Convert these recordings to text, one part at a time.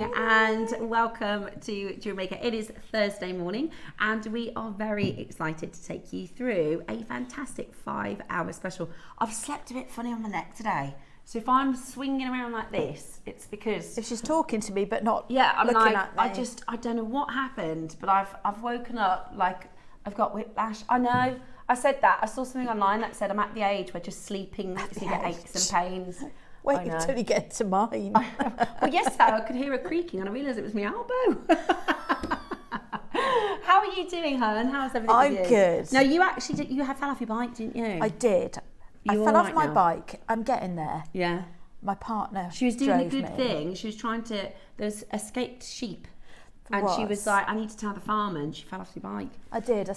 and welcome to JewelleryMaker. It is Thursday morning and we are very excited to take you through a fantastic 5-hour special. I've slept a bit funny on my neck today. So if I'm swinging around like this, it's because... If she's talking to me but not I'm looking like, at me. I don't know what happened, but I've woken up like I've got whiplash. I know, I said that. I saw something online that said I'm at the age where just sleeping makes me get aches and pains. Wait until you get to mine. Well, yesterday I could hear a creaking and I realised it was my elbow. How are you doing, hon? How's everything with you? I'm good. No, you actually you fell off your bike, didn't you? I did. I fell off my bike. I'm getting there. Yeah. My partner She was doing a good me. thing. She was trying to... There's escaped sheep. And she was like, I need to tell the farmer, and she fell off your bike. I did.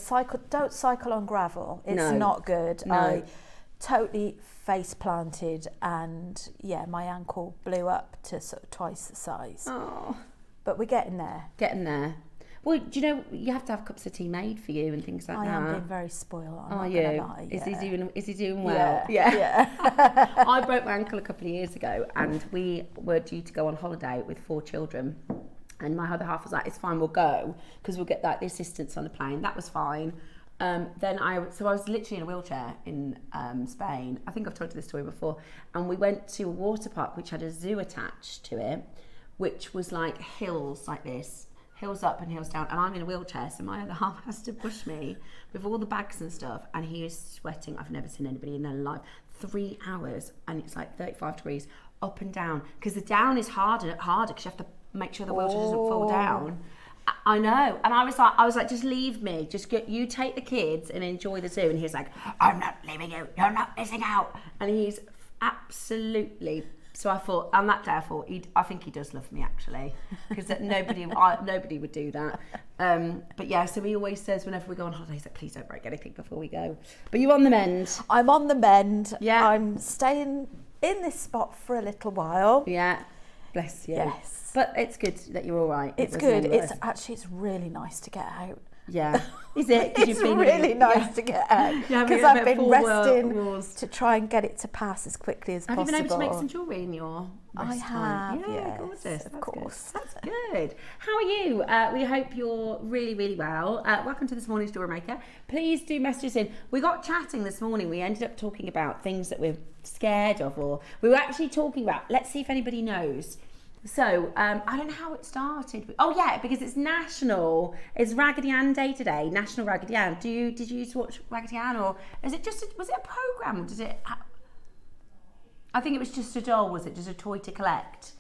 Don't cycle on gravel. It's not good. No. I totally face planted and my ankle blew up to sort of twice the size. Oh. But we're getting there. Getting there. Well, do you know, you have to have cups of tea made for you and things like that. I am being very spoiled. I'm Are not you? gonna lie. Is he doing well? Yeah. I broke my ankle a couple of years ago and we were due to go on holiday with 4 children. And my other half was like, it's fine, we'll go, because we'll get like the assistance on the plane. That was fine. Then I was literally in a wheelchair in Spain. I think I've told you this story before. And we went to a water park which had a zoo attached to it, which was like hills like this, hills up and hills down. And I'm in a wheelchair, so my other half has to push me with all the bags and stuff. And he is sweating. I've never seen anybody in their life. 3 hours, and it's like 35 degrees up and down, because the down is harder because you have to make sure the wheelchair doesn't fall down. I know, and I was like, just leave me, you take the kids and enjoy the zoo. And he's like, I'm not leaving you, you're not missing out. And he's absolutely. So I thought, on that day, I think he does love me actually, because nobody would do that. But yeah, so he always says whenever we go on holiday, he's like, please don't break anything before we go. But you're on the mend. I'm on the mend. Yeah. I'm staying in this spot for a little while. Yeah. Bless you. Yes. But it's good that you're all right. It's good. It's really nice to get out. Yeah. Is it? It's really nice to get out. Because I've been resting to try and get it to pass as quickly as possible. Have you been able to make some jewellery in your rest time? Yeah, yes, gorgeous. Of course. That's good. How are you? We hope you're really, really well. Welcome to this morning's JewelleryMaker. Please do message us in. We got chatting this morning. We ended up talking about things that we're scared of, or we were actually talking about, let's see if anybody knows. So, I don't know how it started. Oh yeah, because it's Raggedy Ann Day today, National Raggedy Ann. Did you used to watch Raggedy Ann, or was it a programme, or I think it was just a doll, was it? Just a toy to collect?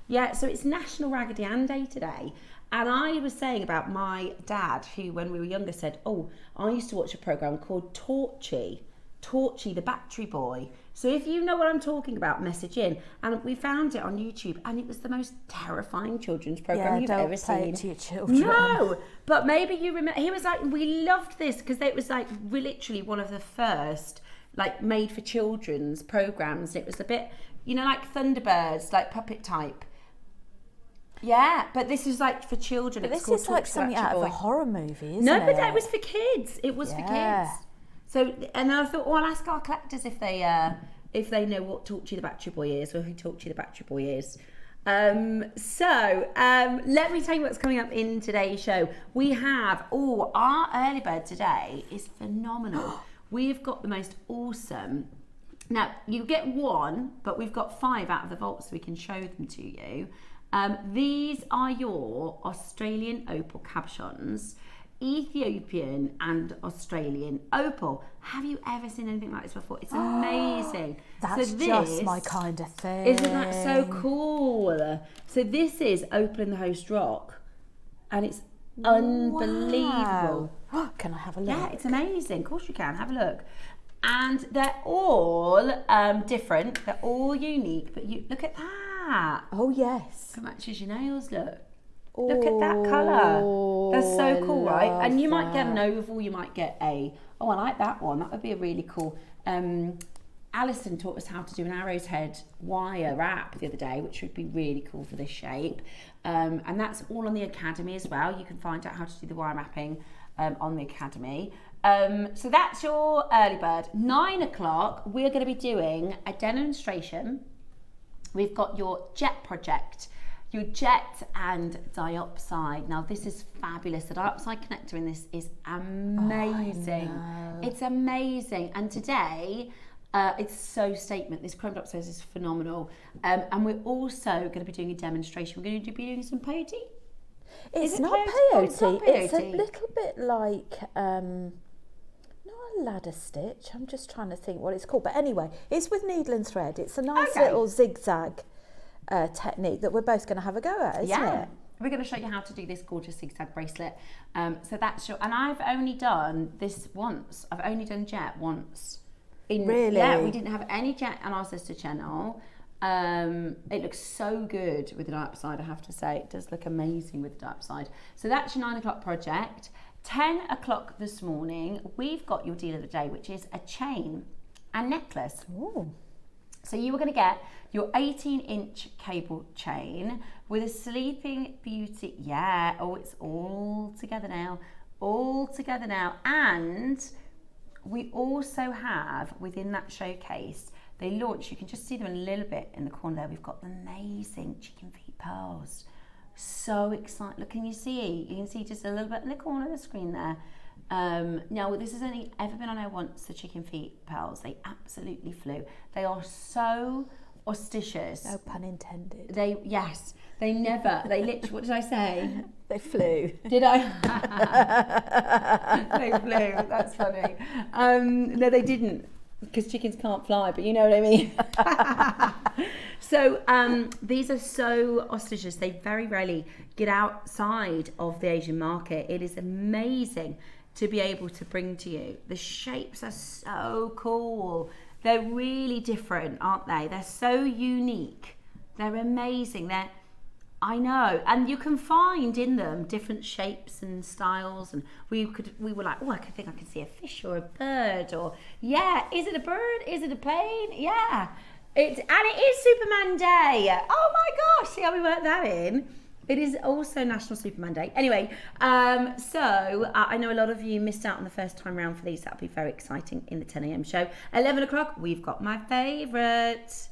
Yeah, so it's National Raggedy Ann Day today. And I was saying about my dad, who when we were younger said, oh, I used to watch a programme called Torchy the Battery Boy. So if you know what I'm talking about, message in. And we found it on YouTube, and it was the most terrifying children's program you've ever seen. Don't play it to your children. No, but maybe you remember. He was like, we loved this because it was like literally one of the first like made for children's programs. It was a bit, like Thunderbirds, like puppet type. Yeah, but this is like for children. But this is like something out of a horror movie, isn't it? No, but it was for kids. It was for kids. So, and I thought, well, I'll ask our collectors if they know what Torchy the Battery Boy is, or who Torchy the Battery Boy is. Let me tell you what's coming up in today's show. We have, our early bird today is phenomenal. We've got the most awesome. Now, you get 1, but we've got 5 out of the vault, so we can show them to you. These are your Australian Opal cabochons. Ethiopian and Australian Opal. Have you ever seen anything like this before? It's amazing. That's just my kind of thing. Isn't that so cool? So this is Opal in the Host Rock, and it's unbelievable. Wow. Can I have a look? Yeah, it's amazing. Of course you can. Have a look. And they're all different. They're all unique. But you look at that. Oh yes. It matches your nails. Look at that colour. That's so cool, right? And you might get an oval, you might get I like that one. That would be a really cool. Alison taught us how to do an arrow's head wire wrap the other day, which would be really cool for this shape. And that's all on the Academy as well. You can find out how to do the wire mapping on the Academy. So that's your early bird. 9 o'clock, we're going to be doing a demonstration. We've got your Jet Project your jet and diopside. Now this is fabulous. The diopside connector in this is amazing. It's amazing. And today, it's so statement. This chrome diopside is phenomenal. And we're also going to be doing a demonstration. We're going to be doing some peyote. It's not peyote. peyote. It's not It's a peyote. little bit like, not a ladder stitch. I'm just trying to think what it's called. But anyway, it's with needle and thread. It's a nice little zigzag technique that we're both going to have a go at, isn't it? We're going to show you how to do this gorgeous zigzag bracelet. So that's your, and I've only done this once. I've only done jet once. Really? Yeah, we didn't have any jet on our sister channel. It looks so good with the diopside, I have to say. It does look amazing with the diopside. So that's your 9 o'clock project. 10 o'clock this morning, we've got your deal of the day, which is a chain and necklace. Ooh. So you were going to get your 18-inch cable chain with a Sleeping Beauty. Yeah, oh, it's all together now. All together now. And we also have, within that showcase, they launched, you can just see them a little bit in the corner there. We've got the amazing chicken feet pearls. So excited. Look, can you see? You can see just a little bit in the corner of the screen there. Now, this has only ever been on air once, the chicken feet pearls. They absolutely flew. They are so auspicious. No pun intended. They literally, what did I say? They flew. Did I? They flew, that's funny. No, they didn't, because chickens can't fly, but you know what I mean. So these are so auspicious. They very rarely get outside of the Asian market. It is amazing to be able to bring to you. The shapes are so cool. They're really different, aren't they? They're so unique. They're amazing. I know, and you can find in them different shapes and styles. And we were like, oh, I think I can see a fish or a bird, or yeah, is it a bird? Is it a plane? Yeah, it is Superman Day. Oh my gosh, see how we worked that in. It is also National Superman Day. Anyway, so I know a lot of you missed out on the first time round for these. That'll be very exciting in the 10 a.m. show. 11 o'clock, we've got my favourite.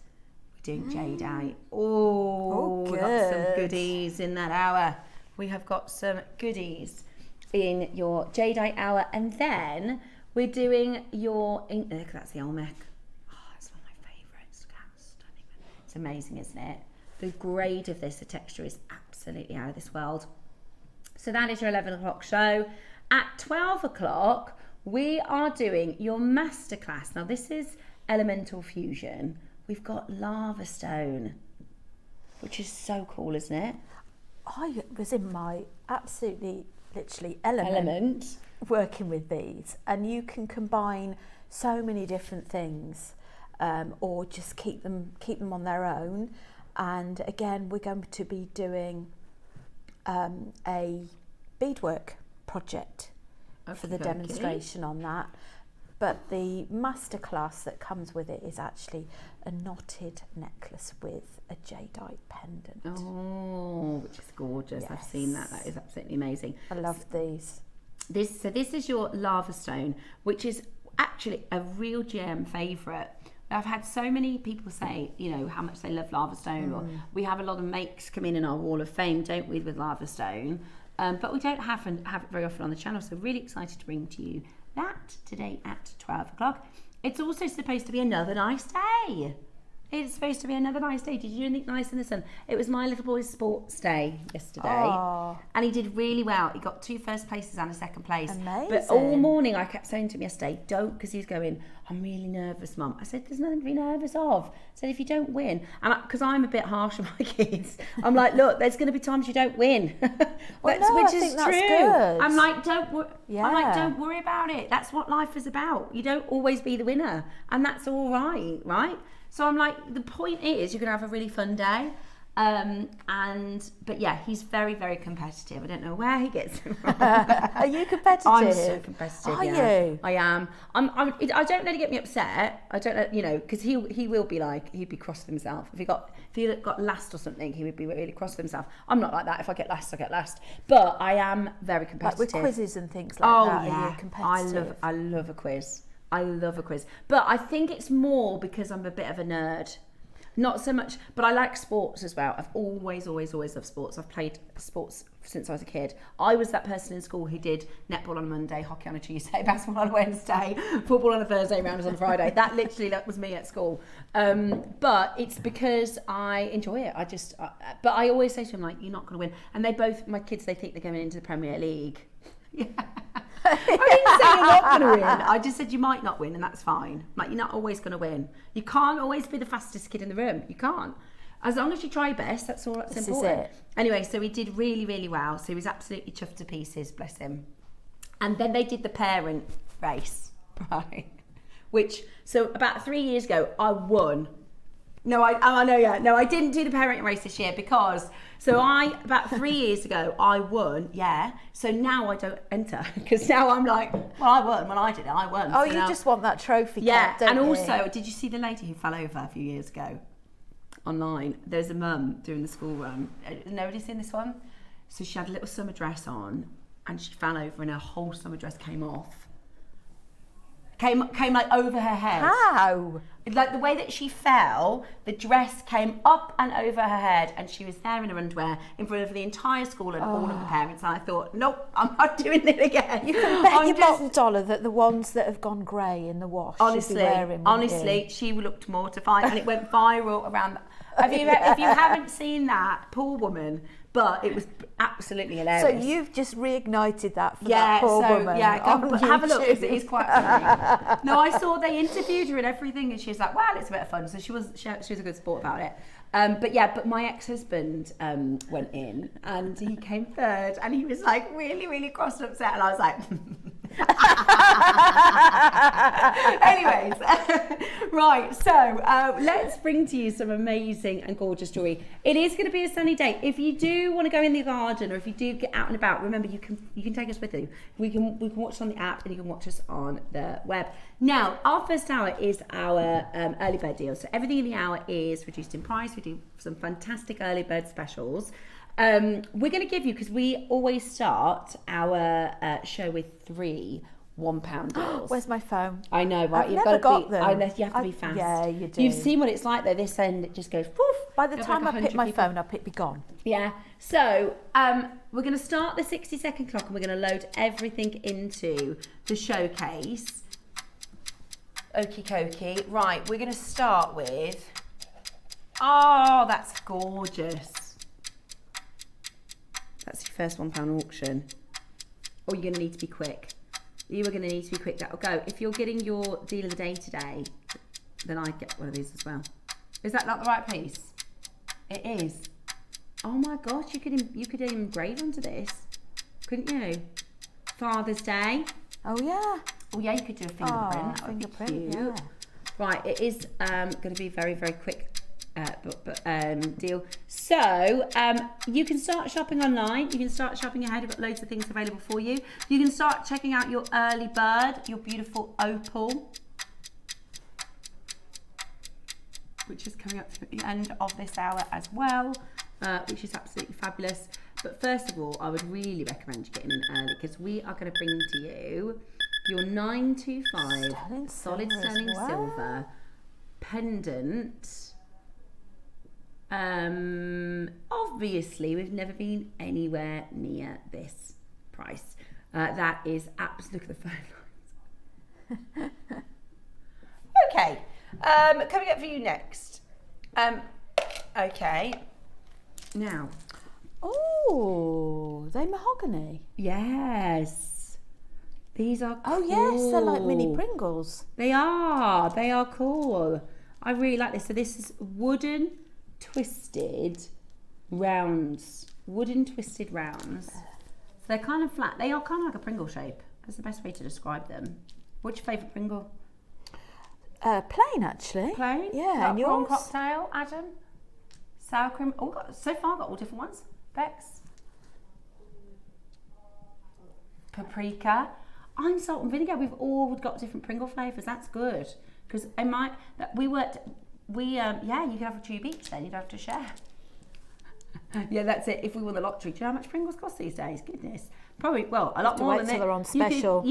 We're doing Jadeite. Oh, we've got some goodies in that hour. We have got some goodies in your Jadeite hour. And then we're doing your, look, that's the Olmec. Oh, it's one of my favourites. Stunning. It's amazing, isn't it? The grade of this, the texture is absolutely out of this world. So that is your 11 o'clock show. At 12 o'clock, we are doing your masterclass. Now this is Elemental Fusion. We've got Lava Stone, which is so cool, isn't it? I was in my absolutely, literally element working with these, and you can combine so many different things, or just keep them on their own. And again, we're going to be doing a beadwork project for the demonstration on that. But the masterclass that comes with it is actually a knotted necklace with a jadeite pendant. Oh, which is gorgeous. Yes. I've seen that. That is absolutely amazing. I love these. This is your Lava Stone, which is actually a real gem favourite. I've had so many people say, you know, how much they love Lava Stone, or we have a lot of makes come in our Wall of Fame, don't we, with Lava Stone, but we don't have it very often on the channel, so really excited to bring to you that today at 12 o'clock. It's also supposed to be another nice day. It's supposed to be another nice day. Did you do anything nice in the sun? It was my little boy's sports day yesterday. Oh. And he did really well. He got 2 first places and a second place. Amazing. But all morning I kept saying to him yesterday, don't, because he was going, I'm really nervous, Mum. I said, there's nothing to be nervous of. I said, if you don't win, and because I'm a bit harsh on my kids, I'm like, look, there's going to be times you don't win. Well, no, which I is think true. that's good. I'm like, don't worry about it. That's what life is about. You don't always be the winner, and that's all right, right? So I'm like, the point is you're going to have a really fun day. But yeah, he's very, very competitive. I don't know where he gets it from. Are you competitive? I'm so competitive. Are you? I am. I don't let it get me upset. I don't let, you know, because he will be like, he'd be cross with himself. If he got last or something, he would be really cross with himself. I'm not like that. If I get last, I get last. But I am very competitive. Like with quizzes and things like that. Yeah. Are you competitive? I love a quiz. I love a quiz. But I think it's more because I'm a bit of a nerd. Not so much, but I like sports as well. I've always loved sports. I've played sports since I was a kid. I was that person in school who did netball on a Monday, hockey on a Tuesday, basketball on a Wednesday, football on a Thursday, rounders on a Friday. That was me at school. But it's because I enjoy it. But I always say to them, like, you're not going to win. And my kids, they think they're going into the Premier League. Yeah. I didn't say you're not going to win. I just said you might not win, and that's fine. Like, you're not always going to win. You can't always be the fastest kid in the room. You can't. As long as you try your best, that's all that's important. Is it. Anyway, so he did really, really well. So he was absolutely chuffed to pieces, bless him. And then they did the parent race, right? So about 3 years ago, I won. I didn't do the parent race this year because... So about 3 years ago, I won, yeah. So now I don't enter because now I'm like, well, I won. When I did it, I won. Oh, so you just want that trophy cap, don't you? And also, did you see the lady who fell over a few years ago online? There's a mum doing the school run. Nobody seen this one? So she had a little summer dress on and she fell over and her whole summer dress came off. Came like over her head. How? Like the way that she fell, the dress came up and over her head and she was there in her underwear in front of the entire school and all of the parents. And I thought, nope, I'm not doing it again. You can bet your bottom dollar that the ones that have gone grey in the wash should be wearing. Honestly, she looked mortified and it went viral around. If you haven't seen that, poor woman, but it was absolutely hilarious. So you've just reignited that for that poor woman. Yeah, have a look because it is quite funny. No, I saw they interviewed her and everything, and she was like, "Well, it's a bit of fun." So she was a good sport about it. But my ex-husband went in and he came third, and he was like really, really cross and upset, and I was like. Anyways, right, so let's bring to you some amazing and gorgeous jewelry. It is going to be a sunny day. If you do want to go in the garden or if you do get out and about, remember you can take us with you. We can watch us on the app and you can watch us on the web. Now, our first hour is our early bird deal. So everything in the hour is reduced in price. We do some fantastic early bird specials. We're going to give you, because we always start our show with 3 £1 deals. Where's my phone? I know, right? I've never got them. You have to be fast. Yeah, you do. You've seen what it's like though. This end, it just goes poof. By the time I pick my phone up, it'd be gone. Yeah. So we're going to start the 60-second clock and we're going to load everything into the showcase. Okie dokie. Right, we're going to start with... Oh, that's gorgeous. That's your first £1 auction. Or you're going to need to be quick. You are going to need to be quick. That'll go. If you're getting your deal of the day today, then I get one of these as well. Is that not the right piece? It is. Oh my gosh, you could engrave onto this, couldn't you? Father's Day. Oh yeah. Oh yeah, you could do a fingerprint. Oh, fingerprint. Yeah. Right, it is going to be very, very quick. Deal. So you can start shopping online. You can start shopping ahead. We've got loads of things available for you. You can start checking out your early bird, your beautiful opal, which is coming up to the end of this hour as well, which is absolutely fabulous. But first of all, I would really recommend you getting in early because we are going to bring to you your 925 solid sterling silver pendant. Obviously we've never been anywhere near this price. That is absolutely, look at the phone lines. Okay, coming up for you next. Okay, now. Oh, they mahogany. Yes, these are cool. Oh yes, they're like mini Pringles. They are cool. I really like this. So this is wooden twisted rounds. So they're kind of flat. They are kind of like a Pringle shape. That's the best way to describe them. What's your favourite Pringle? Plain, actually. Plain? Yeah. And prawn cocktail, Adam? Sour cream. Oh, so far got all different ones. Bex. Paprika. I'm salt and vinegar. We've all got different Pringle flavours. That's good. Because yeah, you could have a tube each then. You'd have to share. Yeah, that's it. If we won the lottery, do you know how much Pringles cost these days? Goodness. Probably, well, a lot to more wait than till it. they're on special.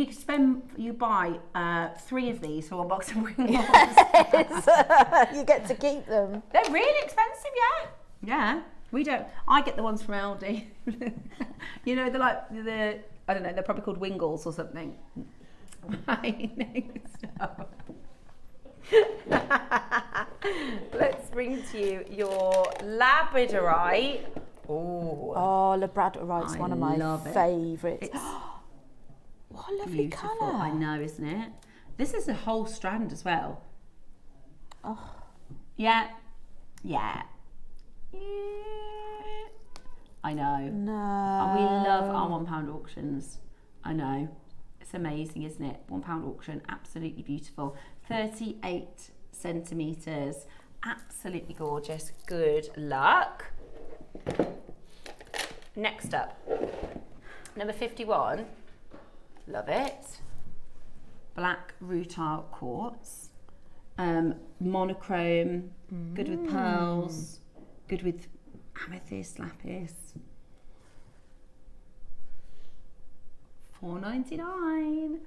You buy 3 of these for 1 box of Pringles. Yes. You get to keep them. They're really expensive, yeah. Yeah. We don't. I get the ones from Aldi. You know, they're like I don't know. They're probably called Wingles or something. I know. Let's bring to you your Labradorite. Oh, Labradorite's one of my favourites. What a lovely Beautiful. colour. I know, isn't it? This is a whole strand as well. Oh. Yeah. Yeah. I know. No. We love our £1 auctions. I know. It's amazing, isn't it? £1 auction, absolutely beautiful. 38 centimetres. Absolutely gorgeous. Good luck. Next up, number 51. Love it. Black rutile quartz. Monochrome. Good with pearls. Good with amethyst lapis. $4.99.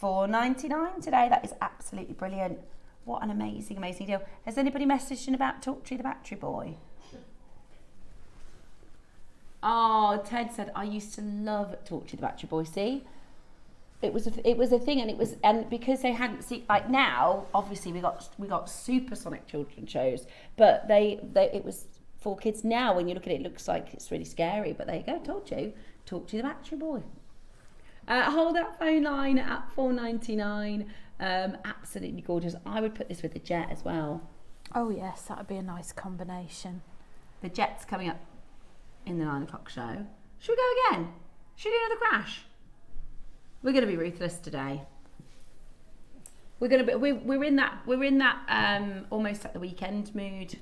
$4.99 today. That is absolutely brilliant. What an amazing, amazing deal. Has anybody messaged in about Talk to the Battery Boy? Oh, Ted said I used to love Talk to the Battery Boy. See, it was a thing, and because they hadn't seen, like, now obviously we got supersonic children's shows, but it was for kids. Now when you look at it, it looks like it's really scary, but there you go. Told you. Talk to the Battery Boy. Hold that phone line at $4.99. Absolutely gorgeous. I would put this with the Jet as well. Oh yes, that would be a nice combination. The Jet's coming up in the 9 o'clock show. Should we go again? Should we do another crash? We're going to be ruthless today. We're in that almost at the weekend mood.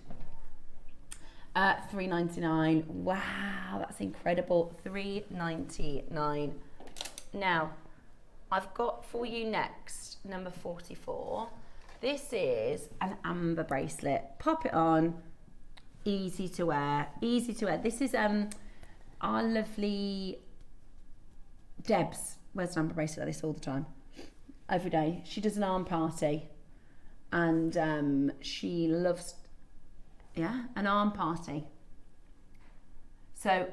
$3.99. Wow, that's incredible. $3.99. Now, I've got for you next, number 44. This is an amber bracelet. Pop it on. Easy to wear. Easy to wear. This is our lovely Debs wears an amber bracelet like this all the time. Every day. She does an arm party. And she loves, an arm party. So,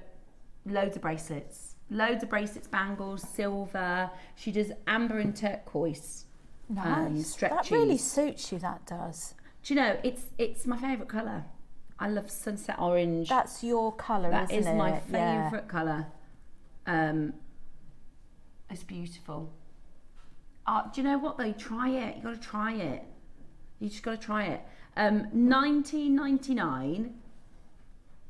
loads of bracelets. Loads of bracelets, bangles, silver. She does amber and turquoise. Nice. Stretchy. That really suits you, that does. Do you know, it's my favourite colour. I love sunset orange. That's your colour, isn't it? That is my favourite colour. It's beautiful. Do you know what though? Try it. You got to try it. You just got to try it. $19.99.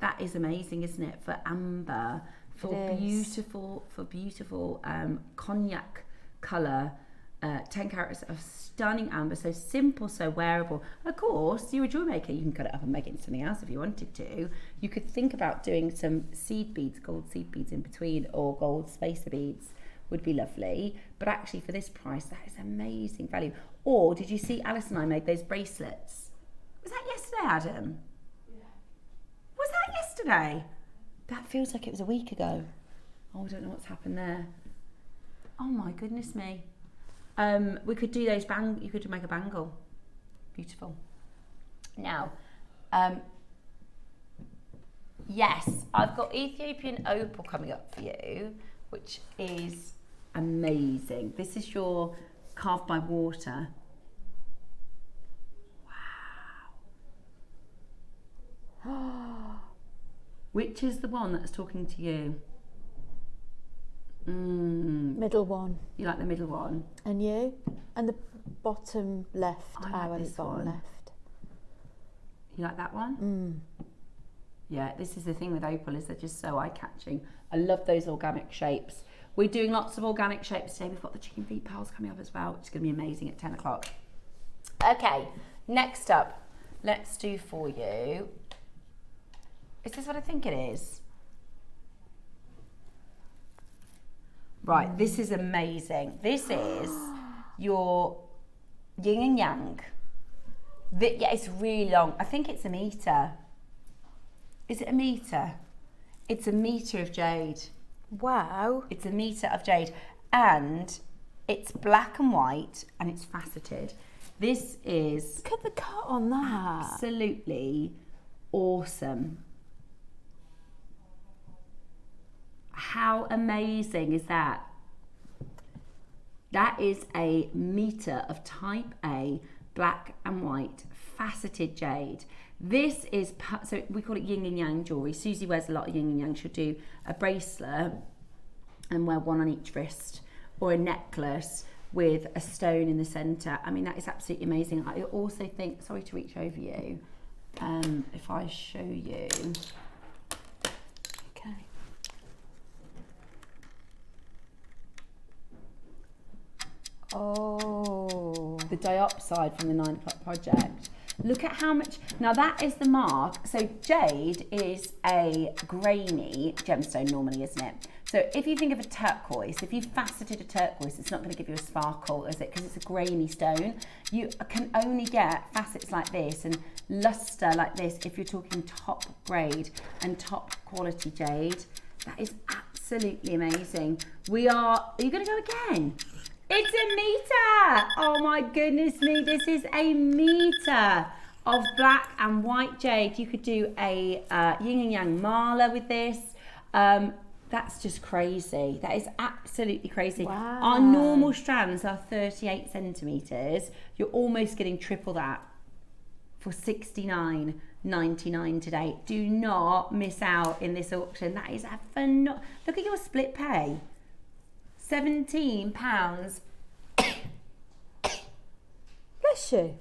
That is amazing, isn't it? For amber, for beautiful cognac colour. 10 carats of stunning amber, so simple, so wearable. Of course, you're a jewel maker, you can cut it up and make it into something else if you wanted to. You could think about doing some seed beads, gold seed beads in between, or gold spacer beads would be lovely. But actually for this price, that is amazing value. Or did you see Alice and I made those bracelets? Was that yesterday, Adam? Yeah. Was that yesterday? That feels like it was a week ago. Oh, I don't know what's happened there. Oh my goodness me. We could do those you could make a bangle. Beautiful. Now, yes, I've got Ethiopian Opal coming up for you, which is amazing. This is your carved by water. Wow. Which is the one that's talking to you? Middle one. You like the middle one? And you? And the bottom left. I like this bottom one. left. You like that one? Yeah, this is the thing with Opal, is they're just so eye-catching. I love those organic shapes. We're doing lots of organic shapes today. We've got the chicken feet pearls coming up as well, which is going to be amazing at 10 o'clock. Okay, next up, let's do for you. Is this what I think it is? Right, this is amazing. This is your yin and yang. Yeah, it's really long. I think it's a metre. Is it a metre? It's a metre of jade. Wow. It's a metre of jade. And it's black and white and it's faceted. This is... Look at the cut on that. Absolutely awesome. How amazing is that? That is a metre of type A, black and white, faceted jade. This is, so we call it yin and yang jewellery. Susie wears a lot of yin and yang. She'll do a bracelet and wear one on each wrist, or a necklace with a stone in the centre. I mean, that is absolutely amazing. I also think, sorry to reach over you, if I show you. Okay. Oh. The Diopside from the 9 O'Clock Project. Look at how much, now that is the mark. So jade is a grainy gemstone normally, isn't it? So if you think of a turquoise, if you faceted a turquoise, it's not going to give you a sparkle, is it? Because it's a grainy stone. You can only get facets like this and luster like this if you're talking top grade and top quality jade. That is absolutely amazing. Are you going to go again? It's a metre! Oh my goodness me, this is a metre of black and white jade. You could do a yin and yang mala with this. That's just crazy. That is absolutely crazy. Wow. Our normal strands are 38 centimetres. You're almost getting triple that for $69.99 today. Do not miss out in this auction. That is a phenomenal. Look at your split pay. £17. Bless you.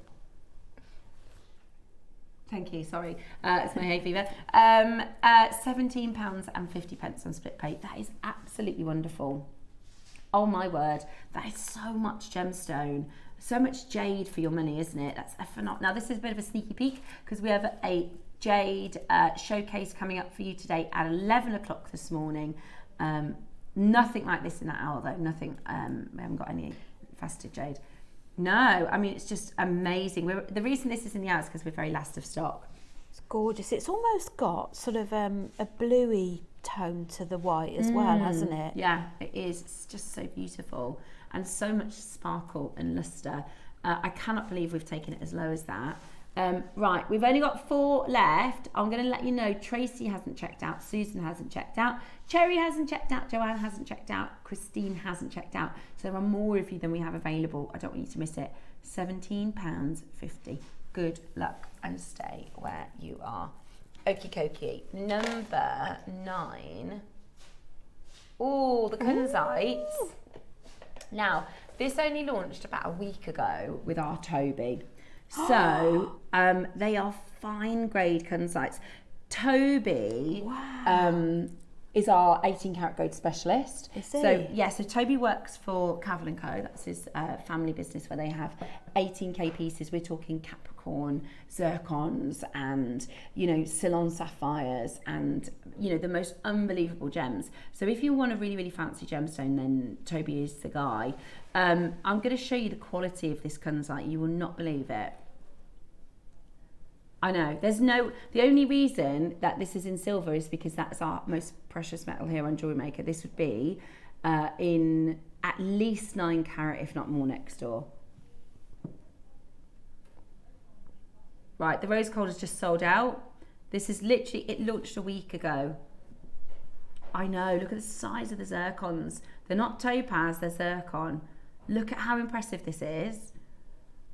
Thank you, sorry. It's my hay fever. £17.50 on split pay. That is absolutely wonderful. Oh my word. That is so much gemstone. So much jade for your money, isn't it? That's a phenomenal. Now this is a bit of a sneaky peek because we have a jade showcase coming up for you today at 11 o'clock this morning. Nothing like this in that hour though, nothing, we haven't got any faceted jade. No, I mean, it's just amazing. The reason this is in the hour is because we're very last of stock. It's gorgeous. It's almost got sort of a bluey tone to the white as well, hasn't it? Yeah, it is. It's just so beautiful and so much sparkle and luster. I cannot believe we've taken it as low as that. Right, we've only got 4 left. I'm going to let you know Tracy hasn't checked out, Susan hasn't checked out, Cherry hasn't checked out, Joanne hasn't checked out, Christine hasn't checked out. So there are more of you than we have available. I don't want you to miss it. £17.50. Good luck and stay where you are. Okie dokie. Number 9. Oh, the Kunzites. Now, this only launched about a week ago with our Toby. So they are fine grade Kunzites. Toby is our 18 karat gold specialist. Is he? So yeah, so Toby works for Cavill & Co. That's his family business where they have 18k pieces. We're talking Capricorn, zircons, and Ceylon sapphires, and the most unbelievable gems. So if you want a really, really fancy gemstone, then Toby is the guy. I'm going to show you the quality of this Kunzite. You will not believe it. I know. The only reason that this is in silver is because that's our most precious metal here on JewelleryMaker. This would be in at least 9 carat, if not more, next door. Right, the rose gold is just sold out. This is literally, it launched a week ago. I know, look at the size of the zircons. They're not topaz, they're zircon. Look at how impressive this is.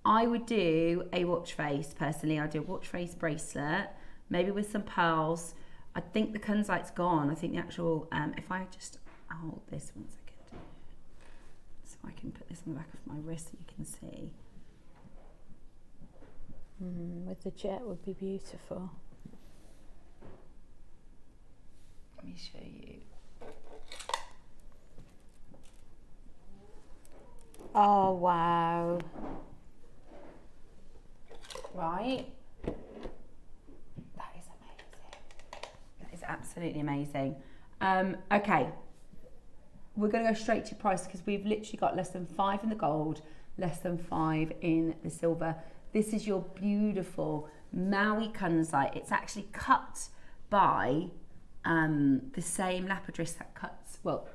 I would do a watch face, personally. I'd do a watch face bracelet, maybe with some pearls. I think the Kunzite's gone. I think the actual, if I just hold this 1 second, so I can put this on the back of my wrist so you can see. With the jet would be beautiful. Let me show you. Oh, wow. Right. That is amazing. That is absolutely amazing. Okay. We're going to go straight to price because we've literally got less than 5 in the gold, less than 5 in the silver. This is your beautiful Maui Kunzite. It's actually cut by the same leopardress that cuts, well,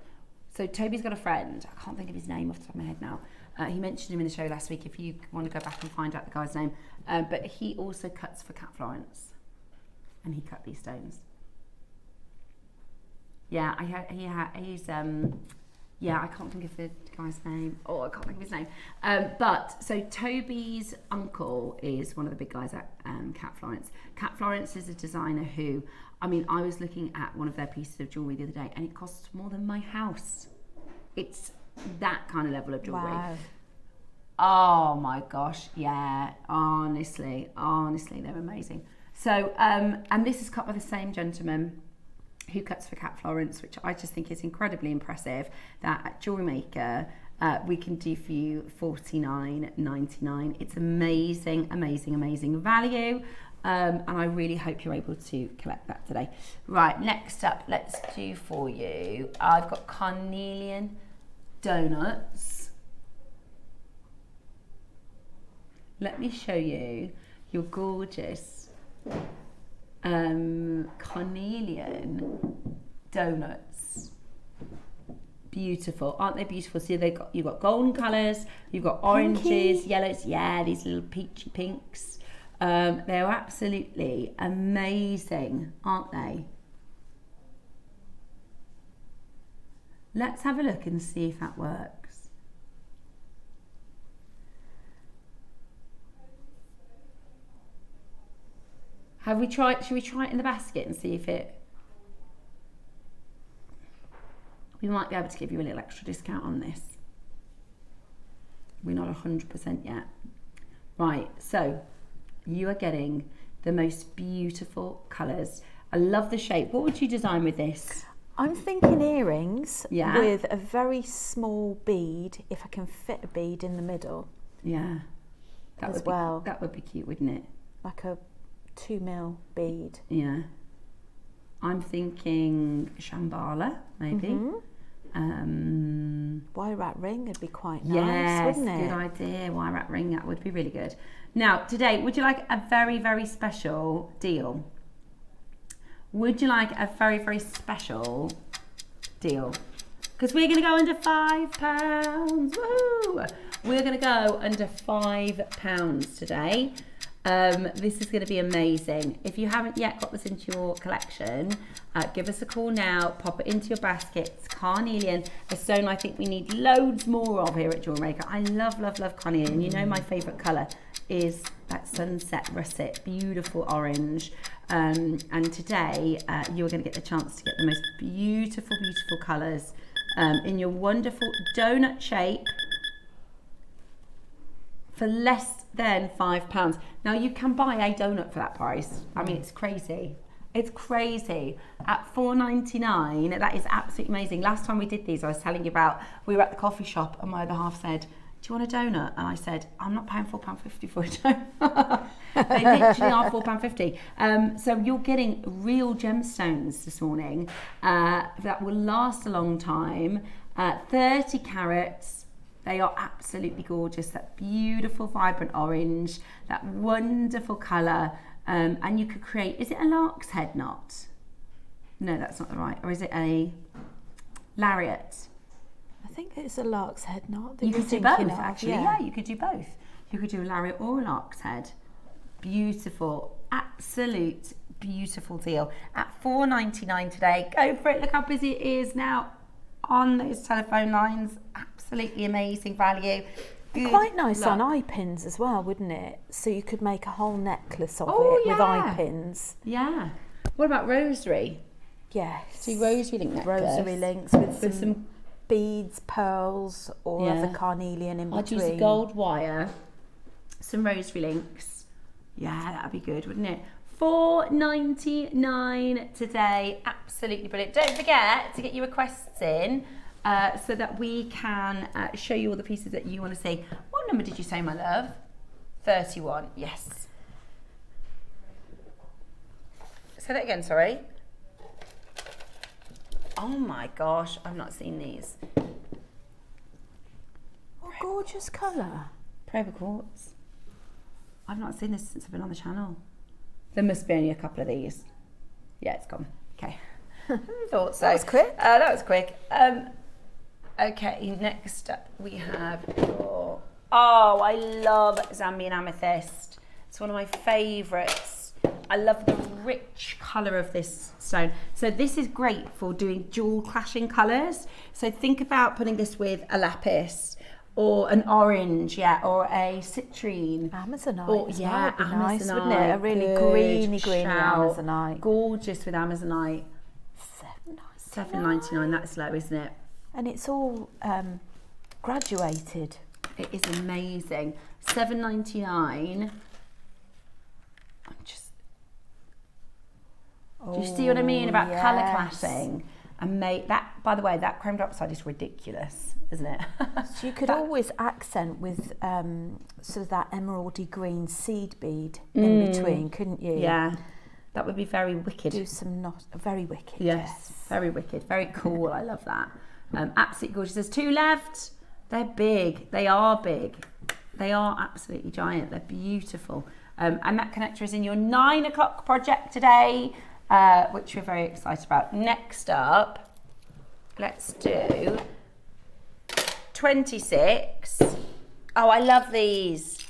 so Toby's got a friend, I can't think of his name off the top of my head now. He mentioned him in the show last week if you want to go back and find out the guy's name. But he also cuts for Cat Florence. And he cut these stones. Yeah, he's, yeah, I can't think of the guy's name. Oh, I can't think of his name. But, so Toby's uncle is one of the big guys at Cat Florence. Cat Florence is a designer who, I mean, I was looking at one of their pieces of jewellery the other day and it costs more than my house. It's that kind of level of jewellery. Wow. Oh my gosh, yeah, honestly, they're amazing. So, and this is cut by the same gentleman who cuts for Cat Florence, which I just think is incredibly impressive, that at JewelleryMaker, we can do for you $49.99. It's amazing value. And I really hope you're able to collect that today. Right, next up, let's do for you, I've got carnelian donuts. Let me show you your gorgeous carnelian donuts. Beautiful, aren't they beautiful? So you've got golden colours, you've got oranges, pinky, yellows, yeah, these little peachy pinks. They're absolutely amazing, aren't they? Let's have a look and see if that works. Should we try it in the basket and see if it... We might be able to give you a little extra discount on this. We're not 100% yet. Right, so you are getting the most beautiful colours. I love the shape. What would you design with this? I'm thinking earrings, yeah, with a very small bead, if I can fit a bead in the middle. Yeah. That would be cute, wouldn't it? Like a 2mm bead. Yeah. I'm thinking Shambhala, maybe. Mm-hmm. Wire wrap ring would be quite nice, yes, wouldn't it? Good idea. Wire wrap ring, that would be really good. Now, today, would you like a very, very special deal? Would you like a very, very special deal? Because we're going to go under £5. Woo! We're going to go under £5 today. This is going to be amazing. If you haven't yet got this into your collection, give us a call now, pop it into your basket. It's carnelian, a stone I think we need loads more of here at JewelleryMaker. I love, love, love carnelian. You know my favourite colour is that sunset russet, beautiful orange. And today you're going to get the chance to get the most beautiful, beautiful colours in your wonderful donut shape for less than £5. Now you can buy a donut for that price. I mean, it's crazy. It's crazy. At $4.99, that is absolutely amazing. Last time we did these, I was telling you about, we were at the coffee shop and my other half said, do you want a donut? And I said, I'm not paying £4.50 for a donut. They literally are £4.50. So you're getting real gemstones this morning that will last a long time. 30 carats. They are absolutely gorgeous. That beautiful, vibrant orange, that wonderful colour. And you could create, is it a lark's head knot? No, that's not the right. Or is it a lariat? I think it's a lark's head knot. You could do both, actually. Yeah, you could do both. You could do a lariat or a lark's head. Beautiful, absolute beautiful deal. At $4.99 today. Go for it. Look how busy it is now on those telephone lines. Absolutely amazing value. Good Quite nice luck. on eye pins as well, wouldn't it? So you could make a whole necklace of it with eye pins. Yeah. What about rosary? Yes. See, rosary link necklace. Rosary links with some beads, pearls, or other carnelian in between. I'd use a gold wire, some rosary links. Yeah, that'd be good, wouldn't it? $4.99 today. Absolutely brilliant. Don't forget to get your requests in so that we can show you all the pieces that you want to see. What number did you say, my love? 31. Yes. Say that again, sorry. Oh my gosh, I've not seen these. What gorgeous colour. Prober quartz. I've not seen this since I've been on the channel. There must be only a couple of these. Yeah, it's gone. Okay. Thought so. That was quick. That was quick. Okay, next up we have your... Oh, I love Zambian amethyst. It's one of my favourites. I love the rich colour of this stone. So this is great for doing dual clashing colours. So think about putting this with a lapis or an orange, or a citrine. Amazonite Or, as yeah, well would be nice, wouldn't it? A really Good greeny shout. Amazonite. Gorgeous with Amazonite. $7.99, that's low, isn't it? And it's all graduated. It is amazing. $7.99. Do you see what I mean about colour clashing? And that, by the way, that chrome diopside is ridiculous, isn't it? So you could always accent with sort of that emeraldy green seed bead in between, couldn't you? Yeah, that would be very wicked. Do some very wicked. Yes, very wicked, very cool. I love that. Absolutely gorgeous. There's 2 left. They're big. They are big. They are absolutely giant. They're beautiful. And that connector is in your 9 o'clock project today, which we're very excited about. Next up, let's do 26. Oh, I love these.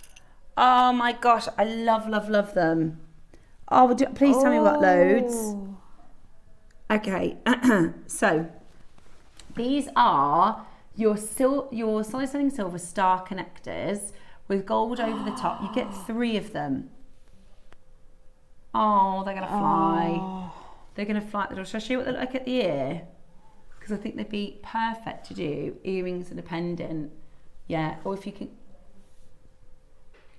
Oh my gosh, I love them. Oh, please tell me we've got loads. Okay, so these are your solid selling silver star connectors with gold over the top. You get 3 of them. Oh, they're gonna fly. Oh. They're gonna fly at the door. Shall I show you what they look like at the ear? Because I think they'd be perfect to do earrings and a pendant. Yeah, or if you can.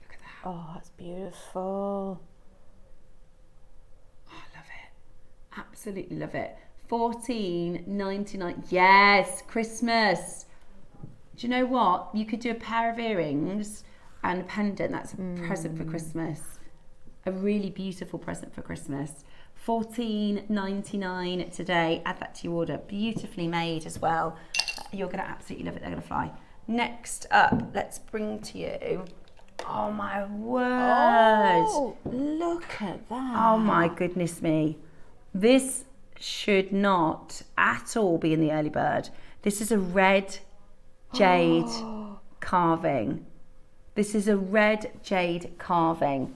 Look at that. Oh, that's beautiful. Oh, I love it. Absolutely love it. $14.99. Yes, Christmas. Do you know what? You could do a pair of earrings and a pendant. That's a present for Christmas. A really beautiful present for Christmas. $14.99 today. Add that to your order. Beautifully made as well. You're going to absolutely love it. They're going to fly. Next up, let's bring to you. Oh my word. Oh, look at that. Oh my goodness me. This should not at all be in the early bird. This is a red jade carving. This is a red jade carving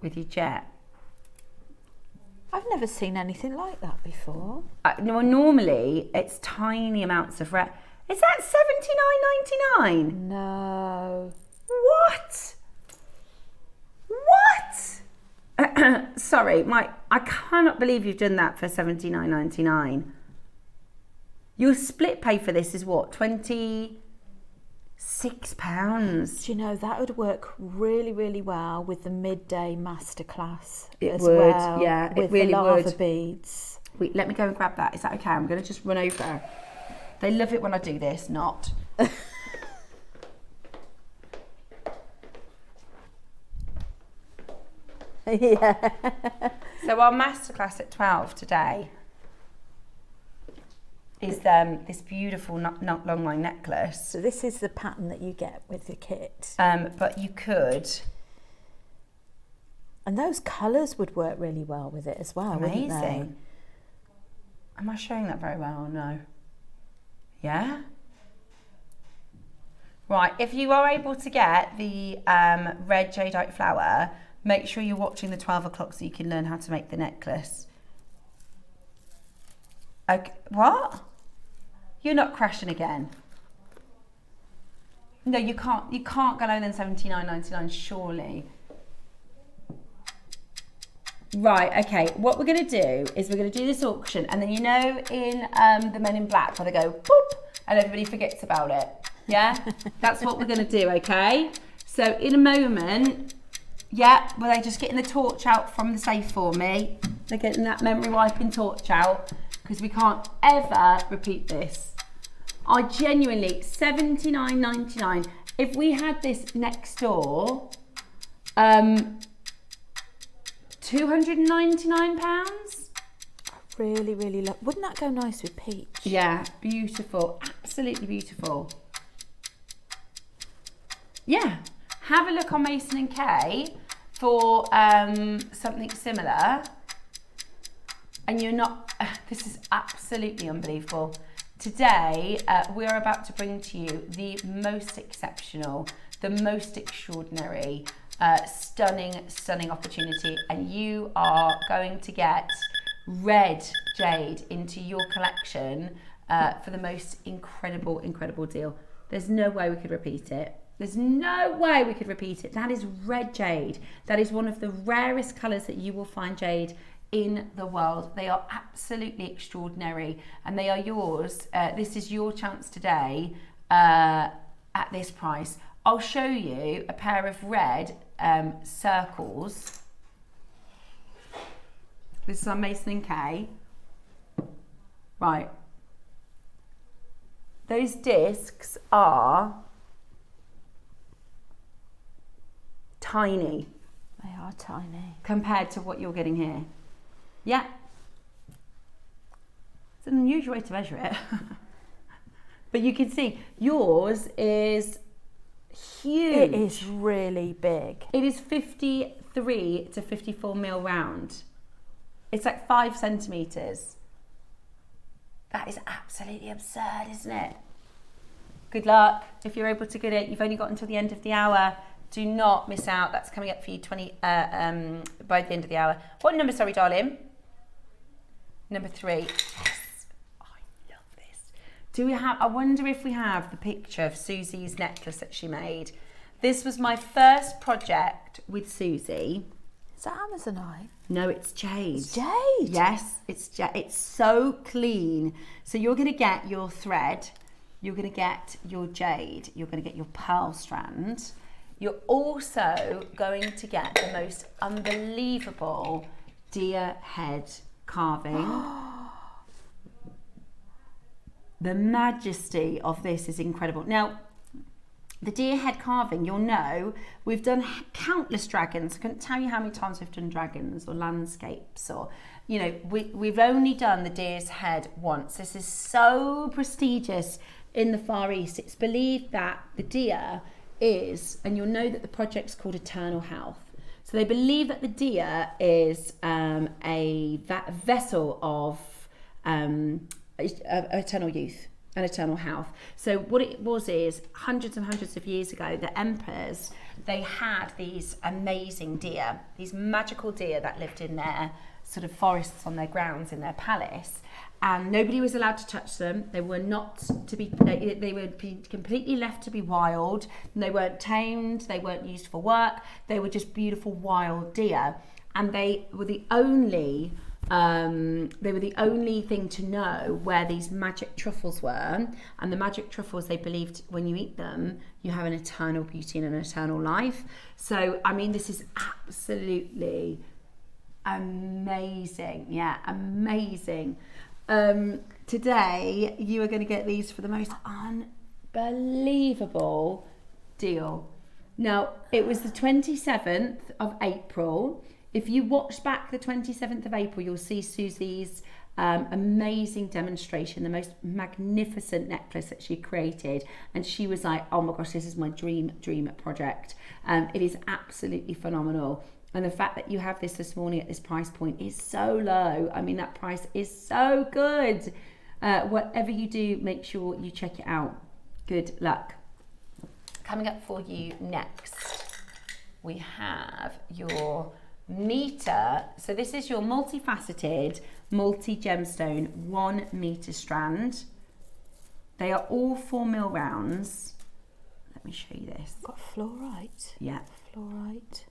with your jet. I've never seen anything like that before. No, normally it's tiny amounts of red. Is that $79.99? No. What? Sorry, I cannot believe you've done that for $79.99. Your split pay for this is what, £26? Do you know, that would work really, really well with the midday masterclass. It would, yeah, with it really the lava would. beads. Wait, let me go and grab that. Is that okay? I'm going to just run over. They love it when I do this, not. Yeah. So our masterclass at 12 today is this beautiful long line necklace. So this is the pattern that you get with the kit. But you could. And those colours would work really well with it as well, wouldn't they? Amazing. Am I showing that very well or no? Yeah? Right, if you are able to get the red jadeite flower, make sure you're watching the 12 o'clock so you can learn how to make the necklace. Okay, what? You're not crashing again. No, you can't go lower than $79.99, surely. Right, okay, what we're going to do is we're going to do this auction, and then you know in the Men in Black where they go boop and everybody forgets about it, yeah? That's what we're going to do, okay? So in a moment, yeah, well, they're just getting the torch out from the safe for me. They're getting that memory wiping torch out because we can't ever repeat this. I genuinely, $79.99. If we had this next door, £299. Really, really love. Wouldn't that go nice with peach? Yeah, beautiful, absolutely beautiful. Yeah, have a look on Mason & Kay for something similar. and you're not, this is absolutely unbelievable. Today, we are about to bring to you the most exceptional, the most extraordinary, stunning opportunity, and you are going to get red jade into your collection for the most incredible deal. There's no way we could repeat it. There's no way we could repeat it. That is red jade. That is one of the rarest colours that you will find jade in the world. They are absolutely extraordinary, and they are yours. This is your chance today at this price. I'll show you a pair of red circles. This is on Mason & Kay. Right. Those discs are tiny. They are tiny. Compared to what you're getting here. Yeah. It's an unusual way to measure it. But you can see yours is huge. It is really big. It is 53 to 54 mil round. It's like 5 centimetres. That is absolutely absurd, isn't it? Good luck. If you're able to get it, you've only got until the end of the hour. Do not miss out. That's coming up for you by the end of the hour. What number, sorry, darling? Number 3. Yes. I love this. Do we have, I wonder if we have the picture of Susie's necklace that she made. This was my first project with Susie. Is that Amazonite? No, it's jade. It's jade? Yes, it's jade. It's so clean. So you're going to get your thread, you're going to get your jade, you're going to get your pearl strand. You're also going to get the most unbelievable deer head carving. The majesty of this is incredible. Now, the deer head carving, you'll know, we've done countless dragons. I couldn't tell you how many times we've done dragons or landscapes, or, you know, we've only done the deer's head once. This is so prestigious in the Far East. It's believed that the deer is, and you'll know that the project's called Eternal Health. So they believe that the deer is a vessel of eternal youth and eternal health. So what it was is, hundreds and hundreds of years ago, the emperors, they had these amazing deer, these magical deer that lived in their sort of forests on their grounds in their palace, and nobody was allowed to touch them. They were not to be, they were completely left to be wild. They weren't tamed, they weren't used for work, they were just beautiful wild deer, and they were the only thing to know where these magic truffles were. And the magic truffles, they believed when you eat them, you have an eternal beauty and an eternal life. So, I mean, this is absolutely amazing. Yeah, amazing. Today, you are going to get these for the most unbelievable deal. Now, it was the 27th of April. If you watch back the 27th of April, you'll see Susie's amazing demonstration, the most magnificent necklace that she created. And she was like, oh my gosh, this is my dream project. It is absolutely phenomenal. And the fact that you have this morning at this price point is so low. I mean, that price is so good. Whatever you do, make sure you check it out. Good luck. Coming up for you next, we have your meter. So this is your multifaceted, multi-gemstone 1 meter strand. They are all 4 mil rounds. Let me show you this. Got fluorite. Yeah. Fluorite.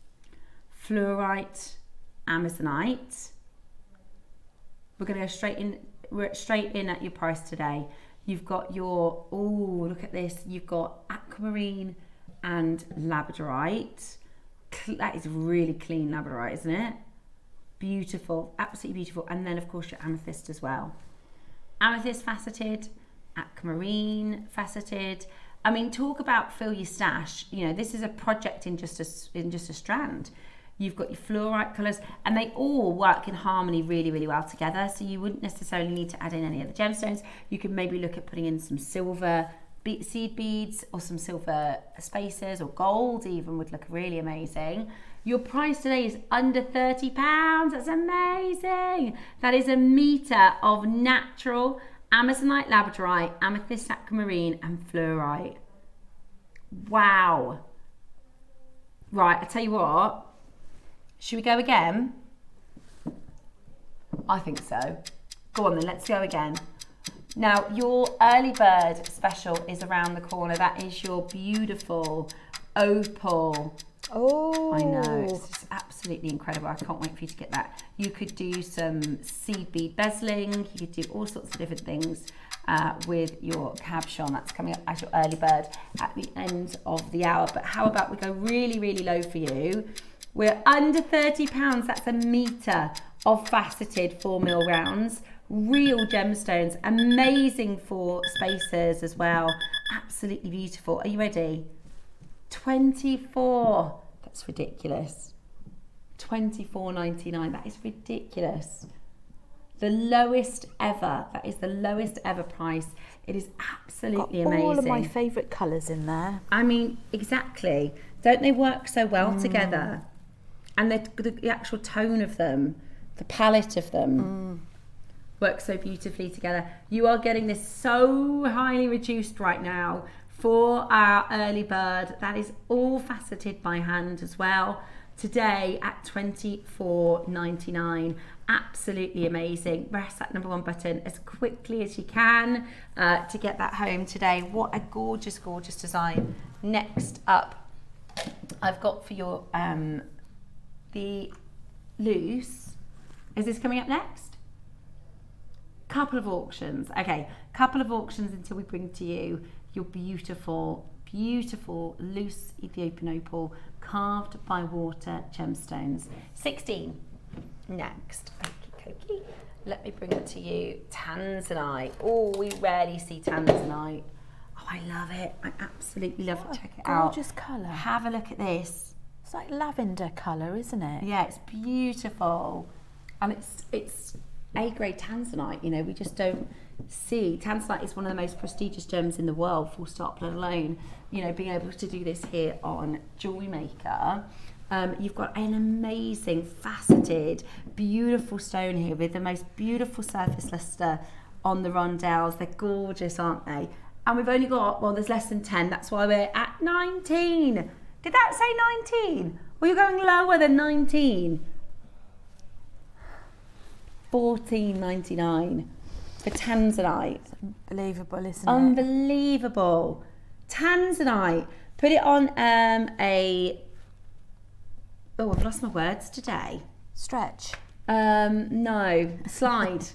Amazonite. We're going to go straight in at your price today. You've got your, oh, look at this. You've got aquamarine and labradorite. That is really clean labradorite, isn't it? Beautiful, absolutely beautiful. And then, of course, your amethyst as well. Amethyst faceted, aquamarine faceted. I mean, talk about fill your stash. You know, this is a project in just a strand. You've got your fluorite colours, and they all work in harmony really, really well together. So you wouldn't necessarily need to add in any other gemstones. You could maybe look at putting in some silver seed beads or some silver spacers, or gold even would look really amazing. Your price today is under £30. That's amazing. That is a metre of natural amazonite labradorite, amethyst aquamarine and fluorite. Wow. Right, I tell you what. Should we go again? I think so. Go on then, let's go again. Now, your early bird special is around the corner. That is your beautiful opal. Oh, I know, it's just absolutely incredible. I can't wait for you to get that. You could do some seed bead bezeling. You could do all sorts of different things with your cabochon. That's coming up as your early bird at the end of the hour. But how about we go really, really low for you? We're under £30. That's a metre of faceted 4mm rounds. Real gemstones, amazing for spacers as well. Absolutely beautiful. Are you ready? 24. That's ridiculous. £24.99. That is ridiculous. The lowest ever. That is the lowest ever price. It is absolutely amazing. All of my favourite colours in there. I mean, exactly. Don't they work so well together? And the actual tone of them, the palette of them, works so beautifully together. You are getting this so highly reduced right now for our early bird. That is all faceted by hand as well. Today at £24.99. Absolutely amazing. Press that number 1 button as quickly as you can to get that home today. What a gorgeous, gorgeous design. Next up, I've got for your the loose. Is this coming up next? Couple of auctions. Okay, couple of auctions until we bring to you your beautiful, beautiful loose Ethiopian opal carved by water gemstones. 16. Next. Okie. Let me bring it to you. Tanzanite. Oh, we rarely see tanzanite. Oh, I love it. I absolutely love it. Check it out. Gorgeous colour. Have a look at this. It's like lavender colour, isn't it? Yeah, it's beautiful. And it's A-grade tanzanite, you know, we just don't see. Tanzanite is one of the most prestigious gems in the world, full stop, let alone, you know, being able to do this here on JewelleryMaker. You've got an amazing, faceted, beautiful stone here with the most beautiful surface luster on the rondelles. They're gorgeous, aren't they? And we've only got, well, there's less than 10. That's why we're at 19. Did that say 19? Well, you're going lower than 19. $14.99 for tanzanite. Unbelievable, isn't it? Unbelievable. Tanzanite. Put it on oh, I've lost my words today. Stretch. No, slider.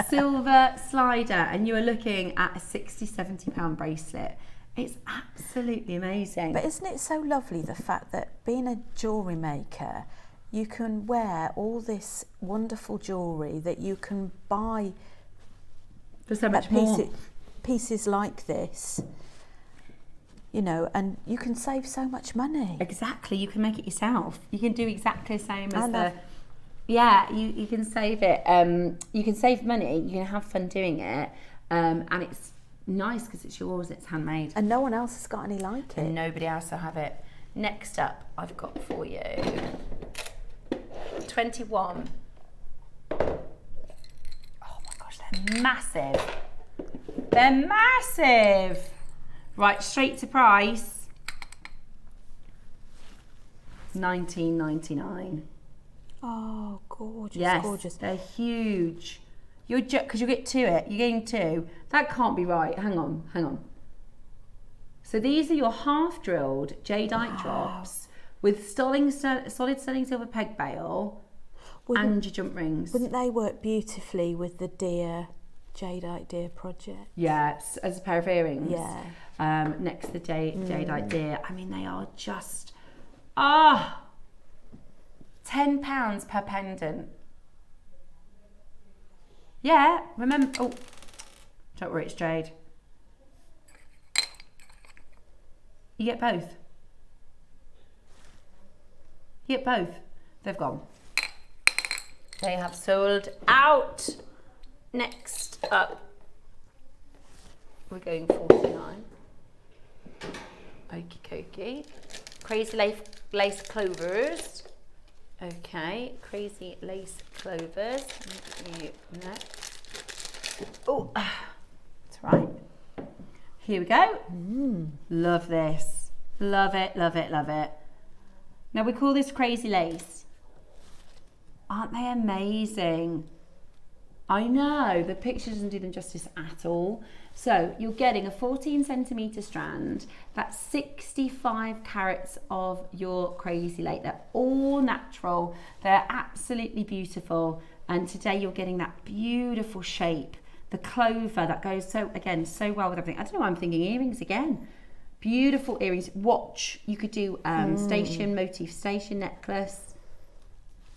Silver slider, and you are looking at a £60-70 bracelet. It's absolutely amazing. But isn't it so lovely, the fact that being a jewellery maker, you can wear all this wonderful jewellery that you can buy for so much more. Pieces like this, you know, and you can save so much money. Exactly, you can make it yourself. You can do exactly the same as you can save it. You can save money, you can have fun doing it, and it's nice because it's yours, it's handmade. And no one else has got any like it. And nobody else will have it. Next up, I've got for you 21. Oh my gosh, they're massive. They're massive. Right, straight to price. £19.99. Oh, gorgeous, yes, gorgeous. They're huge. Because you'll get to it. You're getting two. That can't be right. Hang on. So these are your half drilled jadeite drops with solid sterling silver peg bail and your jump rings. Wouldn't they work beautifully with the jadeite deer project? Yes, as a pair of earrings. Yeah. Next to the jadeite deer. I mean, they are just £10 per pendant. Yeah, remember. Oh, don't worry, it's jade. You get both. You get both. They've gone. They have sold out. Next up, we're going 49. Okie dokie. lace clovers. Okay, crazy lace clovers. Oh, that's right. Here we go. Love this. Love it, love it, love it. Now we call this crazy lace. Aren't they amazing? I know, the picture doesn't do them justice at all. So you're getting a 14 centimetre strand. That's 65 carats of your crazy lace. They're all natural. They're absolutely beautiful. And today you're getting that beautiful shape. The clover that goes so well with everything. I don't know why I'm thinking earrings again. Beautiful earrings. Watch. You could do station motif, station necklace.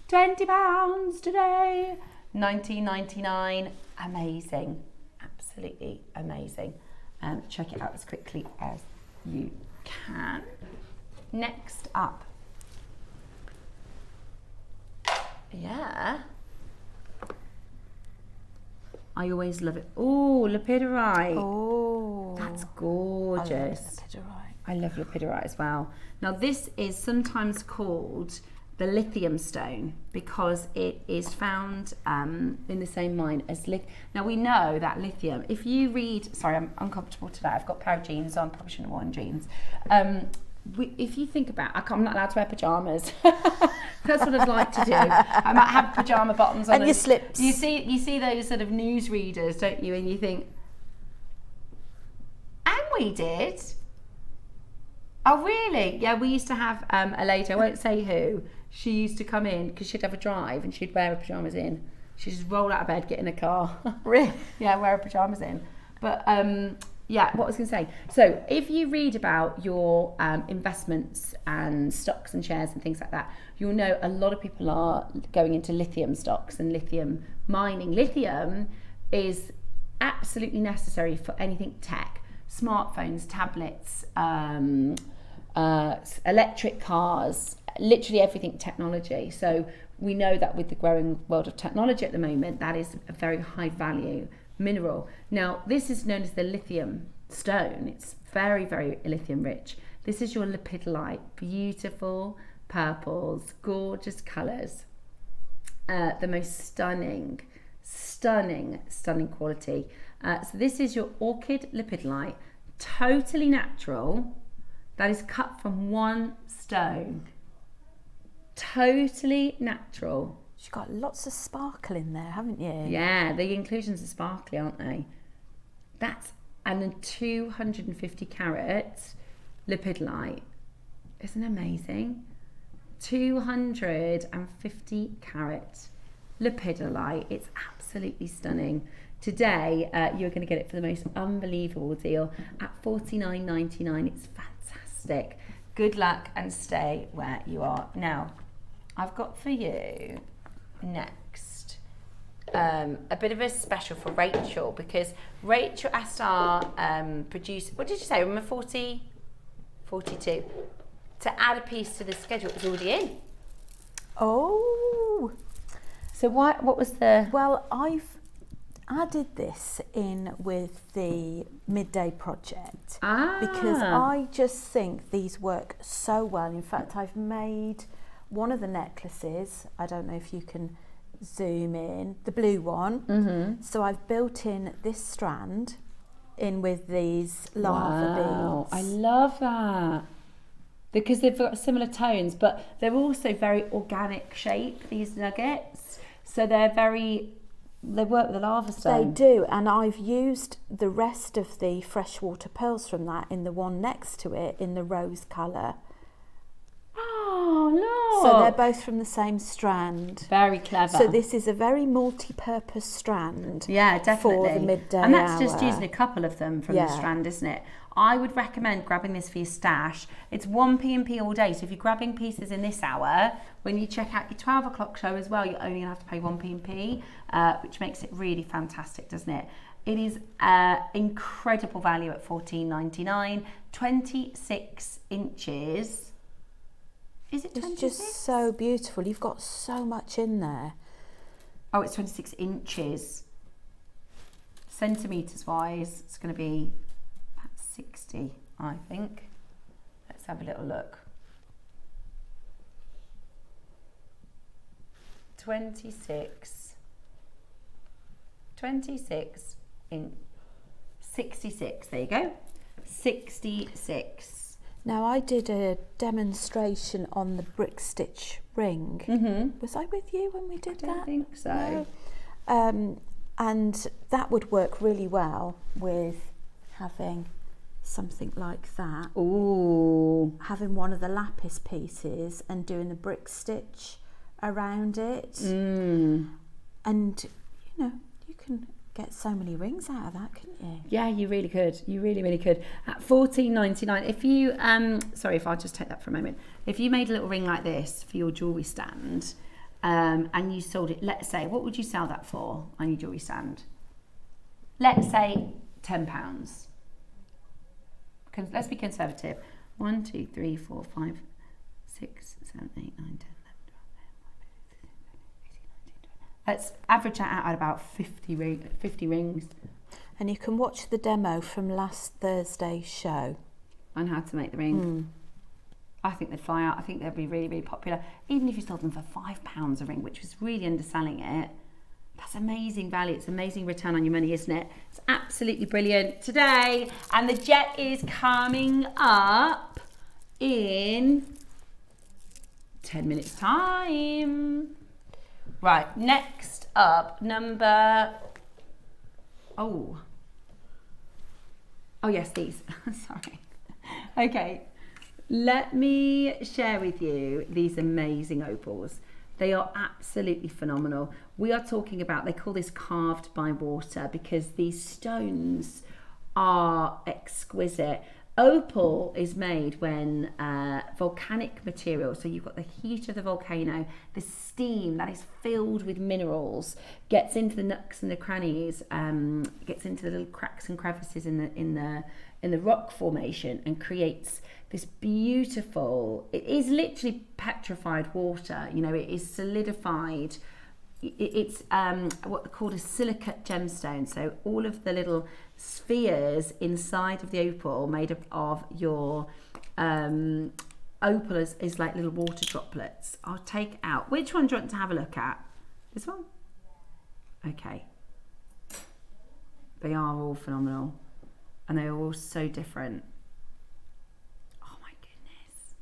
£20 today. $19.99. Amazing. Absolutely amazing. Check it out as quickly as you can. Next up. Yeah. I always love it. Oh, lepidolite. Oh, that's gorgeous. I love lepidolite as well. Now this is sometimes called the lithium stone because it is found in the same mine as lithium. Now we know that lithium, if you read, sorry, I'm uncomfortable today, I've got a pair of jeans on, probably shouldn't have worn jeans. If you think about, I'm not allowed to wear pyjamas. That's what I'd like to do. I might have pyjama bottoms on. And your slips. You see those sort of news readers, don't you? And you think, and we did. Oh really? Yeah, we used to have a lady, I won't say who, she used to come in because she'd have a drive and she'd wear her pyjamas in. She'd just roll out of bed, get in a car. Really? Yeah, wear her pyjamas in. But yeah, what I was going to say. So if you read about your investments and stocks and shares and things like that, you'll know a lot of people are going into lithium stocks and lithium mining. Lithium is absolutely necessary for anything tech, smartphones, tablets, electric cars, literally everything technology. So we know that with the growing world of technology at the moment, that is a very high value mineral. Now, this is known as the lithium stone. It's very, very lithium rich. This is your lepidolite, beautiful purples, gorgeous colours, the most stunning quality. So this is your orchid lepidolite, totally natural, that is cut from one stone. Totally natural. You've got lots of sparkle in there, haven't you? Yeah, the inclusions are sparkly, aren't they? That's and a 250 carat lepidolite. Isn't it amazing? 250 carat lepidolite. It's absolutely stunning. Today, you're going to get it for the most unbelievable deal at $49.99. It's fantastic. Good luck and stay where you are. Now, I've got for you next a bit of a special for Rachel, because Rachel asked our producer, what did you say, number 42, to add a piece to the schedule. It was already in. Oh. So what was the... Well, I've added this in with the midday project because I just think these work so well. In fact, I've made one of the necklaces, I don't know if you can zoom in, the blue one. Mm-hmm. So I've built in this strand in with these lava beads. I love that. Because they've got similar tones, but they're also very organic shape, these nuggets. So they work with the lava stone. They do, and I've used the rest of the freshwater pearls from that in the one next to it in the rose colour. Oh, look. So they're both from the same strand. Very clever. So this is a very multi-purpose strand. Yeah, definitely. For the midday and that's hour. just using a couple of them from the strand, isn't it? I would recommend grabbing this for your stash. It's 1 P&P all day, so if you're grabbing pieces in this hour, when you check out your 12 o'clock show as well, you're only going to have to pay 1 P&P, which makes it really fantastic, doesn't it? It is incredible value at $14.99, 26 inches. Is it 26? It's just so beautiful. You've got so much in there. Oh, it's 26 inches. Centimetres wise, it's going to be 60, I think. Let's have a little look. 26 in 66. There you go. 66. Now, I did a demonstration on the brick stitch ring. Was I with you when we did that? I don't think so. No. And that would work really well with having something like that. Ooh. Having one of the lapis pieces and doing the brick stitch around it. And, you know, you can get so many rings out of that, couldn't you? Yeah, you really could. You really, really could. At $14.99, if you, sorry, if I'll just take that for a moment. If you made a little ring like this for your jewellery stand, and you sold it, let's say, what would you sell that for on your jewellery stand? Let's say £10. Let's be conservative. 1, 2, 3, 4, 5, 6, 7, 8, 9, 10, 11, 12, 13, 14, 15, 16, 17, 18, 19, 20. Let's average that out at about 50 rings. And you can watch the demo from last Thursday's show. On how to make the ring. I think they'd fly out. I think they'd be really, really popular. Even if you sold them for £5 a ring, which was really underselling it, that's amazing value. It's amazing return on your money, isn't it? It's absolutely brilliant today. And the jet is coming up in 10 minutes time. Right, next up, oh yes, these. Sorry. Okay, let me share with you these amazing opals. They are absolutely phenomenal. We are talking about, they call this carved by water because these stones are exquisite. Opal is made when volcanic material, so you've got the heat of the volcano, the steam that is filled with minerals, gets into the nooks and the crannies, gets into the little cracks and crevices in the rock formation and creates this beautiful, it is literally petrified water, you know, it is solidified. It's what called a silicate gemstone. So all of the little spheres inside of the opal made up of your opal is like little water droplets. I'll take out. Which one do you want to have a look at? This one? Okay. They are all phenomenal. And they are all so different. Oh my goodness.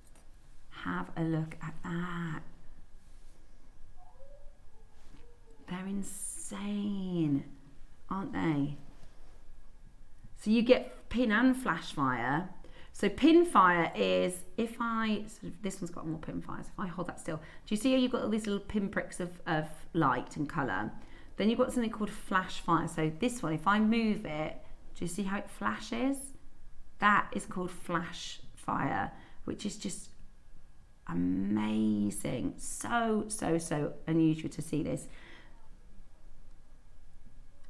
Have a look at that. They're insane, aren't they? So you get pin and flash fire. So pin fire is, if I, this one's got more pin fires. If I hold that still, do you see how you've got all these little pin pricks of light and colour? Then you've got something called flash fire. So this one, if I move it, do you see how it flashes? That is called flash fire, which is just amazing. So unusual to see this.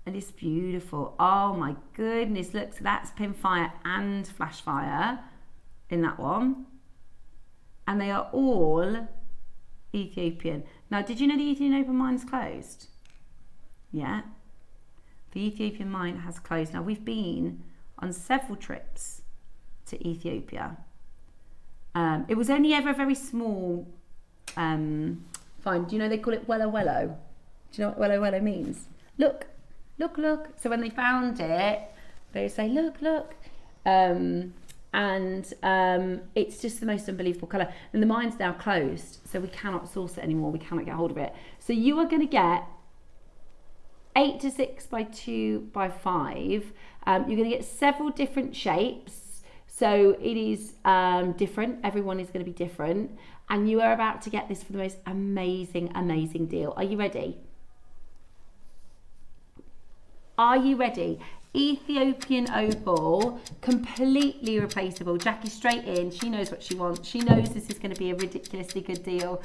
And it's beautiful. Oh my goodness, look, so that's pin fire and flash fire in that one. And they are all Ethiopian. Now, did you know the Ethiopian mine's closed? Yeah. The Ethiopian mine has closed. Now, we've been on several trips to Ethiopia. It was only ever a very small find. Do you know they call it wello wello? Do you know what wello wello means? Look. Look, look. So when they found it, they say, look, look. It's just the most unbelievable colour. And the mine's now closed, so we cannot source it anymore. We cannot get hold of it. So you are going to get 8 to 6 by 2 by 5. You're going to get several different shapes. So it is different. Everyone is going to be different. And you are about to get this for the most amazing, amazing deal. Are you ready? Are you ready? Ethiopian opal, completely replaceable. Jackie's straight in. She knows what she wants. She knows this is going to be a ridiculously good deal.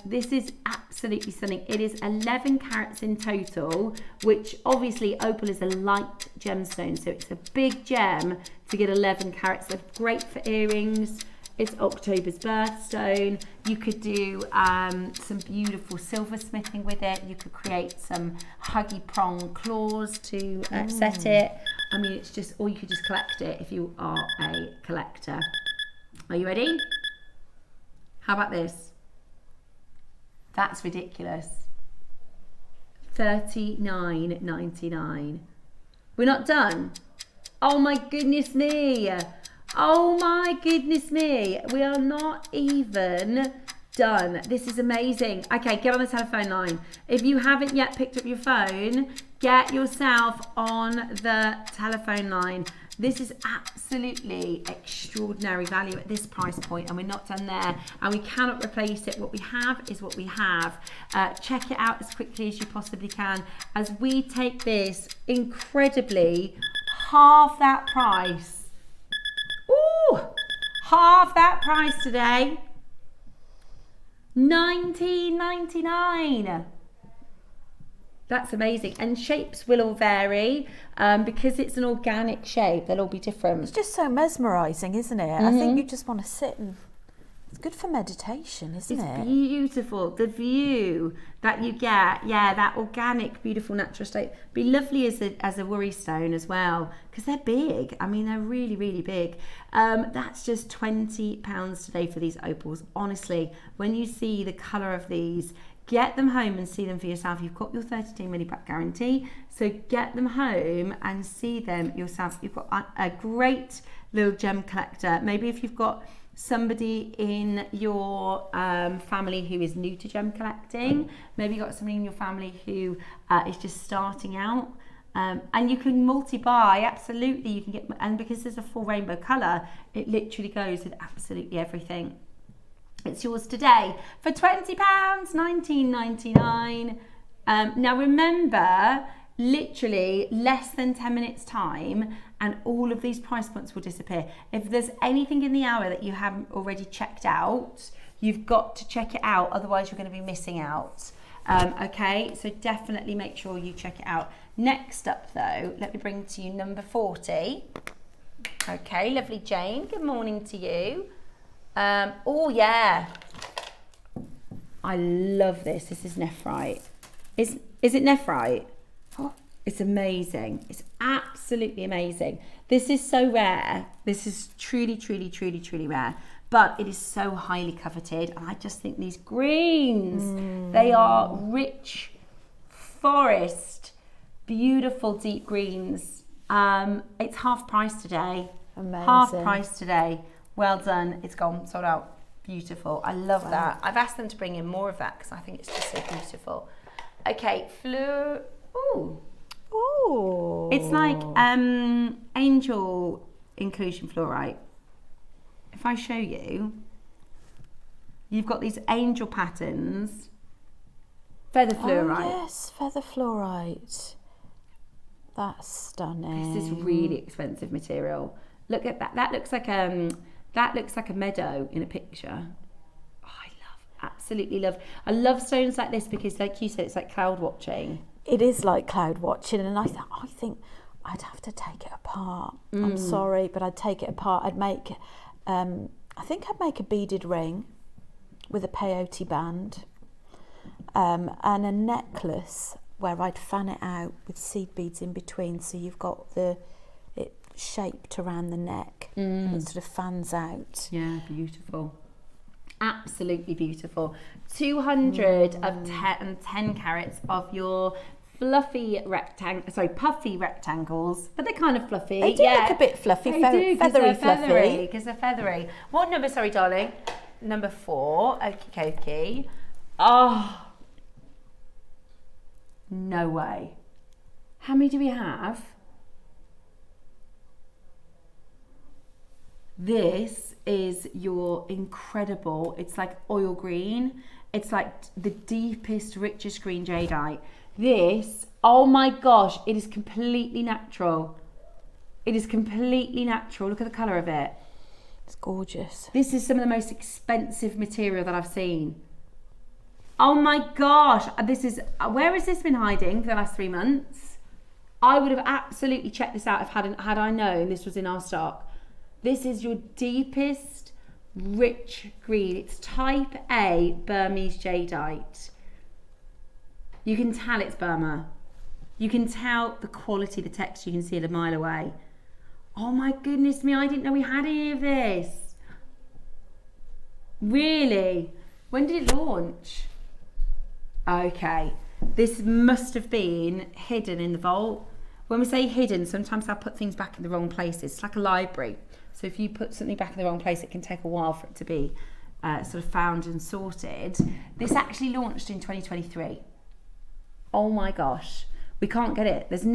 This is absolutely stunning. It is 11 carats in total, which obviously opal is a light gemstone, so it's a big gem to get 11 carats. They're great for earrings. It's October's birthstone. You could do some beautiful silversmithing with it. You could create some huggy prong claws to set it. I mean, it's just, or you could just collect it if you are a collector. Are you ready? How about this? That's ridiculous. $39.99. We're not done. Oh my goodness me. Oh my goodness me. We are not even done. This is amazing. Okay, get on the telephone line. If you haven't yet picked up your phone, get yourself on the telephone line. This is absolutely extraordinary value at this price point, and we're not done there, and we cannot replace it. What we have is what we have. Check it out as quickly as you possibly can as we take this incredibly half that price. Ooh, half that price today. $19.99. That's amazing. And shapes will all vary because it's an organic shape. They'll all be different. It's just so mesmerising, isn't it? I think you just want to sit and... It's good for meditation, isn't it? It's beautiful. The view that you get, that organic, beautiful natural state. Be lovely as a worry stone as well, because they're big. I mean, they're really, really big. That's just £20 today for these opals. Honestly, when you see the colour of these, get them home and see them for yourself. You've got your 30-day money-back guarantee, so get them home and see them yourself. You've got a great little gem collector. Maybe if you've got somebody in your family who is new to gem collecting, maybe you've got somebody in your family who is just starting out, and you can multi-buy. Absolutely, you can get, and because there's a full rainbow colour, it literally goes with absolutely everything. It's yours today for £20, $19.99. Now remember, literally less than 10 minutes time and all of these price points will disappear. If there's anything in the hour that you haven't already checked out, you've got to check it out, otherwise you're going to be missing out. Okay, so definitely make sure you check it out. Next up though, let me bring to you number 40. Okay, lovely Jane, good morning to you. Oh yeah, I love this. This is nephrite. Is it nephrite? Oh, it's amazing. It's absolutely amazing. This is so rare. This is truly, truly, truly, truly rare. But it is so highly coveted, and I just think these greens, they are rich forest, beautiful deep greens. It's half price today. Amazing. Half price today. Well done. It's gone, sold out. Beautiful. I love that. I've asked them to bring in more of that because I think it's just so beautiful. Okay, Ooh. Ooh. It's like angel inclusion fluorite. If I show you, you've got these angel patterns. Feather fluorite. Oh, yes, feather fluorite. That's stunning. This is really expensive material. Look at that. That looks like a meadow in a picture. Oh, absolutely love. I love stones like this because, like you said, it's like cloud watching. It is like cloud watching, and I think I'd have to take it apart. I'm sorry, but I'd take it apart. I'd make, I think I'd make a beaded ring with a peyote band, and a necklace where I'd fan it out with seed beads in between, so you've got it shaped around the neck and it sort of fans out. Yeah, beautiful. Absolutely beautiful. 210 carats of your puffy rectangles, but they're kind of fluffy. They do look a bit fluffy, feathery, fluffy. Because they're feathery. What number, sorry, darling? Number 4. Okie dokie. Oh, no way. How many do we have? This is your incredible, it's like oil green. It's like the deepest, richest green jadeite. This, oh my gosh, it is completely natural. It is completely natural. Look at the colour of it. It's gorgeous. This is some of the most expensive material that I've seen. Oh my gosh, where has this been hiding for the last 3 months? I would have absolutely checked this out had I known this was in our stock. This is your deepest, rich green. It's type A Burmese jadeite. You can tell it's Burma. You can tell the quality, the texture, you can see it a mile away. Oh my goodness me, I didn't know we had any of this. Really? When did it launch? Okay, this must have been hidden in the vault. When we say hidden, sometimes I'll put things back in the wrong places. It's like a library. So if you put something back in the wrong place, it can take a while for it to be sort of found and sorted. This actually launched in 2023. Oh my gosh, we can't get it. There's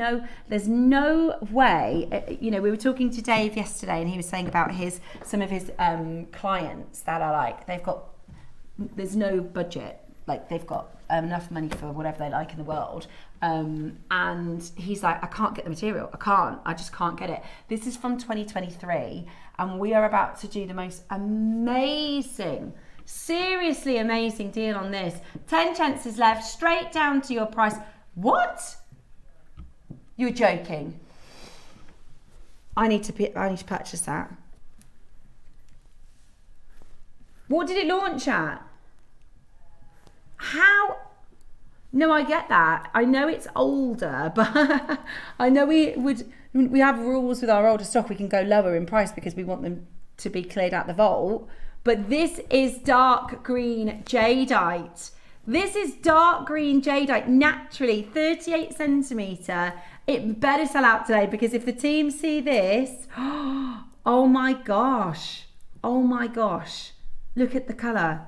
no way. You know, we were talking to Dave yesterday, and he was saying about some of his clients that are like, there's no budget. Like, they've got enough money for whatever they like in the world. And he's like, I can't get the material. I just can't get it. This is from 2023, and we are about to do the most amazing, seriously amazing deal on this. 10 chances left, straight down to your price. What? You're joking. I need to purchase that. What did it launch at? How? No, I get that. I know it's older, but I know we have rules with our older stock. We can go lower in price because we want them to be cleared out the vault. But this is dark green jadeite. This is dark green jadeite, naturally 38 centimetre. It better sell out today, because if the team see this, oh my gosh. Oh my gosh. Look at the colour.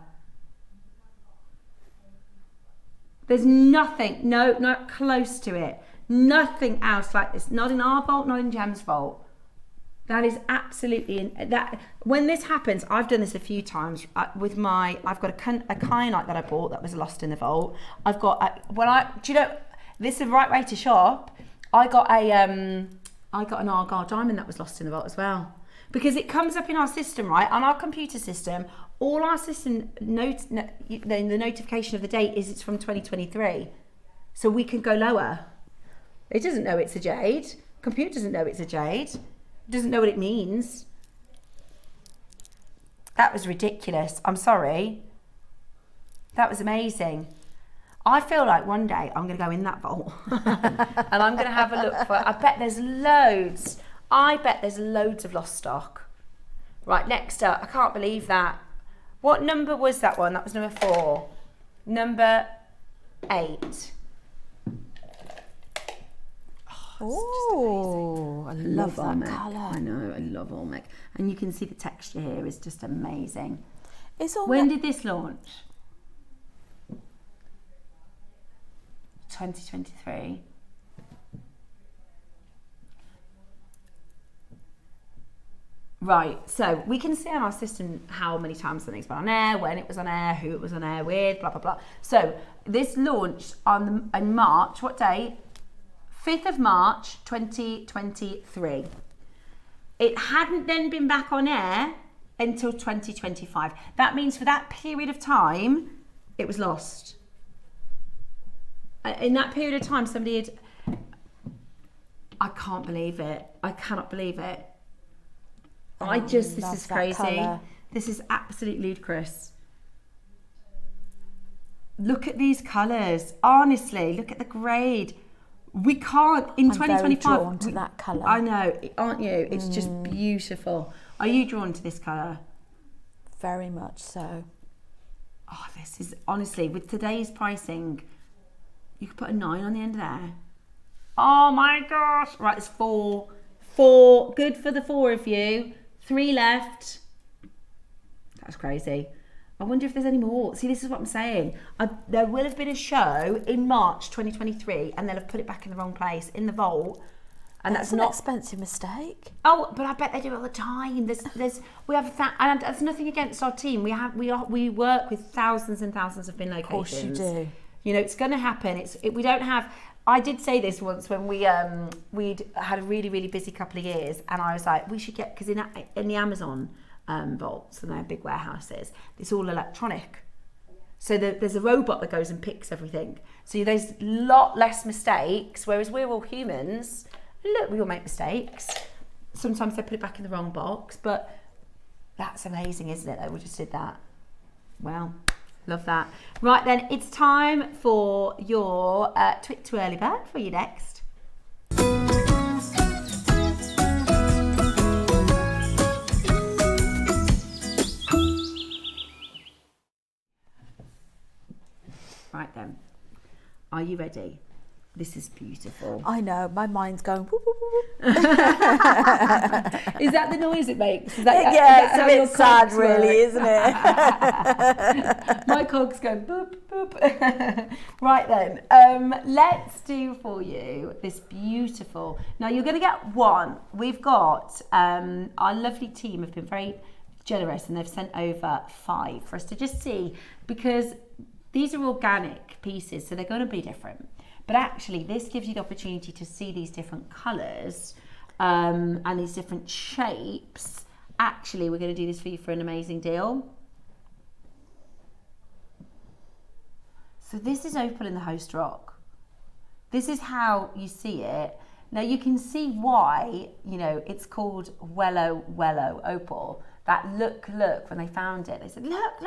There's nothing, no, not close to it. Nothing else like this. Not in our vault, not in Gem's vault. That is absolutely, when this happens, I've done this a few times with I've got a kyanite that I bought that was lost in the vault. I've got, do you know, this is the right way to shop. I got an Argyle diamond that was lost in the vault as well. Because it comes up in our system, right? On our computer system, all our system the notification of the date is it's from 2023. So we can go lower. It doesn't know it's a jade. Computer doesn't know it's a jade. It doesn't know what it means. That was ridiculous. I'm sorry. That was amazing. I feel like one day I'm going to go in that vault and I'm going to have a look for, I bet there's loads of lost stock. Right, next up, I can't believe that. What number was that one? That was number 4. Number 8. Oh, I love that Olmec. colour. I know, I love Olmec. And you can see the texture here is just amazing. Is Olmec... When did this launch? 2023. Right, so we can see on our system how many times something's been on air, when it was on air, who it was on air with, blah, blah, blah. So this launched in March, what date? 5th of March, 2023. It hadn't then been back on air until 2025. That means for that period of time, it was lost. In that period of time, somebody had... I can't believe it. I cannot believe it. This is crazy. Colour. This is absolutely ludicrous. Look at these colours. Honestly, look at the grade. We can't, in 2025... I'm very drawn to that colour. I know, aren't you? It's just beautiful. Are you drawn to this colour? Very much so. Oh, this is, honestly, with today's pricing, you could put a 9 on the end of there. Oh my gosh. Right, there's 4. 4. Good for the 4 of you. 3 left. That's crazy. I wonder if there's any more. See, this is what I'm saying. There will have been a show in March 2023 and they'll have put it back in the wrong place in the vault. And that's not an expensive mistake. Oh, but I bet they do it all the time. We have and that's nothing against our team. We work with thousands and thousands of bin locations. Of course you do. You know, it's going to happen. We don't have. I did say this once when we'd had a really, really busy couple of years, and I was like, we should get, because in the Amazon vaults and their big warehouses, it's all electronic. So there's a robot that goes and picks everything. So there's a lot less mistakes, whereas we're all humans. Look, we all make mistakes. Sometimes they put it back in the wrong box, but that's amazing, isn't it, that we just did that? Well, love that. Right then, it's time for your Twit to Early Bird for you next. Right then, Are you ready? This is beautiful. I know, my mind's going whoop, whoop, whoop. Is that the noise it makes? Is that, it's a bit sad really, isn't it? My cog's going boop, boop. Right then, let's do for you this beautiful, now you're going to get one. We've got, our lovely team have been very generous and they've sent over 5 for us to just see, because these are organic pieces, so they're going to be different. But actually, this gives you the opportunity to see these different colours and these different shapes. Actually, we're going to do this for you for an amazing deal. So this is opal in the host rock. This is how you see it. Now you can see why, you know, it's called Wello opal. That look, when they found it, they said, look,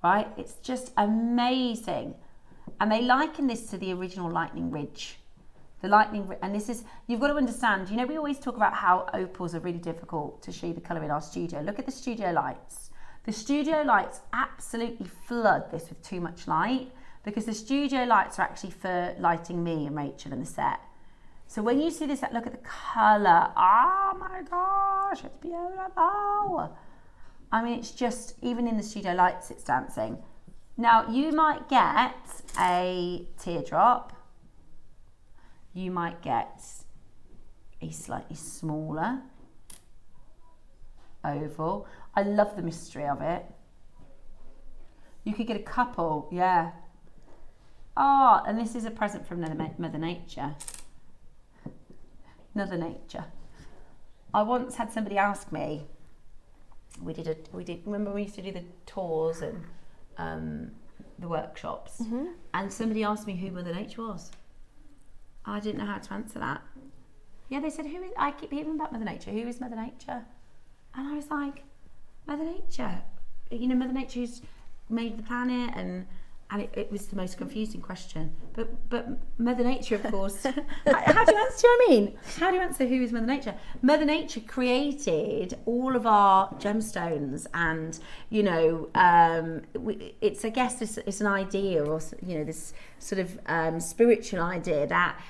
right? It's just amazing. And they liken this to the original lightning ridge. And this is, you've got to understand, you know, we always talk about how opals are really difficult to show you the colour in our studio. Look at the studio lights. The studio lights absolutely flood this with too much light, because the studio lights are actually for lighting me and Rachel and the set. So when you see this, look at the colour. Oh my gosh, it's beautiful. I mean, it's just, even in the studio lights, it's dancing. Now, you might get a teardrop. You might get a slightly smaller oval. I love the mystery of it. You could get a couple, yeah. Oh, and this is a present from Mother Nature. Mother Nature. I once had somebody ask me, remember we used to do the tours and the workshops, and somebody asked me who Mother Nature was. I didn't know how to answer that. Yeah, they said, I keep hearing about Mother Nature. Who is Mother Nature? And I was like, Mother Nature. You know, Mother Nature who's made the planet, and it was the most confusing question. But Mother Nature, of course. How do you answer? Do you know what I mean? How do you answer who is Mother Nature? Mother Nature created all of our gemstones, and you know, it's, I guess it's an idea, or you know, this sort of spiritual idea that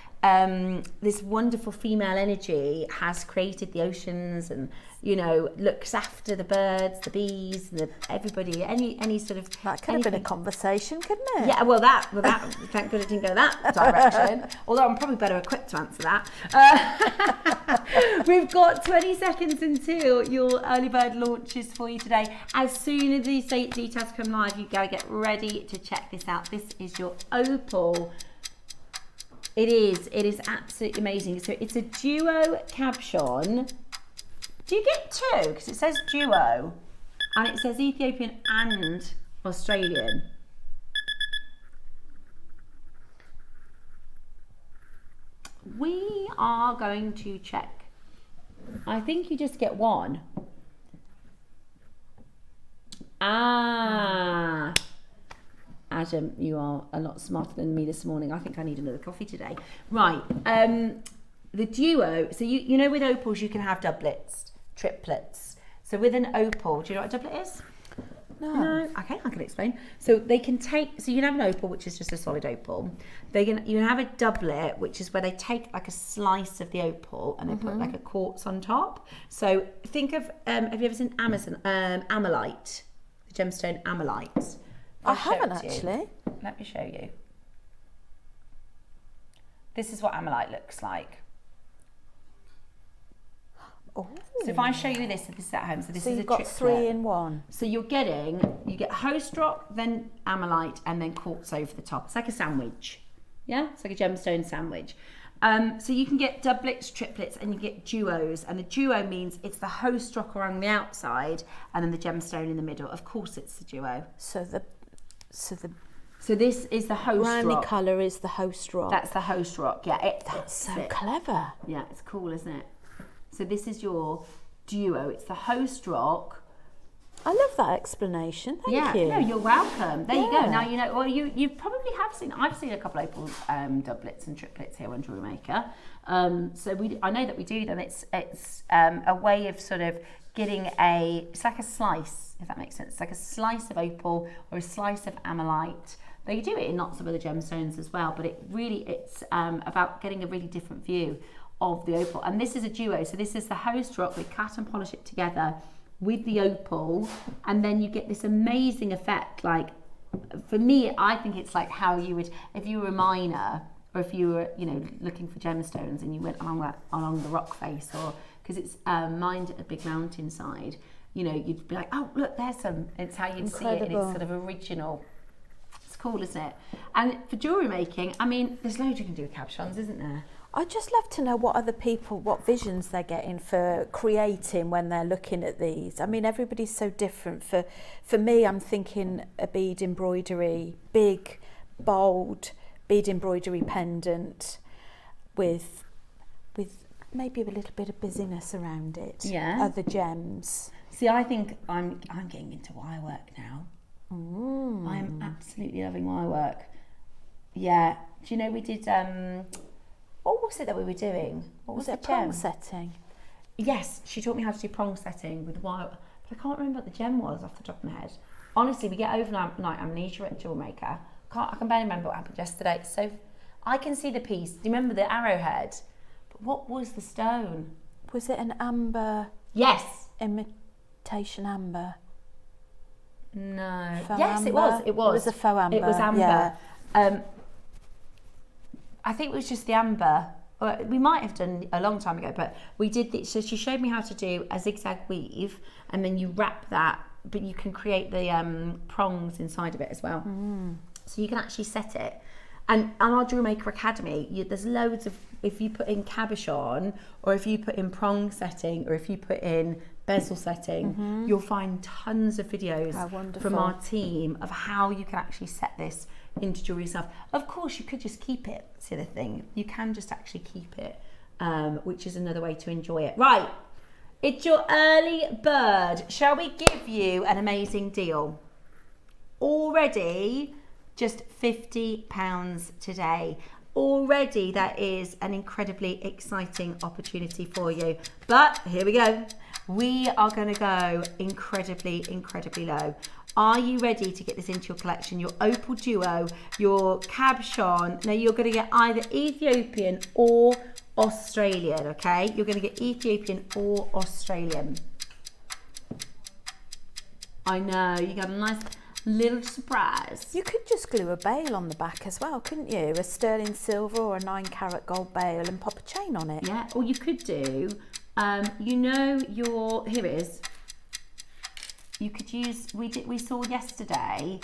this wonderful female energy has created the oceans, and you know, looks after the birds, the bees, and everybody, any sort of, that could have been a conversation, couldn't it? Yeah, well that thank God it didn't go that direction. Although I'm probably better equipped to answer that. We've got 20 seconds until your early bird launches for you today. As soon as these details come live, you gotta get ready to check this out. This is your opal. It is absolutely amazing. So it's a duo caption. Do you get 2? Because it says duo, and it says Ethiopian and Australian. We are going to check. I think you just get 1. Ah. Adam, you are a lot smarter than me this morning. I think I need another coffee today. Right, the duo, so you know with opals you can have doublets, triplets. So with an opal, do you know what a doublet is? No. Okay, I can explain. So they can take, so you can have an opal, which is just a solid opal. You can have a doublet, which is where they take like a slice of the opal and they put like a quartz on top. So think of, have you ever seen Amalite? The gemstone Amalite? I haven't actually. Let me show you. This is what Amalite looks like. Oh. So if I show you this is at home. So this is you've got triplet. 3 in 1. So you get host rock, then Amalite, and then quartz over the top. It's like a sandwich. Yeah, it's like a gemstone sandwich. So you can get doublets, triplets, and you get duos. And the duo means it's the host rock around the outside, and then the gemstone in the middle. Of course, it's the duo. So this is the host brownie rock. colour is the host rock. That's the host rock. Yeah, that's so clever. Yeah, it's cool, isn't it? So this is your duo. It's the host rock. I love that explanation. Thank you. No, you're welcome. There you go. Now you know. Well, you probably have seen. I've seen a couple of opal doublets and triplets here on JewelleryMaker. So I know that we do them. It's a way of sort of getting it's like a slice, if that makes sense. It's like a slice of opal or a slice of Amalite They do it in lots of other gemstones as well, but it's about getting a really different view of the opal. And this is a duo, so this is the host rock. We cut and polish it together with the opal, and then you get this amazing effect. Like, for me, I think it's like how you would, if you were a miner, or if you were, you know, looking for gemstones and you went along the rock face, or because it's mined at a big mountainside, you know, you'd be like, oh look, there's some. It's how you'd see it, and it's sort of original. It's cool, isn't it? And for jewellery making, I mean, there's loads you can do with cabochons, isn't there? I'd just love to know what other people, what visions they're getting for creating when they're looking at these. I mean, everybody's so different. For me, I'm thinking a bead embroidery, big, bold bead embroidery pendant with maybe a little bit of busyness around it. Yeah. Other gems. See, I think I'm getting into wire work now. I'm absolutely loving wire work. Yeah. Do you know we did what was it that we were doing? What was it? Prong setting. Yes, she taught me how to do prong setting with wire, but I can't remember what the gem was off the top of my head. Honestly, we get overnight amnesia at JewelleryMaker. I can barely remember what happened yesterday. So I can see the piece. Do you remember the arrowhead? But what was the stone? Was it an amber? Yes. Imitation amber. No. Faux yes, amber? it was. It was. It was a faux amber. It was amber. Yeah. I think it was just the amber. We might have done a long time ago, but we did this. So she showed me how to do a zigzag weave, and then you wrap that, but you can create the prongs inside of it as well. So you can actually set it. And on our JewelleryMaker Academy, there's loads of, if you put in cabochon, or if you put in prong setting, or if you put in bezel setting, you'll find tons of videos from our team of how you can actually set this into jewellery yourself. Of course, you could just keep it. That's the other thing. You can just actually keep it, which is another way to enjoy it. Right, it's your early bird. Shall we give you an amazing deal? Already, just £50 today. Already, that is an incredibly exciting opportunity for you. But here we go. We are going to go incredibly, incredibly low. Are you ready to get this into your collection? Your Opal Duo, your cabochon. Now you're going to get either Ethiopian or Australian, okay? You're going to get Ethiopian or Australian. I know, you got a nice little surprise. You could just glue a bail on the back as well, couldn't you? A sterling silver or a 9-carat gold bail and pop a chain on it. Yeah, or you could do, you know, here it is. You could use, we saw yesterday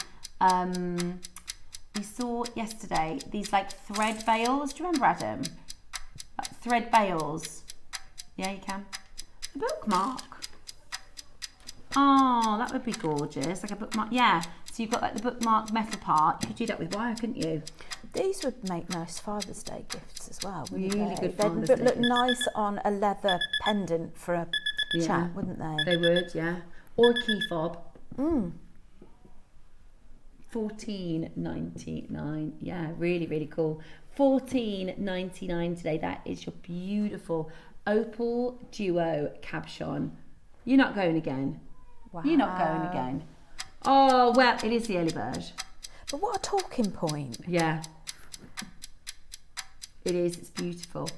these like thread bails. Do you remember, Adam? Like thread bails. Yeah, you can. A bookmark. Oh, that would be gorgeous. Like a bookmark. Yeah. So you've got like the bookmark metal part. You could do that with wire, couldn't you? These would make nice Father's Day gifts as well, wouldn't Really they? good Father's Day They'd look gifts. nice on a leather pendant for a chat, wouldn't they? They would, yeah. Or a key fob. $14.99. Yeah, really, really cool. $14.99 today. That is your beautiful Opal Duo Cabochon. You're not going again. Wow. You're not going again. Oh, well, it is the early bird. But what a talking point. Yeah. It is. It's beautiful.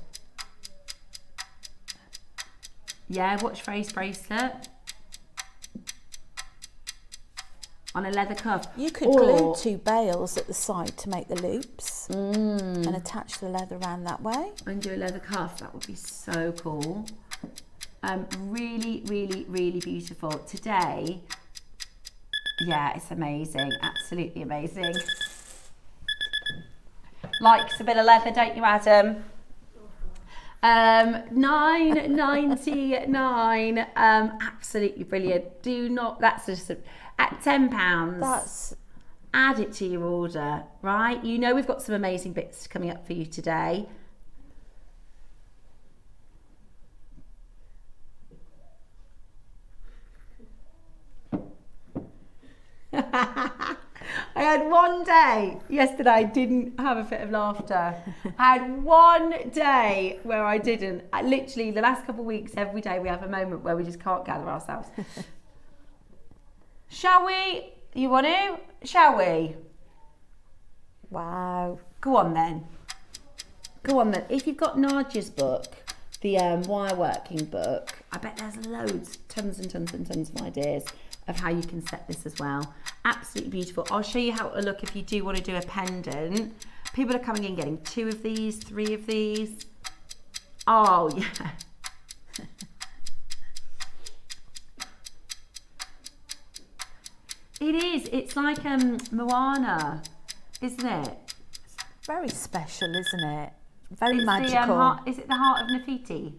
Yeah, watch face bracelet. On a leather cuff. You could glue 2 bails at the side to make the loops and attach the leather around that way. And do a leather cuff. That would be so cool. Really, really, really beautiful. Today, yeah, it's amazing. Absolutely amazing. Likes a bit of leather, don't you, Adam? $9.99. Absolutely brilliant. Do not, that's just at £10. That's, add it to your order, right? You know we've got some amazing bits coming up for you today. I had one day yesterday, I didn't have a fit of laughter. I had one day where I didn't. Literally, the last couple of weeks, every day we have a moment where we just can't gather ourselves. Shall we? You want to? Shall we? Wow. Go on then. Go on then. If you've got Nadia's book, the wire working book, I bet there's loads, tons and tons and tons of ideas of how you can set this as well. Absolutely beautiful. I'll show you how to look if you do want to do a pendant. People are coming in getting 2 of these, 3 of these. Oh, yeah. It is. It's like Moana, isn't it? Very special, isn't it? Very It's magical. is it the heart of Nefiti?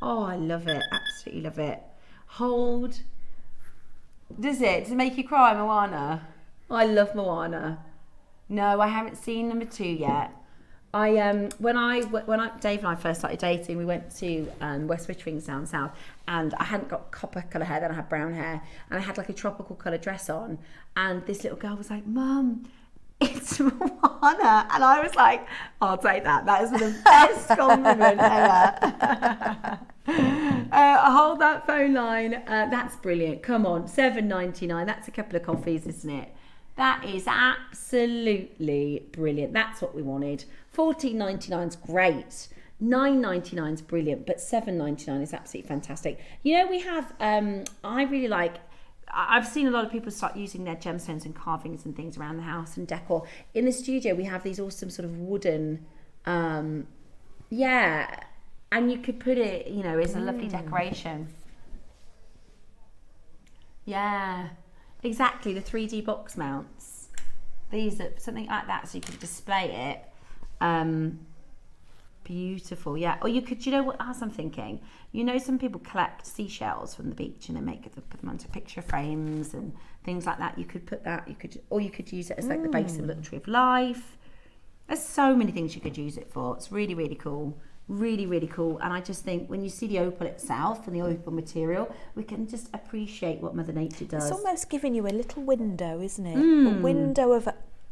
Oh, I love it. Absolutely love it. Hold. Does it make you cry, Moana? Oh, I love Moana. No, I haven't seen number 2 yet. When Dave and I first started dating, we went to West Witterings down south, and I hadn't got copper colour hair, then I had brown hair, and I had like a tropical colour dress on, and this little girl was like, "Mum, it's Moana," and I was like, "I'll take that. That is the best compliment ever." Hold that phone line. That's brilliant. Come on, $7.99. That's a couple of coffees, isn't it? That is absolutely brilliant. That's what we wanted. $14.99 is great. $9.99 is brilliant, but $7.99 is absolutely fantastic. You know, we have, I really like, I've seen a lot of people start using their gemstones and carvings and things around the house and decor. In the studio, we have these awesome sort of wooden, yeah, and you could put it, you know, as a lovely decoration. Yeah, exactly, the 3D box mounts. These are something like that, so you could display it. Beautiful, yeah. Or you could, you know what else I'm thinking? You know, some people collect seashells from the beach and they put them onto picture frames and things like that. You could put that, you could use it as like the base of a little tree of life. There's so many things you could use it for. It's really, really cool. Really, really cool. And I just think when you see the opal itself and the opal material, we can just appreciate what Mother Nature does. It's almost giving you a little window, isn't it? A window of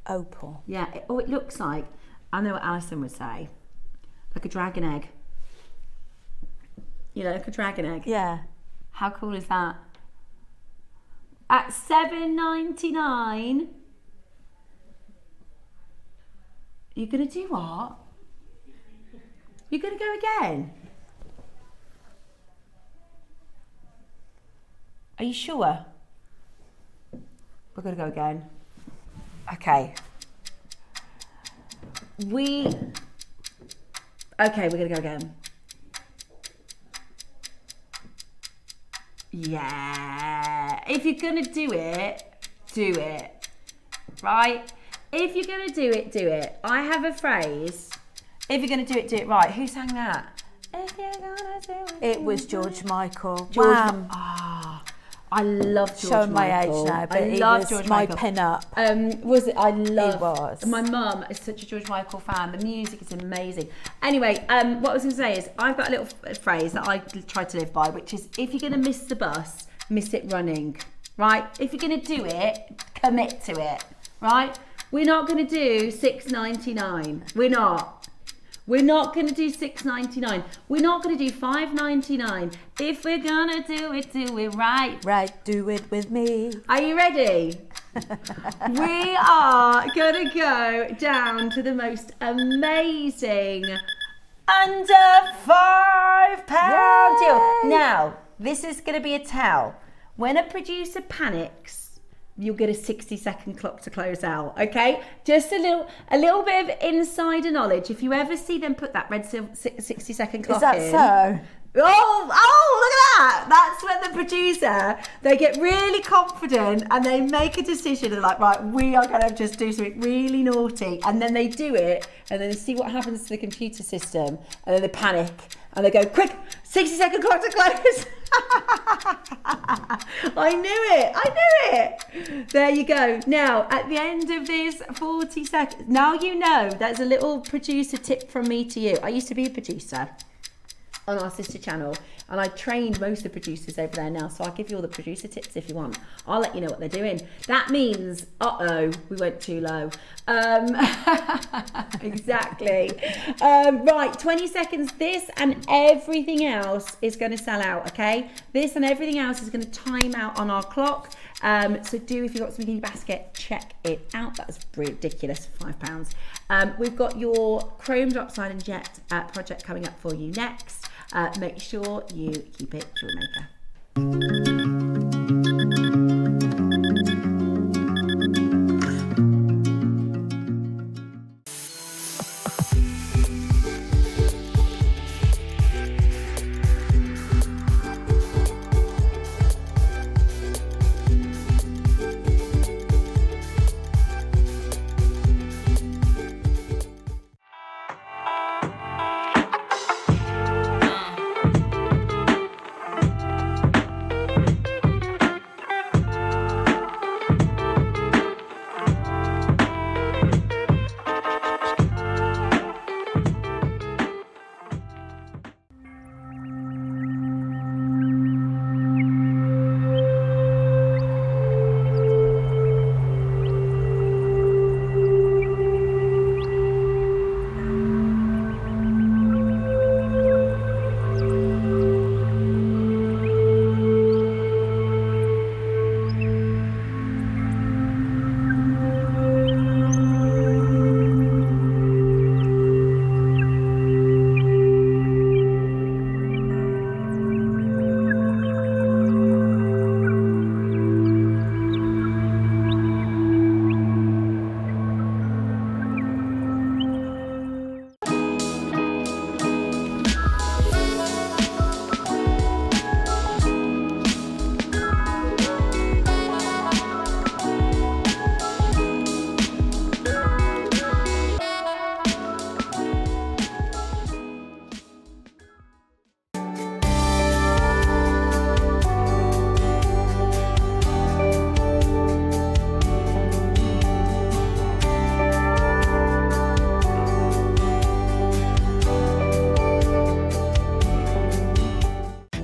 opal. Yeah, it looks like, I know what Alison would say, like a dragon egg. You know, like a dragon egg. Yeah. How cool is that? At $7.99, you're going to do what? You're going to go again? Are you sure? We're going to go again. Okay. We're going to go again. Yeah. If you're going to do it, do it. Right? If you're going to do it, do it. I have a phrase. If you're going to do it right. Who sang that? If you're going to do it. It was George Michael. George. I love George Showing my Michael. age now, but I he love was George my Michael. pin-up. Was it? I love. He was. My mum is such a George Michael fan. The music is amazing. Anyway, what I was going to say is I've got a little phrase that I try to live by, which is if you're going to miss the bus, miss it running. Right? If you're going to do it, commit to it. Right? We're not going to do $6.99. We're not. We're not going to do $6.99. We're not going to do $5.99. If we're going to do it right. Right, do it with me. Are you ready? We are going to go down to the most amazing under £5 deal. Now, this is going to be a tell. When a producer panics, you'll get a 60-second clock to close out, okay? Just a little bit of insider knowledge. If you ever see them put that red 60-second clock in. Is that so? Oh, look at that. That's when the producer, they get really confident and they make a decision and like, right, we are going to just do something really naughty. And then they do it and then they see what happens to the computer system and then they panic and they go, quick, 60-second clock to close. I knew it. There you go. Now, at the end of this 40 seconds, now you know, that's a little producer tip from me to you. I used to be a producer on our sister channel and I trained most of the producers over there now, so I'll give you all the producer tips if you want. I'll let you know what they're doing. That means we went too low. Exactly. Right, 20 seconds. This and everything else is going to sell out, okay? This and everything else is going to time out on our clock So do, if you've got something in your basket, check it out. That was ridiculous, £5. We've got your chrome Diopside and jet project coming up for you next. Make sure you keep it JewelleryMaker.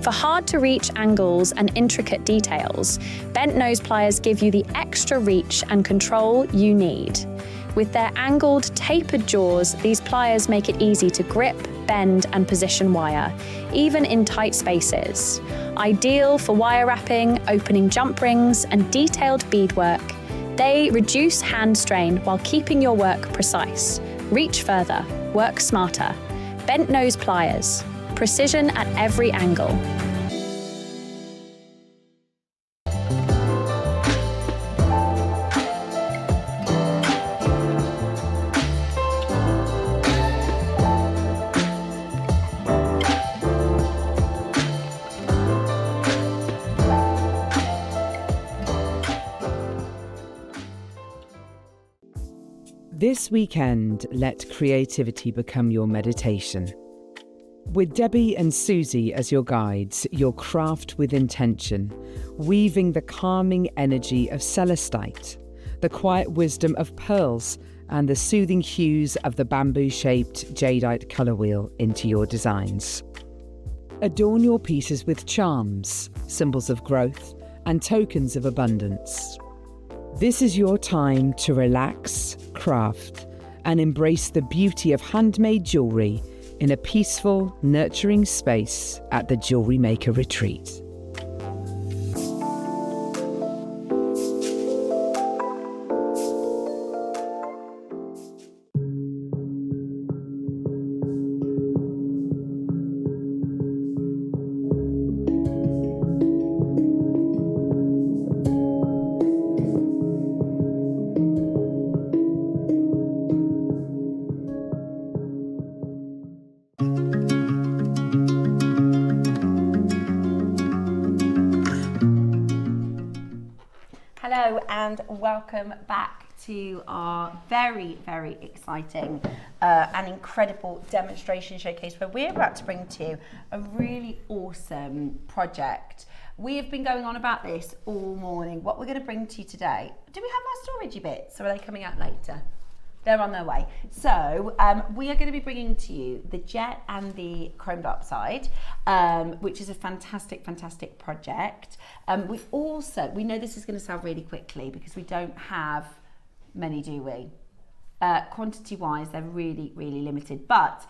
For hard-to-reach angles and intricate details, bent nose pliers give you the extra reach and control you need. With their angled, tapered jaws, these pliers make it easy to grip, bend, and position wire, even in tight spaces. Ideal for wire wrapping, opening jump rings, and detailed beadwork, they reduce hand strain while keeping your work precise. Reach further, work smarter. Bent nose pliers. Precision at every angle. This weekend, let creativity become your meditation. With Debbie and Susie as your guides, you'll craft with intention, weaving the calming energy of celestite, the quiet wisdom of pearls, and the soothing hues of the bamboo-shaped jadeite colour wheel into your designs. Adorn your pieces with charms, symbols of growth, and tokens of abundance. This is your time to relax, craft, and embrace the beauty of handmade jewellery in a peaceful, nurturing space at the JewelleryMaker Retreat. Hello and welcome back to our very, very exciting and incredible demonstration showcase where we're about to bring to you a really awesome project. We have been going on about this all morning. What we're going to bring to you today, do we have our storagey bits or are they coming out later? They're on their way. So we are going to be bringing to you the jet and the chrome Diopside, which is a fantastic, fantastic project. We know this is going to sell really quickly because we don't have many, do we? Quantity-wise, they're really, really limited. But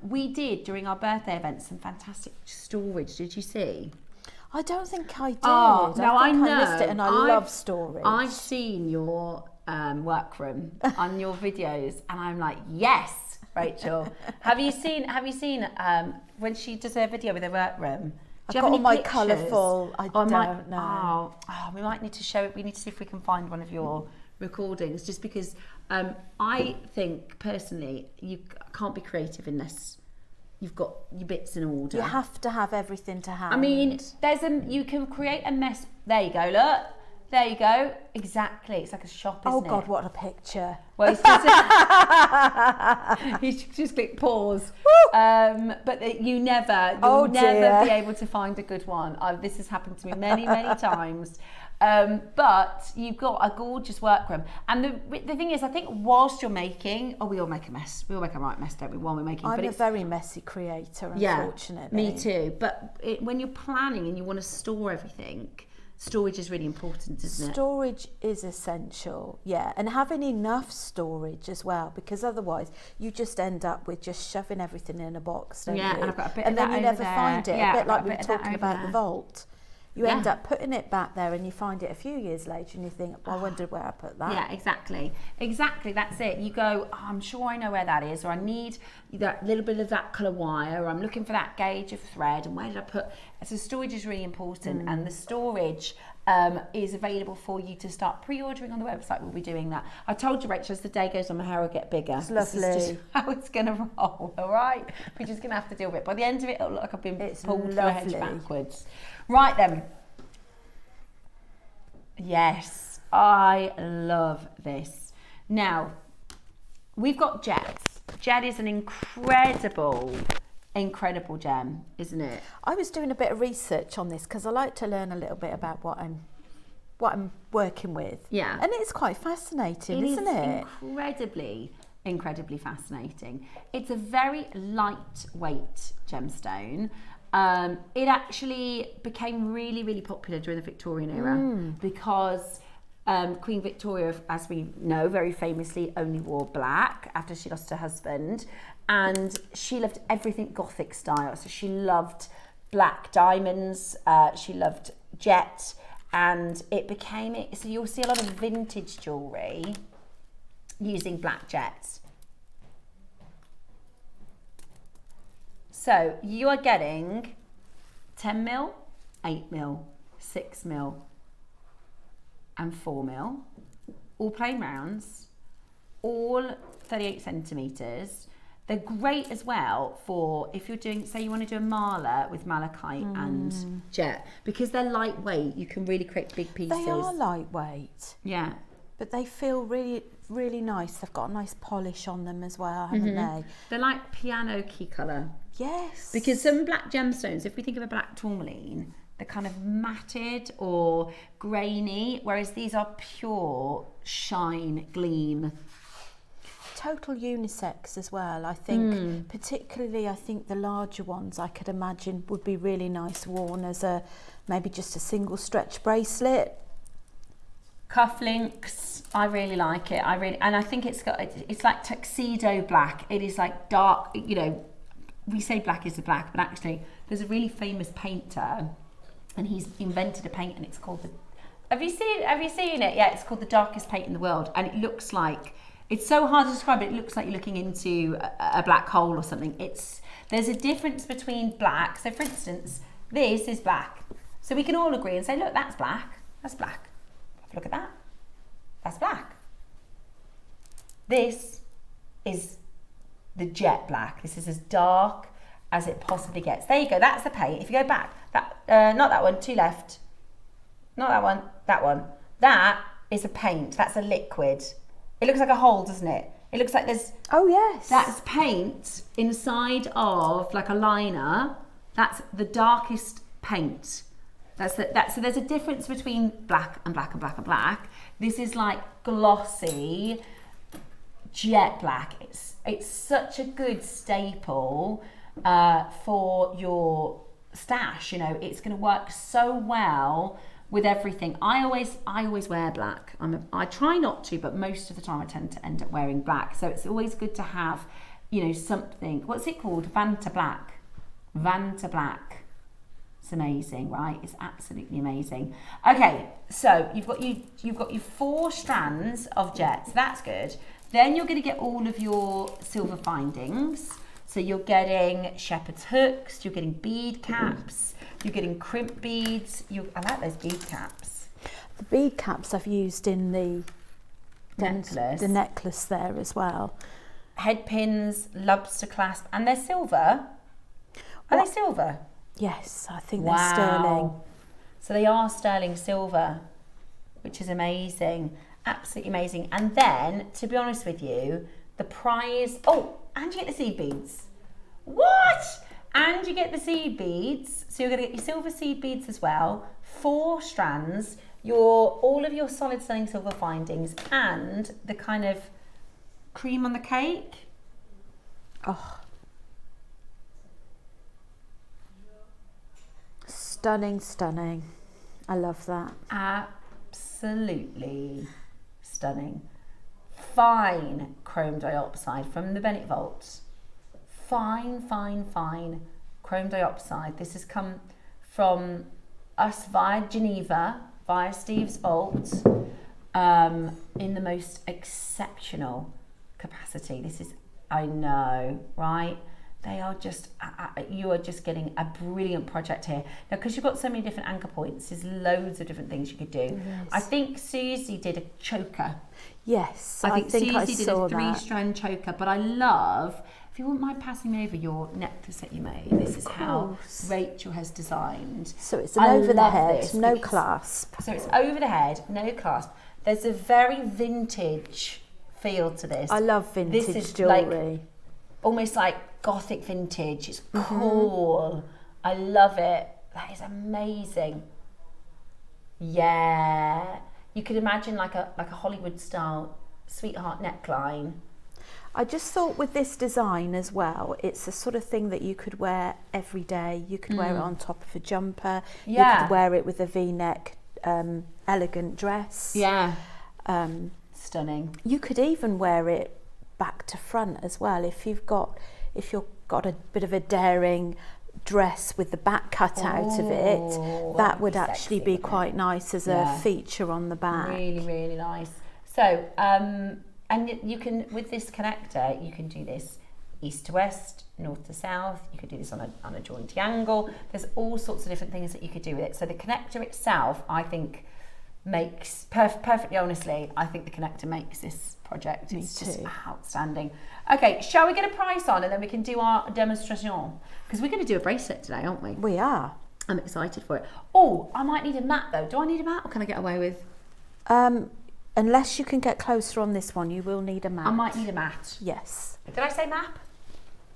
we did, during our birthday event, some fantastic storage. Did you see? I don't think I did. Oh, no, I know. I missed it, and I love storage. I've seen your workroom on your videos, and I'm like, yes, Rachel. Have you seen when she does her video with her workroom? I've got all my colourful. I don't Oh, know. we might need to show it. We need to see if we can find one of your recordings, just because I think personally you can't be creative unless you've got your bits in order. You have to have everything to hand. I mean, you can create a mess. There you go, look. There you go. Exactly. It's like a shop, isn't it? Oh God, what a picture. Well, he's just click pause. But you'll never be able to find a good one. This has happened to me many, many times. But you've got a gorgeous workroom. And the thing is, I think whilst you're making, we all make a mess. We all make a right mess, don't we, while we're making. I'm a very messy creator, unfortunately. Yeah, me too. But when you're planning and you want to store everything, storage is really important, isn't it? Storage is essential, yeah, and having enough storage as well, because otherwise you just end up with just shoving everything in a box, don't you? And I've got a bit and of then you never find it. Yeah, a bit like we bit were of that talking about over the there. vault. You end up putting it back there, and you find it a few years later, and you think, I wondered where I put that. Yeah, exactly. That's it. You go, I'm sure I know where that is, or I need that little bit of that colour wire, or I'm looking for that gauge of thread, and where did I put? So storage is really important, and the storage is available for you to start pre-ordering on the website. We'll be doing that. I told you, Rachel, as the day goes on, my hair will get bigger. It's lovely. This is just how it's going to roll, all right? We're just going to have to deal with it. By the end of it, it'll look like I've been pulled through a hedge backwards. Right then. Yes, I love this. Now, we've got jet. Jet is an incredible gem, isn't it? I was doing a bit of research on this because I like to learn a little bit about what I'm working with. Yeah. And it's quite fascinating, isn't it? Incredibly fascinating. It's a very lightweight gemstone. It actually became really, really popular during the Victorian era because Queen Victoria, as we know, very famously only wore black after she lost her husband, and she loved everything Gothic style. So she loved black diamonds, she loved jet, and it became it. So you'll see a lot of vintage jewellery using black jet. So you are getting 10 mil, 8 mil, 6 mil, and 4 mil, all plain rounds, all 38 centimetres. They're great as well for if you're doing, say you want to do a mala with malachite and jet, because they're lightweight, you can really create big pieces. They are lightweight. Yeah. But they feel really, really nice. They've got a nice polish on them as well, haven't they? They're like piano key colour. Yes. Because some black gemstones, if we think of a black tourmaline, they're kind of matted or grainy, whereas these are pure shine, gleam. Total unisex as well. I think, particularly, I think the larger ones I could imagine would be really nice worn as maybe just a single stretch bracelet. Cufflinks, I really like it. And I think it's like tuxedo black. It is like dark, we say black is the black, but actually there's a really famous painter and he's invented a paint and it's called have you seen it? Yeah, it's called the darkest paint in the world, and it looks like, it's so hard to describe it looks like you're looking into a black hole or something. There's a difference between black. So for instance, this is black. So we can all agree and say, look, that's black. That's black. Look at that. That's black. This is the jet black. This is as dark as it possibly gets. There you go. That's the paint. If you go back, not that one, 2 left. Not that one, that one. That is a paint. That's a liquid. It looks like a hole, doesn't it? It looks like there's... Oh, yes. That's paint inside of like a liner. That's the darkest paint. So there's a difference between black and black and black and black. This is like glossy jet black. It's such a good staple for your stash. It's going to work so well with everything. I always wear black. I try not to, but most of the time I tend to end up wearing black. So it's always good to have, something. What's it called? Vanta black. It's amazing, right? It's absolutely amazing. Okay, so you've got your 4 strands of jet, so that's good. Then you're going to get all of your silver findings. So you're getting shepherd's hooks, you're getting bead caps, you're getting crimp beads. I like those bead caps. The bead caps I've used in the necklace there as well. Head pins, lobster clasp, and they're silver. Are they silver? Yes, I think they're sterling. So they are sterling silver, which is amazing. Absolutely amazing. And then, to be honest with you, the prize... Oh, and you get the seed beads. What? And you get the seed beads. So you're going to get your silver seed beads as well. 4 strands. All of your solid sterling silver findings. And the kind of cream on the cake. Oh. Stunning, stunning. I love that. Absolutely stunning. Fine chrome diopside from the Bennett Vault. Fine chrome diopside. This has come from us via Geneva, via Steve's Vault, in the most exceptional capacity. This is, I know, right? They are just, you are just getting a brilliant project here. Now, because you've got so many different anchor points, there's loads of different things you could do. Yes. I think Susie did a choker. Yes, I think I Susie did a 3-strand choker, but I love, if you wouldn't mind passing me over your necklace that you made, this is how Rachel has designed. So it's an over the head, no clasp. So it's over the head, no clasp. There's a very vintage feel to this. I love vintage jewellery. Like, almost like Gothic vintage. It's cool. I love it. That is amazing. Yeah. You could imagine like a Hollywood style sweetheart neckline. I just thought with this design as well, it's the sort of thing that you could wear every day. You could wear it on top of a jumper. Yeah. You could wear it with a V-neck elegant dress. Yeah. Stunning. You could even wear it back to front as well if you've got a bit of a daring dress with the back cut out of it. That would actually be quite nice as a feature on the back. Really, really nice. So, and you can, with this connector, you can do this east to west, north to south. You could do this on a jointy angle. There's all sorts of different things that you could do with it. So the connector itself, I think, makes perfectly honestly, I think the connector makes this project. It's just outstanding. Okay, shall we get a price on and then we can do our demonstration? Because we're going to do a bracelet today, aren't we? We are. I'm excited for it. Oh, I might need a mat though. Do I need a mat or can I get away with? Unless you can get closer on this one, you will need a mat. I might need a mat. Yes. Did I say map?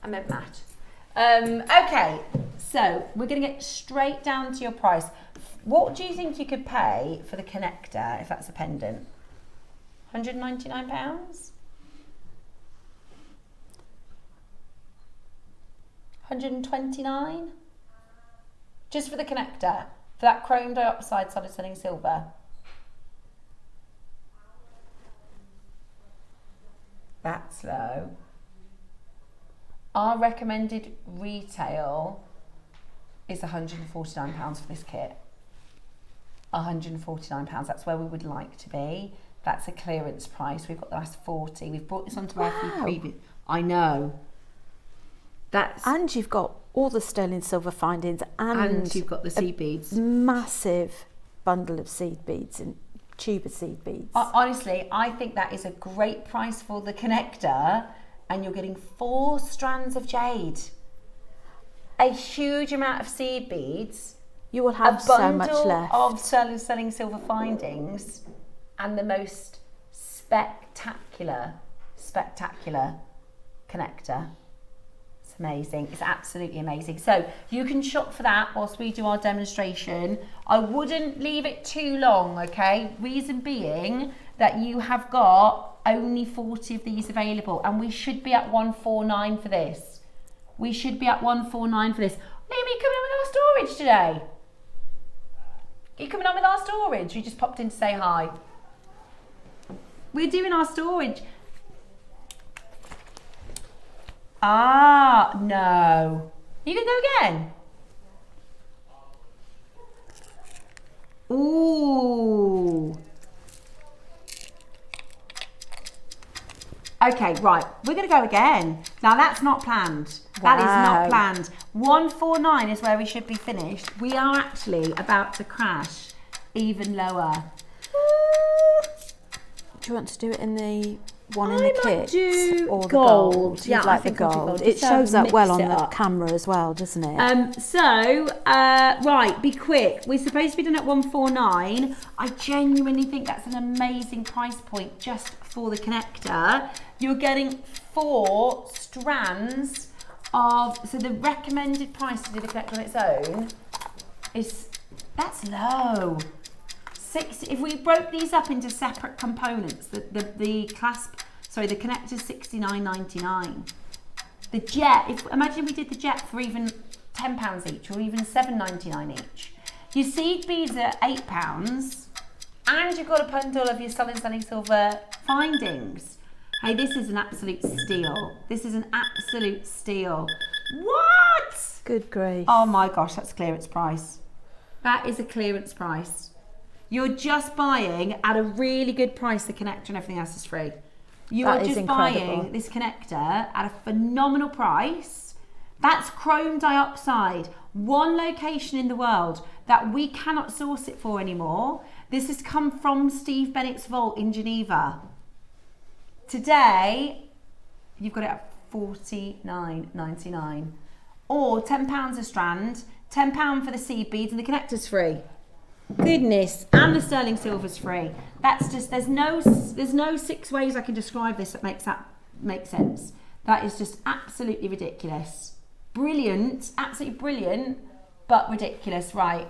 I meant mat. Okay, so we're going to get straight down to your price. What do you think you could pay for the connector if that's a pendant? £199? 129? Just for the connector, for that chrome diopside solid sterling silver. That's low. Our recommended retail is £149 for this kit. £149, that's where we would like to be. That's a clearance price. We've got the last 40. We've brought this onto our few previous. I know. And you've got all the sterling silver findings and you've got the seed beads. Massive bundle of seed beads and tube of seed beads. Honestly, I think that is a great price for the connector, and you're getting 4 strands of jade, a huge amount of seed beads. You will have so much left. A bundle of sterling silver findings, and the most spectacular connector. It's amazing. It's absolutely amazing. So you can shop for that whilst we do our demonstration. I wouldn't leave it too long, okay? Reason being that you have got only 40 of these available, and we should be at 149 for this. We should be at 149 for this. Maybe coming on with our storage today. Are you coming on with our storage? You just popped in to say hi. We're doing our storage. Ah, no. You can go again. Ooh. Okay, right, we're going to go again. Now that's not planned. That is not planned. 149 is where we should be finished. We are actually about to crash even lower. Do you want to do it in the one in the kit or the gold? gold? Yeah, like I think the I'll do gold. gold. It shows up well on Mix it the up. camera as well, doesn't it? Right, be quick. We're supposed to be done at 149. I genuinely think that's an amazing price point just for the connector. You're getting 4 strands of, so the recommended price to do the connector on its own is, that's low. If we broke these up into separate components, the clasp, sorry, the connector's $69.99. The jet, imagine we did the jet for even £10 each or even $7.99 each. Your seed beads are £8 and you've got a bundle of your solid selling silver findings. Hey, this is an absolute steal. This is an absolute steal. What? Good grief. Oh my gosh, that's clearance price. That is a clearance price. You're just buying at a really good price the connector and everything else is free. You are just buying this connector at a phenomenal price. That's chrome diopside. One location in the world that we cannot source it for anymore. This has come from Steve Bennett's vault in Geneva. Today, you've got it at $49.99 or £10 a strand, £10 for the seed beads and the connector's free. Goodness, and the sterling silver's free. That's just, there's no 6 ways I can describe this that make sense. That is just absolutely ridiculous. Brilliant, absolutely brilliant, but ridiculous. Right,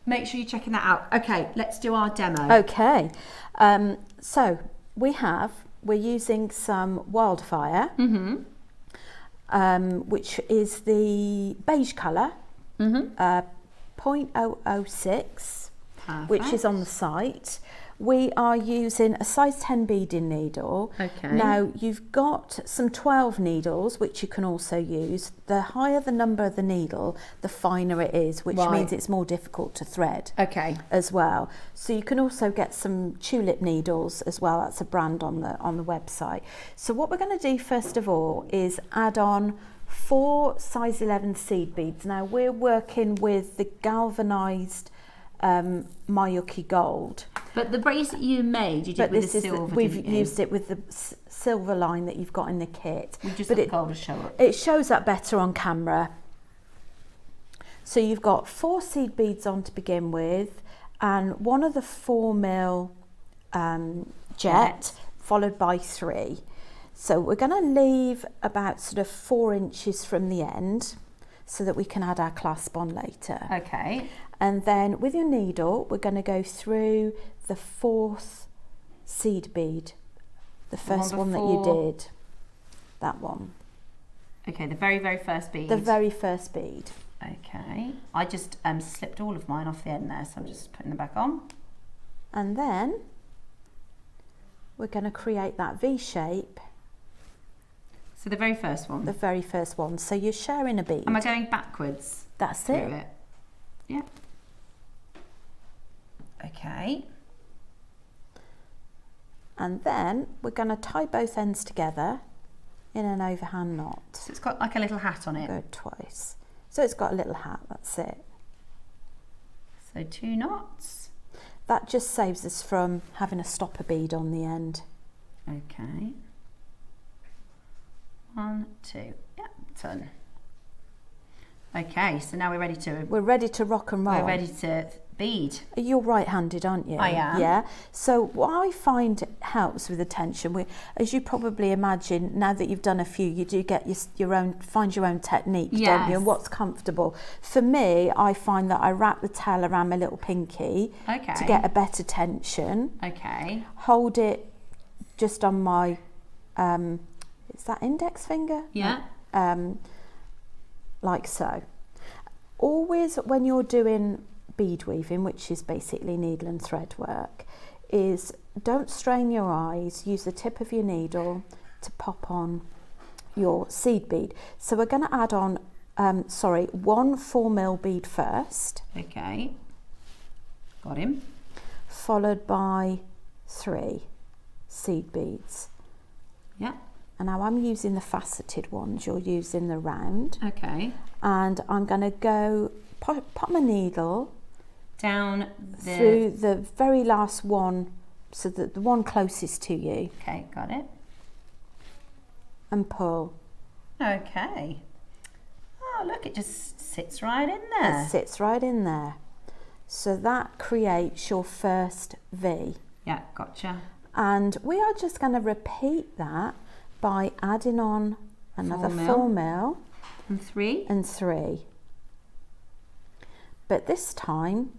make sure you're checking that out. Okay, let's do our demo. Okay, so we're using some Wildfire, which is the beige colour, 0.006. Perfect. Which is on the site. We are using a size 10 beading needle. Okay. Now you've got some 12 needles which you can also use. The higher the number of the needle, the finer it is, which means it's more difficult to thread. Okay. As well. So you can also get some tulip needles as well. That's a brand on the website. So what we're going to do first of all is add on 4 size 11 seed beads. Now we're working with the galvanized Mayuki gold. But the bracelet you made, you did with the silver. We've used it with the silver line that you've got in the kit. We just got the gold to show up. It shows up better on camera. So you've got 4 seed beads on to begin with, and one of the 4mm jet, followed by 3. So we're going to leave about sort of 4 inches from the end so that we can add our clasp on later. Okay. And then with your needle, we're going to go through the 4th seed bead, the first one that you did, that one. Okay, the very, very first bead. The very first bead. Okay, I just slipped all of mine off the end there, so I'm just putting them back on. And then we're going to create that V shape. So the very first one? The very first one. So you're sharing a bead. Am I going backwards? That's it. Yeah. Okay. And then we're going to tie both ends together in an overhand knot. So it's got like a little hat on it. Go twice. So it's got a little hat, that's it. So 2 knots. That just saves us from having a stopper bead on the end. Okay. 1, 2, yeah, done. Okay, so now we're ready to... We're ready to rock and roll. We're ready to bead. You're right-handed, aren't you? I am. Yeah. So what I find helps with the tension, as you probably imagine, now that you've done a few, you do get find your own technique, don't you? And what's comfortable. For me, I find that I wrap the towel around my little pinky to get a better tension. Okay. Hold it just on my, is that index finger? Yeah. Like so. Always when you're doing bead weaving, which is basically needle and thread work, is don't strain your eyes, use the tip of your needle to pop on your seed bead. So we're going to add on, one 4mm bead first. Okay. Got him. Followed by 3 seed beads. Yeah. And now I'm using the faceted ones, you're using the round. Okay. And I'm going to go pop my needle Down through the very last one, so that the one closest to you, Okay, got it. and pull. Okay. Oh, look, it just sits right in there. It sits right in there. So that creates your first V. Yeah, gotcha. And we are just going to repeat that by adding on another 4 4 mil And 3. and 3. But this time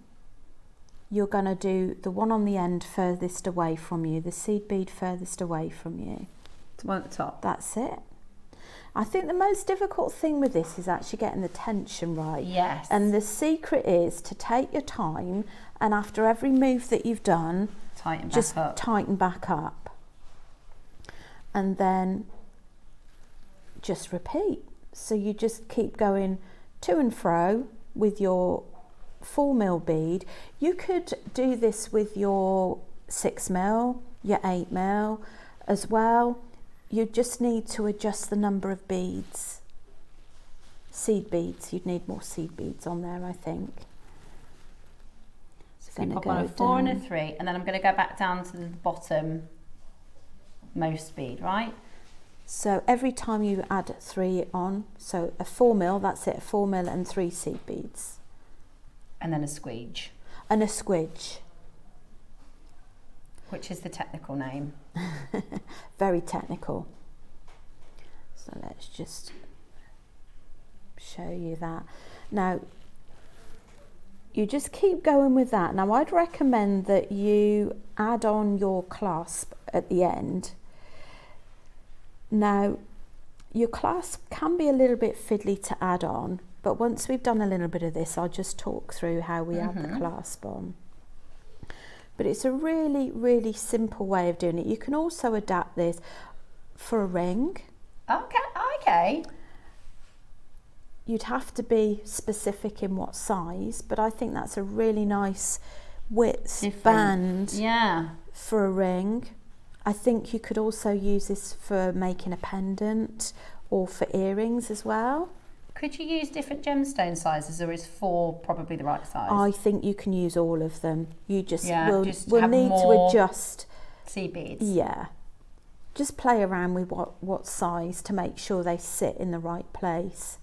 you're going to do the one on the end furthest away from you, the seed bead furthest away from you. The one at the top. That's it. I think the most difficult thing with this is actually getting the tension right. Yes. And the secret is to take your time, and after every move that you've done, Tighten just back up. tighten back up. And then just repeat. So you just keep going to and fro with your 4 mil bead. You could do this with your 6 mil, your 8 mil as well. You just need to adjust the number of beads. Seed beads, you'd need more seed beads on there, I think. So you pop on a 4 and a 3, and then I'm going to go back down to the bottom most bead, right? So every time you add 3 on, so a 4 mil, that's it, a 4 mil and 3 seed beads. And then a squeege, And a squidge. which is the technical name. Very technical. So let's just show you that. Now, you just keep going with that. Now, I'd recommend that you add on your clasp at the end. Now, your clasp can be a little bit fiddly to add on, but once we've done a little bit of this, I'll just talk through how we add the clasp on. But it's a really, really simple way of doing it. You can also adapt this for a ring. Okay. You'd have to be specific in what size, but I think that's a really nice width band Yeah. for a ring. I think you could also use this for making a pendant or for earrings as well. Could you use different gemstone sizes, or is 4 probably the right size? I think you can use all of them. You just Yeah, will just will have need to more adjust. Seed beads. Yeah. Just play around with what size to make sure they sit in the right place.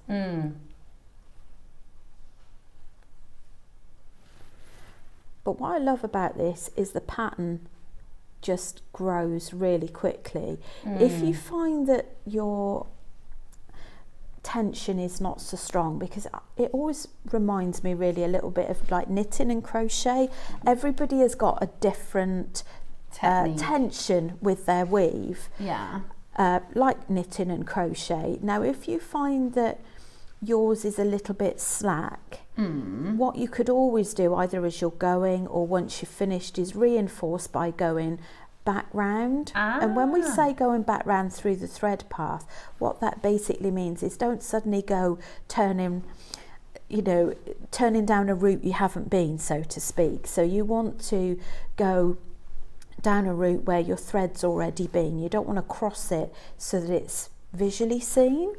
But what I love about this is the pattern just grows really quickly. If you find that your tension is not so strong, because it always reminds me really a little bit of like knitting and crochet. Everybody has got a different tension with their weave. Yeah. Like knitting and crochet. Now, if you find that yours is a little bit slack, what you could always do, either as you're going or once you've finished, is reinforce by going back round. And when we say going back round through the thread path, what that basically means is don't suddenly go turning down a route you haven't been, so to speak. So you want to go down a route where your thread's already been. You don't want to cross it so that it's visually seen.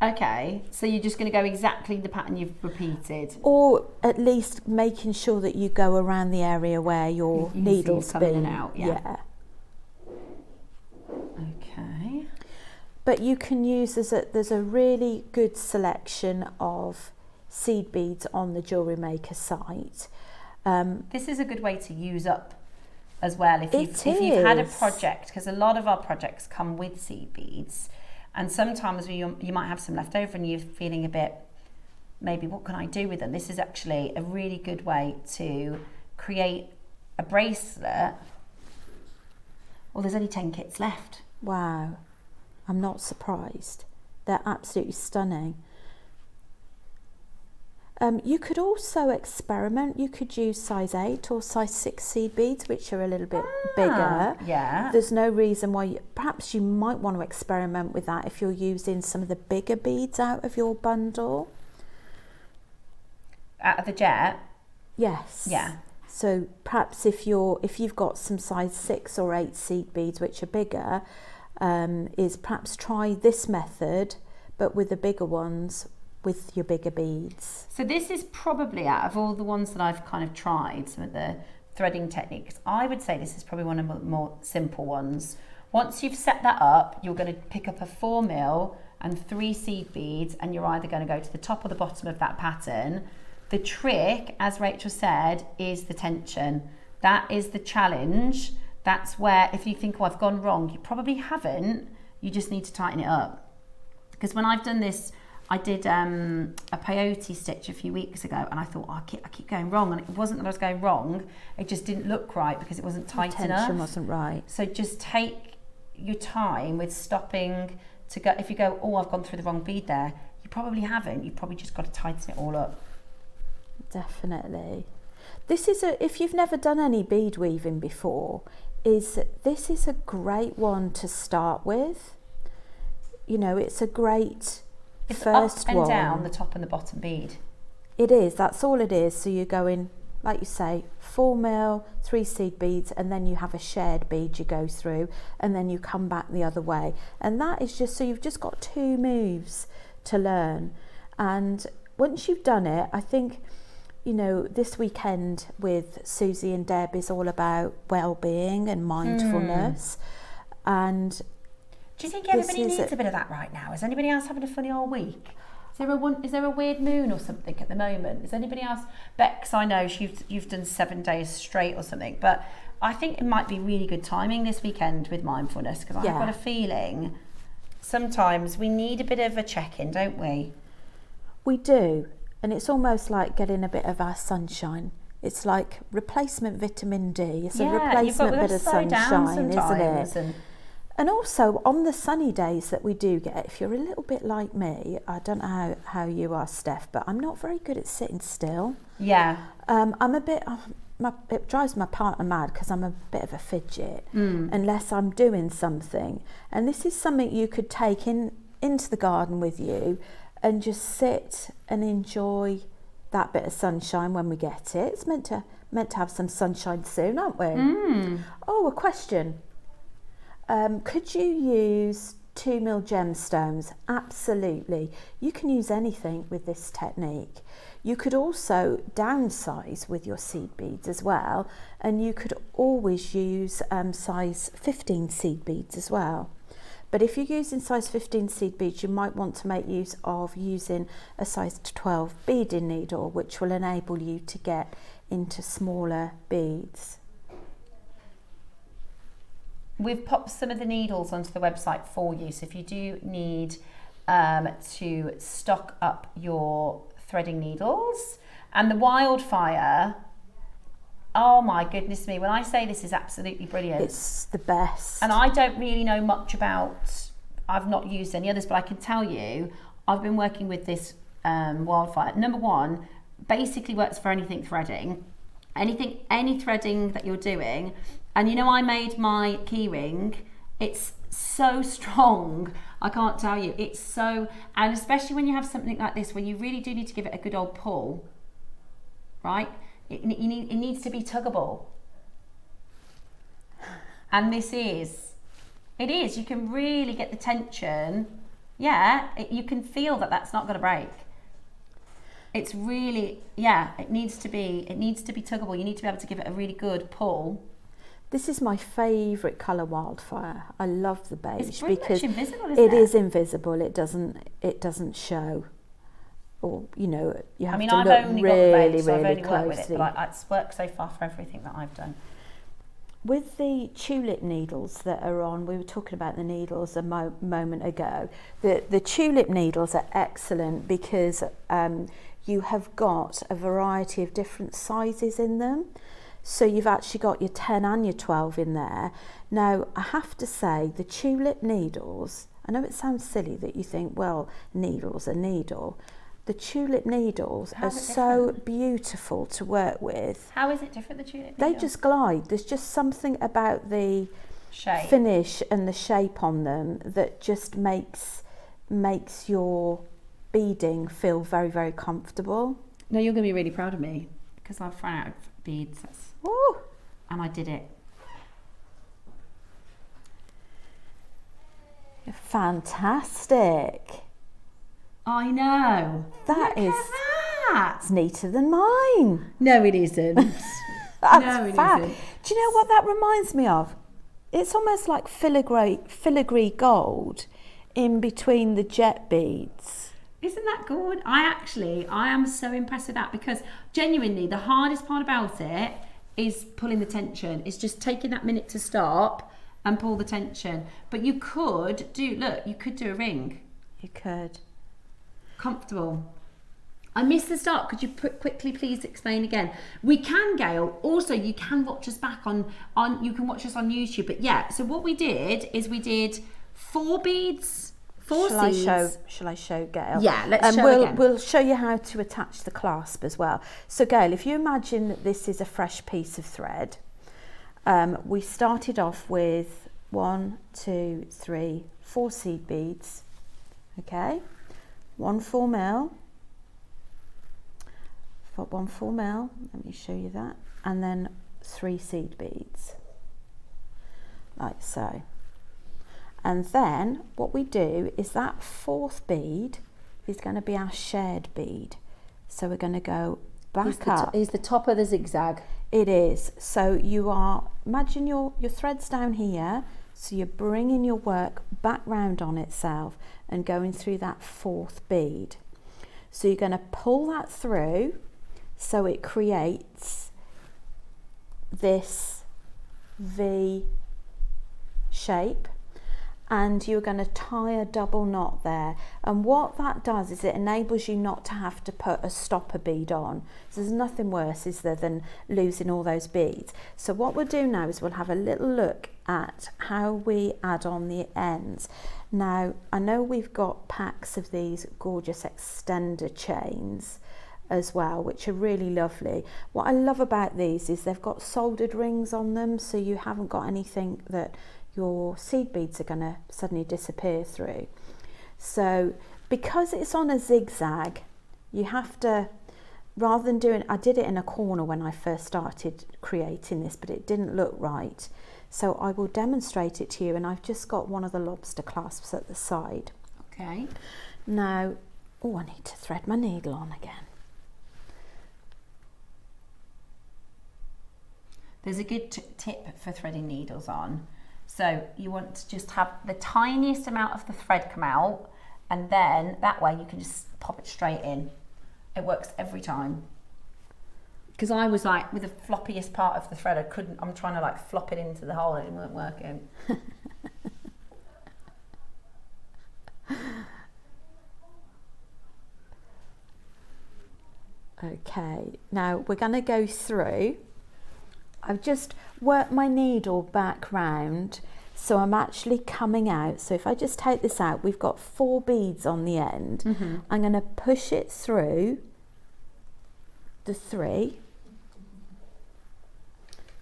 Okay, so you're just going to go exactly the pattern you've repeated, or at least making sure that you go around the area where your you needle's coming been. and out. Yeah. Okay. But you can use there's a really good selection of seed beads on the JewelleryMaker site. This is a good way to use up as well if you've had a project, because a lot of our projects come with seed beads. And sometimes you might have some left over and you're feeling a bit, maybe what can I do with them? This is actually a really good way to create a bracelet. Well, there's only 10 kits left. Wow, I'm not surprised. They're absolutely stunning. You could also experiment. You could use size 8 or size 6 seed beads, which are a little bit bigger. Yeah. There's no reason why perhaps you might want to experiment with that if you're using some of the bigger beads out of your bundle. Out of the jet? Yes. Yeah. So perhaps if you've got some size 6 or 8 seed beads which are bigger, is perhaps try this method, but with the bigger ones, with your bigger beads. So this is probably, out of all the ones that I've kind of tried, some of the threading techniques, I would say this is probably one of the more simple ones. Once you've set that up, you're going to pick up a 4mm and 3 seed beads, and you're either going to go to the top or the bottom of that pattern. The trick, as Rachel said, is the tension. That is the challenge. That's where, if you think, oh, I've gone wrong, you probably haven't. You just need to tighten it up. Because when I've done this, I did a peyote stitch a few weeks ago, and I thought, oh, I keep going wrong. And it wasn't that I was going wrong, it just didn't look right because it wasn't tight enough. The tension wasn't right. So just take your time with stopping to go. If you go, oh, I've gone through the wrong bead there, you probably haven't. You probably just got to tighten it all up. Definitely. This is if you've never done any bead weaving before, this is a great one to start with. You know, it's a great first up and one. down the top and the bottom bead. It is, that's all it is. So you're going, like you say, 4mm, 3 seed beads, and then you have a shared bead you go through, and then you come back the other way. And that is just, so you've just got 2 moves to learn. And once you've done it, I think, you know, this weekend with Susie and Deb is all about well-being and mindfulness. And do you think everybody needs a bit of that right now? Is anybody else having a funny old week? Is there a weird moon or something at the moment? Is anybody else? Bex, I know you've done 7 days straight or something, but I think it might be really good timing this weekend with mindfulness, because I've got a feeling sometimes we need a bit of a check-in, don't we? We do. And it's almost like getting a bit of our sunshine. It's like replacement vitamin D. It's a replacement bit of sunshine, isn't it? And also on the sunny days that we do get, if you're a little bit like me, I don't know how you are, Steph, but I'm not very good at sitting still. Yeah. I'm a bit, it drives my partner mad because I'm a bit of a fidget unless I'm doing something. And this is something you could take into the garden with you and just sit and enjoy that bit of sunshine when we get it. It's meant to have some sunshine soon, aren't we? Oh, a question. Could you use 2mm gemstones? Absolutely. You can use anything with this technique. You could also downsize with your seed beads as well, and you could always use size 15 seed beads as well. But if you're using size 15 seed beads, you might want to make use of using a size 12 beading needle, which will enable you to get into smaller beads. We've popped some of the needles onto the website for you, so if you do need to stock up your threading needles. And the wildfire, oh my goodness me, when I say this is absolutely brilliant. It's the best. And I don't really know much about, I've not used any others, but I can tell you, I've been working with this wildfire. Number one, basically works for anything threading. Any threading that you're doing. And you know, I made my key ring. It's so strong. I can't tell you. It's so, and especially when you have something like this where you really do need to give it a good old pull, right? It needs to be tuggable. And this is. It is. You can really get the tension. Yeah, you can feel that that's not going to break. It's really, yeah, it needs to be tuggable. You need to be able to give it a really good pull. This is my favourite colour, wildfire. I love the beige. It's pretty because much invisible, isn't it? It is invisible. It doesn't show. Or, you know, you have to look really, really closely. So I've only worked with it, but it's worked so far for everything that I've done. With the tulip needles that are on, we were talking about the needles a moment ago. The tulip needles are excellent because you have got a variety of different sizes in them. So you've actually got your 10 and your 12 in there. Now, I have to say, the tulip needles, I know it sounds silly that you think, well, needle's a needle. The tulip needles are so beautiful to work with. How is it different, the tulip They needle? just glide. There's just something about the shape, finish and the shape on them that just makes your beading feel very, very comfortable. No, you're going to be really proud of me because I've run out of beads. Ooh. And I did it. Fantastic. I know. That Look is at that. it's neater than mine. No, it isn't. That's No, it fab. isn't. Do you know what that reminds me of? It's almost like filigree gold in between the jet beads. Isn't that good? I am so impressed with that, because genuinely the hardest part about it is pulling the tension. It's just taking that minute to stop and pull the tension. But you could do a ring. You could. Comfortable. I missed the start. Could you quickly please explain again? We can, Gail. Also, you can watch us back on you can watch us on YouTube. But yeah, so what we did is we did 4 beads, 4 seeds. Shall I show Gail? Yeah, let's show again. We'll show you how to attach the clasp as well. So Gail, if you imagine that this is a fresh piece of thread, we started off with 1, 2, 3, 4 seed beads. Okay, 1 full mil. Got 1 full mil. Let me show you that, and then 3 seed beads, like so. And then what we do is that 4th bead is going to be our shared bead. So we're going to go back up. Is the top of the zigzag? It is. So imagine your thread's down here. So you're bringing your work back round on itself and going through that 4th bead. So you're going to pull that through, so it creates this V shape, and you're going to tie a double knot there. And what that does is it enables you not to have to put a stopper bead on. So there's nothing worse, is there, than losing all those beads. So what we'll do now is we'll have a little look at how we add on the ends. Now, I know we've got packs of these gorgeous extender chains as well, which are really lovely. What I love about these is they've got soldered rings on them, so you haven't got anything that your seed beads are going to suddenly disappear through. So because it's on a zigzag, you have to, rather than doing, I did it in a corner when I first started creating this, but it didn't look right. So I will demonstrate it to you, and I've just got one of the lobster clasps at the side. Okay. Now, oh, I need to thread my needle on again. There's a good tip for threading needles on. So you want to just have the tiniest amount of the thread come out, and then that way you can just pop it straight in. It works every time. Because I was like, with the floppiest part of the thread, I'm trying to like flop it into the hole and it weren't working. Okay, now we're going to go through. I've just worked my needle back round, so I'm actually coming out. So if I just take this out, we've got 4 beads on the end. I'm going to push it through the 3.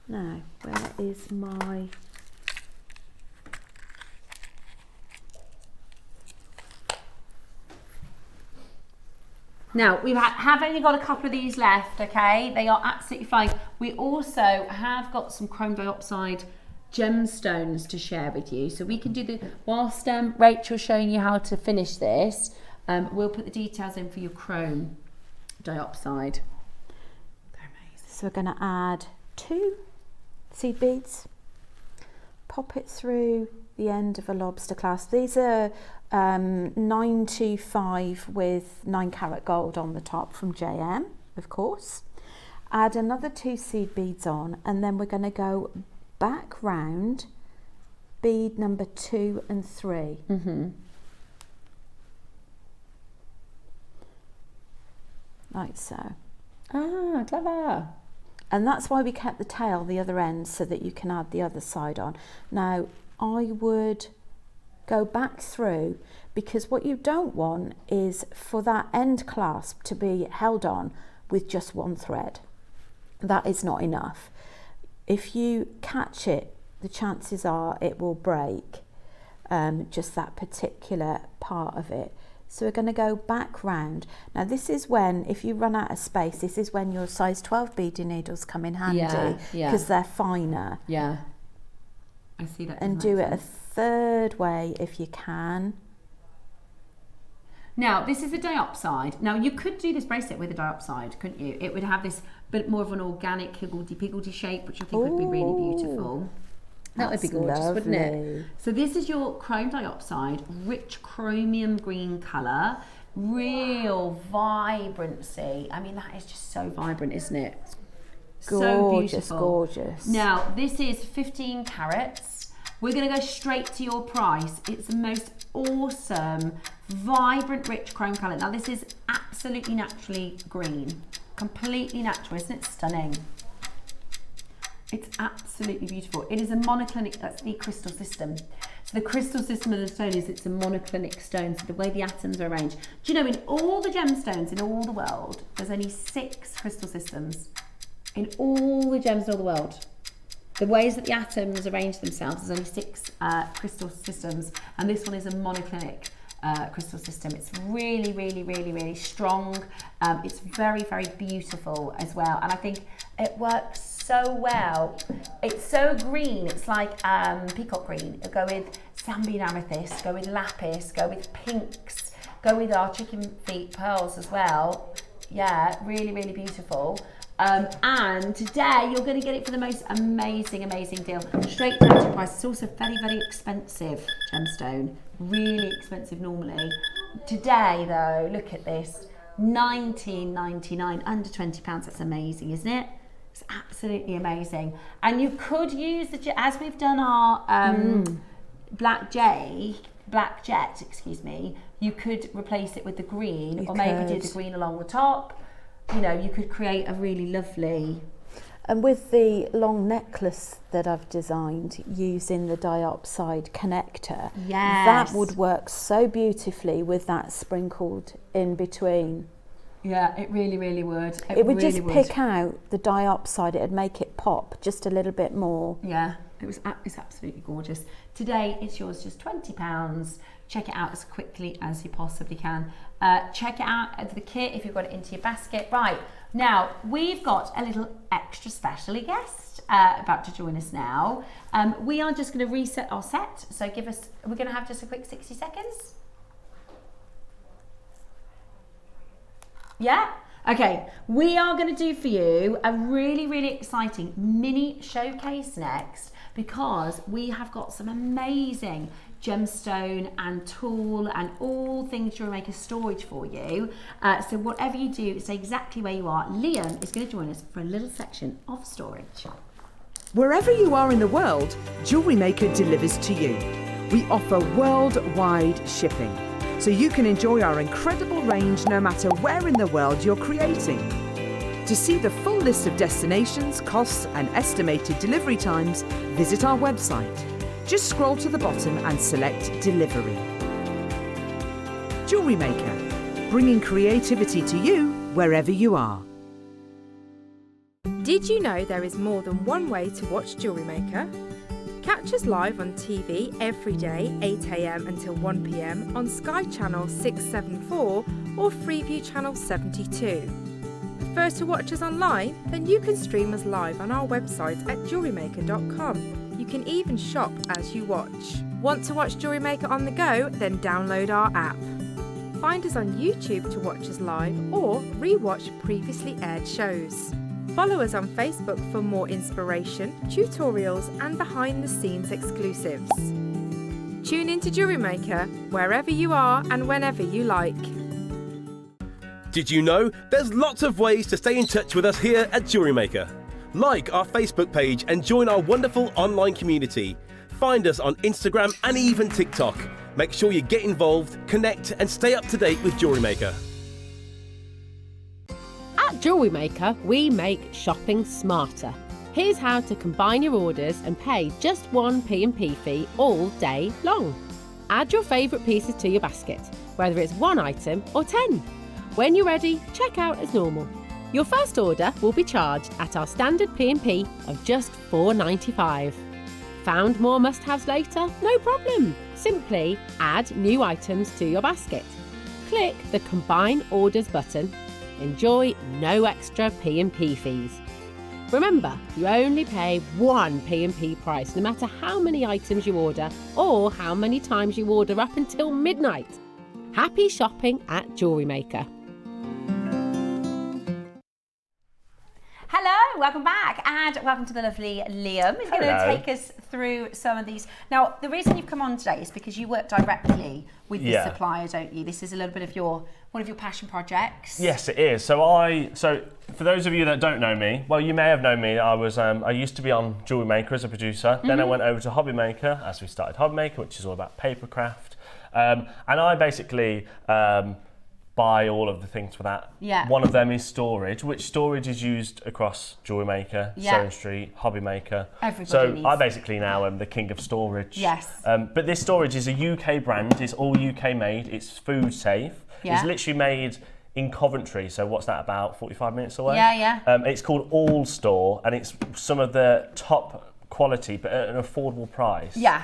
Now, where is my... Now, we have only got a couple of these left, okay? They are absolutely fine. We also have got some chrome diopside gemstones to share with you. So we can do whilst Rachel's showing you how to finish this, we'll put the details in for your chrome diopside. They're amazing. So we're going to add 2 seed beads, pop it through the end of a lobster clasp. These are 925 with 9 karat gold on the top from JM, of course. Add another 2 seed beads on, and then we're going to go back round bead number 2 and 3. Like so. Ah, clever. And that's why we kept the tail the other end, so that you can add the other side on. Now, I would go back through, because what you don't want is for that end clasp to be held on with just 1 thread. That is not enough. If you catch it, the chances are it will break, just that particular part of it. So we're going to go back round. Now this is when, if you run out of space, this is when your size 12 beading needles come in handy, because they're finer. Yeah. I see that. And do it a third way if you can. Now, this is a diopside. Now, you could do this bracelet with a diopside, couldn't you? It would have this bit more of an organic higgledy-piggledy shape, which I think would be really beautiful. That would be gorgeous, wouldn't it? So this is your chrome diopside, rich chromium green colour, real vibrancy. I mean, that is just so vibrant, isn't it? Gorgeous, so beautiful. Gorgeous. Now, this is 15 carats. We're going to go straight to your price. It's the most awesome, vibrant, rich chrome colour. Now, this is absolutely naturally green. Completely natural. Isn't it stunning? It's absolutely beautiful. It is a monoclinic, that's the crystal system. So the crystal system of the stone is it's a monoclinic stone, so the way the atoms are arranged. Do you know, in all the gemstones in all the world, there's only 6 crystal systems. In all the gems in all the world. The ways that the atoms arrange themselves, there's only 6 crystal systems, and this one is a monoclinic crystal system. It's really, really, really, really strong. It's very, very beautiful as well, and I think it works so well. It's so green, it's like peacock green. It'll go with Zambian amethyst, go with lapis, go with pinks, go with our chicken feet pearls as well. Yeah, really, really beautiful. And today you're going to get it for the most amazing deal. Straight down to price. It's also very, very expensive gemstone. Really expensive normally. Today though, look at this. £19.99, under £20. That's amazing, isn't it? It's absolutely amazing. And you could use as we've done our black jet, excuse me, you could replace it with the green, maybe do the green along the top. You know, you could create a really lovely... And with the long necklace that I've designed using the diopside connector, that would work so beautifully with that sprinkled in between. Yeah, it really, really would. It would really just pick out the diopside, it'd make it pop just a little bit more. Yeah, it's absolutely gorgeous. Today, it's yours, just £20. Check it out as quickly as you possibly can. Check it out at the kit if you've got it into your basket. Right, now we've got a little extra special guest about to join us now. We are just going to reset our set, so we're going to have just a quick 60 seconds. Yeah? Okay, we are going to do for you a really, really exciting mini showcase next, because we have got some amazing gemstone and tool and all things JewelleryMaker storage for you. So whatever you do, stay exactly where you are. Liam is going to join us for a little section of storage. Wherever you are in the world, JewelleryMaker delivers to you. We offer worldwide shipping, so you can enjoy our incredible range no matter where in the world you're creating. To see the full list of destinations, costs and estimated delivery times, visit our website. Just scroll to the bottom and select Delivery. JewelleryMaker, bringing creativity to you wherever you are. Did you know there is more than one way to watch JewelleryMaker? Catch us live on TV every day, 8 AM until 1 PM on Sky Channel 674 or Freeview Channel 72. Prefer to watch us online? Then you can stream us live on our website at jewellerymaker.com. You can even shop as you watch. Want to watch JewelleryMaker on the go? Then download our app. Find us on YouTube to watch us live or re-watch previously aired shows. Follow us on Facebook for more inspiration, tutorials and behind-the-scenes exclusives. Tune into JewelleryMaker wherever you are and whenever you like. Did you know there's lots of ways to stay in touch with us here at JewelleryMaker? Like our Facebook page and join our wonderful online community. Find us on Instagram and even TikTok. Make sure you get involved, connect and stay up to date with JewelleryMaker. At JewelleryMaker, we make shopping smarter. Here's how to combine your orders and pay just one P&P fee all day long. Add your favourite pieces to your basket, whether it's one item or 10. When you're ready, check out as normal. Your first order will be charged at our standard P&P of just $4.95. Found more must-haves later? No problem. Simply add new items to your basket. click the Combine Orders button. Enjoy no extra P&P fees. Remember, you only pay one P&P price no matter how many items you order or how many times you order up until midnight. Happy shopping at JewelleryMaker. Hello, welcome back, and welcome to the lovely Liam. He's going to take us through some of these. Now, the reason you've come on today is because you work directly with this supplier, don't you? This is a little bit of one of your passion projects. Yes, it is. So for those of you that don't know me, well, you may have known me. I used to be on JewelleryMaker as a producer. Then I went over to HobbyMaker as we started HobbyMaker, which is all about papercraft. And I basically buy all of the things for that. Yeah. One of them is storage, which storage is used across JewelleryMaker, Sewing Street, HobbyMaker. Everybody needs. I basically now am the king of storage. Yes. But this storage is a UK brand. It's all UK made. It's food safe. Yeah. It's literally made in Coventry. So what's that, about 45 minutes away? Yeah. It's called All Store, and it's some of the top quality, but at an affordable price. Yeah.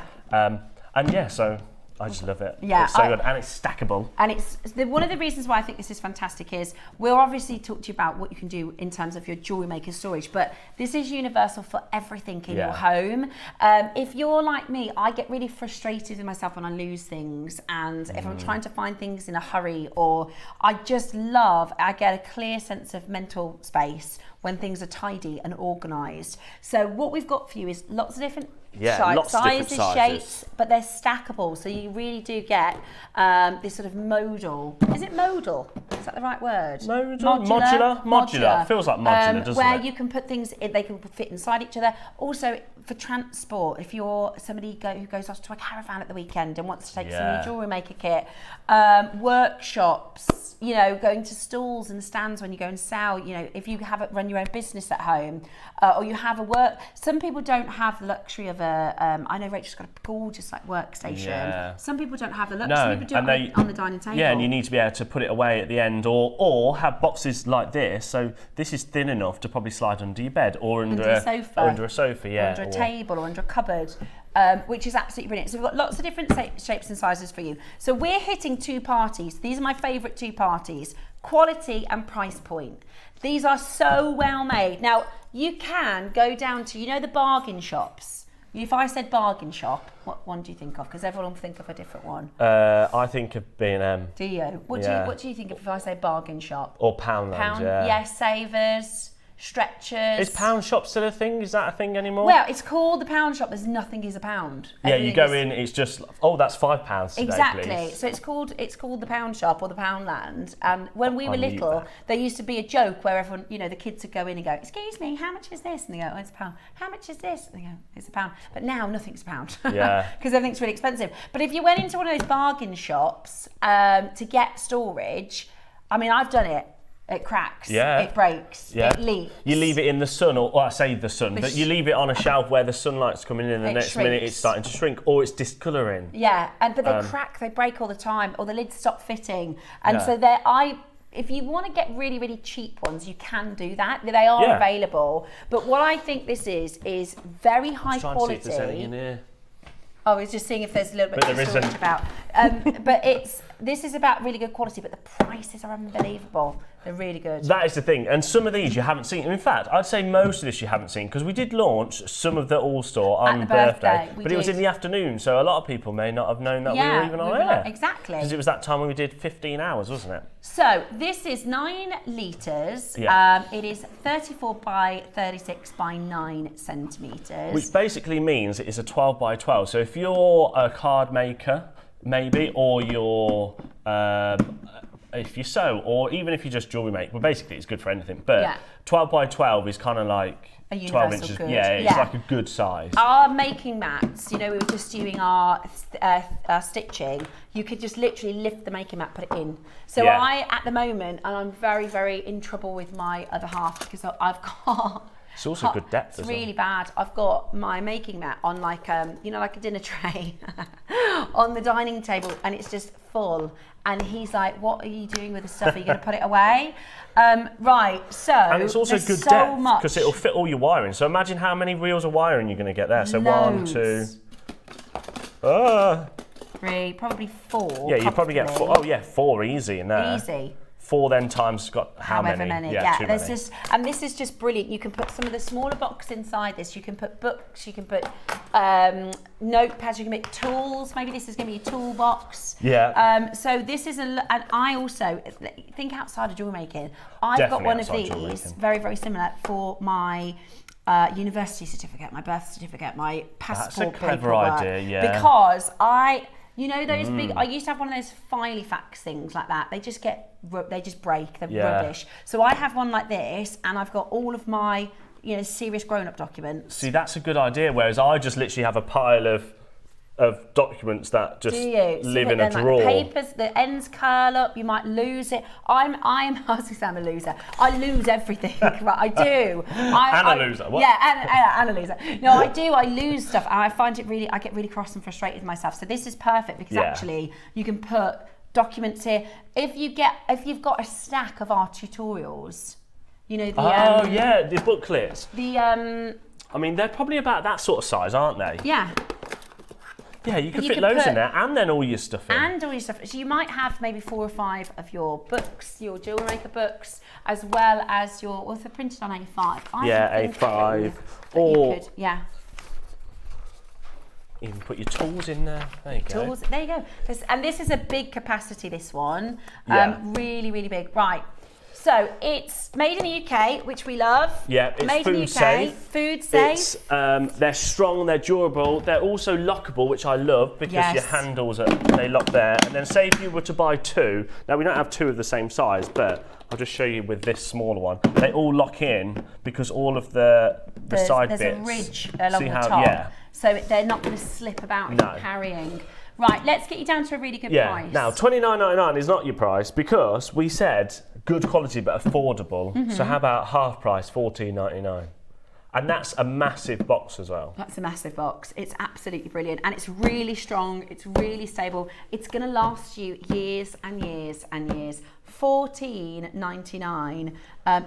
So I just love it. Yeah, it's so good, and it's stackable. And one of the reasons why I think this is fantastic is we'll obviously talk to you about what you can do in terms of your jewellery maker storage, but this is universal for everything in your home. If you're like me, I get really frustrated with myself when I lose things, and if I'm trying to find things in a hurry, or I get a clear sense of mental space when things are tidy and organised. So what we've got for you is lots of different sizes, shapes, but they're stackable, so you really do get this sort of modal. Is it modal? Is that the right word? Modular. Feels like modular, doesn't it? Where you can put things, they can fit inside each other. Also, for transport, if you're somebody who goes off to a caravan at the weekend and wants to take some of your jewellery maker kit, workshops, going to stalls and stands when you go and sell, if you run your own business at home, or you have some people don't have the luxury of I know Rachel's got a gorgeous workstation. Yeah. Some people don't have the luxury. Some people do it on the dining table. Yeah, and you need to be able to put it away at the end, or have boxes like this. So this is thin enough to probably slide under your bed, or under a sofa, or under a table, or under a cupboard. Which is absolutely brilliant. So we've got lots of different shapes and sizes for you. So we're hitting two parties. These are my favourite two parties: quality and price point. These are so well made. Now, you can go down to, the bargain shops. If I said bargain shop, what one do you think of? Because everyone will think of a different one. I think of B&M. Do you? What do you think of if I say bargain shop? Or Poundland, Yes, Savers. Stretchers. Is pound shop still a thing? Is that a thing anymore? Well, it's called the pound shop. There's nothing is a pound. Yeah, you go in. It's just that's £5 today, exactly. Please. So it's called the pound shop or the Poundland. And when we were little, there used to be a joke where everyone, the kids would go in and go, "Excuse me, how much is this?" And they go, "Oh, it's a pound." "How much is this?" And they go, "It's a pound." But now nothing's a pound. Yeah. Because everything's really expensive. But if you went into one of those bargain shops to get storage, I've done it. It cracks, it breaks, it leaks. You leave it in the sun, or I say the sun, but you leave it on a shelf where the sunlight's coming in, and the next minute it's starting to shrink, or it's discolouring. Yeah, but they crack, they break all the time, or the lids stop fitting. And so if you want to get really, really cheap ones, you can do that. They are available. But what I think this is very high quality. To see if there's any in here. I was just seeing if there's a little bit of storage about. But this is about really good quality, but the prices are unbelievable. They're really good. That is the thing. And some of these you haven't seen. In fact, I'd say most of this you haven't seen, because we did launch some of the All-Store on the birthday. But it was in the afternoon, so a lot of people may not have known that we were even on air. Exactly. Because it was that time when we did 15 hours, wasn't it? So this is 9 litres. Yeah. It is 34 by 36 by 9 centimetres. Which basically means it is a 12 by 12. So if you're a card maker, maybe, or you're if you sew, or even if you just jewellery make, well, basically it's good for anything. But 12 by 12 is kind of like a 12 inches. Good. Yeah, it's like a good size. Our making mats, we were just doing our stitching. You could just literally lift the making mat, put it in. So at the moment, and I'm very, very in trouble with my other half, because I've got. It's also good depth. It's really bad. I've got my making mat on like a dinner tray on the dining table, and it's just full. And he's like, "What are you doing with the stuff? Are you going to put it away?" Right. So and it's also good depth because it'll fit all your wiring. So imagine how many reels of wiring you're going to get there. So Loads. 1, 2. 3, probably 4. Yeah, you probably get 4. Oh yeah, 4 easy in there. Easy. 4 then times got how However many. Yeah, too there's many. and this is just brilliant. You can put some of the smaller boxes inside this. You can put books, you can put notepads, you can put tools. Maybe this is going to be a toolbox. Yeah. So this is and I also think outside of jewellery making. I've Definitely got one of outside jewellery these, making. very, very similar, for my university certificate, my birth certificate, my passport. That's a clever paperwork. idea, yeah. Because you know those big, I used to have one of those Filofax things like that. They just break, they're rubbish. So I have one like this, and I've got all of my, serious grown-up documents. See, that's a good idea, whereas I just literally have a pile of documents that just live in a drawer. Like the papers, the ends curl up, you might lose it. I was going to say I'm a loser. I lose everything, right? I do. A loser, what? Yeah, and a loser. No, I do, I lose stuff, and I find I get really cross and frustrated with myself. So this is perfect, because actually you can put documents here. If you've got a stack of our tutorials, the booklets. I mean, they're probably about that sort of size, aren't they? Yeah. Yeah, you could fit loads in there, and then all your stuff in. And all your stuff. So you might have maybe 4 or 5 of your books, your JewelleryMaker books, as well as your, they're printed on A5. A5. Or even put your tools in there. There you go. Tools, there you go. And this is a big capacity, this one. Really, really big. Right. So it's made in the UK, which we love. Yeah, it's made food in the UK, safe. Food safe. It's, they're strong, they're durable, they're also lockable, which I love, because your handles they lock there. And then say if you were to buy 2, now we don't have 2 of the same size, but I'll just show you with this smaller one. They all lock in because all of the side bits. There's a ridge along the top. Yeah. So they're not going to slip about if you're carrying. Right, let's get you down to a really good price. Now $29.99 is not your price, because we said good quality but affordable. So how about half price, $14.99? And that's a massive box as well. That's a massive box. It's absolutely brilliant, and it's really strong. It's really stable. It's going to last you years and years and years. $14.99.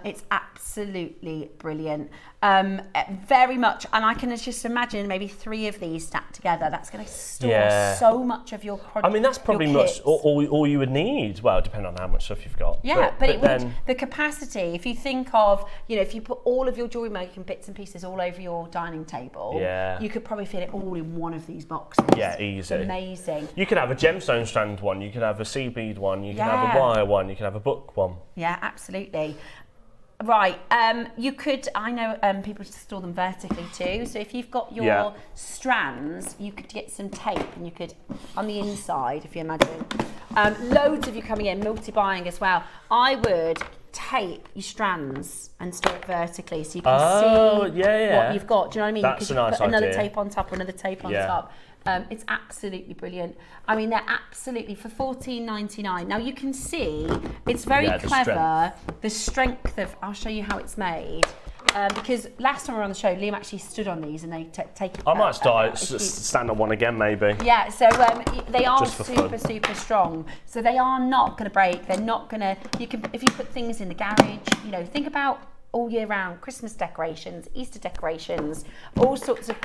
It's absolutely brilliant. Very much, and I can just imagine maybe 3 of these stacked together. That's going to store so much of your product. I mean, that's probably much all you would need. Well, depending on how much stuff you've got. Yeah, but it would, the capacity, if you think of, if you put all of your jewellery making bits and pieces all over your dining table, you could probably fit it all in one of these boxes. Yeah, easy. It's amazing. You could have a gemstone strand one, you could have a sea bead one, you could have a wire one, you could have a book one. Yeah, absolutely. Right, you could, I know people store them vertically too, so if you've got your strands, you could get some tape, and you could, on the inside, if you imagine, loads of you coming in, multi-buying as well, I would tape your strands and store it vertically so you can see what you've got. Do you know what I mean? That's you a nice put another idea. tape on top or another tape on top. It's absolutely brilliant. I mean, they're absolutely for $14.99. Now you can see it's very clever. The strength of. I'll show you how it's made. Because last time we were on the show, Liam actually stood on these and they take. I might stand on one again, maybe. Yeah, so they are super strong. So they are not going to break. They're not going to. You can, if you put things in the garage, think about all year round Christmas decorations, Easter decorations, all sorts of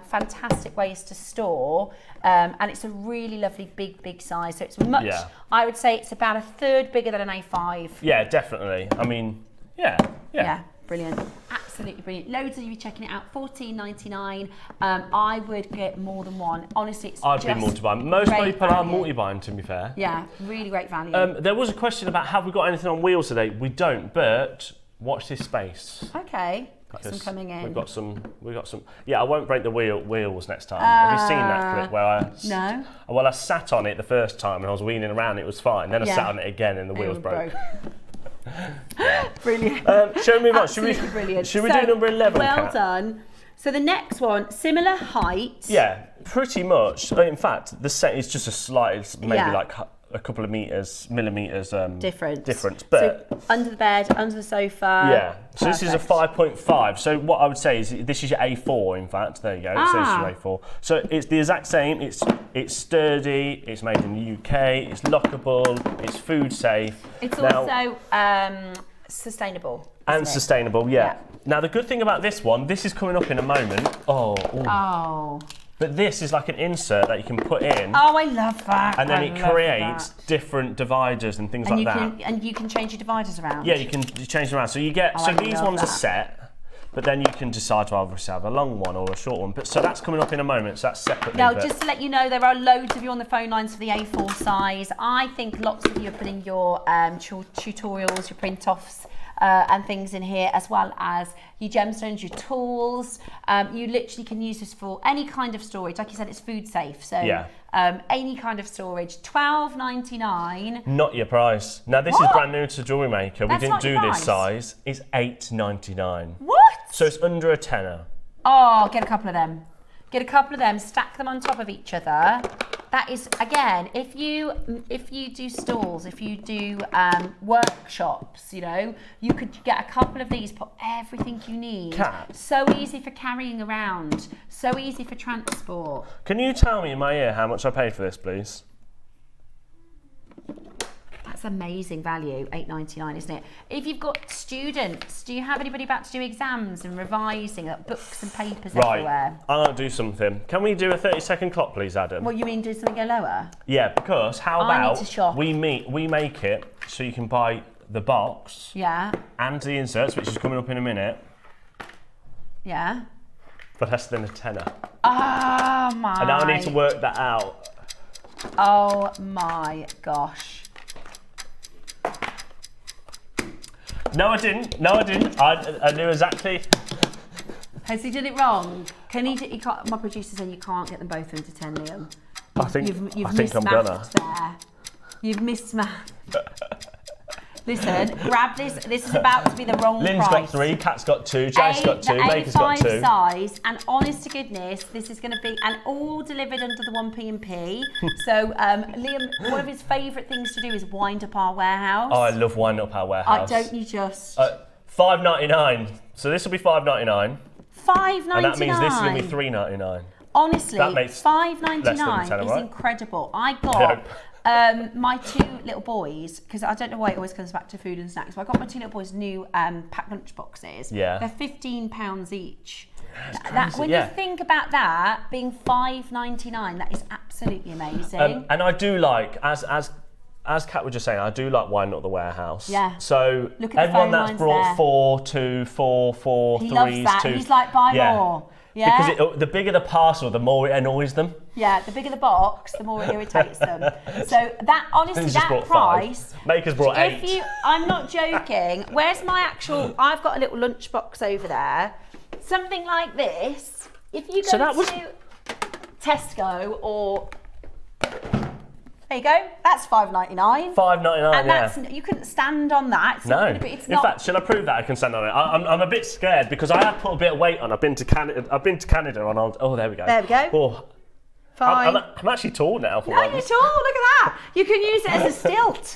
fantastic ways to store. And it's a really lovely big size. So it's much. I would say it's about a third bigger than an A5. Yeah, definitely. I mean, yeah. Brilliant, absolutely brilliant. Loads of you checking it out. $14.99. I would get more than one. Honestly, I'd be multi-buying. Most people are multi-buying, to be fair. Yeah, really great value. There was a question about have we got anything on wheels today? We don't, but watch this space. Okay, got some coming in. We've got some. Yeah, I won't break the wheels next time. Have you seen that clip where I? No. Well, I sat on it the first time and I was weaning around. It was fine. Then I sat on it again and the wheels broke. Brilliant. Shall we move on? Should we do number 11? Well done. So the next one, similar height. Yeah, pretty much. In fact, the set is just a slight, maybe like a couple of millimeters difference. But so under the bed, under the sofa. Yeah. So this is a 5.5. So what I would say is this is your A4. In fact, there you go. So this is your A4. So it's the exact same. It's sturdy. It's made in the UK. It's lockable. It's food safe. It's also sustainable. And sustainable, yeah. Now the good thing about this one, this is coming up in a moment. But this is like an insert that you can put in. Oh, I love that. And then it creates different dividers and things like that. And you can change your dividers around. Yeah, you can change them around. So you get, so these ones are set, but then you can decide to either have a long one or a short one. But so that's coming up in a moment, so that's separately. Now, just to let you know, there are loads of you on the phone lines for the A4 size. I think lots of you are putting your tutorials, your print-offs, and things in here, as well as your gemstones, your tools. You literally can use this for any kind of storage. Like you said, it's food safe, so any kind of storage. $12.99. Not your price. Now this is brand new to Jewellery Maker. We didn't do this size. It's $8.99. What? So it's under a tenner. Oh, get a couple of them. Get a couple of them, stack them on top of each other. That is, again, if you do stalls, if you do workshops, you know, you could get a couple of these, put everything you need. Kat. So easy for carrying around, so easy for transport. Can you tell me in my ear how much I paid for this, please? That's amazing value, $8.99, isn't it? If you've got students, do you have anybody about to do exams and revising, books and papers everywhere? I'm going to do something. Can we do a 30-second clock, please, Adam? What, you mean do something go lower? Yeah, because how I need about to shop. we make it so you can buy the box and the inserts, which is coming up in a minute. Yeah. For less than a tenner. Oh my. And now I need to work that out. Oh my gosh. No, I didn't. No, I didn't. I knew exactly. Has he done it wrong? Can he can't, my producer said you can't get them both under 10, Liam. I think I'm gonna. There. You've mismatched. Listen, grab this. This is about to be the wrong Lynn's price. got 3, Kat's got 2, Jace got 2, Maker's got 2. Size, and honest to goodness, this is going to be, and all delivered under the 1p&p. So Liam, one of his favourite things to do is wind up our warehouse. Oh, I love winding up our warehouse. Don't you just? $5.99. So this will be $5.99. $5.99. And that means this is going to be $3.99. Honestly, $5.99 is right? incredible. I got my 2 little boys, because I don't know why it always comes back to food and snacks, but I got my 2 little boys new packed lunch boxes. Yeah. They're £15 each. When you think about that being $5.99, that is absolutely amazing. And I do like, as Kat was just saying, I do like winding up the warehouse. Yeah. So everyone that's brought 4, 2, 4, 4, 3s, 2. He loves that. He's like, buy more. Yeah. Because the bigger the parcel, the more it annoys them. Yeah, the bigger the box, the more it irritates them. So that, honestly, that price. 5. Maker's brought 8. I'm not joking. Where's my actual? I've got a little lunch box over there. Something like this. If you go to Tesco or. There you go. That's $5.99. $5.99. And that's you couldn't stand on that. It's In fact, shall I prove that I can stand on it? I'm a bit scared because I have put a bit of weight on. I've been to Canada on. Oh, there we go. There we go. Oh, Fine. I'm actually tall now. No, you're tall. Look at that. You can use it as a stilt.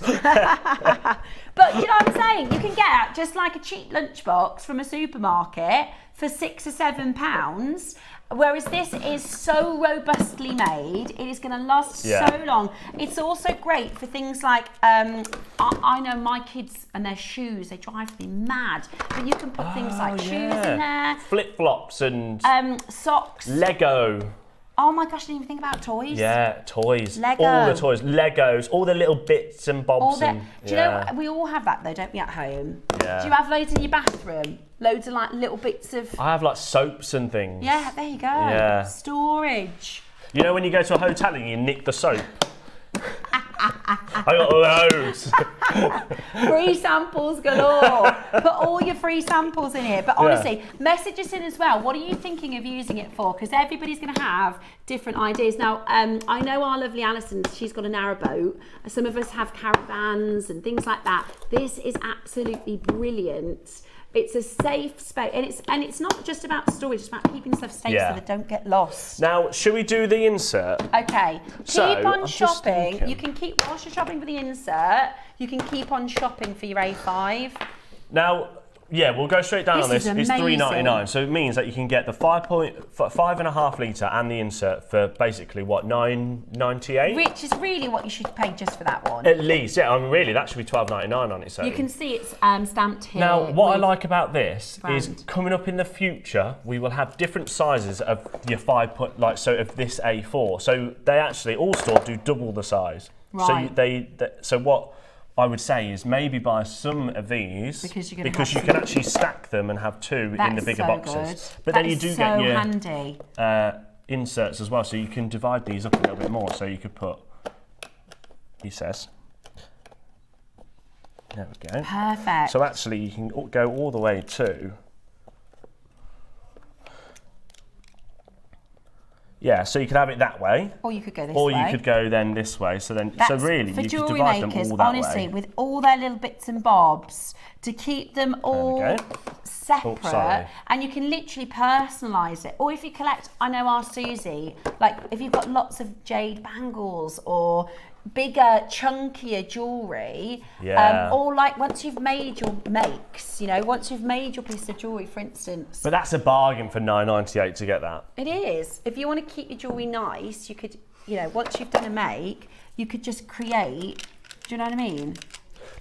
But you know what I'm saying? You can get just like a cheap lunchbox from a supermarket for £6 or £7. Whereas this is so robustly made, it is going to last so long. It's also great for things like, I know my kids and their shoes, they drive me mad. But you can put things like shoes in there. Flip-flops and socks. Lego. Oh my gosh, I didn't even think about toys. Yeah, toys. Lego. All the toys. Legos. All the little bits and bobs. Do you know, we all have that though, don't we, at home? Yeah. Do you have loads in your bathroom? Loads of like little bits of... I have like soaps and things. Yeah, there you go. Yeah. Storage. You know when you go to a hotel and you nick the soap? I got loads. Free samples galore. Put all your free samples in here. But honestly, message us in as well. What are you thinking of using it for? Because everybody's going to have different ideas. Now, I know our lovely Alison, she's got a narrowboat. Some of us have caravans and things like that. This is absolutely brilliant. It's a safe space, and it's not just about storage, it's about keeping stuff safe so they don't get lost. Now, should we do the insert? Okay, keep on shopping. You can keep, whilst you're shopping for the insert, you can keep on shopping for your A5. Now, Yeah, we'll go straight down This on this. is It's amazing. $3.99, so it means that you can get the 5.5 litre and the insert for basically what, $9.98? Which is really what you should pay just for that one. At least, yeah. I mean, really, that should be $12.99 on its own. You can see it's stamped here. Now, what I with like about this is brand. coming up in the future, we will have different sizes of your of this A4. So they actually, all stores do double the size. Right. So what I would say is maybe buy some of these because you can actually stack them and have two in the bigger boxes. Good. But that then you is do so get your handy. Inserts as well, so you can divide these up a little bit more. So you could put, he says. There we go. Perfect. So actually you can go all the way to, yeah, so you could have it that way. Or you could go this or way. you could go then this way. So then, That's, so really, for you could jewellery divide makers, them all that honestly, way. with all their little bits and bobs, to keep them all go. separate, sorry. and you can literally personalise it. Or if you collect, I know our Susie, like if you've got lots of jade bangles or bigger, chunkier jewellery, Yeah. or like once you've made your makes, you know, once you've made your piece of jewellery, for instance. But that's a bargain for $9.98 to get that. It is. If you want to keep your jewellery nice, you could, you know, once you've done a make, you could just create, do you know what I mean?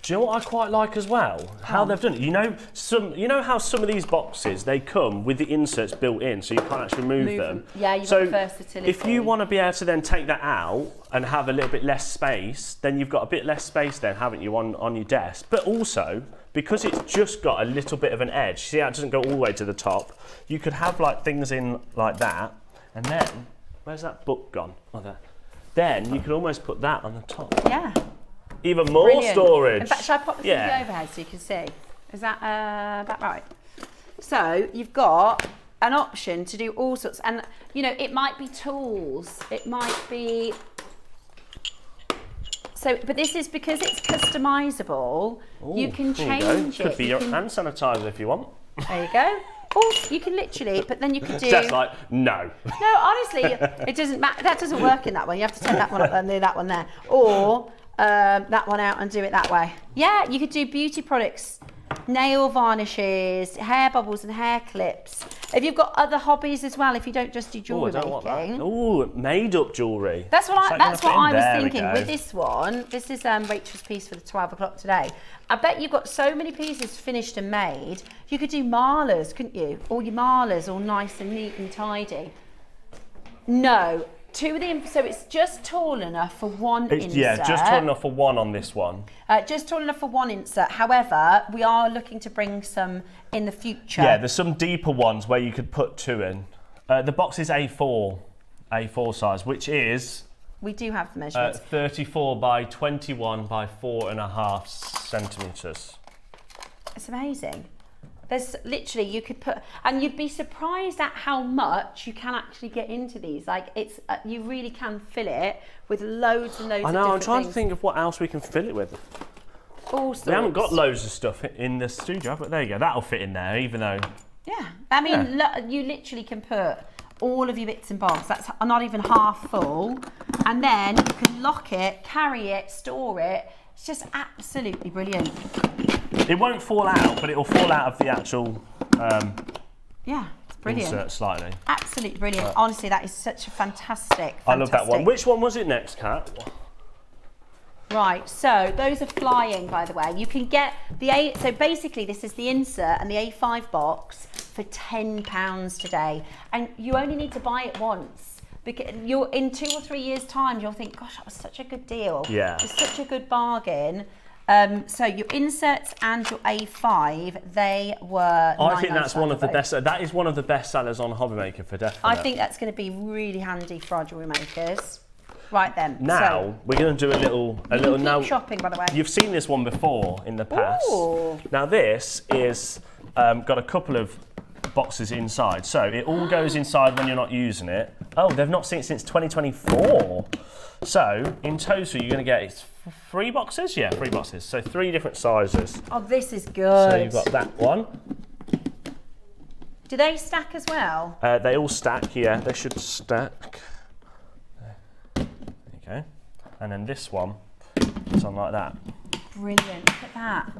Do you know what I quite like as well? How they've done it. You know how some of these boxes, they come with the inserts built in, so you can't actually move them. Yeah, you've so got versatility. if you want to be able to then take that out and have a little bit less space, then you've got a bit less space then, haven't you, on your desk? But also, because it's just got a little bit of an edge, see how it doesn't go all the way to the top, you could have like things in like that, and then, where's that book gone? Oh, there. Then you could almost put that on the top. Yeah. Even more Brilliant. storage. In fact, shall I pop the Yeah. TV overhead so you can see? Is that right? So you've got an option to do all sorts, and you know, it might be tools, it might be. So, but this is because it's customisable. You can There you change go. it. Could be You your can- hand sanitizer if you want. There you go. Or you can literally, but then you could do. That's like, no. No, honestly, it doesn't matter. That doesn't work in that one. You have to take that one up and do that one there, or that one out and do it that way. Yeah, you could do beauty products, nail varnishes, hair bubbles and hair clips. If you've got other hobbies as well, if you don't just do Oh, I jewellery don't want that. making. Oh, made up jewellery. That's what Is I that was gonna fit in? There we thinking go. with this one. This is Rachel's piece for the 12 o'clock today. I bet you've got so many pieces finished and made. You could do marlers, couldn't you? All your marlers all nice and neat and tidy. No, so it's just tall enough for one insert. Yeah, just tall enough for one on this one. Just tall enough for one insert. However, we are looking to bring some in the future. Yeah, there's some deeper ones where you could put two in. The box is A4 size, which is We do have the measurements. 34 by 21 by 4.5 centimetres. It's amazing. There's literally, you could put, and you'd be surprised at how much you can actually get into these. Like it's, you really can fill it with loads and loads I of know, different I'm trying to things. think of what else we can fill it with. All sorts. We haven't got loads of stuff in the studio, but there you go. That'll fit in there, even though... Yeah, I mean, you literally can put all of your bits and bobs. That's not even half full. And then you can lock it, carry it, store it. It's just absolutely brilliant. It won't fall out, but it'll fall out of the actual Yeah, it's brilliant. insert slightly. Absolutely brilliant. Honestly, that is such a fantastic. I love that one. Which one was it next, Kat? Right, so those are flying, by the way. You can get the so basically this is the insert and the A5 box for £10 today. And you only need to buy it once. Because you're in 2 or 3 years' time, you'll think, gosh, that was such a good deal. Yeah. It's such a good bargain. So your inserts and your A5, they were I think that's one of the both. best. That is one of the best sellers on HobbyMaker for definite. I think that's going to be really handy for our jewellery makers. Right then. Now we're going to do a little keep now. shopping, by the way. You've seen this one before in the past. Ooh. Now this is got a couple of boxes inside, so it all goes inside when you're not using it. Oh, they've not seen it since 2024. So in total, you're going to get 3 boxes. Yeah, 3 boxes. So 3 different sizes. Oh, this is good. So you've got that one. Do they stack as well? They all stack. Yeah, they should stack. There you go. And then this one is on like that. Brilliant. Look at that.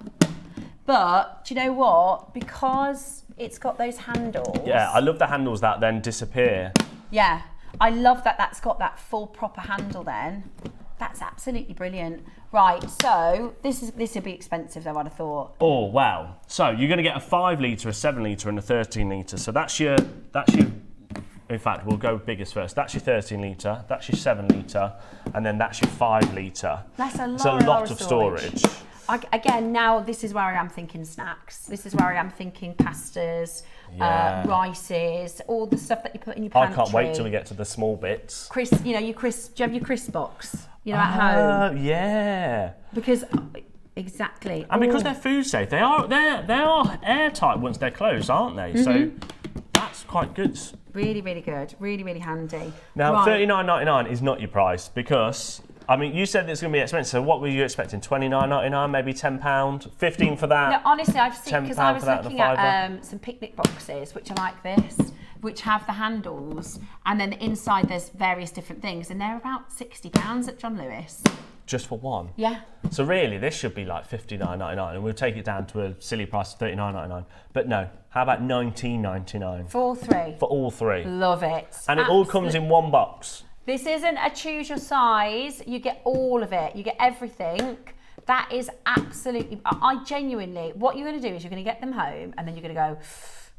But do you know what? Because it's got those handles. Yeah, I love the handles that then disappear. Yeah, I love that that's got that full proper handle then. That's absolutely brilliant. Right, so this would be expensive though, I'd have thought. Oh, wow. So you're going to get a 5 litre, a 7 litre and a 13 litre. So that's your, in fact, we'll go biggest first. That's your 13 litre, that's your 7 litre, and then that's your 5 litre. That's a lot, it's a lot of storage. Again, now this is where I am thinking snacks. This is where I am thinking pastas, rices, all the stuff that you put in your pantry. I can't wait till we get to the small bits. Do you have your crisp box? At home. Yeah. Because exactly. And because they're food safe, they are airtight once they're closed, aren't they? So that's quite good. Really, really good. Really, really handy. Now, $39.99 is not your price because, I mean, you said it's going to be expensive. So what were you expecting? $29.99, maybe £10, $15 for that? No, honestly, I've seen, because I was looking at some picnic boxes, which are like this, which have the handles, and then inside there's various different things, and they're about £60 at John Lewis. Just for one? Yeah. So really, this should be like $59.99, and we'll take it down to a silly price of $39.99. But no, how about $19.99? For all three. For all three. Love it. And it all comes in one box. This isn't a choose your size. You get all of it. You get everything. That is absolutely, I genuinely, what you're going to do is you're going to get them home, and then you're going to go,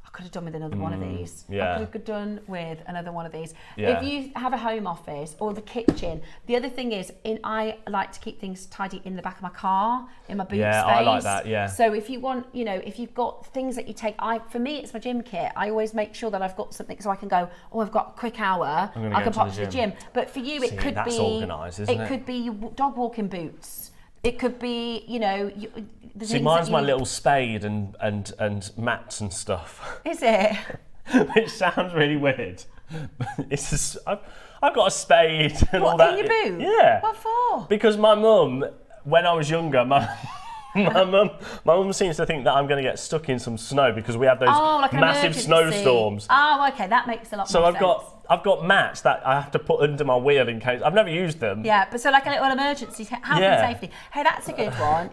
I could have done with another one of these. Yeah. I could have done with another one of these. Yeah. If you have a home office or the kitchen, the other thing is, I like to keep things tidy in the back of my car, in my boot space. Yeah, I like that, yeah. So if you want, if you've got things that you take, for me, it's my gym kit. I always make sure that I've got something so I can go, I've got a quick hour, I can pop to the gym. But for you, it could that's be, organised, isn't it? It could be dog walking boots. It could be, See, mine's my little spade and mats and stuff. Is it? Which sounds really weird. It's just, I've got a spade and all that. In your boot? Yeah. What for? Because my mum, when I was younger, my mum seems to think that I'm going to get stuck in some snow because we have those like massive snowstorms. Oh, okay, that makes a lot more sense. So I've got mats that I have to put under my wheel in case. I've never used them. Yeah, but so like a little emergency health and safety. Hey, that's a good one.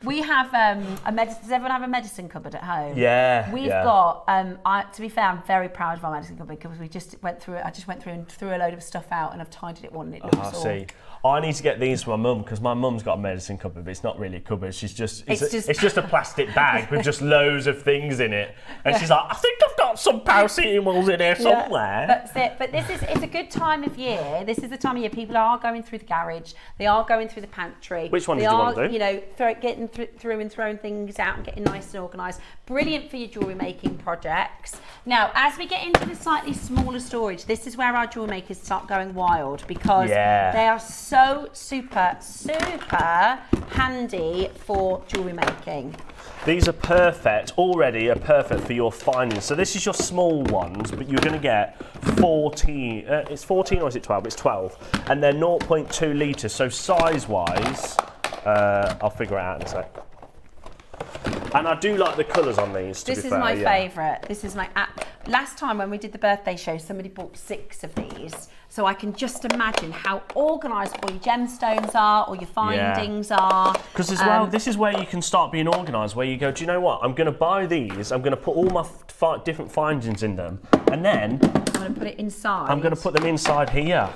We have does everyone have a medicine cupboard at home? Yeah. We've got, to be fair, I'm very proud of our medicine cupboard because I just went through and threw a load of stuff out and I've tidied it one and it looks all... see. I need to get these for my mum because my mum's got a medicine cupboard, but it's not really a cupboard. She's just it's just a plastic bag with just loads of things in it, and she's like, I think I've got some paracetamols in there somewhere. That's it. But it's a good time of year. This is the time of year people are going through the garage. They are going through the pantry. Which one did you want to do? Getting through and throwing things out and getting nice and organised. Brilliant for your jewellery making projects. Now, as we get into the slightly smaller storage, this is where our jewellery makers start going wild because they are so super handy for jewellery making. These are perfect, already are perfect for your findings. So this is your small ones, but you're going to get 14, it's 14 or is it 12? It's 12. And they're 0.2 litres, so size-wise, I'll figure it out in a sec. And I do like the colours on these, to be fair. This is my favourite. This is my... last time when we did the birthday show, somebody bought 6 of these. So I can just imagine how organised all your gemstones are, or your findings are. Because as well, this is where you can start being organised, where you go, do you know what? I'm going to buy these, I'm going to put all my different findings in them, and then... I'm going to put it inside. I'm going to put them inside here.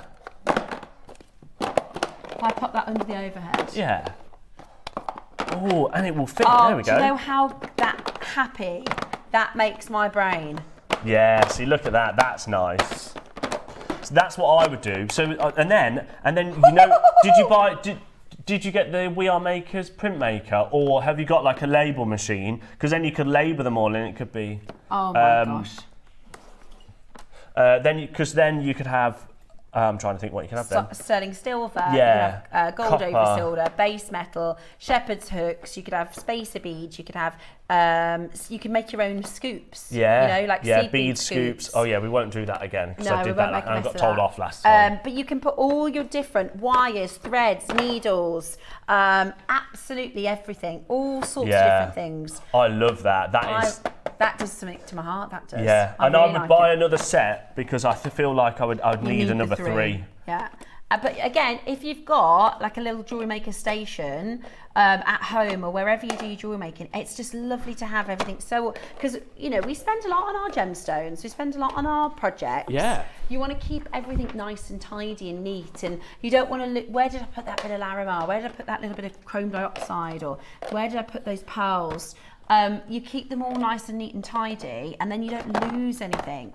If I pop that under the overhead. Yeah. Oh, and it will fit. There we go. Do you know how happy that makes my brain? Yeah, see, look at that. That's nice. So that's what I would do. So, and then did you get the We Are Makers printmaker, or have you got like a label machine? Because then you could label them all, and it could be. Oh my gosh. Then you could have. I'm trying to think what you can have then. Sterling silver, yeah. You could have gold Copper. over silver, base metal, shepherd's hooks, you could have spacer beads, you could have, you can make your own scoops. Yeah, seed bead scoops. Oh yeah, we won't do that again because No, I we did won't that make a and I mess got of told that. off last time. But you can put all your different wires, threads, needles, absolutely everything, all sorts of different things. I love that. That does something to my heart, that does. Yeah, I would buy another set because I feel like I would need another 3. Yeah, But again, if you've got like a little jewellery maker station at home or wherever you do your jewellery making, it's just lovely to have everything. So, because, you know, we spend a lot on our gemstones, we spend a lot on our projects. Yeah. You want to keep everything nice and tidy and neat, and you don't want to look, where did I put that bit of Larimar? Where did I put that little bit of chrome diopside? Or where did I put those pearls? You keep them all nice and neat and tidy, and then you don't lose anything,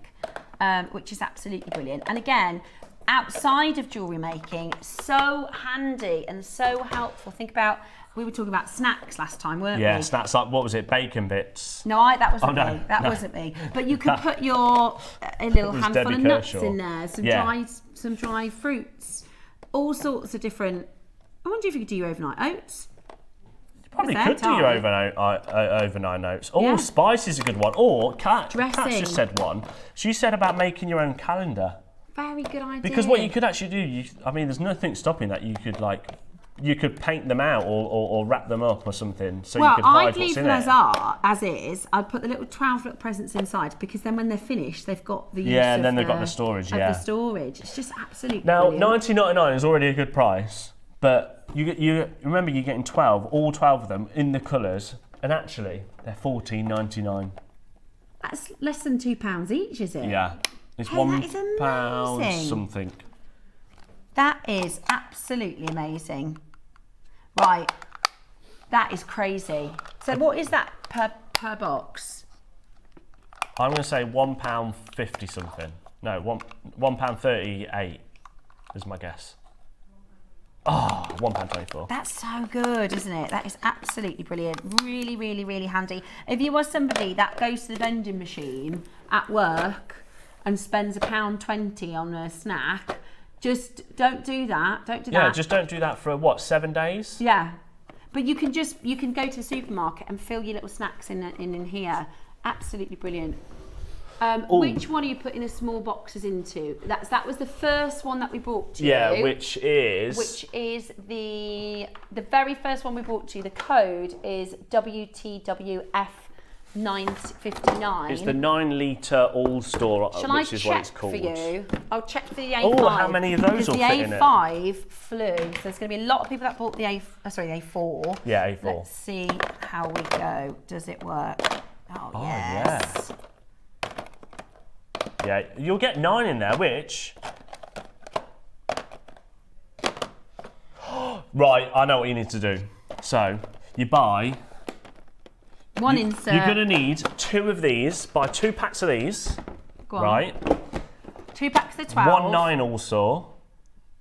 which is absolutely brilliant. And again, outside of jewellery making, so handy and so helpful. Think about, we were talking about snacks last time, weren't we? Yeah, snacks like, what was it, bacon bits? No, that wasn't me. That wasn't me. But you could put your a little handful Debbie of nuts Kershaw. in there, some dried fruits, all sorts of different. I wonder if you could do your overnight oats. Probably could do your overnight oats. Or spice is a good one. Or Kat just said one. She said about making your own calendar. Very good idea. Because what you could actually do, I mean, there's nothing stopping that. You could paint them out or wrap them up or something, so you could hide what's in it. I'd leave them as is. I'd put the little 12 little presents inside, because then when they're finished, they've got the use and then they've got the storage. The storage. It's just absolutely now brilliant. $19.99 is already a good price, but you remember you're getting all 12 of them in the colours, and actually they're $14.99. That's less than £2 each, is it? Yeah. It's £1 something. That is absolutely amazing. Right, that is crazy. So what is that per box? I'm going to say £1.50 something. No, £1.38 is my guess. Oh, £1.24. That's so good, isn't it? That is absolutely brilliant. Really, really, really handy. If you are somebody that goes to the vending machine at work and spends £1.20 on a snack, just don't do that. Don't do that. Yeah, just don't do that for what, 7 days? Yeah, but you can go to the supermarket and fill your little snacks in here. Absolutely brilliant. Which one are you putting the small boxes into? That was the first one that we brought to you. Yeah, which is the very first one we brought to you. The code is WTWF 959. It's the 9 litre all store, which is what it's called. Shall I check for you? I'll check for the A5. Oh, how many of those will fit in it? The A5 flew. So there's going to be a lot of people that bought the A4. Yeah, A4. Let's see how we go. Does it work? Oh yes. Yeah, you'll get 9 in there, which... Right, I know what you need to do. So, you buy... One insert. You're going to need 2 of these. Buy 2 packs of these. Go on. Right. 2 packs of 12. 1 9 all saw.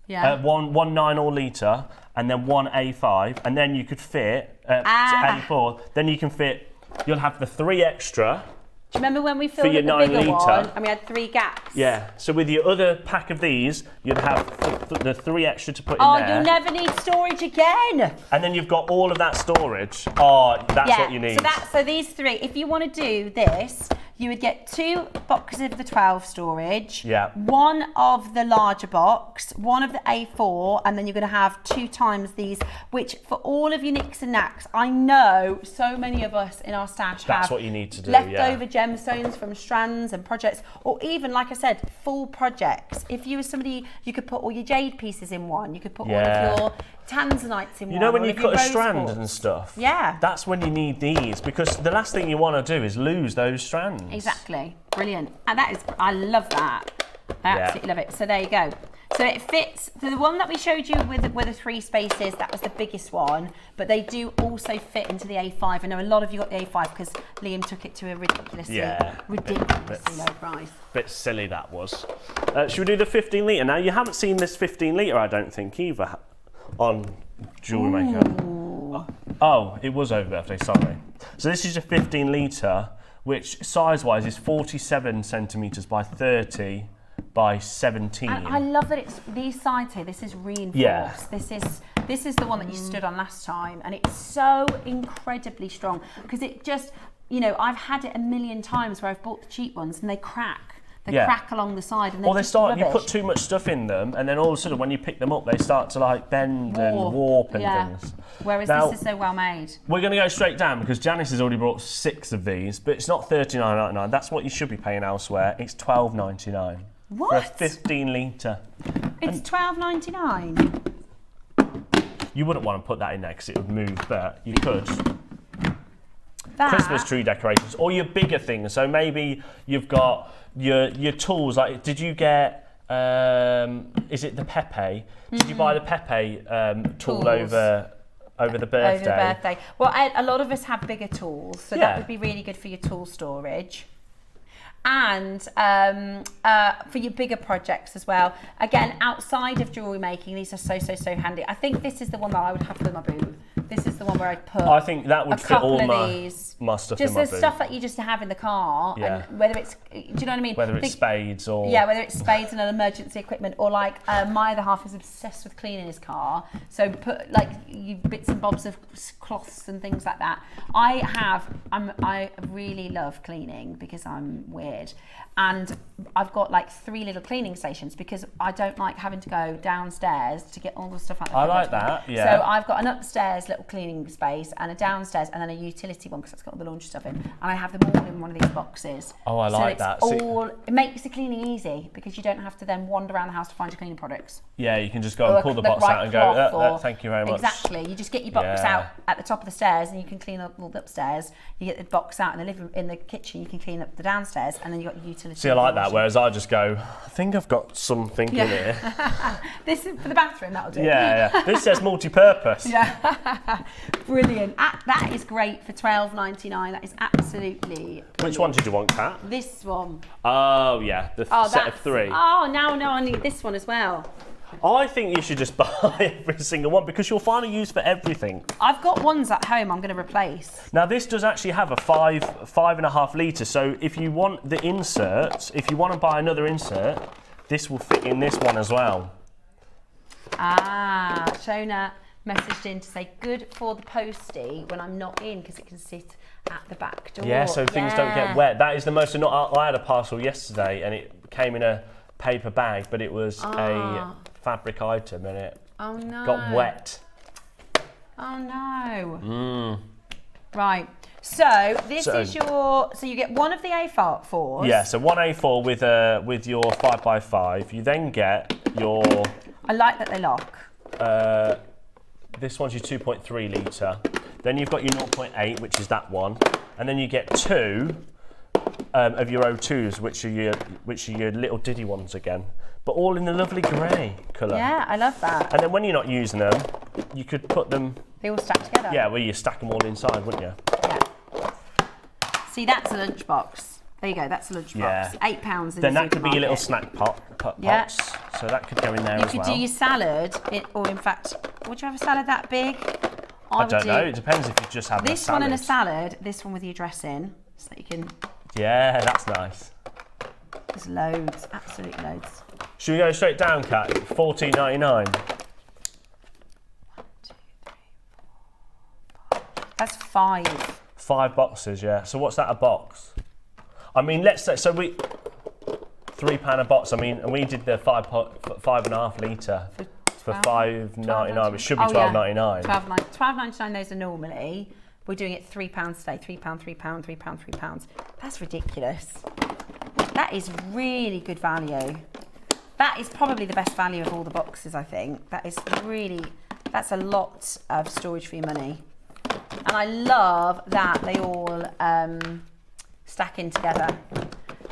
Yeah. One 9 all litre, and then 1 A5, and then you could fit A4. Then you can fit. You'll have the 3 extra. Do you remember when we filled your up the bigger 9 litre? one and we had 3 gaps? Yeah. So with your other pack of these, you'd have the 3 extra to put in there. Oh, you'll never need storage again. And then you've got all of that storage. Oh, that's what you need. So these 3. If you want to do this, you would get 2 boxes of the 12 storage. Yeah. 1 of the larger box, 1 of the A4, and then you're going to have 2 times these. Which for all of your nicks and knacks, I know so many of us in our stash That's what you need to do. leftover gemstones from strands and projects, or even, like I said, full projects. If you were somebody, you could put all your jade pieces in one. You could put all of your tanzanites in one. You know when you cut a strand quartz and stuff? Yeah. That's when you need these, because the last thing you want to do is lose those strands. Exactly. Brilliant. And I love that. I absolutely love it. So there you go. So it fits. So the one that we showed you with the 3 spaces, that was the biggest one, but they do also fit into the A5. I know a lot of you got the A5 because Liam took it to a ridiculously low price. Bit silly that was. Should we do the 15 litre? Now you haven't seen this 15 litre, I don't think, either, on JewelleryMaker. Oh, it was over birthday, sorry. So this is a 15 litre, which size-wise is 47 centimetres by 30 by 17. And I love that it's these sides here. This is reinforced. Yeah. This is the one that you stood on last time, and it's so incredibly strong because it just, you know, I've had it a million times where I've bought the cheap ones and they crack. They crack along the side, and they start. Rubbish. You put too much stuff in them, and then all of a sudden, when you pick them up, they start to like bend and warp and things. Whereas this is so well made. We're going to go straight down because Janice has already brought 6 of these, but it's not $39.99. That's what you should be paying elsewhere. It's $12.99 for a 15 litre. It's $12.99. You wouldn't want to put that in there because it would move, but you could. That, Christmas tree decorations or your bigger things. So maybe you've got your tools. Like, did you get? Is it the Pepe? Did you buy the Pepe tool Tools. over the birthday? Over the birthday. Well, a lot of us have bigger tools, so that would be really good for your tool storage. And for your bigger projects as well. Again, outside of jewellery making, these are so handy. I think this is the one that I would have for my booth. This is the one where I'd put I think that would a fit couple all of my these. stuff Just in my the booth. stuff that you just have in the car, Yeah. and whether it's, do you know what I mean? Whether it's spades or... Yeah, whether it's spades and other emergency equipment, or like my other half is obsessed with cleaning his car, so put like bits and bobs of cloths and things like that. I really love cleaning because I'm weird, and I've got like 3 little cleaning stations because I don't like having to go downstairs to get all the stuff out of the I cupboard. like that, yeah. So I've got an upstairs little cleaning space and a downstairs and then a utility one because it's got all the laundry stuff in, and I have them all in one of these boxes. Oh, I like that. It makes the cleaning easy because you don't have to then wander around the house to find your cleaning products. Yeah, you can just go and pull the box out and go, thank you very much. Exactly. You just get your box out at the top of the stairs and you can clean up all the upstairs. You get the box out in the kitchen, you can clean up the downstairs, and then you've got your utility. See, I like that, whereas I just go, I think I've got something in here. This is for the bathroom, that'll do. Yeah. This says multi-purpose. Yeah. Brilliant. That is great for $12.99. That is absolutely brilliant. Which one did you want, Kat? This one. Oh, yeah, the set of 3. Oh, now I need this one as well. I think you should just buy every single one because you'll find a use for everything. I've got ones at home I'm going to replace. Now this does actually have a 5.5 litre, so if you want the inserts, if you want to buy another insert, this will fit in this one as well. Shona messaged in to say good for the postie when I'm not in because it can sit at the back door. Yeah, so things don't get wet. That is the most annoying. I had a parcel yesterday and it came in a paper bag, but it was a fabric item and it got wet. Oh no. Right. So this is your. So you get one of the A4s. Yeah. So one A4 with your 5x5. You then get your. I like that they lock. This one's your 2.3 litre. Then you've got your 0.8, which is that one, and then you get 2 of your O2s, which are your little diddy ones again, but all in a lovely grey colour. Yeah, I love that. And then when you're not using them, you could put them. They all stack together. Yeah, well, you stack them all inside, wouldn't you? Yeah. See, that's a lunchbox. There you go. That's a lunchbox. Yeah. £8 in Then the that could be your little supermarket. snack pots. Yeah. So that could go in there You as could well. do your salad, or in fact, would you have a salad that big? I don't know. It depends if you just have this one in a salad. This one with your dressing, so that you can. Yeah, that's nice. There's loads, absolute loads. Should we go straight down, Kat? $14.99. That's 5. 5 boxes, yeah. So what's that a box? I mean, let's say so we £3 a box. I mean, and we did the 5.5 litre for $5.99. It should be $12.99. $12.99. Those are normally. We're doing it £3 today. £3. That's ridiculous. That is really good value. That is probably the best value of all the boxes, I think. That's a lot of storage for your money. And I love that they all stack in together.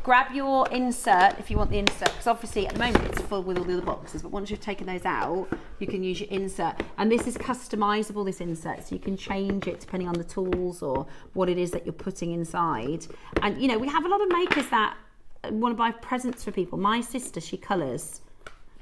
Grab your insert if you want the insert, because obviously at the moment it's full with all the other boxes, but once you've taken those out, you can use your insert. And this is customizable, this insert, so you can change it depending on the tools or what it is that you're putting inside. And you know, we have a lot of makers that want to buy presents for people. My sister, she colours.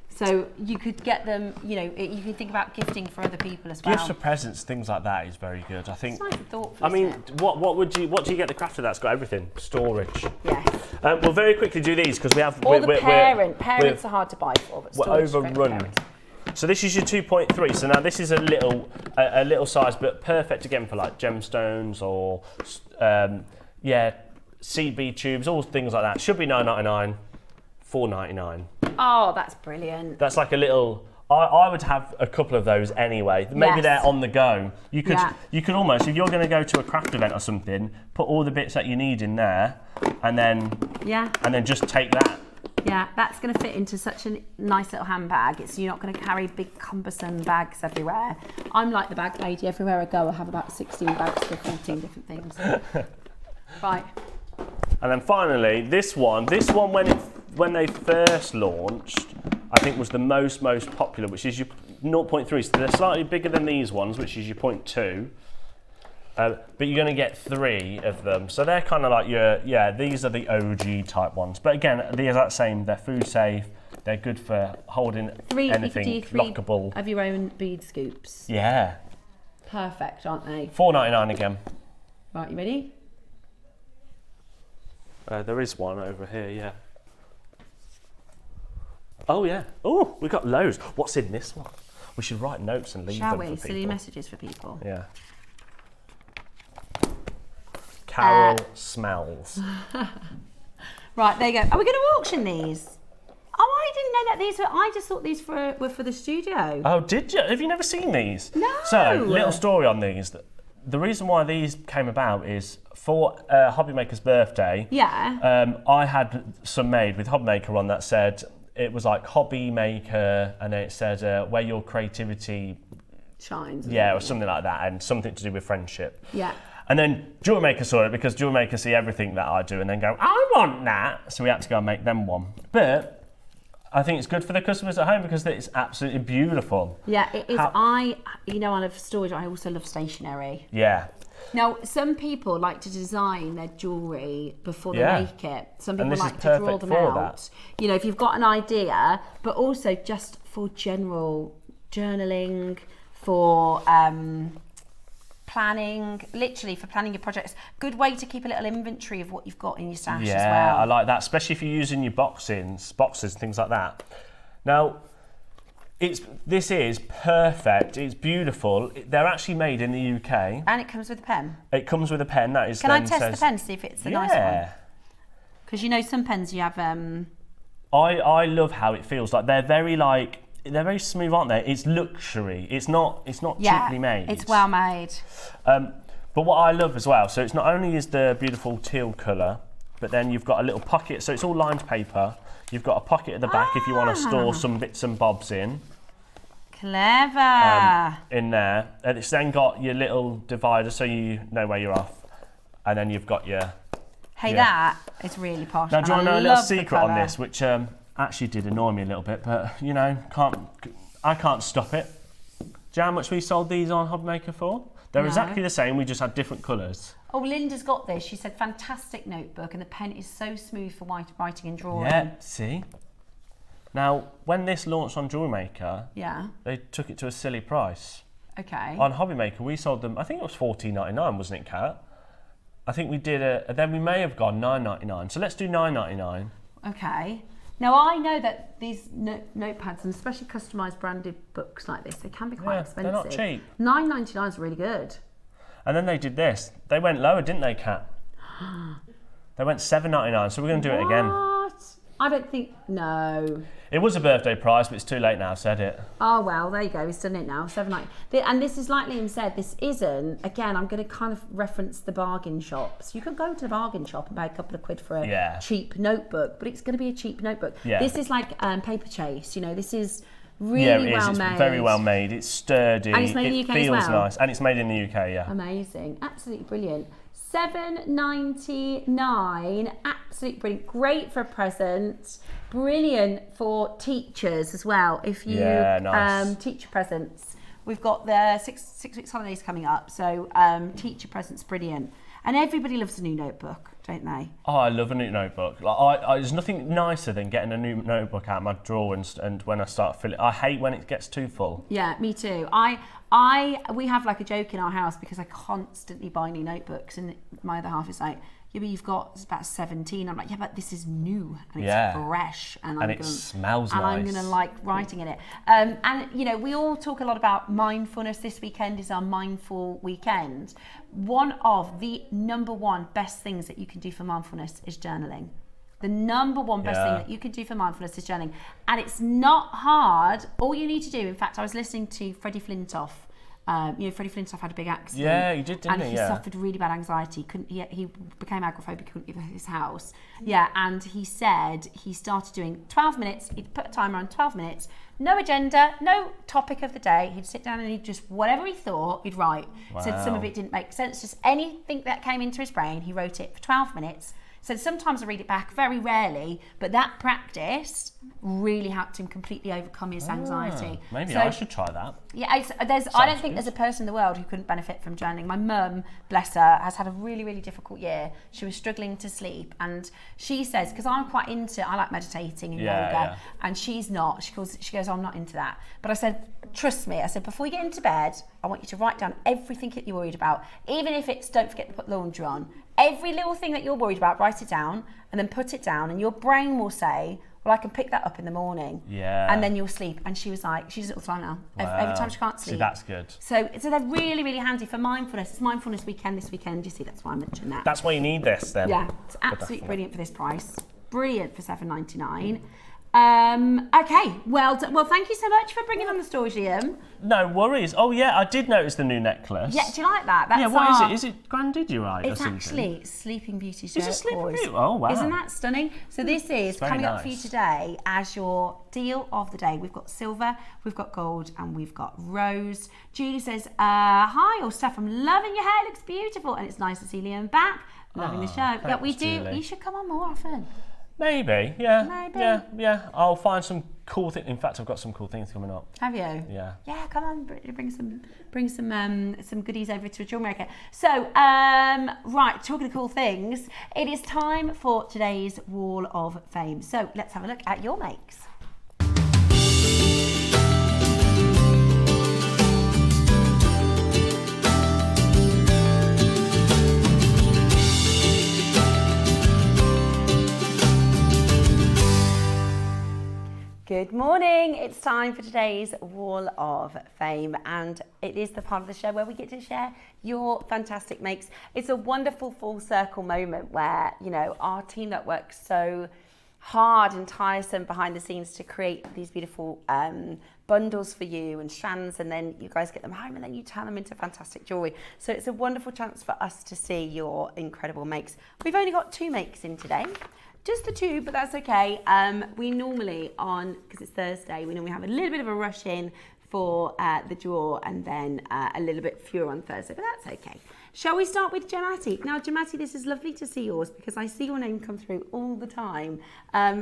So you could get them, you know, you can think about gifting for other people as well. Gifts for presents, things like that is very good. I think. It's nice and thoughtful. I mean, what do you get the crafter that's got everything? Storage. Yes. We'll very quickly do these because we have. Parents are hard to buy for, but we're storage is great for overrun. parents. So this is your 2.3. So now this is a little size, but perfect again for like gemstones or seed bead tubes, all things like that. Should be $9.99, $4.99. Oh, that's brilliant. That's like a little. I would have a couple of those anyway. Maybe they're on the go. You could almost, if you're going to go to a craft event or something, put all the bits that you need in there, and then just take that. Yeah, that's going to fit into such a nice little handbag. You're not going to carry big cumbersome bags everywhere. I'm like the bag lady. Everywhere I go, I have about 16 bags for 14 different things. Right. And then finally, this one when they first launched, I think was the most popular, which is your 0.3. So they're slightly bigger than these ones, which is your 0.2. But you're going to get 3 of them. So they're kind of like these are the OG type ones. But again, the exact same, they're food safe, they're good for holding anything you could do 3 lockable. of your own bead scoops. Yeah. Perfect, aren't they? $4.99 again. Right, you ready? There is one over here, yeah. Oh yeah. Oh, we got loads. What's in this one? We should write notes and leave them for people. Silly messages for people. Yeah. Carol smells. Right, there you go. Are we going to auction these? Oh, I didn't know that these were. I just thought these were for the studio. Oh, did you? Have you never seen these? No. So, little story on these. The reason why these came about is for Hobbymaker's birthday. Yeah. I had some made with Hobbymaker on that said it was like Hobbymaker, and then it said where your creativity shines. Yeah, or something like that, and something to do with friendship. Yeah. And then JewelleryMaker saw it because JewelleryMaker see everything that I do and then go, I want that. So we had to go and make them one. But I think it's good for the customers at home because it's absolutely beautiful. Yeah, it is. I love storage. I also love stationery. Yeah. Now, some people like to design their jewellery before they make it. Some people like to draw them out. That. You know, if you've got an idea, but also just for general journaling, for planning, literally for planning your projects. Good way to keep a little inventory of what you've got in your stash as well. Yeah, I like that, especially if you're using your boxes, things like that. Now, this is perfect. It's beautiful. They're actually made in the UK. And it comes with a pen. It comes with a pen. That is. Can I test the pen to see if it's a nice one? Yeah. Because some pens you have. I love how it feels. Like they're very smooth, aren't they? It's luxury. It's not cheaply made. It's well made. But what I love as well, so it's not only is the beautiful teal colour, but then you've got a little pocket. So it's all lined paper. You've got a pocket at the back if you want to store some bits and bobs in. Clever. In there. And it's then got your little divider so you know where you're off. And then you've got your... that is really posh. Now, do you want to know a little secret on this, which actually did annoy me a little bit, but, I can't stop it. Do you know how much we sold these on Hobbymaker for? They're exactly the same, we just had different colours. Oh, Linda's got this. She said, fantastic notebook, and the pen is so smooth for writing and drawing. Yeah, see? Now, when this launched on JewelleryMaker, they took it to a silly price. Okay. On Hobbymaker, we sold them, I think it was $14.99, wasn't it, Kat? I think we did then we may have gone $9.99. So let's do $9.99. Okay. Now, I know that these notepads, and especially customised branded books like this, they can be quite expensive. They're not cheap. $9.99 is really good. And then they did this. They went lower, didn't they, Kat? They went $7.99, so we're going to do it again. What? I don't think... No. It was a birthday price, but it's too late now, I've said it. Oh, well, there you go. He's done it now. $7.99. And this is like Liam said, this isn't... Again, I'm going to kind of reference the bargain shops. You can go to the bargain shop and pay a couple of quid for a cheap notebook, but it's going to be a cheap notebook. Yeah. This is like Paper Chase. This is... Really well made. It's very well made. It's sturdy. And it's made in the UK feels as well. Nice. And it's made in the UK, yeah. Amazing. Absolutely brilliant. $7.99. Absolutely brilliant. Great for a present. Brilliant for teachers as well. If you nice. Teacher presents. We've got the six weeks holidays coming up, so teacher presents brilliant. And everybody loves a new notebook, don't they? Oh, I love a new notebook. Like, there's nothing nicer than getting a new notebook out of my drawer and when I start filling. I hate when it gets too full. Yeah, me too. We have like a joke in our house because I constantly buy new notebooks, and my other half is like, yeah, but you've got about 17. I'm like, yeah, but this is new and it's fresh, and it smells nice. And I'm gonna like writing in it. And we all talk a lot about mindfulness. This weekend is our mindful weekend. One of the number one best things that you can do for mindfulness is journaling. The number one best thing that you can do for mindfulness is journaling. And it's not hard. All you need to do, in fact, I was listening to Freddie Flintoff Freddie Flintoff had a big accident. Yeah, he did, didn't he? And he suffered really bad anxiety. He became agoraphobic, couldn't leave his house. Yeah, and he said he started doing 12 minutes. He'd put a timer on 12 minutes. No agenda, no topic of the day. He'd sit down and he'd just, whatever he thought, he'd write. Wow. Said some of it didn't make sense. Just anything that came into his brain, he wrote it for 12 minutes. So sometimes I read it back, very rarely, but that practice really helped him completely overcome his anxiety. Maybe I should try that. Yeah, I don't think there's a person in the world who couldn't benefit from journaling. My mum, bless her, has had a really, really difficult year. She was struggling to sleep, and she says, because I like meditating and yoga, and she's not. She goes, I'm not into that. But I said, trust me. I said, before you get into bed, I want you to write down everything that you're worried about, even if it's don't forget to put laundry on. Every little thing that you're worried about, write it down and then put it down, and your brain will say, well, I can pick that up in the morning. Yeah. And then you'll sleep. And she was like, she does it all the time now. Wow. Every time she can't sleep. See, that's good. So they're really, really handy for mindfulness. It's mindfulness weekend this weekend. You see, that's why I mentioned that. That's why you need this then. Yeah, it's absolutely brilliant for this price. Brilliant for $7.99. Okay, well, thank you so much for bringing on the store, Liam. No worries. Oh yeah, I did notice the new necklace. Yeah, do you like that? That's what is it? Is it Grandidierite It's actually Sleeping Beauty shirt. Is it Sleeping Beauty? Oh wow. Isn't that stunning? So this is coming up for you nice. today as your deal of the day. We've got silver, we've got gold, and we've got rose. Julie says, hi, all Steph, I'm loving your hair, looks beautiful. And it's nice to see Liam back. Loving the show. Yeah, we do. Julie. You should come on more often. Maybe, yeah. Yeah. I'll find some cool things. In fact, I've got some cool things coming up. Have you? Yeah. Yeah, come on, bring some goodies over to a JewelleryMaker. So, right, talking of cool things, it is time for today's Wall of Fame. So let's have a look at your makes. Good morning, it's time for today's Wall of Fame, and it is the part of the show where we get to share your fantastic makes. It's a wonderful full circle moment where, our team that works so hard and tiresome behind the scenes to create these beautiful bundles for you and strands, and then you guys get them home and then you turn them into fantastic jewellery. So it's a wonderful chance for us to see your incredible makes. We've only got 2 makes in today. Just the 2, but that's okay. We normally because it's Thursday, we normally have a little bit of a rush in for the draw, and then a little bit fewer on Thursday, but that's okay. Shall we start with Gematti? Now, Gematti, this is lovely to see yours because I see your name come through all the time.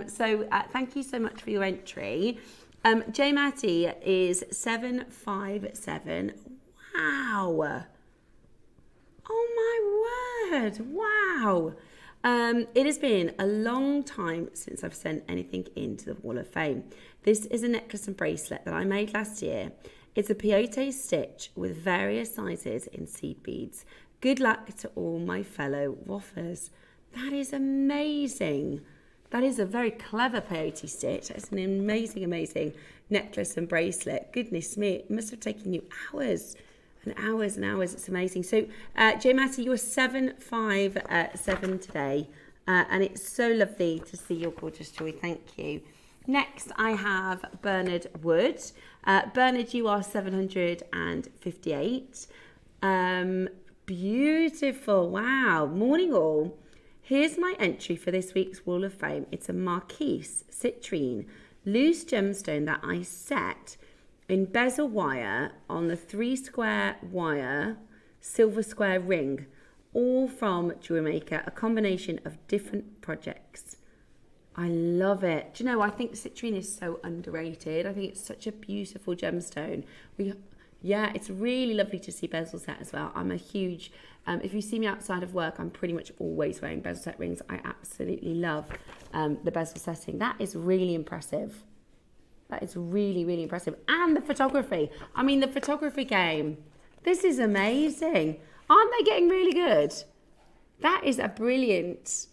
So thank you so much for your entry. Gematti is 757. Wow. Oh my word. Wow. It has been a long time since I've sent anything into the Wall of Fame. This is a necklace and bracelet that I made last year. It's a peyote stitch with various sizes in seed beads. Good luck to all my fellow waffers. That is amazing. That is a very clever peyote stitch. It's an amazing, amazing necklace and bracelet. Goodness me, it must have taken you hours. And hours and hours, it's amazing. So, Gematti, you're 757 today, and it's so lovely to see your gorgeous jewelry. Thank you. Next, I have Bernard Wood. Bernard, you are 758. Beautiful. Wow. Morning, all. Here's my entry for this week's Wall of Fame. It's a Marquise citrine loose gemstone that I set in bezel wire on the 3-square wire silver square ring, all from JewelleryMaker, a combination of different projects. I love it. Do you know, I think citrine is so underrated. I think it's such a beautiful gemstone. It's really lovely to see bezel set as well. I'm a huge, if you see me outside of work, I'm pretty much always wearing bezel set rings. I absolutely love the bezel setting. That is really impressive. That is really, really impressive. And the photography. I mean, the photography game. This is amazing. Aren't they getting really good? That is a brilliant,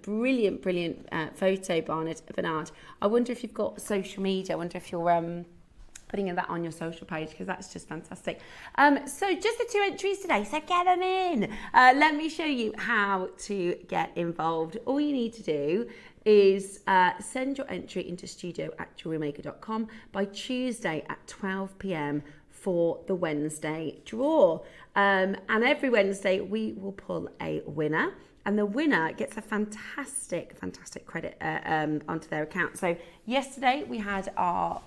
brilliant photo, Bernard. I wonder if you've got social media. I wonder if you're putting that on your social page, because that's just fantastic. So just the 2 entries today, so get them in. Let me show you how to get involved. All you need to do is send your entry into studio@jewellerymaker.com by Tuesday at 12 p.m. for the Wednesday draw. And every Wednesday we will pull a winner, and the winner gets a fantastic credit onto their account. So yesterday we had our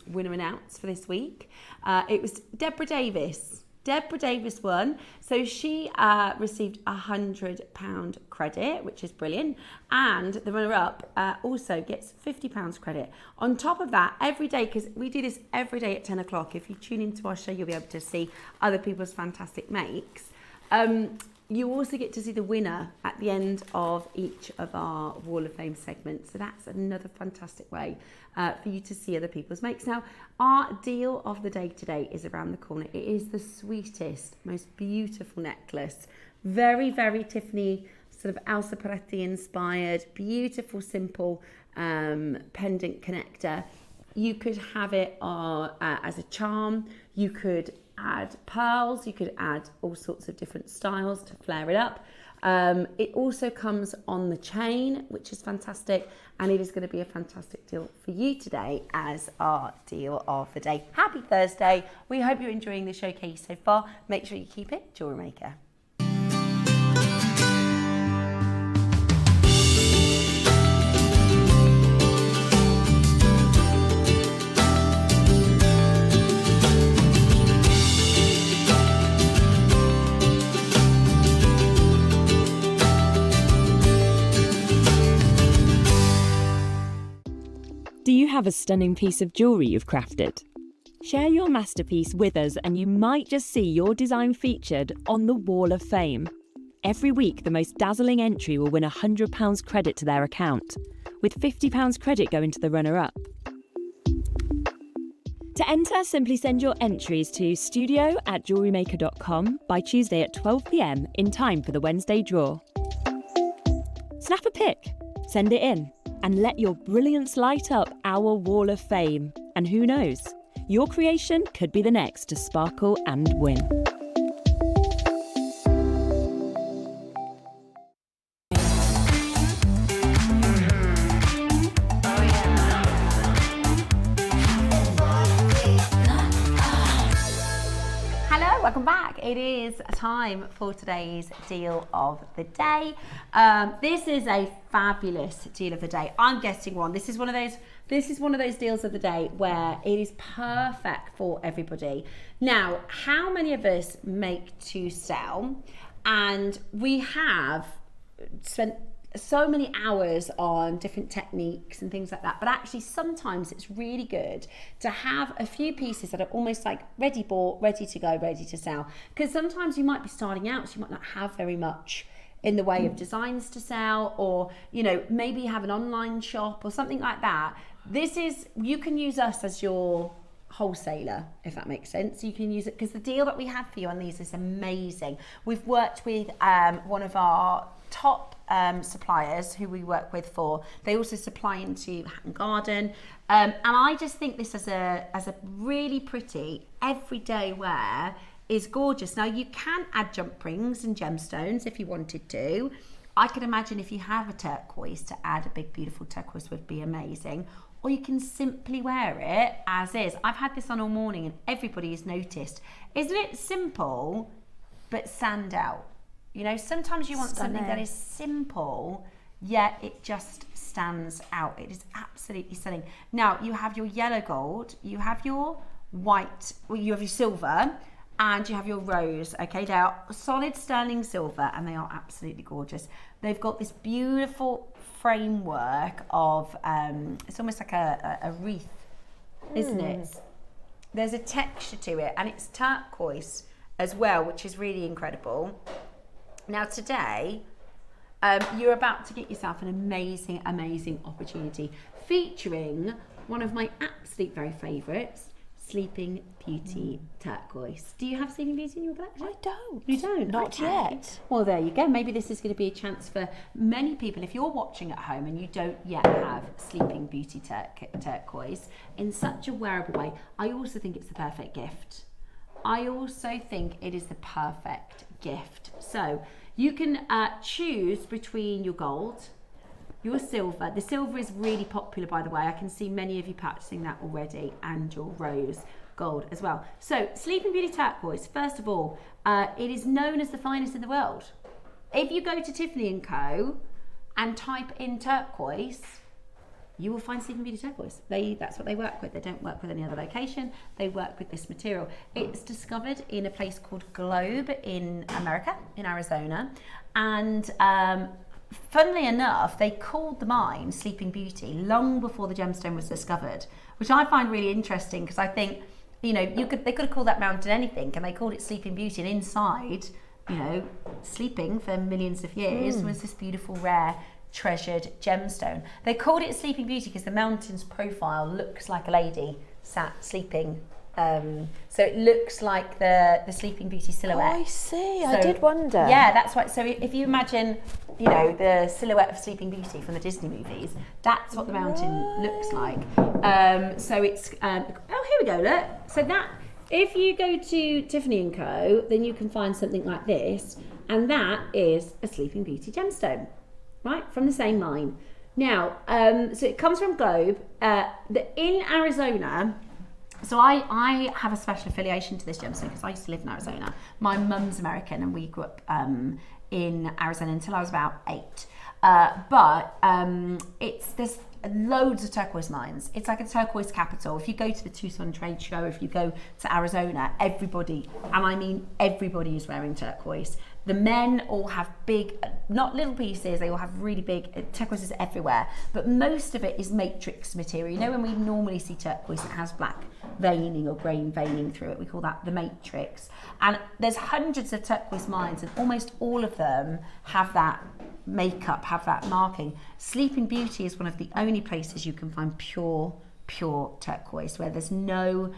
winner announced for this week. It was Deborah Davis. Deborah Davis won, so she received £100 credit, which is brilliant, and the runner-up also gets £50 credit. On top of that, every day, because we do this every day at 10 o'clock, if you tune into our show, you'll be able to see other people's fantastic makes. You also get to see the winner at the end of each of our Wall of Fame segments. So that's another fantastic way for you to see other people's makes. Now, our deal of the day today is around the corner. It is the sweetest, most beautiful necklace. Very, very Tiffany, sort of Elsa Peretti inspired, beautiful, simple pendant connector. You could have it as a charm. You could add pearls, you could add all sorts of different styles to flare it up. It also comes on the chain, which is fantastic, and it is going to be a fantastic deal for you today as our deal of the day. Happy Thursday. We hope you're enjoying the showcase so far. Make sure you keep it Jewelry Maker. Do you have a stunning piece of jewellery you've crafted? Share your masterpiece with us and you might just see your design featured on the Wall of Fame. Every week, the most dazzling entry will win £100 credit to their account, with £50 credit going to the runner-up. To enter, simply send your entries to studio@jewellerymaker.com by Tuesday at 12 p.m. in time for the Wednesday draw. Snap a pic, send it in, and let your brilliance light up our Wall of Fame. And who knows, your creation could be the next to sparkle and win. Hello, welcome back. It is time for today's deal of the day. This is a fabulous deal of the day. I'm getting one. This is one of those deals of the day where it is perfect for everybody. Now, how many of us make to sell? And we have spent so many hours on different techniques and things like that, but actually sometimes it's really good to have a few pieces that are almost like ready bought, ready to go, ready to sell, because sometimes you might be starting out, so you might not have very much in the way of designs to sell, or maybe you have an online shop or something like that. You can use us as your wholesaler, if that makes sense. You can use it because the deal that we have for you on these is amazing. We've worked with one of our top suppliers who we work with they also supply into Hatton Garden, and I just think this as a really pretty everyday wear is gorgeous. Now you can add jump rings and gemstones if you wanted to. I can imagine if you have a turquoise, to add a big beautiful turquoise would be amazing, or you can simply wear it as is. I've had this on all morning and everybody has noticed. Isn't it simple but stand out? Sometimes you want something that is simple, yet it just stands out. It is absolutely stunning. Now, you have your yellow gold, you have your white, you have your silver, and you have your rose. Okay, they are solid sterling silver, and they are absolutely gorgeous. They've got this beautiful framework of, it's almost like a wreath, isn't it? There's a texture to it, and it's turquoise as well, which is really incredible. Now today, you're about to get yourself an amazing, amazing opportunity featuring one of my absolute very favourites, Sleeping Beauty turquoise. Do you have Sleeping Beauty in your collection? I don't. You don't? Not yet. Well, there you go. Maybe this is going to be a chance for many people. If you're watching at home and you don't yet have Sleeping Beauty turquoise in such a wearable way, I also think it's the perfect gift. I also think it is the perfect gift. So you can choose between your gold, your silver. The silver is really popular, by the way. I can see many of you purchasing that already, and your rose. gold as well. So Sleeping Beauty turquoise, first of all, it is known as the finest in the world. If you go to Tiffany & Co and type in turquoise, you will find Sleeping Beauty turquoise. That's what they work with. They don't work with any other location. They work with this material. It's discovered in a place called Globe in America, in Arizona. And funnily enough, they called the mine Sleeping Beauty long before the gemstone was discovered, which I find really interesting because I think, you know, they could have called that mountain anything, and they called it Sleeping Beauty, and inside, you know, sleeping for millions of years was this beautiful, rare, treasured gemstone. They called it Sleeping Beauty because the mountain's profile looks like a lady sat sleeping. So it looks like the Sleeping Beauty silhouette. Oh, I see. I did wonder. Yeah, that's why. So if you imagine, you know, the silhouette of Sleeping Beauty from the Disney movies, that's what the mountain looks like. So it's oh, here we go. Look. So that if you go to Tiffany & Co, then you can find something like this, and that is a Sleeping Beauty gemstone, right, from the same mine. Now, so it comes from Globe. In Arizona. So I have a special affiliation to this gemstone because I used to live in Arizona. My mum's American and we grew up in Arizona until I was about 8. There's loads of turquoise mines. It's like a turquoise capital. If you go to the Tucson Trade Show, if you go to Arizona, everybody, and I mean everybody, is wearing turquoise. The men all have big, not little pieces, they all have really big, turquoise is everywhere, but most of it is matrix material. You know, when we normally see turquoise, it has black veining or grain veining through it, we call that the matrix. And there's hundreds of turquoise mines, and almost all of them have that makeup, have that marking. Sleeping Beauty is one of the only places you can find pure turquoise, where there's no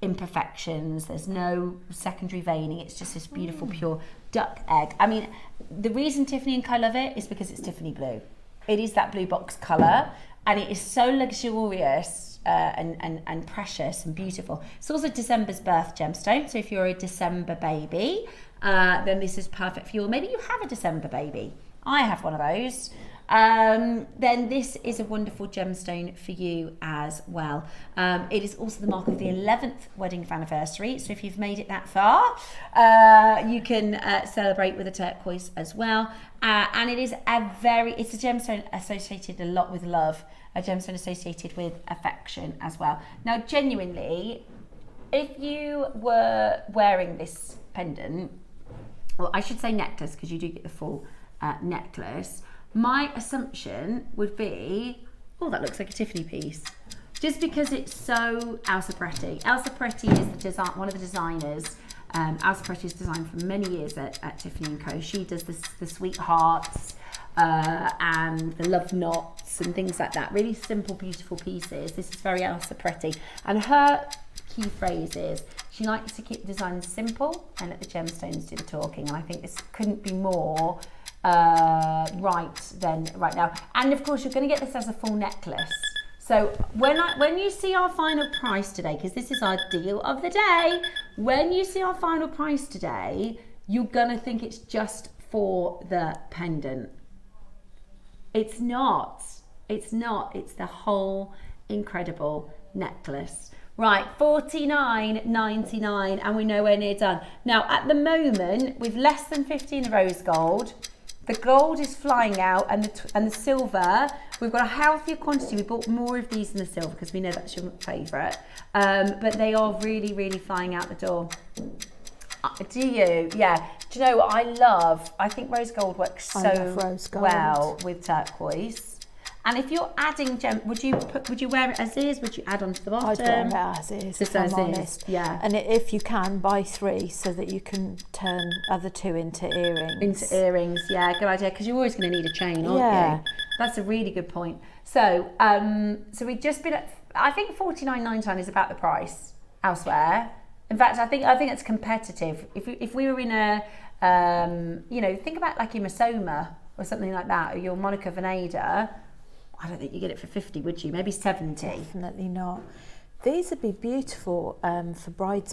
imperfections, there's no secondary veining, it's just this beautiful pure duck egg. I mean, the reason Tiffany & Co love it is because it's Tiffany blue. It is that blue box colour, and it is so luxurious and precious and beautiful. It's also December's birth gemstone, so if you're a December baby, then this is perfect for you. Or maybe you have a December baby. I have one of those. Then this is a wonderful gemstone for you as well. It is also the mark of the 11th wedding anniversary, so if you've made it that far, you can celebrate with a turquoise as well. And it's a gemstone associated a lot with love, a gemstone associated with affection as well. Now, genuinely, if you were wearing this pendant, well, I should say necklace, because you do get the full necklace, my assumption would be, oh, that looks like a Tiffany piece, just because it's so Elsa Preti. Elsa Preti is one of the designers. Elsa Preti has designed for many years at Tiffany & Co. She does the sweethearts and the love knots and things like that. Really simple, beautiful pieces. This is very Elsa Preti. And her key phrase is she likes to keep the design simple and let the gemstones do the talking. And I think this couldn't be more right than right now. And of course, you're going to get this as a full necklace. So when you see our final price today, because this is our deal of the day, when you see our final price today, you're going to think it's just for the pendant. It's not. It's the whole incredible necklace. Right, $49.99, and we know we're near done. Now, at the moment, with less than 15 rose gold, the gold is flying out, and the silver, we've got a healthier quantity. We bought more of these than the silver because we know that's your favourite. But they are really, really flying out the door. Do you? Yeah. Do you know what I think rose gold works so well with turquoise. And if you're adding would you wear it as is? Would you add onto the bottom? I'd wear it as is, if I'm honest. Yeah. And if you can, buy 3 so that you can turn other 2 into earrings. Yeah, good idea, because you're always going to need a chain, aren't you? That's a really good point. So, so we've just been at, I think $49.99 is about the price elsewhere. In fact, I think it's competitive. If we were in a, think about like your Masoma or something like that, or your Monica Veneda, I don't think you get it for 50, would you? Maybe 70. Definitely not. These would be beautiful for bride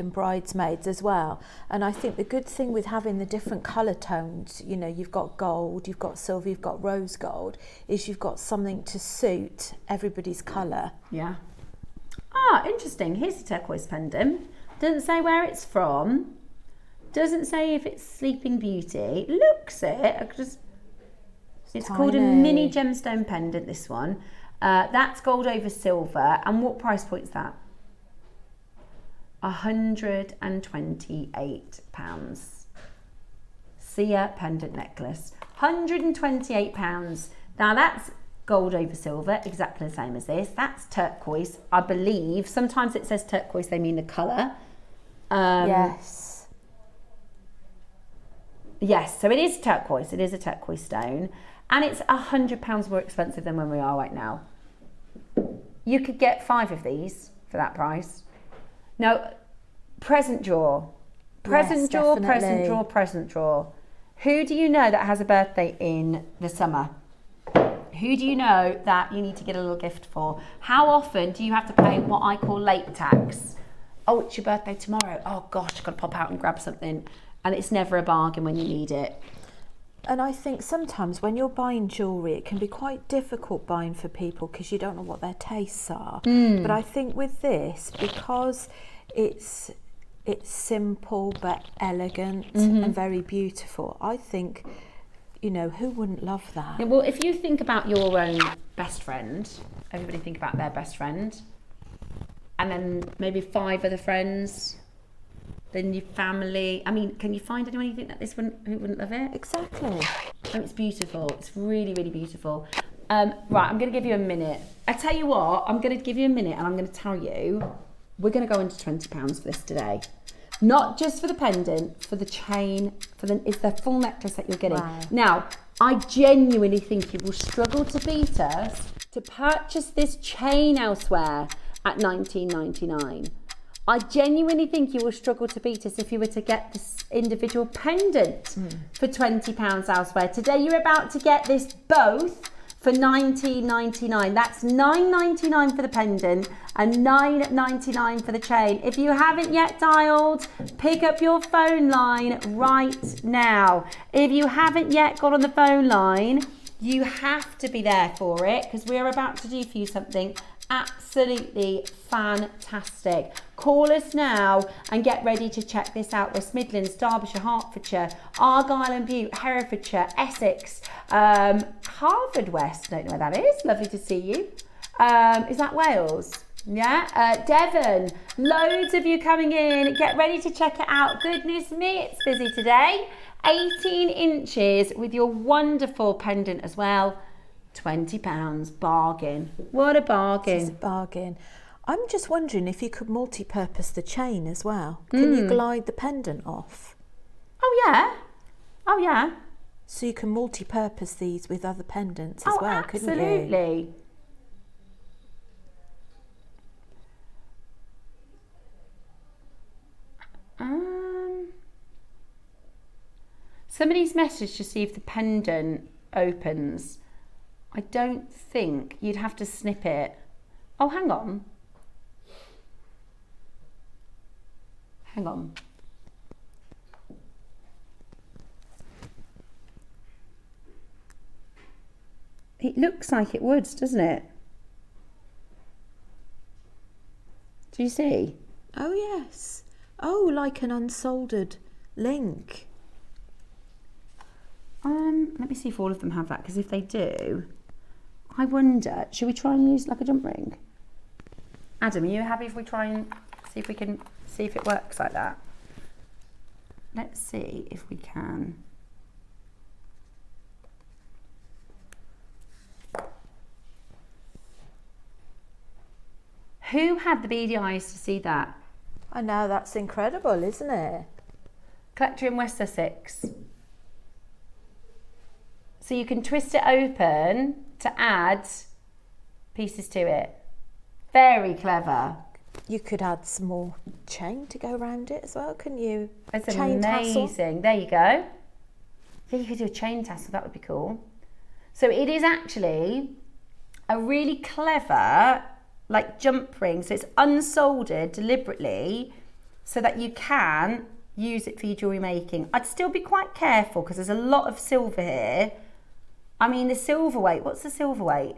and bridesmaids as well. And I think the good thing with having the different colour tones, you've got gold, you've got silver, you've got rose gold, is you've got something to suit everybody's colour. Yeah. Ah, interesting. Here's a turquoise pendant. Doesn't say where it's from. Doesn't say if it's Sleeping Beauty. Looks it. It's called a mini gemstone pendant, this one. That's gold over silver. And what price point is that? £128. Sia pendant necklace. £128. Now that's gold over silver, exactly the same as this. That's turquoise, I believe. Sometimes it says turquoise, they mean the colour. Yes. Yes, so it is turquoise. It is a turquoise stone. And it's £100 more expensive than when we are right now. You could get 5 of these for that price. Now, present drawer. Present drawer, present drawer, present drawer. Who do you know that has a birthday in the summer? Who do you know that you need to get a little gift for? How often do you have to pay what I call late tax? Oh, it's your birthday tomorrow. Oh gosh, I've got to pop out and grab something. And it's never a bargain when you need it. And I think sometimes when you're buying jewellery, it can be quite difficult buying for people because you don't know what their tastes are. But I think with this, because it's simple but elegant and very beautiful, I think, you know, who wouldn't love that? Yeah, well, if you think about your own best friend, everybody think about their best friend, and then maybe 5 other friends, then your family. I mean, can you find anyone you think that who wouldn't love it? Exactly. Oh, it's beautiful. It's really, really beautiful. Right, I'm going to give you a minute. I tell you what, I'm going to give you a minute and I'm going to tell you, we're going to go into £20 for this today. Not just for the pendant, for the chain, it's the full necklace that you're getting. Wow. Now, I genuinely think you will struggle to beat us to purchase this chain elsewhere at £19.99. I genuinely think you will struggle to beat us if you were to get this individual pendant for £20 elsewhere. Today you're about to get this both for £19.99. That's £9.99 for the pendant and £9.99 for the chain. If you haven't yet dialed, pick up your phone line right now. If you haven't yet got on the phone line, you have to be there for it because we're about to do for you something absolutely fantastic. Call us now and get ready to check this out. West Midlands, Derbyshire, Hertfordshire, Argyll and Bute, Herefordshire, Essex, Harvard West, don't know where that is, lovely to see you. Is that Wales? Yeah, Devon, loads of you coming in, get ready to check it out. Goodness me, it's busy today. 18 inches with your wonderful pendant as well. £20, bargain. What a bargain. It's a bargain. I'm just wondering if you could multi-purpose the chain as well. Can you glide the pendant off? Oh yeah. Oh yeah. So you can multi-purpose these with other pendants as well, couldn't you? Absolutely. Somebody's messaged to see if the pendant opens. I don't think you'd have to snip it. Oh, hang on. Hang on. It looks like it would, doesn't it? Do you see? Oh, yes. Oh, like an unsoldered link. Let me see if all of them have that, because if they do, I wonder, should we try and use like a jump ring? Adam, are you happy if we try and see if it works like that? Let's see if we can. Who had the beady eyes to see that? I know, that's incredible, isn't it? Collector in West Sussex. So you can twist it open to add pieces to it. Very clever. You could add some more chain to go around it as well, couldn't you? It's chain amazing. Tassel. There you go. Yeah, you could do a chain tassel. That would be cool. So it is actually a really clever, like jump ring. So it's unsoldered deliberately so that you can use it for your jewellery making. I'd still be quite careful because there's a lot of silver here. I mean, the silver weight, what's the silver weight?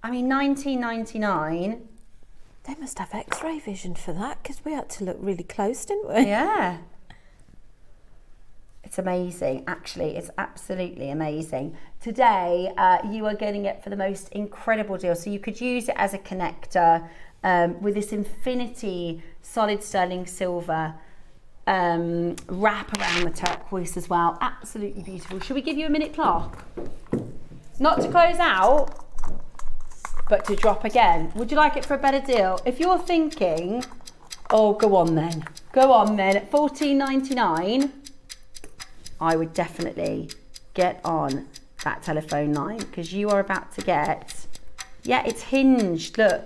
I mean, $19.99. They must have X-ray vision for that, because we had to look really close, didn't we? Yeah. It's amazing, actually. It's absolutely amazing. Today, you are getting it for the most incredible deal. So you could use it as a connector with this infinity solid sterling silver wrap around the turquoise as well. Absolutely beautiful. Should we give you a minute clock? Not to close out, but to drop again. Would you like it for a better deal? If you're thinking, oh, go on then. Go on then. At $14.99, I would definitely get on that telephone line, because you are about to get, yeah, it's hinged. Look.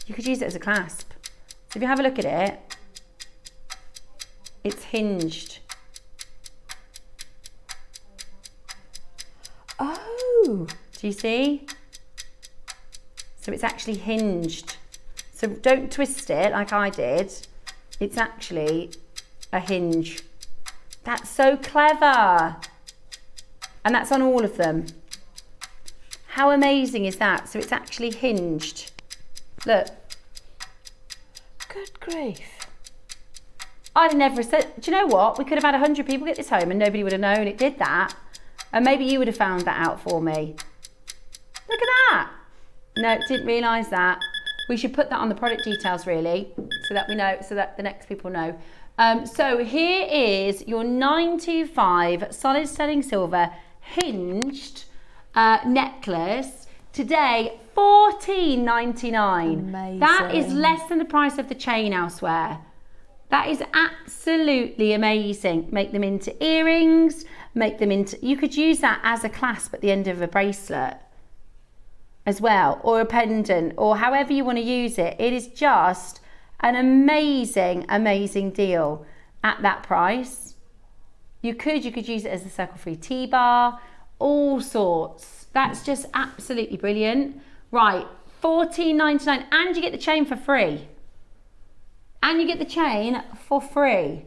You could use it as a clasp. So if you have a look at it, it's hinged. Oh, do you see? So it's actually hinged. So don't twist it like I did. It's actually a hinge. That's so clever. And that's on all of them. How amazing is that? So it's actually hinged. Look. good grief. I'd never said, do you know what? We could have had 100 people get this home and nobody would have known it did that. And maybe you would have found that out for me. Look at that. No, didn't realise that. We should put that on the product details, really, so that we know, so that the next people know. So here is your 925 solid sterling silver hinged necklace. Today, $14.99. Amazing. That is less than the price of the chain elsewhere. That is absolutely amazing. Make them into earrings, make them into, you could use that as a clasp at the end of a bracelet as well, or a pendant, or however you want to use it. It is just an amazing, amazing deal at that price. You could use it as a circle-free T-bar, all sorts. That's just absolutely brilliant. Right, $14.99, and you get the chain for free. And you get the chain for free.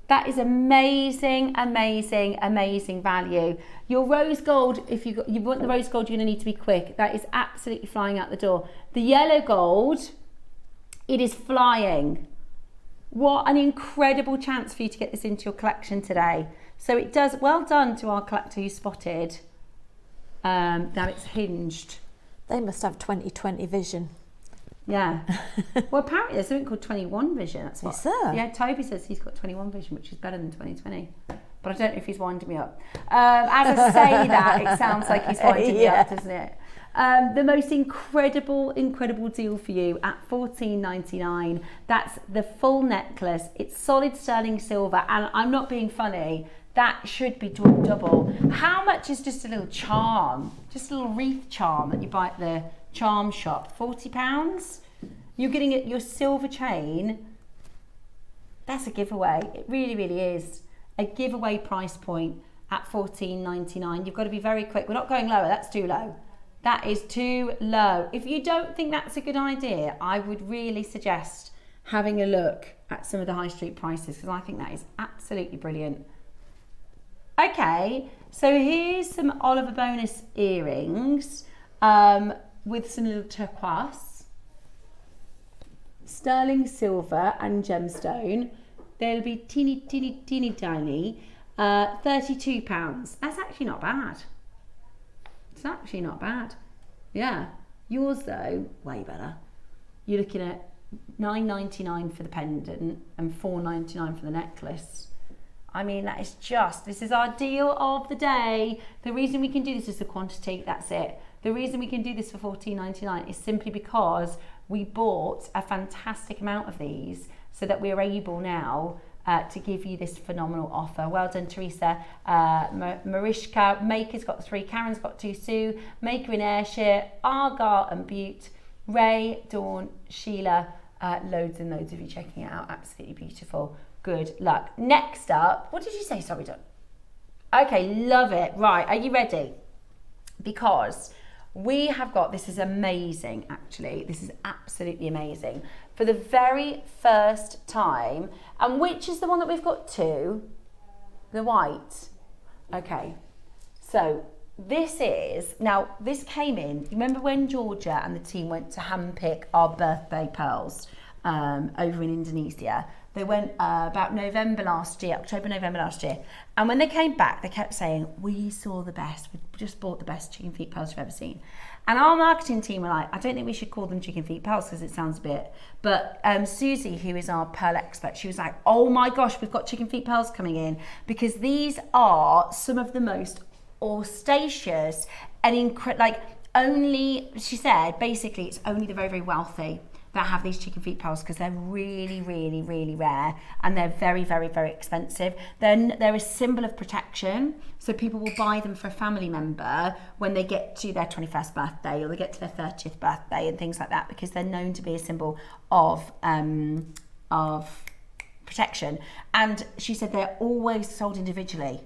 That is amazing, amazing, amazing value. Your rose gold, if you want the rose gold, you're gonna need to be quick. That is absolutely flying out the door. The yellow gold, it is flying. What an incredible chance for you to get this into your collection today. So it does, well done to our collector who spotted that it's hinged. They must have 20/20 vision. Yeah. Well, apparently there's something called 21 vision. That's what. Is there? Yeah, Toby says he's got 21 vision, which is better than 20/20. But I don't know if he's winding me up. As I say that, it sounds like he's winding me up, doesn't it? The most incredible deal for you at $14.99. That's the full necklace. It's solid sterling silver, and I'm not being funny. That should be double. How much is just a little charm? Just a little wreath charm that you buy at the charm shop? £40? You're getting your silver chain. That's a giveaway. It really, really is a giveaway price point at $14.99. You've got to be very quick. We're not going lower. That's too low. That is too low. If you don't think that's a good idea, I would really suggest having a look at some of the high street prices, because I think that is absolutely brilliant. Okay, so here's some Oliver bonus earrings with some little turquoise, sterling silver and gemstone. They'll be teeny tiny, £32. That's actually not bad. It's actually not bad. Yeah, yours though, way better. You're looking at $9.99 for the pendant and $4.99 for the necklace. I mean, that is just, this is our deal of the day. The reason we can do this is the quantity, that's it. The reason we can do this for $14.99 is simply because we bought a fantastic amount of these so that we're able now to give you this phenomenal offer. Well done, Teresa. Marishka, Maker's got 3, Karen's got 2, Sue, Maker in Ayrshire, Argar and Butte, Ray, Dawn, Sheila, loads and loads of you checking it out. Absolutely beautiful. Good luck. Next up, what did you say? Sorry, Dawn. Okay, love it. Right, are you ready? Because we have got, this is amazing actually, this is absolutely amazing. For the very first time, and which is the one that we've got 2? The white. Okay, so this came in, remember when Georgia and the team went to handpick our birthday pearls over in Indonesia? They went about October, November last year. And when they came back, they kept saying, we saw the best. We just bought the best chicken feet pearls we've ever seen. And our marketing team were like, I don't think we should call them chicken feet pearls because it sounds a bit. But Susie, who is our pearl expert, she was like, oh my gosh, we've got chicken feet pearls coming in because these are some of the most auspicious and she said, basically, it's only the very, very wealthy that have these chicken feet pearls because they're really, really, really rare and they're very, very, very expensive. They're a symbol of protection, so people will buy them for a family member when they get to their 21st birthday or they get to their 30th birthday and things like that because they're known to be a symbol of protection. And she said they're always sold individually.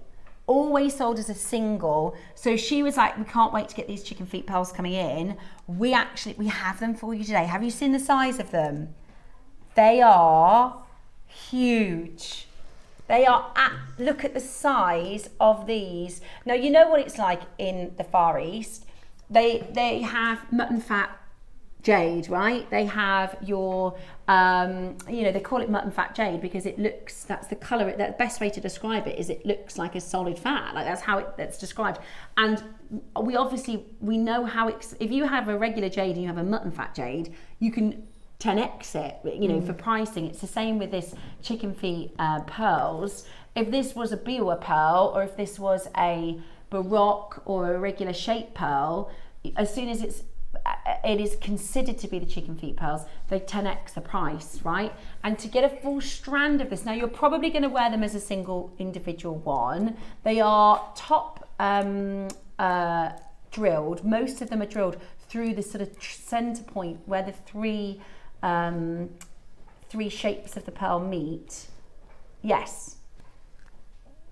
Always sold as a single. So she was like, we can't wait to get these chicken feet pearls coming in. We have them for you today. Have you seen the size of them? They are huge. Look at the size of these. Now, you know what it's like in the Far East. They have mutton fat jade, right? They have your, they call it mutton fat jade because that's the colour, the best way to describe it is it looks like a solid fat, like that's how that's described. And we know how, if you have a regular jade and you have a mutton fat jade, you can 10x it, for pricing. It's the same with this chicken feet pearls. If this was a biwa pearl or if this was a baroque or a regular shape pearl, as soon as it is considered to be the chicken feet pearls, they 10x the price, right? And to get a full strand of this, now you're probably going to wear them as a single individual one. They are top drilled. Most of them are drilled through the sort of center point where the three shapes of the pearl meet. Yes.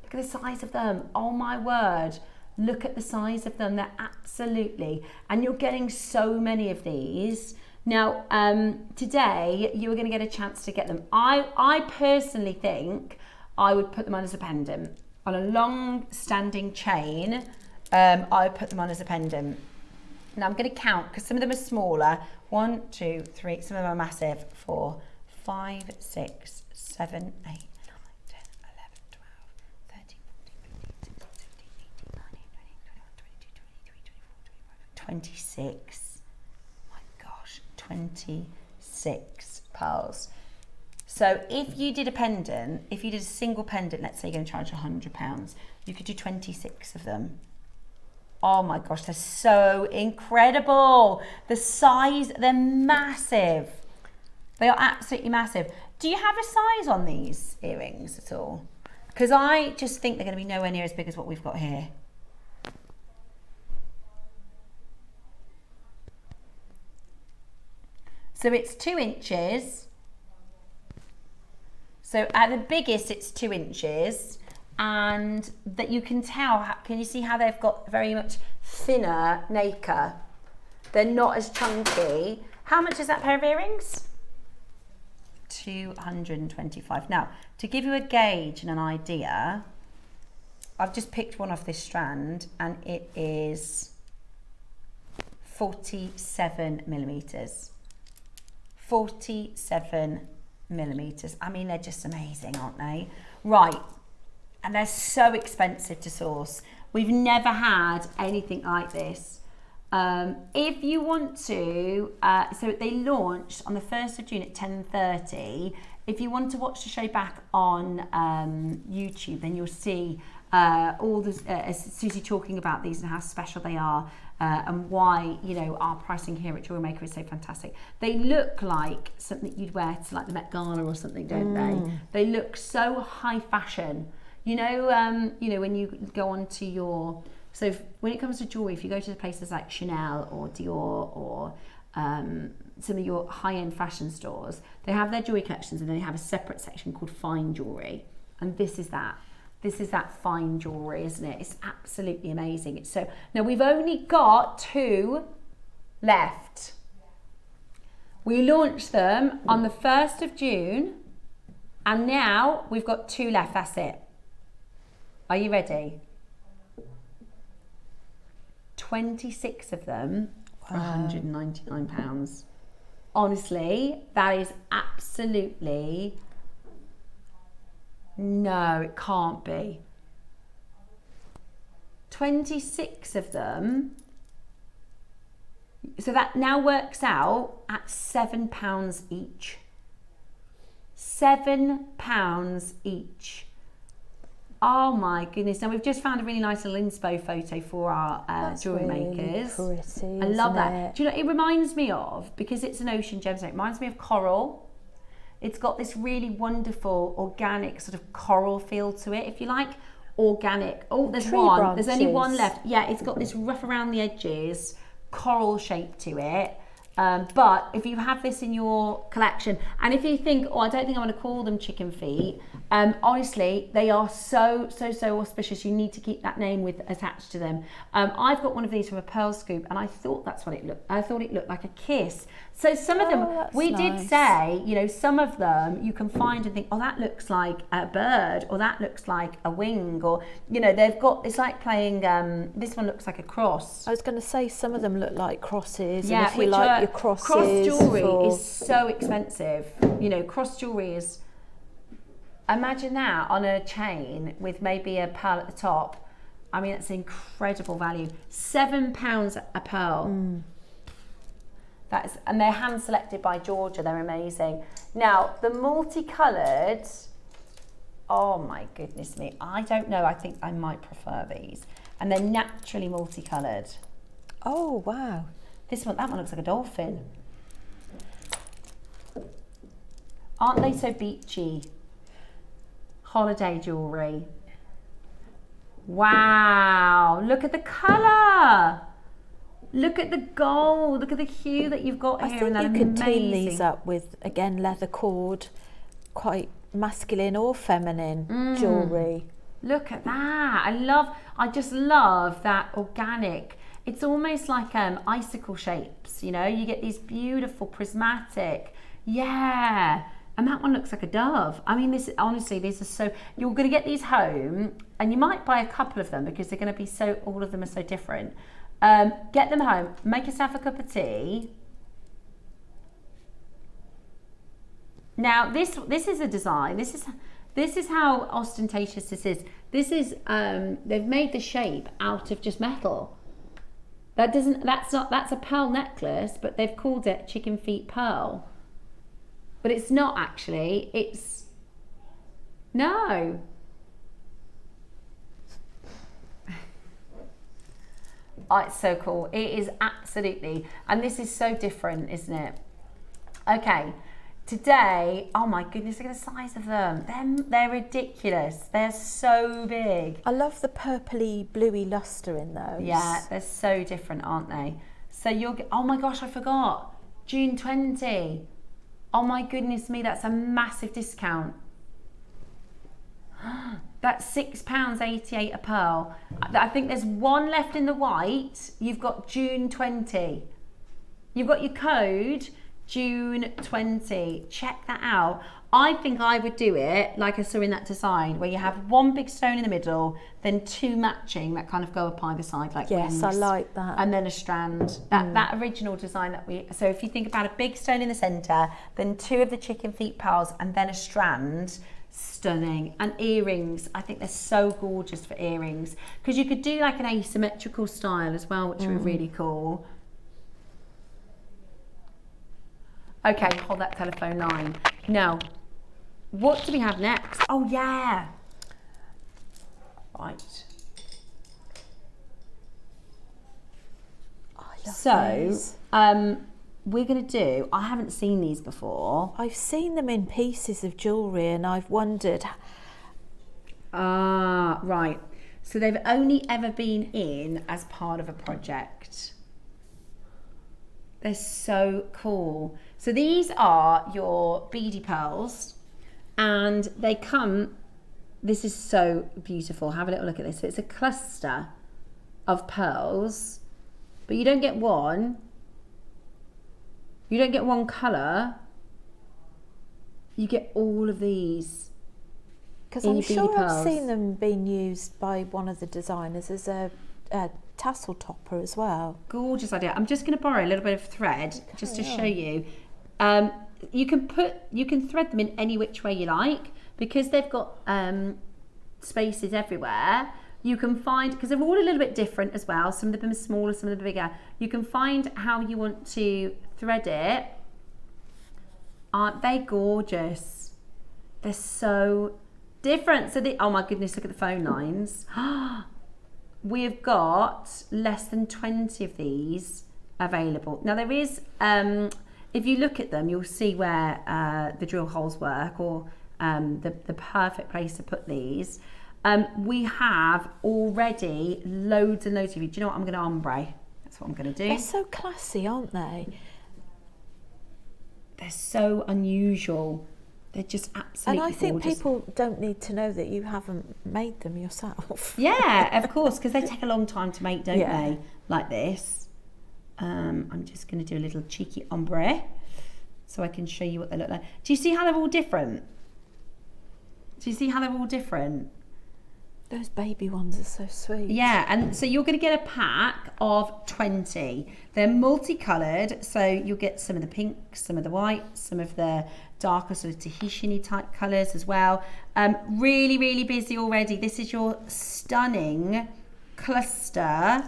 Look at the size of them. Oh my word. Look at the size of them. They're absolutely, and you're getting so many of these. Now, today you are going to get a chance to get them. I personally think I would put them on as a pendant. On a long-standing chain, I would put them on as a pendant. Now I'm going to count because some of them are smaller. 1, 2, 3, some of them are massive. 4, 5, 6, 7, 8. 26. My gosh, 26 pearls. So if you did a pendant, if you did a single pendant, let's say you're going to charge £100, you could do 26 of them. Oh my gosh, they're so incredible. The size, they're massive. They are absolutely massive. Do you have a size on these earrings at all? Because I just think they're going to be nowhere near as big as what we've got here. So it's 2 inches. So at the biggest, it's 2 inches. And that you can tell, can you see how they've got very much thinner nacre? They're not as chunky. How much is that pair of earrings? 225. Now, to give you a gauge and an idea, I've just picked one off this strand and it is 47 millimeters. 47 millimeters. I mean, they're just amazing, aren't they? Right. And they're so expensive to source. We've never had anything like this. If you want to, so they launched on the 1st of June at 10:30. If you want to watch the show back on YouTube, then you'll see all this, Susie talking about these and how special they are and why, you know, our pricing here at JewelleryMaker is so fantastic. They look like something you'd wear to like the Met Gala or something, don't they? They look so high fashion. You know, when you go onto your, so when it comes to jewelry, if you go to places like Chanel or Dior or some of your high-end fashion stores, they have their jewelry collections and then they have a separate section called fine jewelry. And this is that. This is that fine jewelry, isn't it? It's absolutely amazing. It's so, now we've only got 2 left. We launched them on the 1st of June and now we've got 2 left, that's it. Are you ready? 26 of them for £199. Honestly, that is absolutely, no, it can't be. 26 of them. So that now works out at £7 each. £7 each. Oh my goodness. Now we've just found a really nice little inspo photo for our jewellery makers. Pretty, I love that. it? Do you know, it reminds me of, because it's an ocean gemstone, it reminds me of coral. It's got this really wonderful organic sort of coral feel to it, if you like. Organic. Oh, there's Tree one. branches. There's only one left. Yeah, it's got this rough around the edges, coral shape to it. But if you have this in your collection, and if you think, oh, I don't think I want to call them chicken feet, honestly, they are so auspicious. You need to keep that name attached to them. I've got one of these from a Pearl Scoop, and I thought that's what it looked. I thought it looked like a kiss. So some of them, we did say, you know, some of them you can find and think, oh, that looks like a bird, or that looks like a wing, or, you know, they've got, it's like playing, this one looks like a cross. I was going to say some of them look like crosses. Yeah, and if you like your crosses. Cross jewellery is so expensive. You know, cross jewellery is, imagine that on a chain with maybe a pearl at the top. I mean, it's incredible value. £7 a pearl. That's, and they're hand selected by Georgia. They're amazing. Now, the multicoloured, oh my goodness me. I don't know. I think I might prefer these. And they're naturally multicoloured. Oh, wow. This one, that one looks like a dolphin. Aren't they so beachy? Holiday jewellery. Wow, look at the colour. Look at the gold, look at the hue that you've got here. I think you could team these up with, again, leather cord, quite masculine or feminine jewellery. Look at that. I just love that organic. It's almost like icicle shapes, you know, you get these beautiful prismatic, yeah. And that one looks like a dove. I mean, this, honestly, these are so, you're going to get these home, and you might buy a couple of them because they're going to be so, all of them are so different. Get them home, make yourself a cup of tea. Now, this is a design. This is how ostentatious this is. This is, they've made the shape out of just metal. That's a pearl necklace, but they've called it chicken feet pearl. But it's not actually, no. Oh, it's so cool. It is absolutely, and this is so different, isn't it? Okay, today, oh my goodness, look at the size of them. They're ridiculous. They're so big. I love the purpley, bluey luster in those. Yeah, they're so different, aren't they? So oh my gosh, I forgot. June 20. Oh my goodness me, that's a massive discount. That's £6.88 a pearl. I think there's one left in the white. You've got June 20. You've got your code, June 20. Check that out. I think I would do it like I saw in that design, where you have one big stone in the middle, then two matching that kind of go up either side like yes, wings. I like that. And then a strand. That original design that so if you think about a big stone in the centre, then two of the chicken feet pearls, and then a strand. Stunning. And earrings, I think they're so gorgeous for earrings, because you could do like an asymmetrical style as well, which would be really cool. Okay, hold that telephone line. Now, what do we have next? Oh yeah. Right. Oh, I love these. We're going to do, I haven't seen these before. I've seen them in pieces of jewellery, and I've wondered. Ah, right. So they've only ever been in as part of a project. They're so cool. So these are your beady pearls, and they come, this is so beautiful. Have a little look at this. So it's a cluster of pearls, but you don't get one. You don't get one colour, you get all of these. Because I'm sure I've seen them being used by one of the designers as a tassel topper as well. Gorgeous idea. I'm just going to borrow a little bit of thread just to show you. You can thread them in any which way you like, because they've got spaces everywhere. You can find, because they're all a little bit different as well. Some of them are smaller, some of them are bigger. You can find how you want to thread it. Aren't they gorgeous? They're so different. So oh my goodness, look at the phone lines. We've got less than 20 of these available. Now there is, if you look at them, you'll see where the drill holes work, or the perfect place to put these. We have already loads and loads of you. Do you know what? I'm going to ombre. That's what I'm going to do. They're so classy, aren't they? They're so unusual. They're just absolutely And I think gorgeous. people don't need to know that you haven't made them yourself. Yeah, of course, because they take a long time to make, don't they? Like this. I'm just going to do a little cheeky ombre so I can show you what they look like. Do you see how they're all different? Do you see how they're all different? Those baby ones are so sweet. Yeah, and so you're going to get a pack of 20. They're multicoloured, so you'll get some of the pinks, some of the whites, some of the darker sort of Tahitian-y type colours as well. Really, really busy already. This is your stunning cluster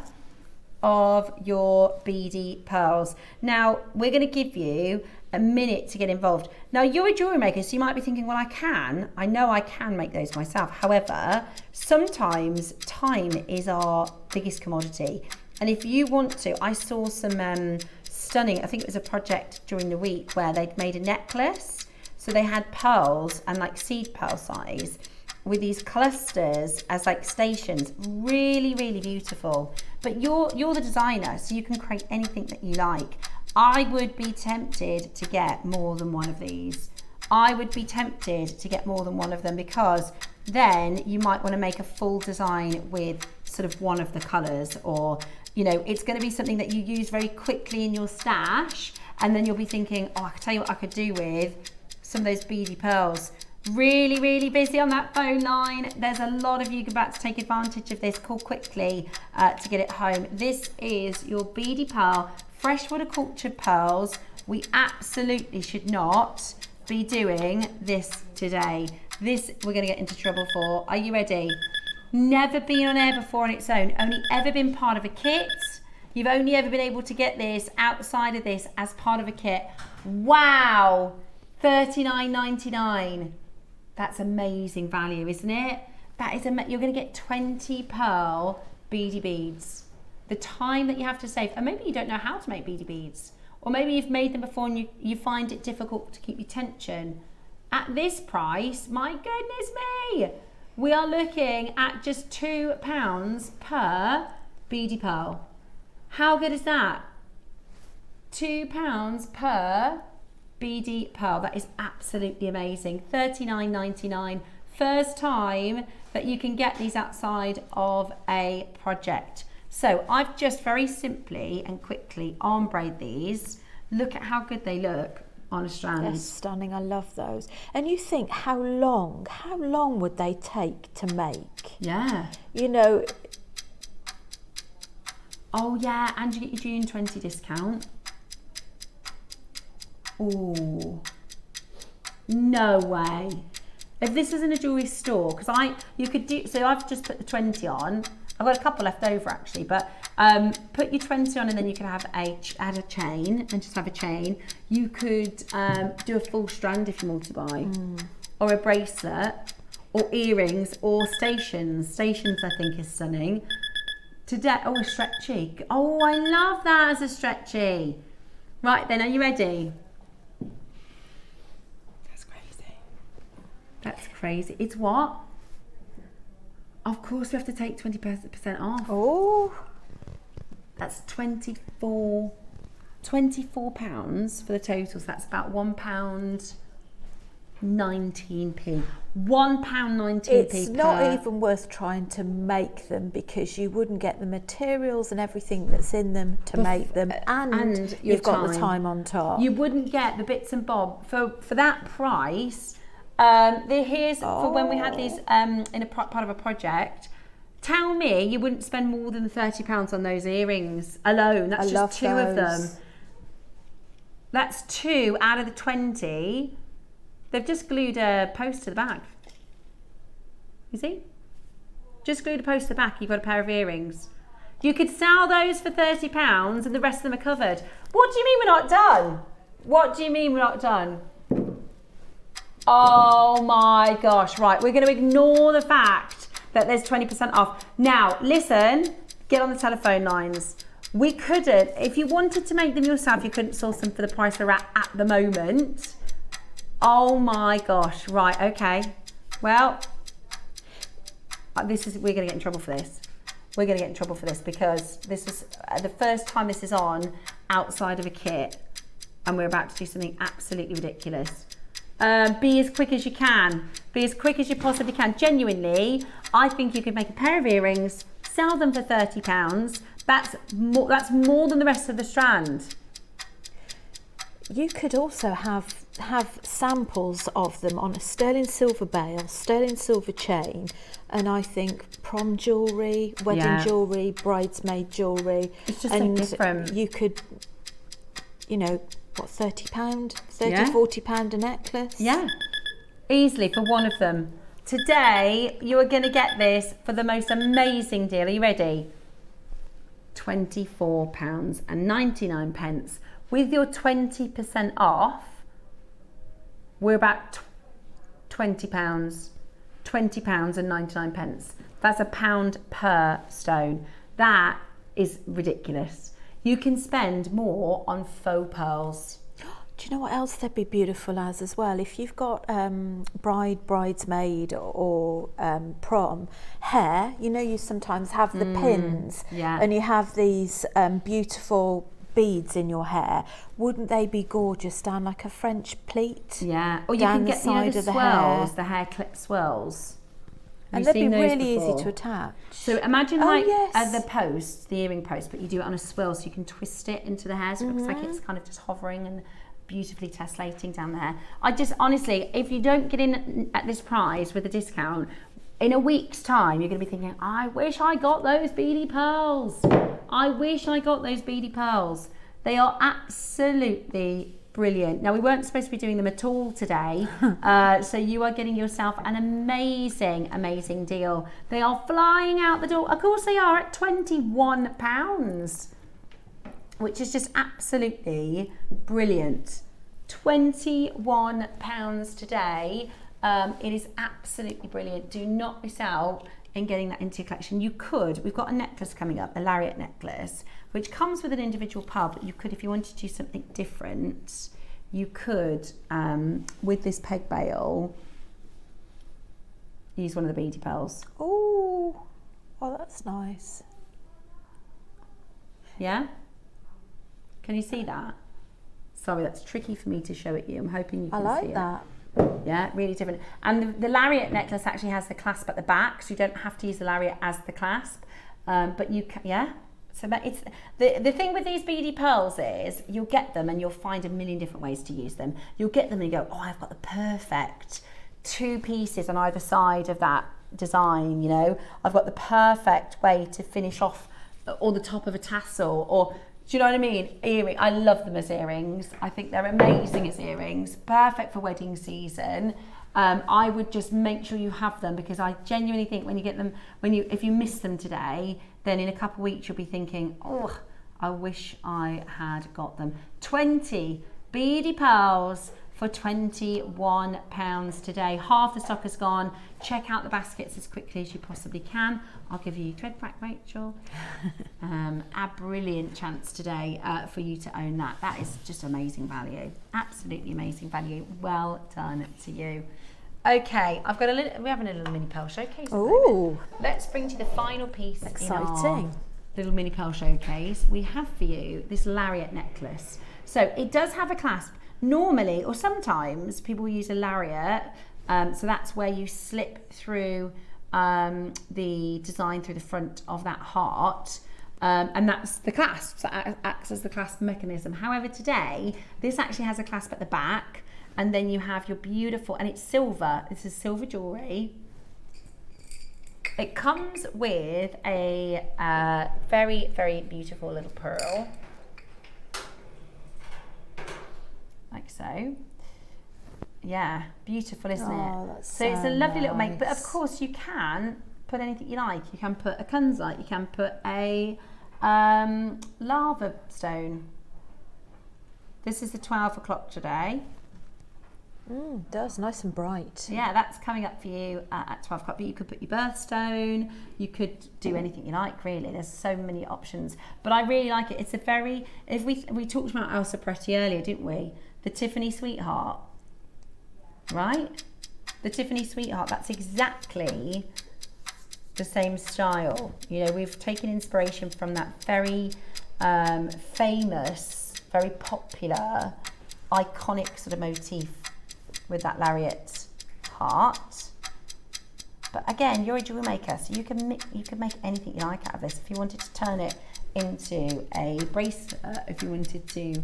of your beady pearls. Now, we're going to give you a minute to get involved. Now, you're a jewellery maker, so you might be thinking, well, I know I can make those myself. However, sometimes time is our biggest commodity. And if you want to, I saw some stunning, I think it was a project during the week where they'd made a necklace. So they had pearls and like seed pearl size with these clusters as like stations. Really, really beautiful. But you're the designer, so you can create anything that you like. I would be tempted to get more than one of these. I would be tempted to get more than one of them, because then you might want to make a full design with sort of one of the colours, or, you know, it's going to be something that you use very quickly in your stash, and then you'll be thinking, oh, I can tell you what I could do with some of those beady pearls. Really, really busy on that phone line. There's a lot of you about to take advantage of this. Call quickly to get it home. This is your beady pearl freshwater cultured pearls. We absolutely should not be doing this today. This we're going to get into trouble for. Are you ready? Never been on air before on its own. Only ever been part of a kit. You've only ever been able to get this outside of this as part of a kit. Wow, $39.99. That's amazing value, isn't it? That is you're going to get 20 pearl beady beads. The time that you have to save, and maybe you don't know how to make beady beads, or maybe you've made them before and you find it difficult to keep your tension. At this price, my goodness me, we are looking at just £2 per beady pearl. How good is that? £2 per beady pearl. That is absolutely amazing. $39.99. First time that you can get these outside of a project. So I've just very simply and quickly ombre these. Look at how good they look on a strand. They're stunning. I love those. And you think, how long would they take to make? Yeah. You know. Oh yeah, and you get your June 20 discount. Oh, no way. If this was in a jewellery store, because you could do, so I've just put the 20 on. I've got a couple left over actually, but put your 20 on and then you can have add a chain and just have a chain. You could do a full strand if you want to buy, or a bracelet, or earrings, or stations. Stations I think is stunning. Today, oh, a stretchy. Oh, I love that as a stretchy. Right then, are you ready? That's crazy. That's crazy. It's what? Of course we have to take 20% off. Oh. That's £24 for the total. So that's about £1.19p. £1.19p. It's not even worth trying to make them, because you wouldn't get the materials and everything that's in them to make them, and you've got the time on top. You wouldn't get the bits and bob for that price. Here's for when we had these in a part of a project. Tell me you wouldn't spend more than £30 on those earrings alone. That's just 2 of them. That's 2 out of the 20. They've just glued a post to the back. You see? Just glued a post to the back, you've got a pair of earrings. You could sell those for £30 and the rest of them are covered. What do you mean we're not done? What do you mean we're not done? Oh my gosh, right. We're going to ignore the fact that there's 20% off. Now, listen, get on the telephone lines. We couldn't, if you wanted to make them yourself, you couldn't source them for the price they're at the moment. Oh my gosh, right, okay. Well, we're going to get in trouble for this. We're going to get in trouble for this because this is the first time this is on outside of a kit and we're about to do something absolutely ridiculous. Be as quick as you can. Be as quick as you possibly can. Genuinely, I think you could make a pair of earrings, sell them for £30. That's more than the rest of the strand. You could also have samples of them on a sterling silver bail, sterling silver chain, and I think prom jewellery, wedding jewellery, bridesmaid jewellery. It's just so different. You could, you know, what, £30, £40 a necklace? Yeah, easily for one of them. Today, you are going to get this for the most amazing deal. Are you ready? £24.99. With your 20% off, we're about £20, £20.99. That's £1 per stone. That is ridiculous. You can spend more on faux pearls. Do you know what else they'd be beautiful as well? If you've got bridesmaid or prom hair, you know, you sometimes have the pins and you have these beautiful beads in your hair. Wouldn't they be gorgeous down like a French pleat? Yeah, or you can get the swirls, the hair clip swirls. And they'd be really easy to attach. So imagine the post, the earring post, but you do it on a swirl so you can twist it into the hair so it looks like it's kind of just hovering and beautifully tessellating down the hair. I just, honestly, if you don't get in at this price with a discount, in a week's time, you're going to be thinking, I wish I got those beady pearls. I wish I got those beady pearls. They are absolutely brilliant. Now, we weren't supposed to be doing them at all today, so you are getting yourself an amazing, amazing deal. They are flying out the door. Of course they are, at £21, which is just absolutely brilliant. £21 today. It is absolutely brilliant. Do not miss out in getting that into your collection. You could, we've got a necklace coming up, a lariat necklace, which comes with an individual pearl, but you could, if you wanted to do something different, you could, with this peg bail, use one of the beady pearls. Oh, that's nice. Yeah? Can you see that? Sorry, that's tricky for me to show it you. I'm hoping you can see it. I like that. Yeah, really different. And the lariat necklace actually has the clasp at the back, so you don't have to use the lariat as the clasp. But you can, yeah. So that it's the thing with these beady pearls is you'll get them and you'll find a million different ways to use them. You'll get them and you go, oh, I've got the perfect 2 pieces on either side of that design. You know, I've got the perfect way to finish off or the top of a tassel, or do you know what I mean? Earring. I love them as earrings. I think they're amazing as earrings. Perfect for wedding season. I would just make sure you have them, because I genuinely think when you get them, if you miss them today, then in a couple of weeks you'll be thinking, oh, I wish I had got them. 20 beady pearls for £21 today. Half the stock is gone. Check out the baskets as quickly as you possibly can. I'll give you thread back, Rachel. A brilliant chance today for you to own that. That is just amazing value. Absolutely amazing value. Well done to you. Okay, I've got we're having a little mini pearl showcase. Oh, let's bring to you the final piece. Exciting. In our little mini pearl showcase. We have for you this lariat necklace. So it does have a clasp. Normally, or sometimes, people use a lariat, so that's where you slip through the design through the front of that heart, and that's the clasp, so that acts as the clasp mechanism. However, today, this actually has a clasp at the back, and then you have your beautiful, and it's silver, this is silver jewellery. It comes with a very, very beautiful little pearl, like so. Yeah, beautiful, isn't it? That's So it's a lovely little make, but of nice. course you can put anything you like. You can put a kunzite, you can put a lava stone. This is the 12 o'clock today. It does, nice and bright. Yeah, that's coming up for you at 12 o'clock, but you could put your birthstone, you could do anything you like, really. There's so many options, but I really like it. It's a very, if we talked about Elsa Preti earlier, didn't we? The Tiffany Sweetheart, right? The Tiffany Sweetheart, that's exactly the same style. You know, we've taken inspiration from that very famous, very popular, iconic sort of motif with that lariat heart. But again, you're a jewel maker, so you can make anything you like out of this. If you wanted to turn it into a bracelet, if you wanted to,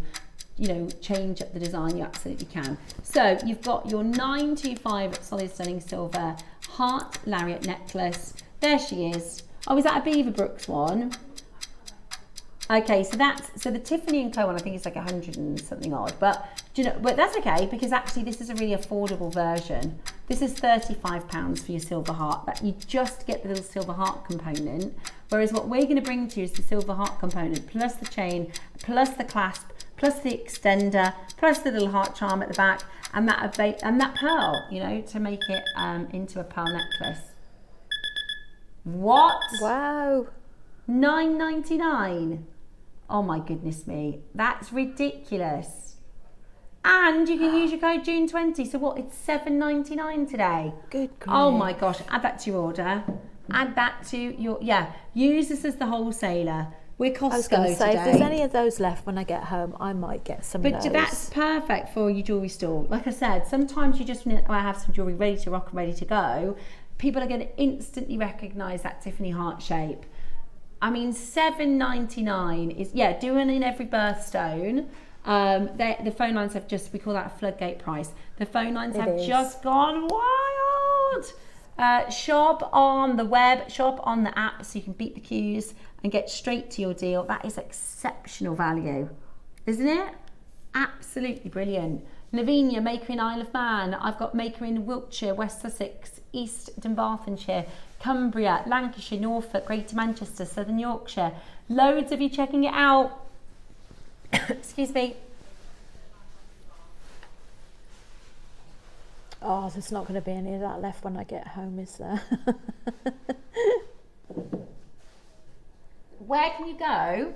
you know, change up the design, you absolutely can. So you've got your 925 solid sterling silver heart lariat necklace. There she is. Oh, is that a Beaverbrooks one? Okay, so the Tiffany & Co one, I think it's like 100 and something odd, but do you know, but that's okay, because actually this is a really affordable version. This is £35 for your silver heart, but you just get the little silver heart component, whereas what we're going to bring to you is the silver heart component, plus the chain, plus the clasp, plus the extender, plus the little heart charm at the back, and that pearl, you know, to make it into a pearl necklace. What? Wow. $9.99. Oh my goodness me, that's ridiculous. And you can use your code June20. So what? It's $7.99 today. Good grief. Oh my gosh! Add that to your order. Add that to your Use this as the wholesaler. We're Costco I was going to say, today. if there's any of those left when I get home, I might get some of But those. that's perfect for your jewellery store. Like I said, sometimes you just want to have some jewellery ready to rock and ready to go. People are going to instantly recognise that Tiffany heart shape. I mean, $7.99 is, doing in every birthstone. The phone lines have just, we call that a floodgate price. The phone lines have just gone wild. Shop on the web, shop on the app, so you can beat the queues and get straight to your deal. That is exceptional value, isn't it? Absolutely brilliant. Lavinia, maker in Isle of Man. I've got maker in Wiltshire, West Sussex, East Dunbartonshire, Cumbria, Lancashire, Norfolk, Greater Manchester, Southern Yorkshire. Loads of you checking it out. Excuse me. Oh, there's not going to be any of that left when I get home, is there? Where can you go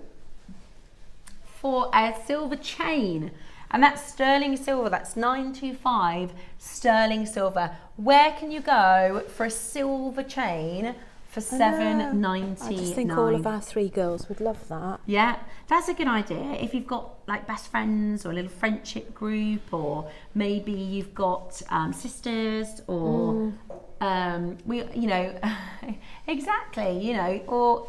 for a silver chain? And that's sterling silver, that's 925 sterling silver. Where can you go for a silver chain for $7.99? I just think all of our three girls would love that. Yeah, that's a good idea. If you've got like best friends or a little friendship group, or maybe you've got sisters, or exactly, or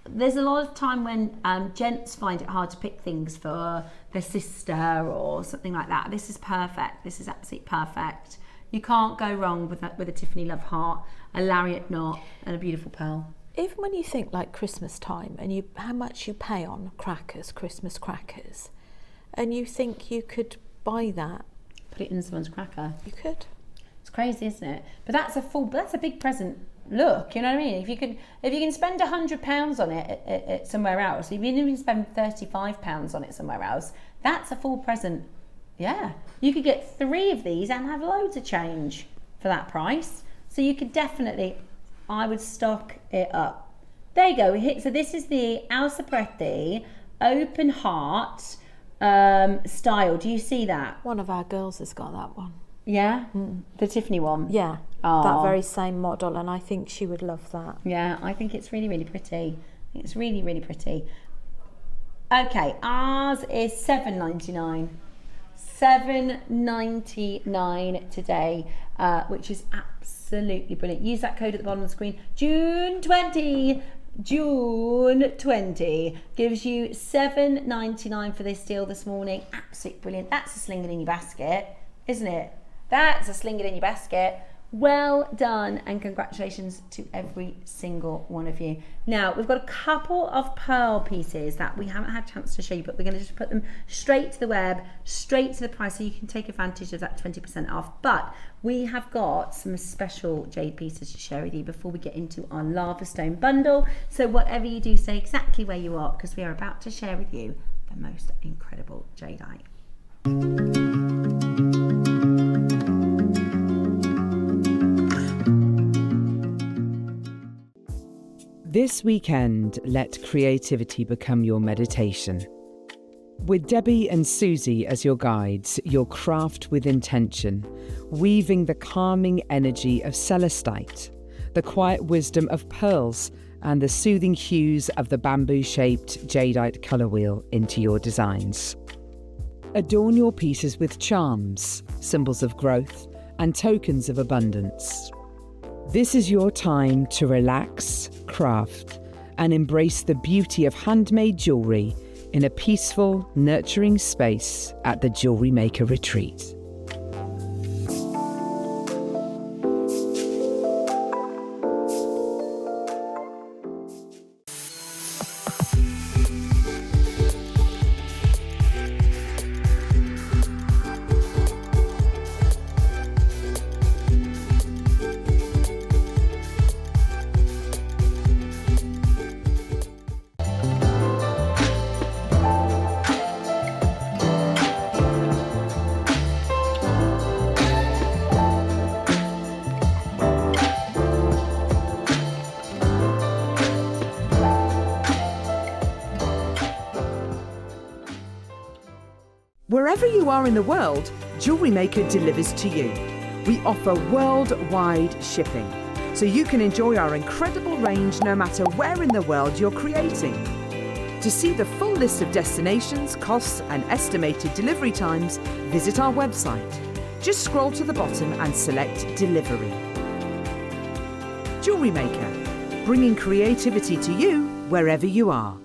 there's a lot of time when gents find it hard to pick things for their sister or something like that. This is perfect. This is absolutely perfect. You can't go wrong with a Tiffany Love heart, a lariat knot, and a beautiful pearl. Even when you think like Christmas time and how much you pay on crackers, Christmas crackers, and you think you could buy that. Put it in someone's cracker. You could. It's crazy, isn't it? But that's a big present. Look, you know what I mean? If you can spend £100 on it at somewhere else, if you can spend £35 on it somewhere else, that's a full present. Yeah, you could get 3 of these and have loads of change for that price. So you could definitely, I would stock it up. There you go. So this is the Elsa Preti open heart style. Do you see that? One of our girls has got that one. Yeah, the Tiffany one. Yeah, Aww. that very same model, and I think she would love that. Yeah, I think it's really, really pretty. I think it's really, really pretty. Okay, ours is $7.99. $7.99 today, which is absolutely brilliant. Use that code at the bottom of the screen. June20. June20 gives you $7.99 for this deal this morning. Absolutely brilliant. That's a sling it in your basket, isn't it? That's a sling it in your basket. Well done, and congratulations to every single one of you. Now, we've got a couple of pearl pieces that we haven't had a chance to show you, but we're going to just put them straight to the web, straight to the price, so you can take advantage of that 20% off. But we have got some special jade pieces to share with you before we get into our lava stone bundle. So whatever you do, stay exactly where you are, because we are about to share with you the most incredible jadeite. This weekend, let creativity become your meditation. With Debbie and Susie as your guides, you'll craft with intention, weaving the calming energy of celestite, the quiet wisdom of pearls, and the soothing hues of the bamboo-shaped jadeite colour wheel into your designs. Adorn your pieces with charms, symbols of growth, and tokens of abundance. This is your time to relax, craft, and embrace the beauty of handmade jewellery in a peaceful, nurturing space at the JewelleryMaker Retreat. Wherever you are in the world, JewelleryMaker delivers to you. We offer worldwide shipping, so you can enjoy our incredible range no matter where in the world you're creating. To see the full list of destinations, costs, and estimated delivery times, visit our website. Just scroll to the bottom and select Delivery. JewelleryMaker, bringing creativity to you wherever you are.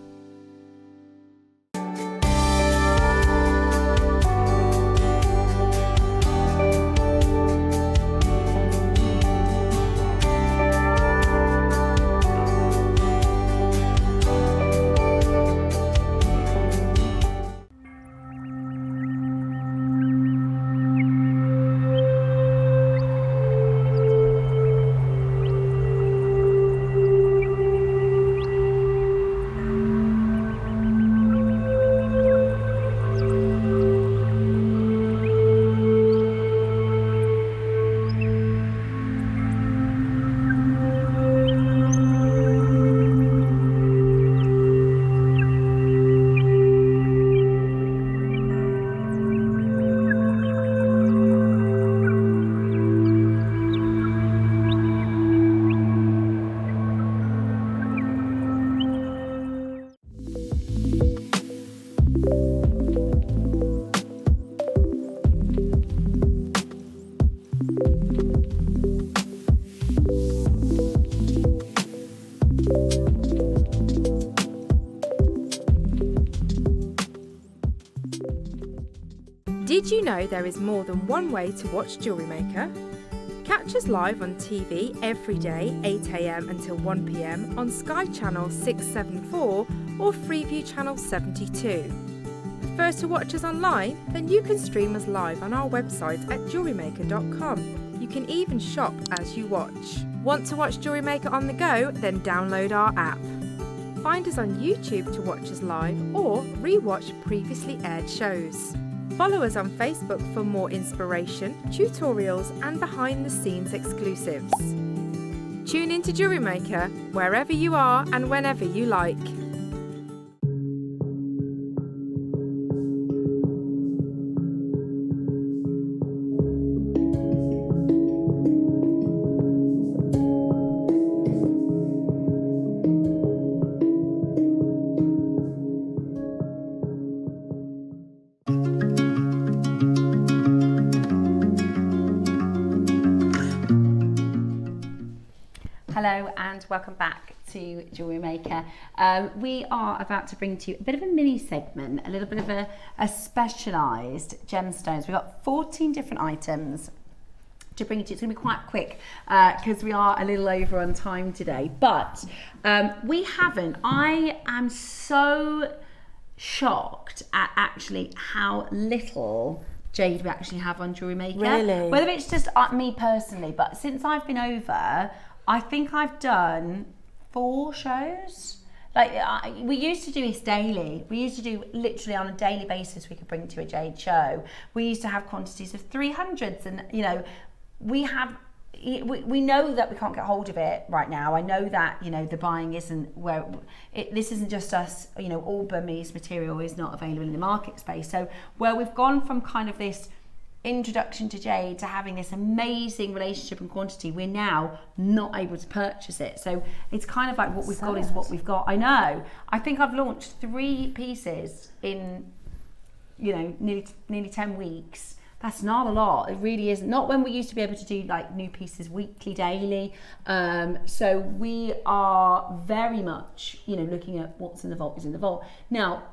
Did you know there is more than one way to watch JewelleryMaker? Catch us live on TV every day, 8 AM until 1 PM on Sky Channel 674 or Freeview Channel 72. Prefer to watch us online? Then you can stream us live on our website at jewellerymaker.com. You can even shop as you watch. Want to watch JewelleryMaker on the go? Then download our app. Find us on YouTube to watch us live or re-watch previously aired shows. Follow us on Facebook for more inspiration, tutorials and behind-the-scenes exclusives. Tune in to JewelleryMaker wherever you are and whenever you like. Hello and welcome back to JewelleryMaker. We are about to bring to you a bit of a mini segment, a little bit of a specialised gemstones. We've got 14 different items to bring to you. It's going to be quite quick because we are a little over on time today. But we haven't. I am so shocked at actually how little jade we actually have on JewelleryMaker. Really? Whether it's just me personally, but since I've been over, I think I've done 4 shows. Like we used to do this daily. We used to do literally on a daily basis. We could bring to a jade show. We used to have quantities of 300s, and you know, we know that we can't get hold of it right now. I know that, you know, the buying isn't where this isn't just us, you know, all Burmese material is not available in the market space. So where we've gone from kind of this introduction to jade to having this amazing relationship and quantity, we're now not able to purchase it. So it's kind of like what we've got is what we've got. I know. I think I've launched 3 pieces in, you know, nearly 10 weeks. That's not a lot. It really isn't. Not when we used to be able to do like new pieces weekly, daily. So we are very much, you know, looking at what's in the vault is in the vault. Now,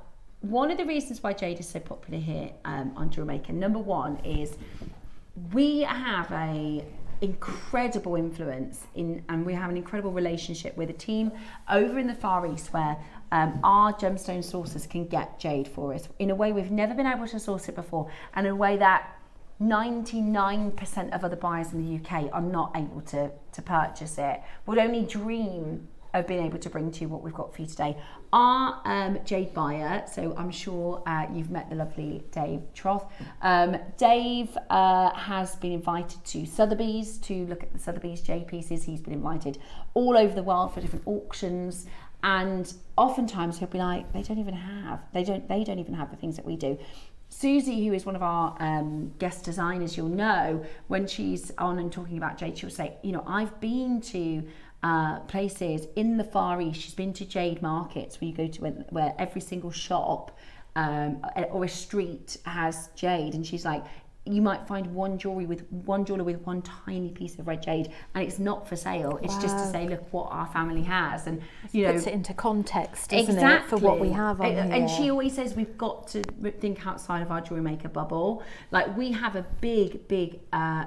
one of the reasons why jade is so popular here on JewelleryMaker, number one is we have a incredible influence and we have an incredible relationship with a team over in the Far East where our gemstone sourcers can get jade for us in a way we've never been able to source it before, and in a way that 99% of other buyers in the UK are not able to purchase it. Would only dream of being able to bring to you what we've got for you today. Our jade buyer, so I'm sure you've met the lovely Dave Troth. Dave has been invited to Sotheby's to look at the Sotheby's jade pieces. He's been invited all over the world for different auctions, and oftentimes he'll be like, they don't even have the things that we do. Susie, who is one of our guest designers, you'll know, when she's on and talking about jade, she'll say, you know, I've been to places in the Far East. She's been to jade markets where you go to where every single shop or a street has jade, and she's like, you might find one jeweler with one tiny piece of red jade, and it's not for sale. It's just to say, look what our family has, and you know, puts it into context, doesn't it, for what we have on here. And she always says we've got to think outside of our JewelleryMaker bubble. Like we have a big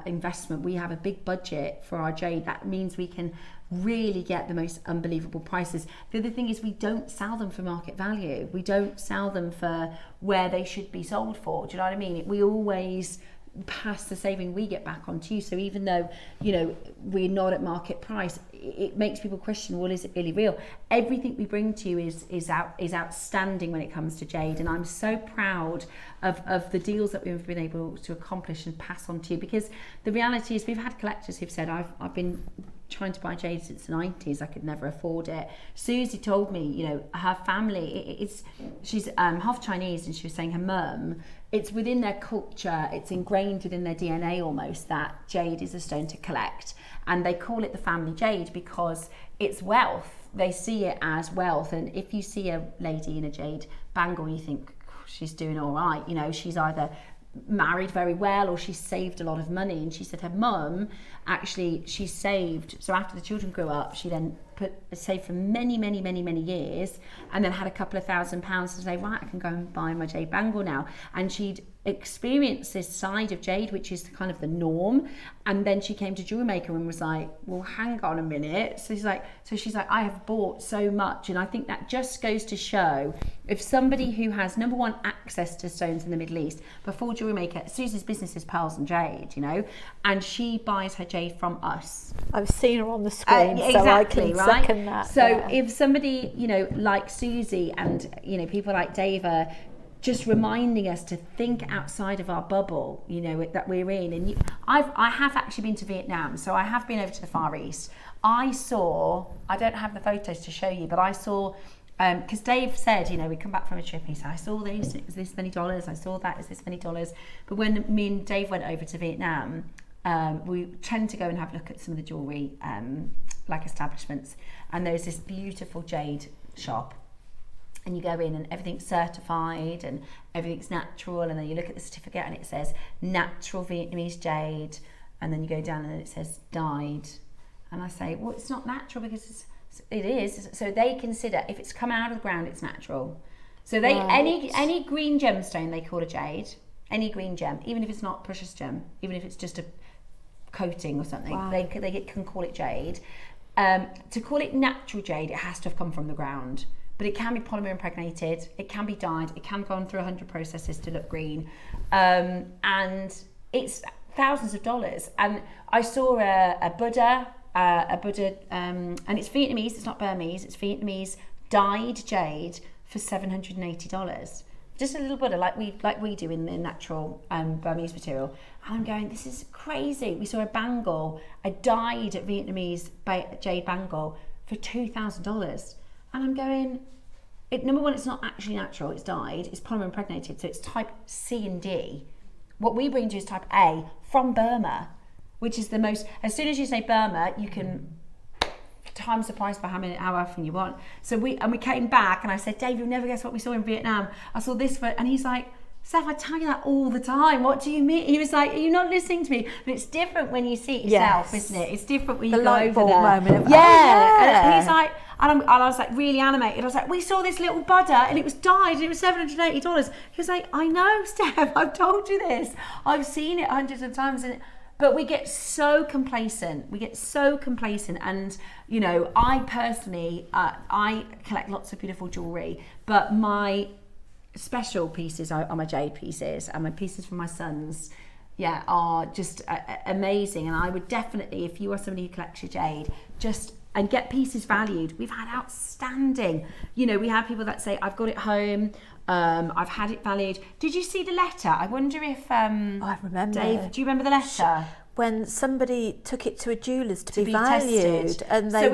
investment. We have a big budget for our jade. That means we can really get the most unbelievable prices. The other thing is we don't sell them for market value. We don't sell them for where they should be sold for. Do you know what I mean? We always pass the saving we get back on to you. So even though, you know, we're not at market price, it makes people question, well, is it really real? Everything we bring to you is outstanding when it comes to jade, and I'm so proud of the deals that we've been able to accomplish and pass on to you, because the reality is we've had collectors who've said, I've been trying to buy jade since the 90s, I could never afford it. Susie told me, you know, her family, she's half Chinese, and she was saying her mum, it's within their culture, it's ingrained within their DNA almost, that jade is a stone to collect, and they call it the family jade because it's wealth. They see it as wealth, and if you see a lady in a jade bangle, you think she's doing all right, you know, she's either married very well or she's saved a lot of money. And she said her mum, actually, she saved, so after the children grew up, she then saved for many years, and then had a couple of £1,000 to say, right, I can go and buy my jade bangle now. And she'd experienced this side of jade, which is kind of the norm, and then she came to JewelleryMaker and was like, well, hang on a minute. So she's like, I have bought so much. And I think that just goes to show, if somebody who has, number one, access to stones in the Middle East, before JewelleryMaker, Susie's business is pearls and jade, you know, and she buys her jade from us. I've seen her on the screen, exactly, so I can second that. So if somebody, you know, like Susie and, you know, people like Dave are just reminding us to think outside of our bubble, you know, that we're in. And I have actually been to Vietnam, so I have been over to the Far East. I don't have the photos to show you, but I saw, because Dave said, you know, we come back from a trip, he said, I saw this, is this many dollars? I saw that, is this many dollars? But when me and Dave went over to Vietnam, we tend to go and have a look at some of the jewellery like establishments, and there's this beautiful jade shop, and you go in and everything's certified and everything's natural, and then you look at the certificate and it says natural Vietnamese jade, and then you go down and it says dyed, and I say, well, it's not natural because it is. So they consider if it's come out of the ground, it's natural. So they any green gemstone they call a jade, any green gem, even if it's not precious gem, even if it's just a coating or something. Wow. They can call it jade. To call it natural jade, it has to have come from the ground. But it can be polymer impregnated, it can be dyed, it can go on through 100 processes to look green. And it's thousands of dollars. And I saw a Buddha, and it's Vietnamese, it's not Burmese, it's Vietnamese dyed jade for $780. Just a little Buddha like we do in the natural Burmese material. And I'm going, this is crazy. We saw a bangle, a dyed Vietnamese jade bangle for $2,000. And I'm going, number one, it's not actually natural, it's dyed, it's polymer impregnated, so it's type C and D. What we bring to is type A from Burma, which is the most, as soon as you say Burma, you can times the price by how often you want. So we came back and I said, Dave, you'll never guess what we saw in Vietnam. I saw this and he's like, Steph, I tell you that all the time. What do you mean? He was like, are you not listening to me? But it's different when you see it yourself, isn't it? It's different when you go over there. Moment of, And he's like, and I was like really animated. I was like, we saw this little Buddha and it was dyed and it was $780. He was like, I know, Steph, I've told you this. I've seen it hundreds of times. But we get so complacent. And, you know, I personally, I collect lots of beautiful jewellery, but my special pieces are my jade pieces, and my pieces from my sons, are just amazing. And I would definitely, if you are somebody who collects your jade, and get pieces valued. We've had outstanding, you know, we have people that say, I've got it home, I've had it valued. Did you see the letter? I wonder if I remember. Dave, do you remember the letter? When somebody took it to a jeweller's to be valued, tested. and they so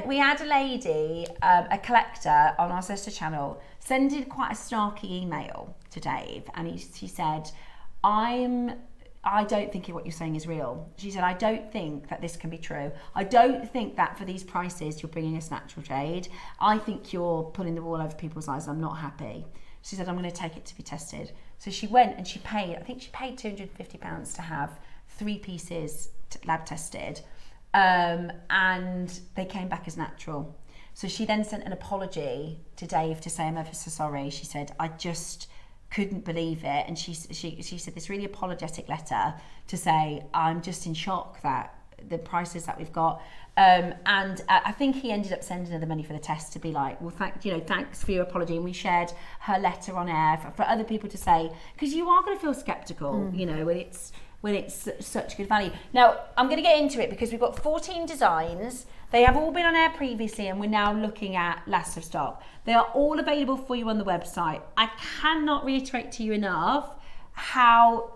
we had a lady, a collector on our sister channel, sending quite a snarky email to Dave, and she said, I don't think what you're saying is real. She said, I don't think that this can be true. I don't think that for these prices you're bringing us natural jade. I think you're pulling the wool over people's eyes. I'm not happy. She said, I'm going to take it to be tested. So she went and she paid £250 to have 3 pieces lab tested, and they came back as natural. So she then sent an apology to Dave to say, I'm ever so sorry. She said, I just couldn't believe it. And she said this really apologetic letter to say, I'm just in shock that the prices that we've got. And I think he ended up sending her the money for the test to be like, well, thanks for your apology. And we shared her letter on air for other people to say, because you are going to feel skeptical, you know, when it's such good value. Now, I'm going to get into it because we've got 14 designs. They have all been on air previously, and we're now looking at last of stock. They are all available for you on the website. I cannot reiterate to you enough how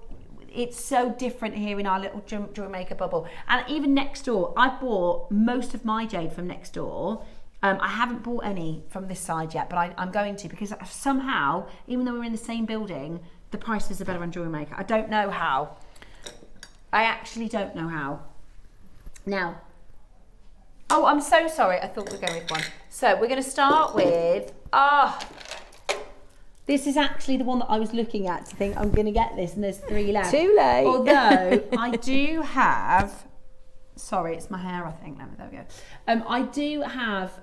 it's so different here in our little jewellery maker bubble. And even next door, I bought most of my jade from next door. I haven't bought any from this side yet, but I'm going to, because somehow, even though we're in the same building, the prices are better on Jewellery Maker. I don't know how. I actually don't know how. Now, oh, I'm so sorry. I thought we were going with one. So we're going to start with, this is actually the one that I was looking at to think I'm going to get this, and there's 3 left. Too late. Although I do have, sorry, it's my hair, I think. There we go. I do have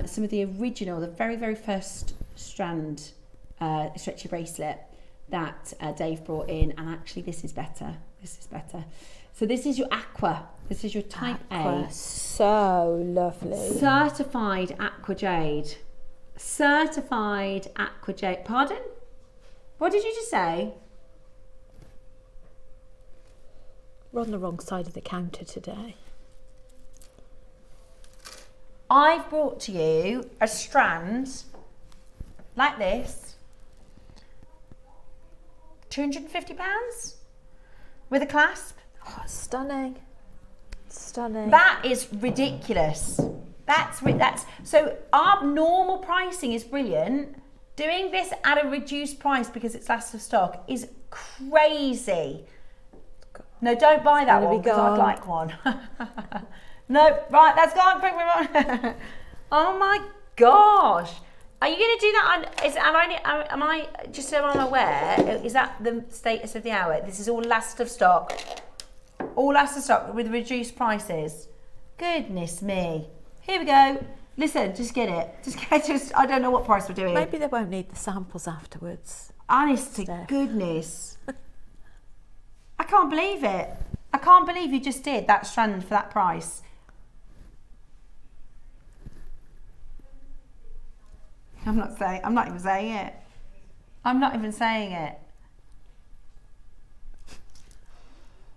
some of the original, the very, very first strand stretchy bracelet that Dave brought in, and actually this is better. So this is your aqua. This is your type A. So lovely. Certified aqua jade. Pardon? What did you just say? We're on the wrong side of the counter today. I've brought to you a strand like this. £250 with a clasp. Oh, stunning. That is ridiculous. That's so our normal pricing is brilliant. Doing this at a reduced price because it's last of stock is crazy. No, don't buy that one because I'd like one. No, right, that's gone. Oh my gosh. Are you going to do that? Am I just so I'm aware, is that the status of the hour? This is all last of stock. All last of stock with reduced prices. Goodness me. Here we go. Listen, just get it. I don't know what price we're doing. Maybe they won't need the samples afterwards. Honest to goodness. I can't believe it. I can't believe you just did that strand for that price. I'm not even saying it. I'm not even saying it.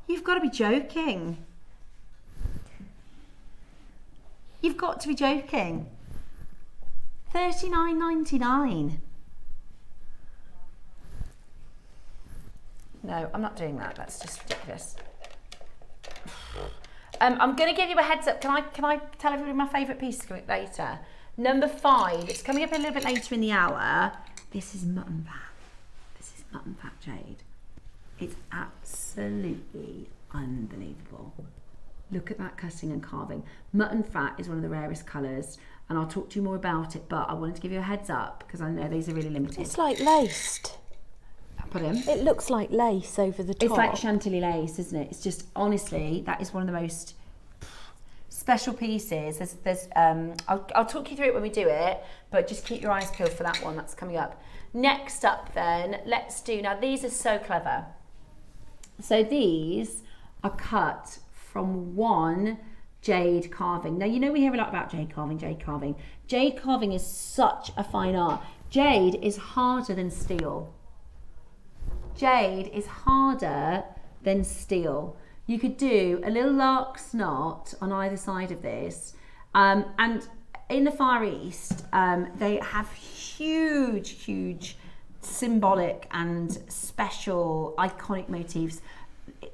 You've got to be joking. You've got to be joking. $39.99. No, I'm not doing that. That's just ridiculous. I'm going to give you a heads up. Can I tell everybody my favourite piece coming up later? Number 5. It's coming up a little bit later in the hour. This is mutton fat. This is mutton fat jade. It's absolutely unbelievable. Look at that cutting and carving. Mutton fat is one of the rarest colours, and I'll talk to you more about it, but I wanted to give you a heads up because I know these are really limited. It's like laced. Put in. It looks like lace over the top. It's like chantilly lace, isn't it? It's just, honestly, that is one of the most special pieces. I'll talk you through it when we do it, but just keep your eyes peeled for that one. That's coming up. Next up then, let's do, now these are so clever. So these are cut from one jade carving. Now, you know we hear a lot about jade carving. Jade carving is such a fine art. Jade is harder than steel. Jade is harder than steel. You could do a little lark's knot on either side of this. And in the Far East, they have huge symbolic and special iconic motifs.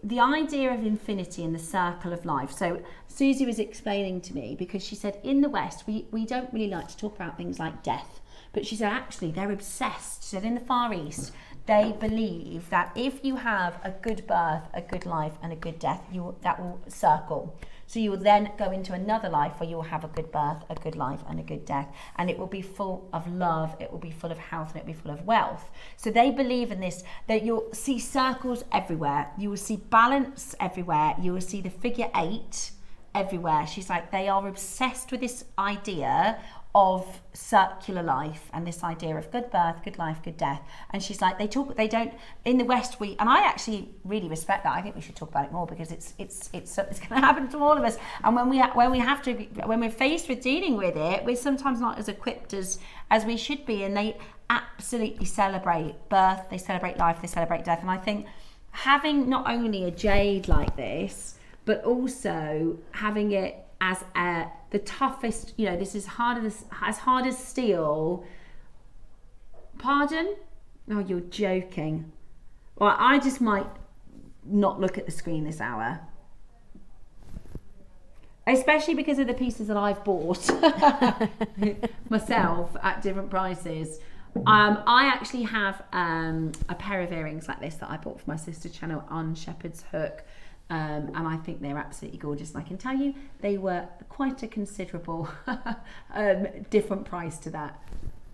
The idea of infinity and the circle of life. So Susie was explaining to me, because she said in the West, we don't really like to talk about things like death, but she said actually they're obsessed. So in the Far East, they believe that if you have a good birth, a good life and a good death, that will circle. So you will then go into another life where you will have a good birth, a good life and a good death, and it will be full of love, it will be full of health, and it will be full of wealth. So they believe in this, that you'll see circles everywhere, you will see balance everywhere, you will see the figure 8 everywhere. She's like, they are obsessed with this idea of circular life and this idea of good birth, good life, good death. And she's like, they don't, in the West, and I actually really respect that. I think we should talk about it more, because it's going to happen to all of us. And when we're faced with dealing with it, we're sometimes not as equipped as we should be. And they absolutely celebrate birth, they celebrate life, they celebrate death. And I think having not only a jade like this, but also having it as the toughest, this is as hard as steel. Pardon? Oh, you're joking. Well, I just might not look at the screen this hour. Especially because of the pieces that I've bought myself at different prices. I actually have a pair of earrings like this that I bought for my sister channel on Shepherd's Hook. And I think they're absolutely gorgeous. And I can tell you, they were quite a considerable different price to that.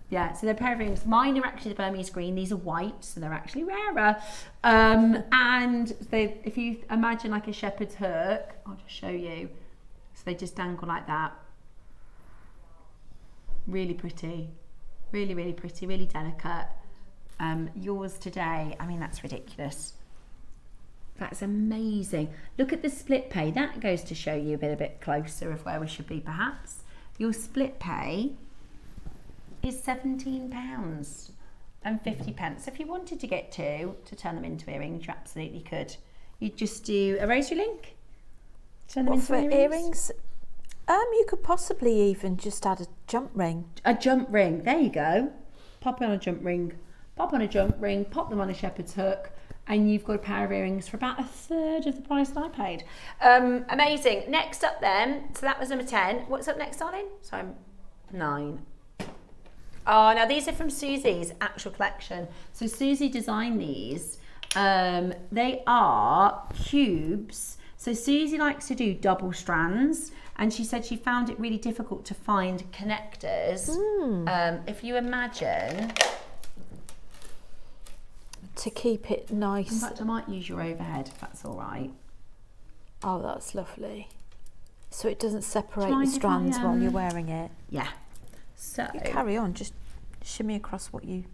Yeah, so they're a pair of earrings. Mine are actually the Burmese green. These are white, so they're actually rarer. And if you imagine like a shepherd's hook, I'll just show you. So they just dangle like that. Really pretty. Really, really pretty, really delicate. Yours today, I mean, that's ridiculous. That's amazing. Look at the split pay. That goes to show you a bit closer of where we should be, perhaps. Your split pay is £17.50. So if you wanted to get two to turn them into earrings, you absolutely could. You'd just do a rosary link. Turn them into earrings. You could possibly even just add a jump ring. A jump ring. There you go. Pop on a jump ring. Pop on a jump ring. Pop them on a shepherd's hook. And you've got a pair of earrings for about a third of the price that I paid. Amazing. Next up then, so that was number 10. What's up next, darling? So I'm 9. Oh, now these are from Susie's actual collection. So Susie designed these. They are cubes. So Susie likes to do double strands, and she said she found it really difficult to find connectors. If you imagine... To keep it nice. In fact, I might use your overhead if that's all right. Oh, that's lovely. So it doesn't separate the strands while you're wearing it. Yeah. So you carry on, just shimmy across what you...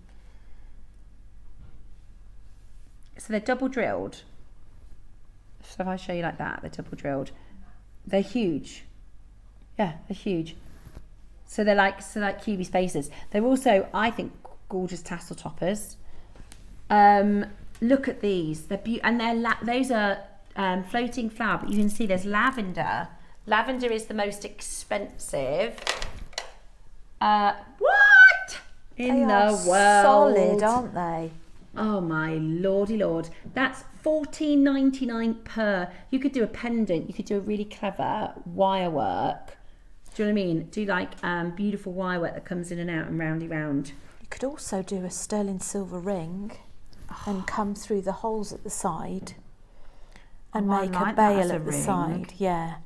So they're double drilled. So if I show you like that, they're double drilled. They're huge. Yeah, they're huge. So they're like cubey spaces. They're also, I think, gorgeous tassel toppers. Look at these. They're and those are floating flower, but you can see there's lavender. Lavender is the most expensive. What in the world? Solid, aren't they? Oh my lordy lord. That's $14.99 per. You could do a pendant. You could do a really clever wire work. Do you know what I mean? Do like beautiful wire work that comes in and out and roundy round. You could also do a sterling silver ring and come through the holes at the side and make a bail at the side. Yeah.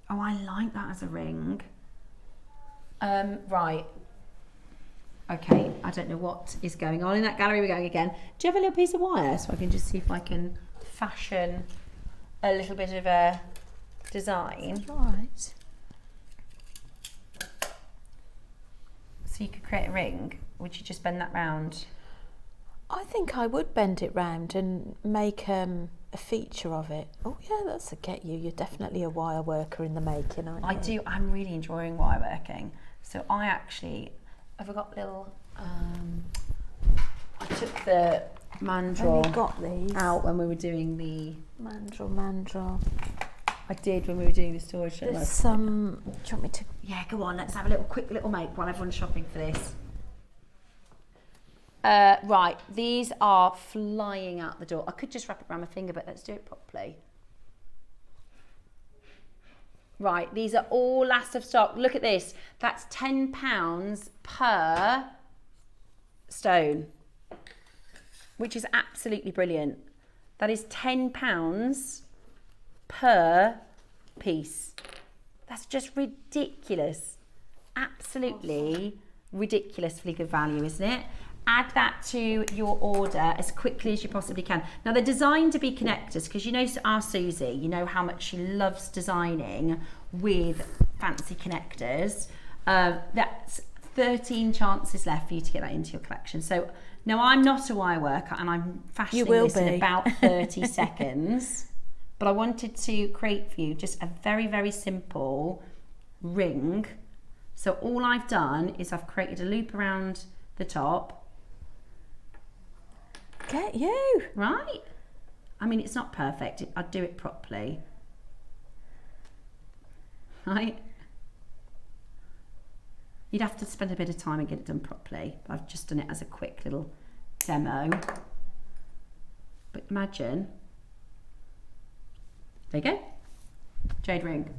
Oh, I like that as a ring. Right. Okay, I don't know what is going on in that gallery. We're going again. Do you have a little piece of wire so I can just see if I can fashion a little bit of a design? Right. So you could create a ring. Would you just bend that round? I think I would bend it round and make a feature of it. Oh yeah, that's a get you. You're definitely a wire worker in the making, aren't you? I do. I'm really enjoying wire working. So I actually, have I got little, I took the mandrel got these out when we were doing the... Mandrel. I did when we were doing the storage. There's some, do you want me to? Yeah, go on, let's have a quick little make while everyone's shopping for this. Right, these are flying out the door. I could just wrap it around my finger, but let's do it properly. Right, these are all last of stock. Look at this. That's £10 per stone, which is absolutely brilliant. That is £10 per piece. That's just ridiculous. Absolutely ridiculously good value, isn't it? Add that to your order as quickly as you possibly can. Now they're designed to be connectors because you know our Susie, you know how much she loves designing with fancy connectors. That's 13 chances left for you to get that into your collection. So now I'm not a wire worker and I'm fashioning this in about 30 seconds, but I wanted to create for you just a very, very simple ring. So all I've done is I've created a loop around the top. Get you. Right? I mean, it's not perfect. I'd do it properly. Right? You'd have to spend a bit of time and get it done properly. But I've just done it as a quick little demo. But imagine. There you go. Jade ring.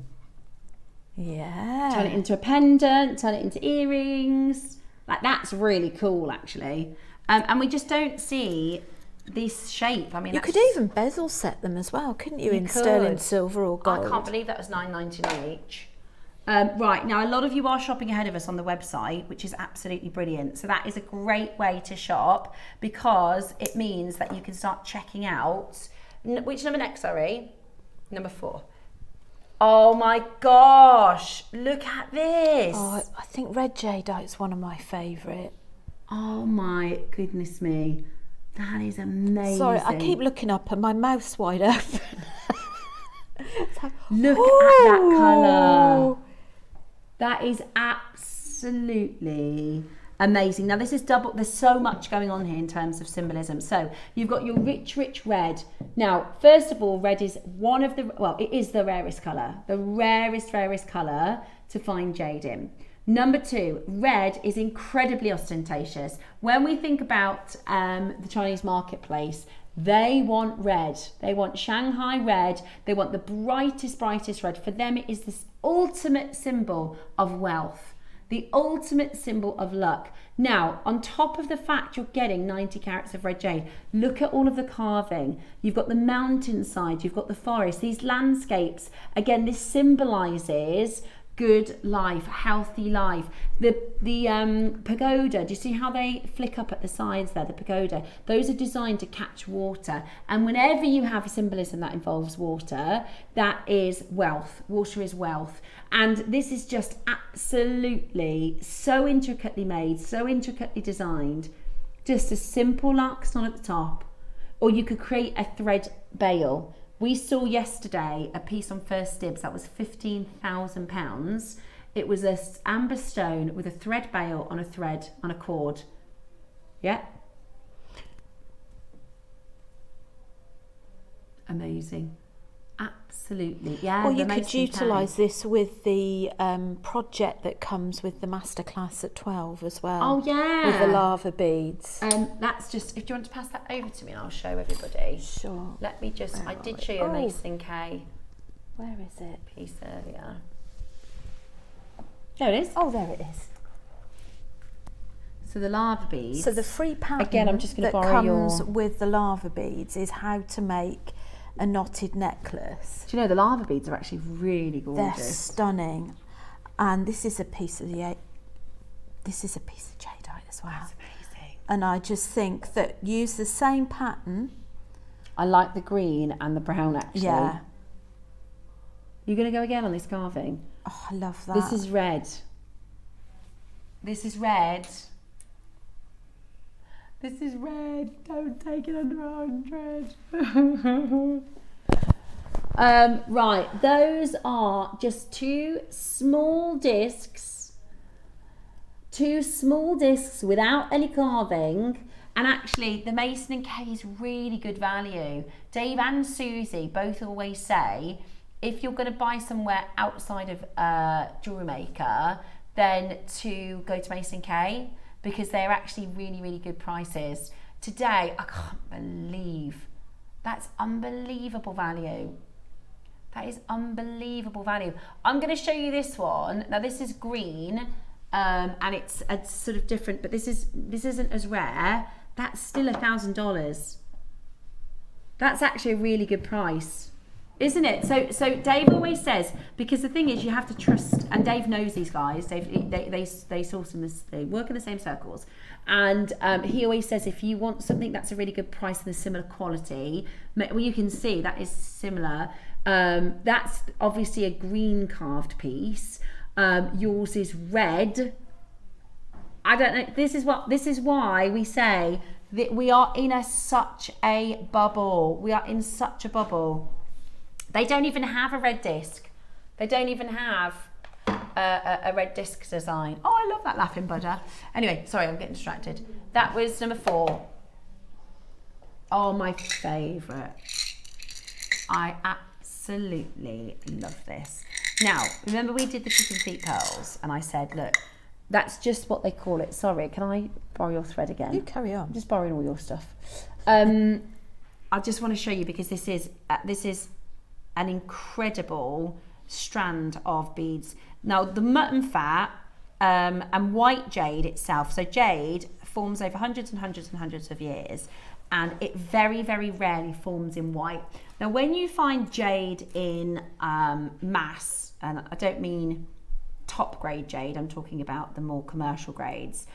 Yeah. Turn it into a pendant, turn it into earrings. Like, that's really cool, actually. And we just don't see this shape. I mean, you could even bezel set them as well, couldn't you? In sterling silver or gold. I can't believe that was $9.99 each. Right, now a lot of you are shopping ahead of us on the website, which is absolutely brilliant. So that is a great way to shop because it means that you can start checking out. Which number next, sorry? Number 4. Oh my gosh, look at this. Oh, I think red jadeite is one of my favourite. Oh my goodness me. That is amazing. Sorry, I keep looking up and my mouth's wide open. Look at that colour. That is absolutely amazing. Now this is double, there's so much going on here in terms of symbolism. So you've got your rich red. Now, first of all, red is one of the, well, it is the rarest colour. The rarest colour to find jade in. Number 2, red is incredibly ostentatious. When we think about the Chinese marketplace, they want red. They want Shanghai red. They want the brightest red. For them, it is this ultimate symbol of wealth, the ultimate symbol of luck. Now, on top of the fact you're getting 90 carats of red jade, look at all of the carving. You've got the mountainside, you've got the forest, these landscapes. Again, this symbolises good life, healthy life. The pagoda, do you see how they flick up at the sides there, the pagoda? Those are designed to catch water. And whenever you have a symbolism that involves water, that is wealth. Water is wealth. And this is just absolutely so intricately made, so intricately designed. Just a simple lark's knot at the top or you could create a thread bail. We saw yesterday a piece on First Dibs that was £15,000. It was a amber stone with a thread bail on a thread on a cord. Yeah. Amazing. Absolutely. Yeah. Or you could utilise this with the project that comes with the Masterclass at 12 as well. Oh yeah. With the lava beads. That's just, if you want to pass that over to me and I'll show everybody. Sure. Let me just, I did show you a Mason K. Where is it? Piece earlier. There it is. Oh, there it is. So the lava beads. So the free pattern again, I'm just going to that borrow comes your... with the lava beads is how to make a knotted necklace. Do you know the lava beads are actually really gorgeous? They're stunning, and this is a piece of jadeite as well. That's amazing. And I just think that use the same pattern. I like the green and the brown actually. Yeah. You're going to go again on this carving? Oh, I love that. This is red. This is red. This is red. Don't take it under 100. Right, those are just two small discs without any carving. And actually, the Mason and K is really good value. Dave and Susie both always say, if you're going to buy somewhere outside of JewelleryMaker, then to go to Mason K, because they're actually really, really good prices. Today, I can't believe, that's unbelievable value. That is unbelievable value. I'm going to show you this one. Now this is green, and it's sort of different, but this isn't as rare. That's still $1,000. That's actually a really good price, isn't it? So Dave always says, because the thing is, you have to trust, and Dave knows these guys. They source them, they work in the same circles, and he always says, if you want something that's a really good price and a similar quality, well, you can see that is similar. That's obviously a green carved piece. Yours is red. I don't know. This is why we say that we are in such a bubble. We are in such a bubble. They don't even have a red disc. They don't even have a red disc design. Oh, I love that laughing Buddha. Anyway, sorry, I'm getting distracted. That was number 4. Oh, my favourite. I absolutely love this. Now, remember we did the chicken feet pearls, and I said, look, that's just what they call it. Sorry, can I borrow your thread again? You carry on. I'm just borrowing all your stuff. I just want to show you, because this is an incredible strand of beads. Now, the mutton fat and white jade itself, so jade forms over hundreds and hundreds and hundreds of years, and it very, very rarely forms in white. Now, when you find jade in mass, and I don't mean top grade jade, I'm talking about the more commercial grades,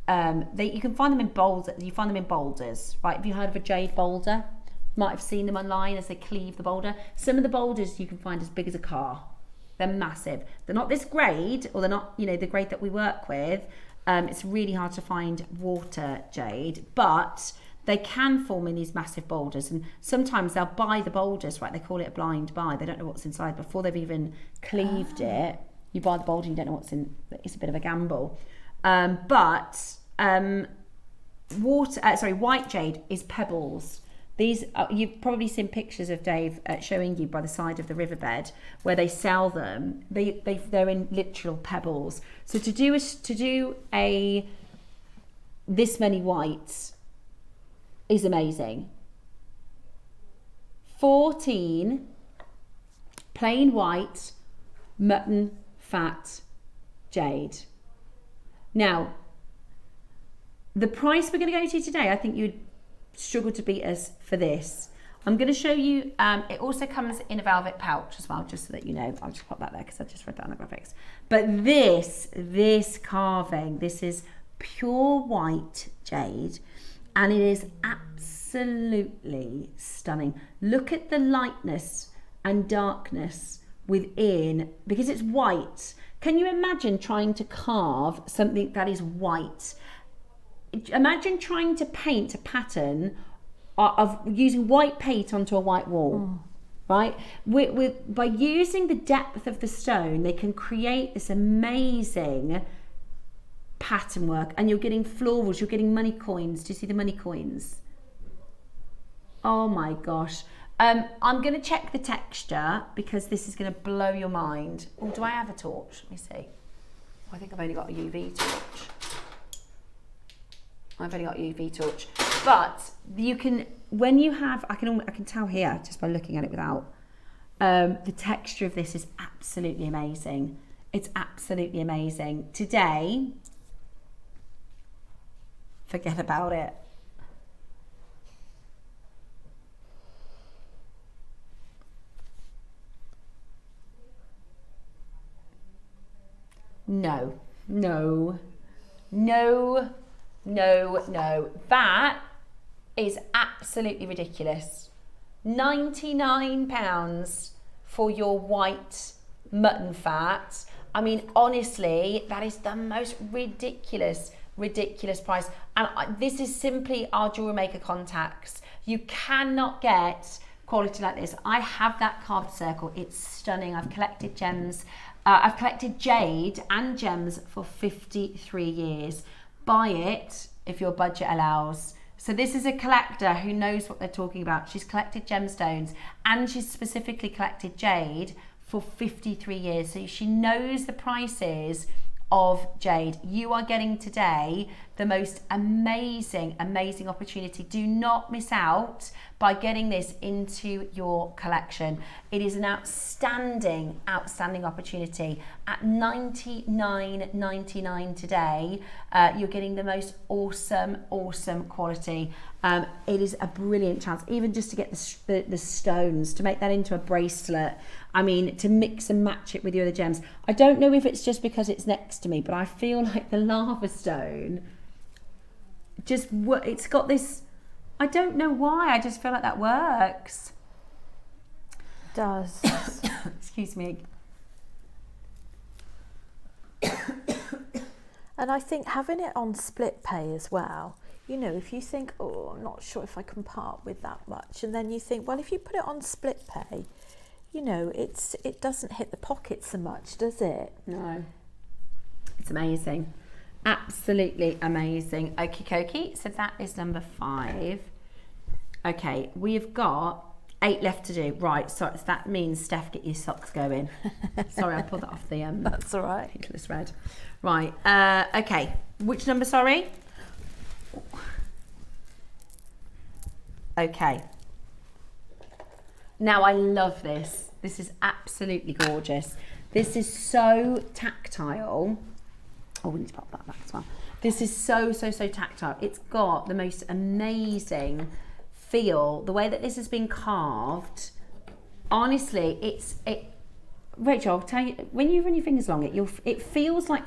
you can find them in boulders, right? Have you heard of a jade boulder? Might have seen them online as they cleave the boulder. Some of the boulders you can find as big as a car. They're massive. They're not this grade, or they're not, the grade that we work with. It's really hard to find water jade, but they can form in these massive boulders, and sometimes they'll buy the boulders, right? They call it a blind buy. They don't know what's inside before they've even cleaved it. You buy the boulder, you don't know what's in. It's a bit of a gamble. White jade is pebbles. These you've probably seen pictures of Dave showing you by the side of the riverbed where they sell them. They're in literal pebbles. So to do this many whites is amazing. 14 plain white mutton fat jade. Now, the price we're going to go to today, I think you'd struggle to beat us for this. I'm going to show you, it also comes in a velvet pouch as well, just so that you know. I'll just pop that there because I just read that on the graphics. But this carving, this is pure white jade, and it is absolutely stunning. Look at the lightness and darkness within, because it's white. Can you imagine trying to carve something that is white? Imagine trying to paint a pattern of using white paint onto a white wall. Right? By using the depth of the stone, they can create this amazing pattern work, and you're getting florals, you're getting money coins. Do you see the money coins? Oh my gosh. I'm going to check the texture because this is going to blow your mind. Oh, do I have a torch? Let me see. I think I've only got a UV torch. I've only got a UV torch. But you can, when you have, I can tell here just by looking at it without, the texture of this is absolutely amazing. It's absolutely amazing. Today, forget about it. No. That is absolutely ridiculous. £99 for your white mutton fat. I mean, honestly, that is the most ridiculous price. And this is simply our Jewellery Maker contacts. You cannot get quality like this. I have that carved circle. It's stunning. I've collected gems. I've collected jade and gems for 53 years. Buy it if your budget allows. So this is a collector who knows what they're talking about. She's collected gemstones and she's specifically collected jade for 53 years. So she knows the prices of jade. You are getting today the most amazing opportunity. Do not miss out by getting this into your collection. It is an outstanding opportunity. At $99.99 today, you're getting the most awesome quality. It is a brilliant chance, even just to get the stones, to make that into a bracelet. I mean, to mix and match it with your other gems. I don't know if it's just because it's next to me, but I feel like the lava stone, it's got this, I don't know why, I just feel like that works. It does. Excuse me. And I think having it on split pay as well, you know, if you think, oh, I'm not sure if I can part with that much, and then you think, well, if you put it on split pay, you know, it doesn't hit the pocket so much, does it? No. It's amazing. Absolutely amazing. Okie dokie. So that is number 5. Okay, we've got 8 left to do. Right, so that means, Steph, get your socks going. Sorry, I pulled that off the That's all right. Pinkless red. Right, okay. Which number, sorry? Okay. Now, I love this. This is absolutely gorgeous. This is so tactile. Oh, we need to pop that back as well. This is so tactile. It's got the most amazing feel. The way that this has been carved, honestly, Rachel, I'll tell you, when you run your fingers along it, it feels like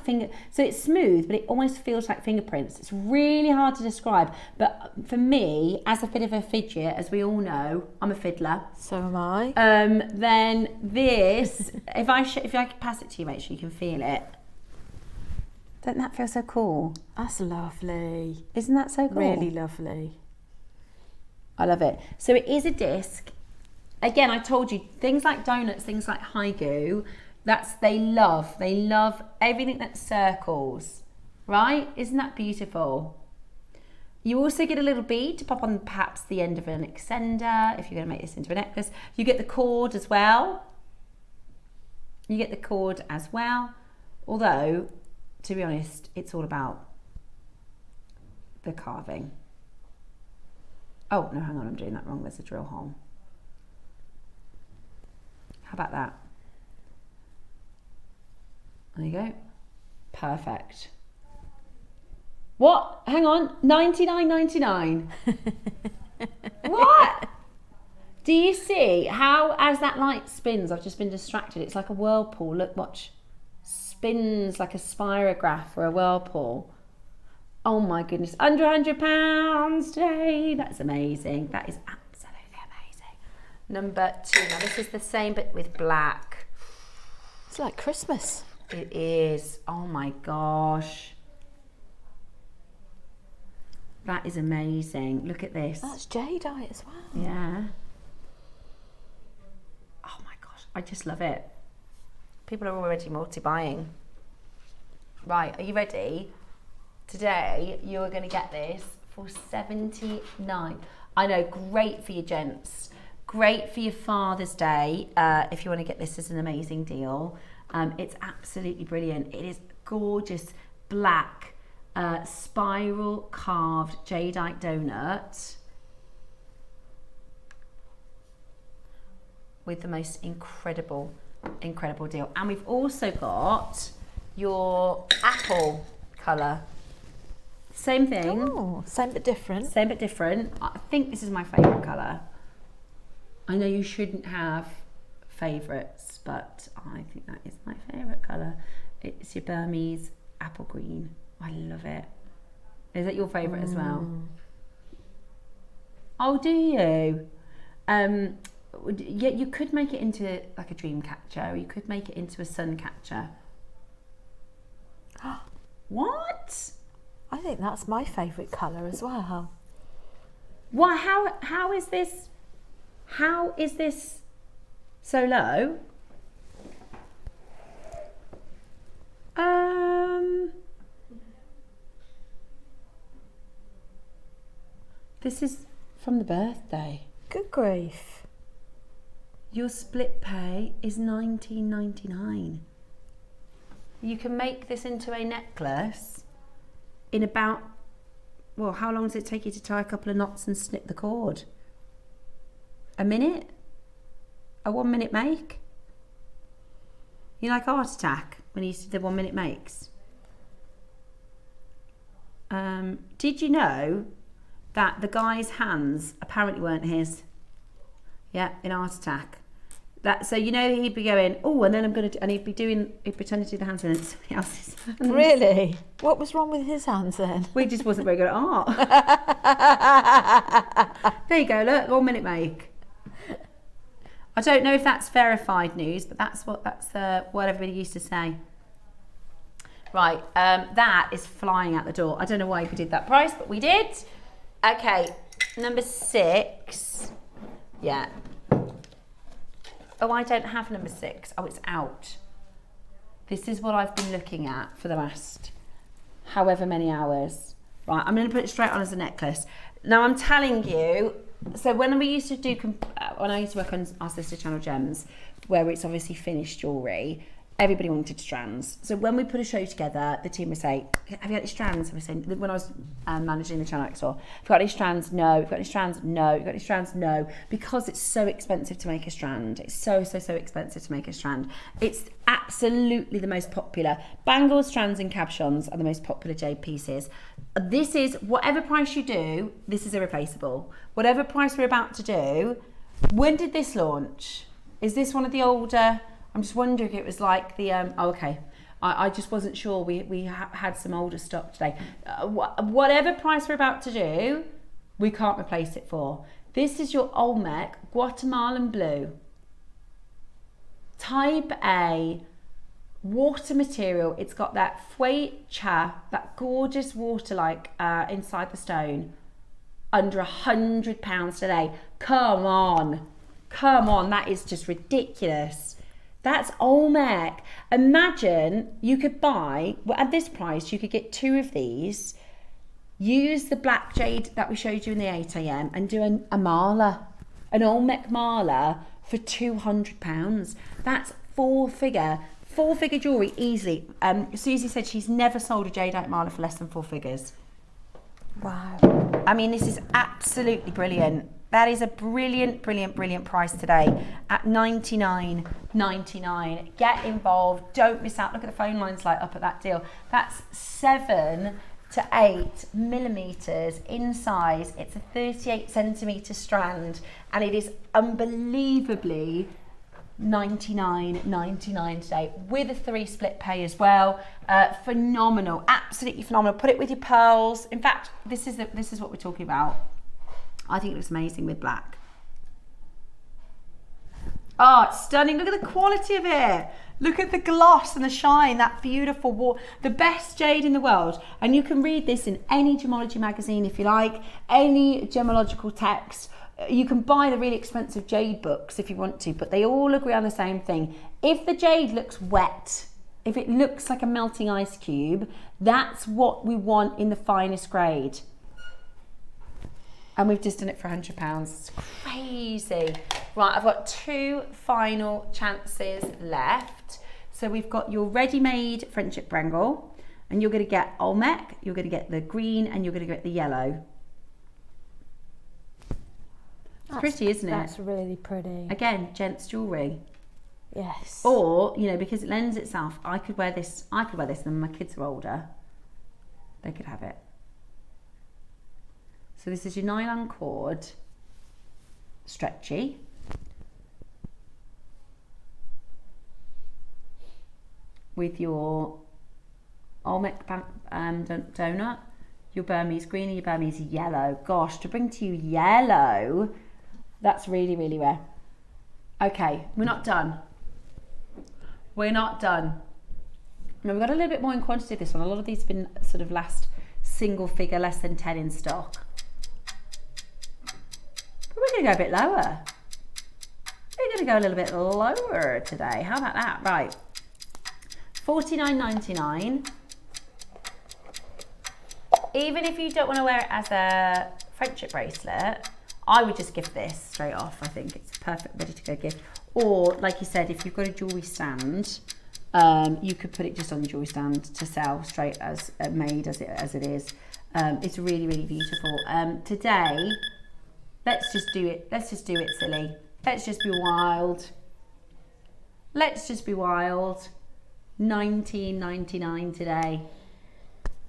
so it's smooth, but it almost feels like fingerprints. It's really hard to describe, but for me, as a bit of a fidget, as we all know, I'm a fiddler. So am I. Then this, if I could pass it to you, Rachel, you can feel it. Doesn't that feel so cool? That's lovely. Isn't that so cool? Really lovely. I love it. So it is a disc. Again, I told you, things like donuts, things like haiku, they love everything that circles, right? Isn't that beautiful? You also get a little bead to pop on perhaps the end of an extender if you're going to make this into a necklace. You get the cord as well. Although, to be honest, it's all about the carving. Oh, no, hang on, I'm doing that wrong. There's a drill hole. How about that? There you go. Perfect. What? Hang on. $99.99. What? Do you see how, as that light spins, I've just been distracted. It's like a whirlpool. Look, watch. Spins like a spirograph or a whirlpool. Oh my goodness. Under £100 today. That's amazing. That is absolutely amazing. Number 2. Now this is the same but with black. It's like Christmas. It is. Oh my gosh. That is amazing. Look at this. That's jadeite as well. Yeah. Oh my gosh, I just love it. People are already multi-buying. Right, are you ready? Today, you are going to get this for $79. I know, great for your gents. Great for your Father's Day, if you want to get this as an amazing deal. It's absolutely brilliant. It is gorgeous black spiral carved jadeite donut with the most incredible deal. And we've also got your apple colour. Same thing. Oh, same but different. Same but different. I think this is my favourite colour. I know you shouldn't have favourites, but I think that is my favourite colour. It's your Burmese apple green. I love it. Is that your favourite as well? Oh, do you? Yeah, you could make it into like a dream catcher, or you could make it into a sun catcher. What? I think that's my favourite colour as well. Why? How is this? How is this so low? This is from the birthday. Good grief. Your split pay is $19.99. You can make this into a necklace in about, well, how long does it take you to tie a couple of knots and snip the cord? A minute? A 1 minute make? You like Art Attack when he used to do 1 minute makes? Did you know that the guy's hands apparently weren't his? Yeah, in Art Attack. So you know he'd be going, oh, and then I'm going to, and he'd pretend to do the hands and it's somebody else's hands. Really? What was wrong with his hands then? We just wasn't very good at art. There you go, look, 1 minute make. I don't know if that's verified news, but that's what everybody used to say. Right, that is flying out the door. I don't know why we did that price, but we did. Okay, number 6. Yeah. Oh, I don't have number 6. Oh, it's out. This is what I've been looking at for the last however many hours. Right, I'm going to put it straight on as a necklace. Now, I'm telling you, so when I used to work on our sister channel Gems, where it's obviously finished jewellery, everybody wanted strands. So when we put a show together, the team would say, have you got any strands? And we say, when I was managing the channel next door, have you got any strands? No. Have you got any strands? No. Have you got any strands? No. Because it's so expensive to make a strand. It's so expensive to make a strand. It's absolutely the most popular. Bangles, strands and cabochons are the most popular jade pieces. This is, whatever price you do, this is irreplaceable. Whatever price we're about to do, when did this launch? Is this one of the older... I'm just wondering if it was like the, I just wasn't sure. We had some older stock today. Whatever price we're about to do, we can't replace it for. This is your Olmec Guatemalan Blue. Type A, water material. It's got that feuille cha, that gorgeous water-like inside the stone. Under £100 today. Come on, that is just ridiculous. That's Olmec. Imagine you could buy, well, at this price, you could get 2 of these, use the black jade that we showed you in the 8 a.m. and do a mala, an Olmec mala for £200. That's four figure jewellery easily. Susie said she's never sold a jadeite mala for less than 4 figures. Wow. I mean, this is absolutely brilliant. That is a brilliant price today at $99.99. Get involved. Don't miss out. Look at the phone lines light up at that deal. That's 7 to 8 millimeters in size. It's a 38 centimeter strand, and it is unbelievably $99.99 today with a 3 split pay as well. Phenomenal, absolutely phenomenal. Put it with your pearls. In fact, this is what we're talking about. I think it looks amazing with black. Oh, it's stunning. Look at the quality of it. Look at the gloss and the shine, that beautiful the best jade in the world. And you can read this in any gemology magazine if you like, any gemological text. You can buy the really expensive jade books if you want to, but they all agree on the same thing. If the jade looks wet, if it looks like a melting ice cube, that's what we want in the finest grade. And we've just done it for £100. It's crazy. Right, I've got 2 final chances left. So we've got your ready-made friendship bangle, and you're going to get Olmec, you're going to get the green, and you're going to get the yellow. It's pretty, isn't it? That's really pretty. Again, gents jewellery. Yes. Or, you know, because it lends itself, I could wear this when my kids are older. They could have it. So this is your nylon cord, stretchy. With your Olmec donut, your Burmese green and your Burmese yellow. Gosh, to bring to you yellow, that's really, really rare. Okay, we're not done. We're not done. Now we've got a little bit more in quantity of this one. A lot of these have been sort of last single figure, less than 10 in stock. We're going to go a bit lower. We're going to go a little bit lower today. How about that? Right. $49.99. Even if you don't want to wear it as a friendship bracelet, I would just gift this straight off. I think it's a perfect ready to go gift. Or like you said, if you've got a jewellery stand, you could put it just on the jewellery stand to sell straight as made as it is. It's really, really beautiful. Today, let's just do it. Let's just do it, silly. Let's just be wild. Let's just be wild. $19.99 today.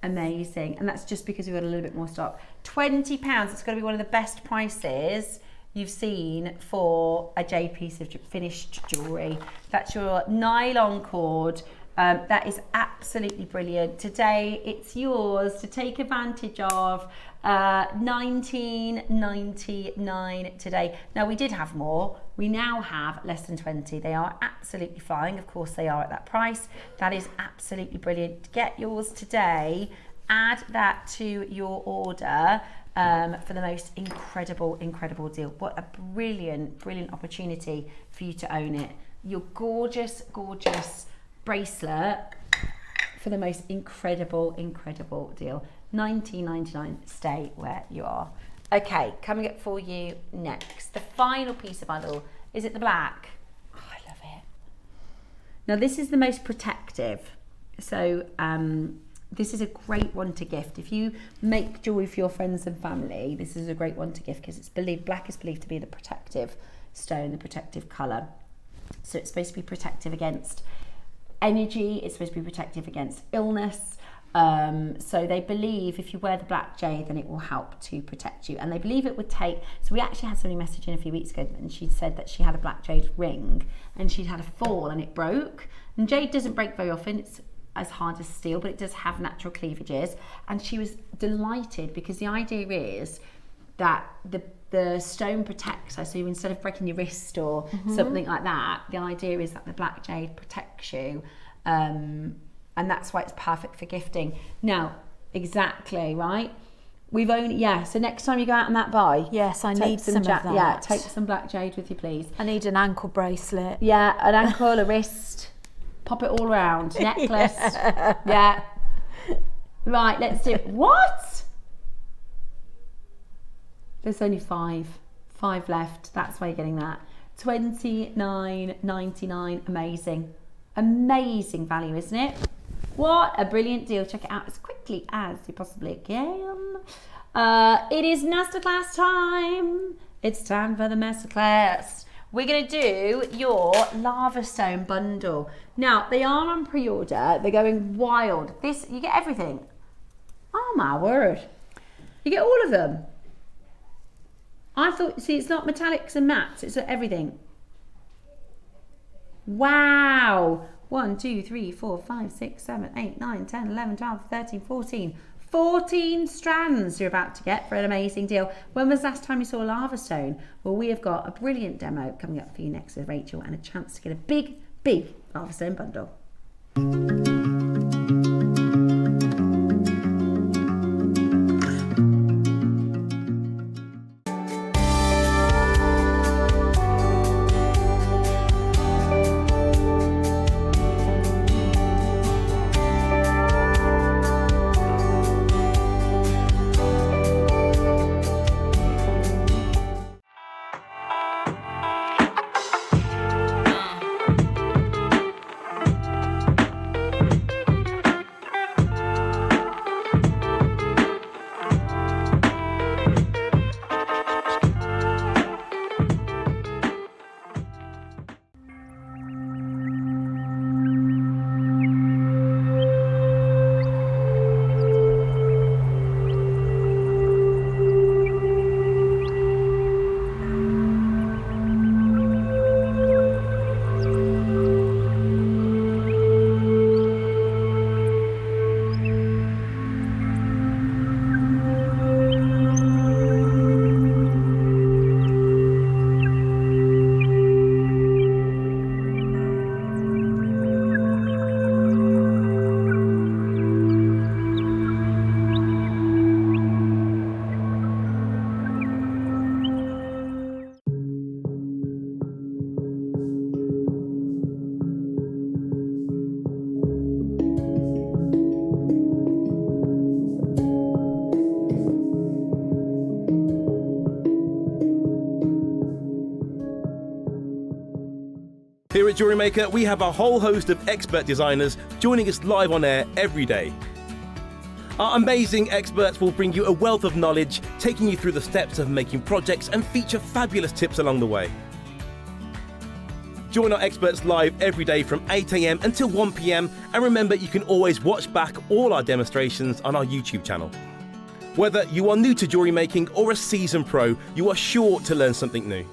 Amazing. And that's just because we've got a little bit more stock. £20. It's going to be one of the best prices you've seen for a jade piece of finished jewellery. That's your nylon cord. That is absolutely brilliant. Today it's yours to take advantage of. $19.99 today. Now we did have more. We now have less than 20. They are absolutely flying. Of course they are at that price. That is absolutely brilliant. Get yours today. Add that to your order for the most incredible deal. What a brilliant opportunity for you to own it. Your gorgeous bracelet for the most incredible deal. $19.99. Stay where you are. Okay, coming up for you next. The final piece of bundle. Is it the black? Oh, I love it. Now this is the most protective. So this is a great one to gift. If you make jewelry for your friends and family, this is a great one to gift because it's believed, black is believed to be the protective stone, the protective colour. So it's supposed to be protective against energy, it's supposed to be protective against illness. So they believe if you wear the black jade, then it will help to protect you. And they believe it would take, so we actually had somebody message in a few weeks ago and she said that she had a black jade ring and she'd had a fall and it broke. And jade doesn't break very often, it's as hard as steel, but it does have natural cleavages. And she was delighted because the idea is that the stone protects her. So instead of breaking your wrist or something like that, the idea is that the black jade protects you. And that's why it's perfect for gifting. Now, exactly, right? We've only, so next time you go out on that buy. Yes, I need some of that. Yeah, take some black jade with you, please. I need an ankle bracelet. Yeah, an ankle, a wrist, pop it all around. Necklace. Yeah. Right, let's do it. What? There's only 5 left. That's why you're getting that. $29.99. Amazing value, isn't it? What a brilliant deal. Check it out as quickly as you possibly can. It is Masterclass time. It's time for the Masterclass. We're going to do your lava stone bundle. Now, they are on pre-order. They're going wild. This, you get everything. Oh my word. You get all of them. I thought, see, it's not metallics and mattes. It's everything. Wow. 1, 2, 3, 4, 5, 6, 7, 8, 9, 10, 11, 12, 13, 14. 14 strands you're about to get for an amazing deal. When was the last time you saw a lava stone? Well, we have got a brilliant demo coming up for you next with Rachel and a chance to get a big lava stone bundle. Here at Jewellery Maker, we have a whole host of expert designers joining us live on air every day. Our amazing experts will bring you a wealth of knowledge, taking you through the steps of making projects and feature fabulous tips along the way. Join our experts live every day from 8 AM until 1 PM, and remember you can always watch back all our demonstrations on our YouTube channel. Whether you are new to jewellery making or a seasoned pro, you are sure to learn something new.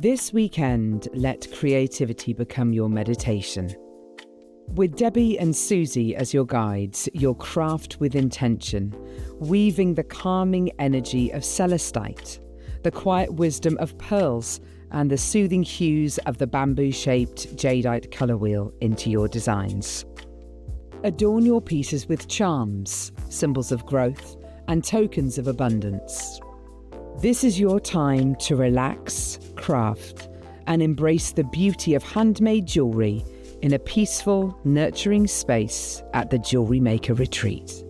This weekend, let creativity become your meditation. With Debbie and Susie as your guides, you'll craft with intention, weaving the calming energy of celestite, the quiet wisdom of pearls, and the soothing hues of the bamboo-shaped jadeite colour wheel into your designs. Adorn your pieces with charms, symbols of growth, and tokens of abundance. This is your time to relax, craft, and embrace the beauty of handmade jewellery in a peaceful, nurturing space at the Jewellery Maker Retreat.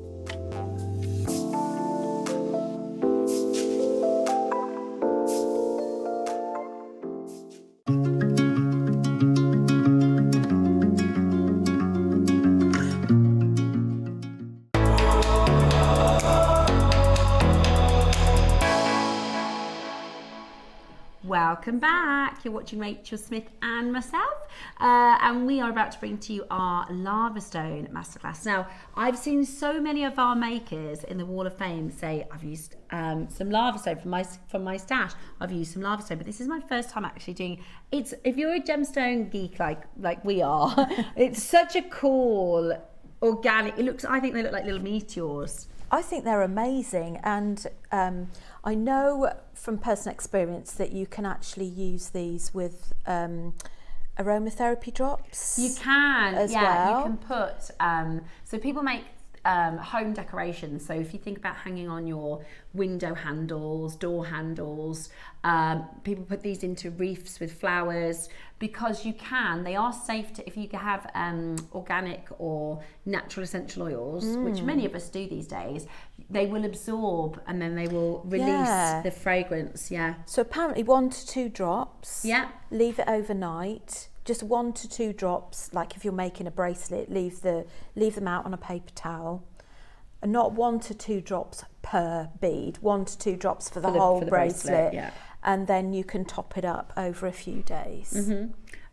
Welcome back. You're watching Rachel Smith and myself, and we are about to bring to you our lava stone masterclass. Now, I've seen so many of our makers in the Wall of Fame say, I've used some lava stone from my stash. I've used some lava stone, but this is my first time actually doing it. If you're a gemstone geek like we are, it's such a cool organic. I think they look like little meteors. I think they're amazing, and I know from personal experience that you can actually use these with aromatherapy drops. You can, as well. You can put. So people make home decorations. So if you think about hanging on your window handles, door handles, people put these into wreaths with flowers, because they are safe to, if you have organic or natural essential oils, which many of us do these days, they will absorb and then they will release the fragrance. So apparently 1 to 2 drops. Leave it overnight. Just 1 to 2 drops. Like if you're making a bracelet, leave them out on a paper towel. And not 1 to 2 drops per bead. 1 to 2 drops for the whole bracelet. And then you can top it up over a few days.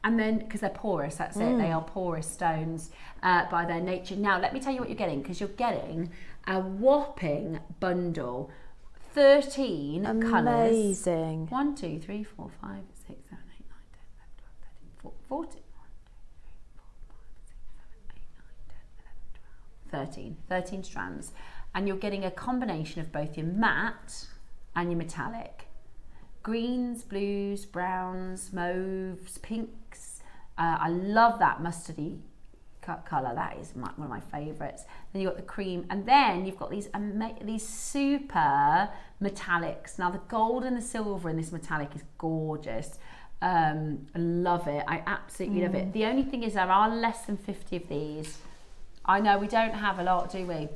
And then, because they're porous, that's it. They are porous stones by their nature. Now, let me tell you what you're getting, because you're getting a whopping bundle. 13 colours. Amazing. 1, 2, 3, 4, 5, 6, 7, 8, 9, 10, 11, 12, 13, 14. 13 strands, and you're getting a combination of both your matte and your metallic. Greens, blues, browns, mauves, pinks. I love that mustardy colour. That is one of my favourites. Then you've got the cream, and then you've got these super metallics. Now the gold and the silver in this metallic is gorgeous. I love it. I absolutely love it. The only thing is there are less than 50 of these. I know we don't have a lot, do we?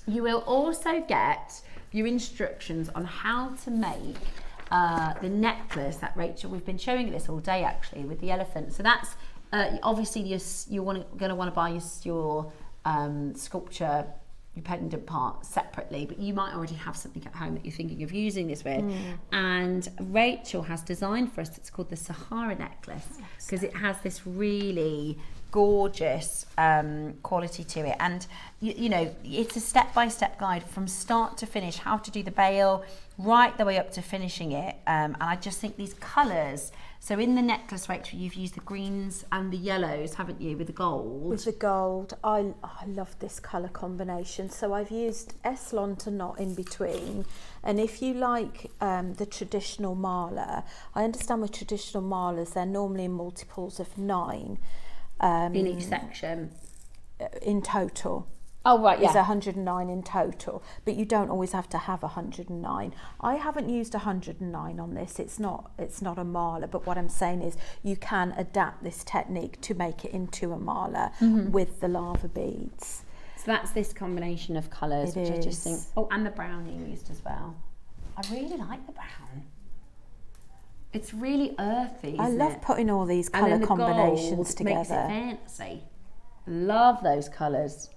You will also get your instructions on how to make the necklace that Rachel, we've been showing this all day actually, with the elephant. So that's obviously you're going to want to buy your sculpture, your pendant part separately, but you might already have something at home that you're thinking of using this with. And Rachel has designed for us, it's called the Sahara necklace, because it has this really gorgeous quality to it, and you know, it's a step-by-step guide from start to finish, how to do the bail right the way up to finishing it. And I just think these colours, so in the necklace, Rachel, you've used the greens and the yellows, haven't you, with the gold? With the gold. I love this colour combination. So I've used Eslon to knot in between, and if you like the traditional mala, I understand with traditional malas they're normally in multiples of 9 in each section in total. Oh right, yeah. Is 109 in total, but you don't always have to have 109. I haven't used 109 on this. It's not a mala, but what I'm saying is you can adapt this technique to make it into a mala with the lava beads. So that's this combination of colours, which I just think. Oh, and the brown you used as well. I really like the brown. It's really earthy. I love putting all these colour combinations together. Makes it fancy. Love those colours.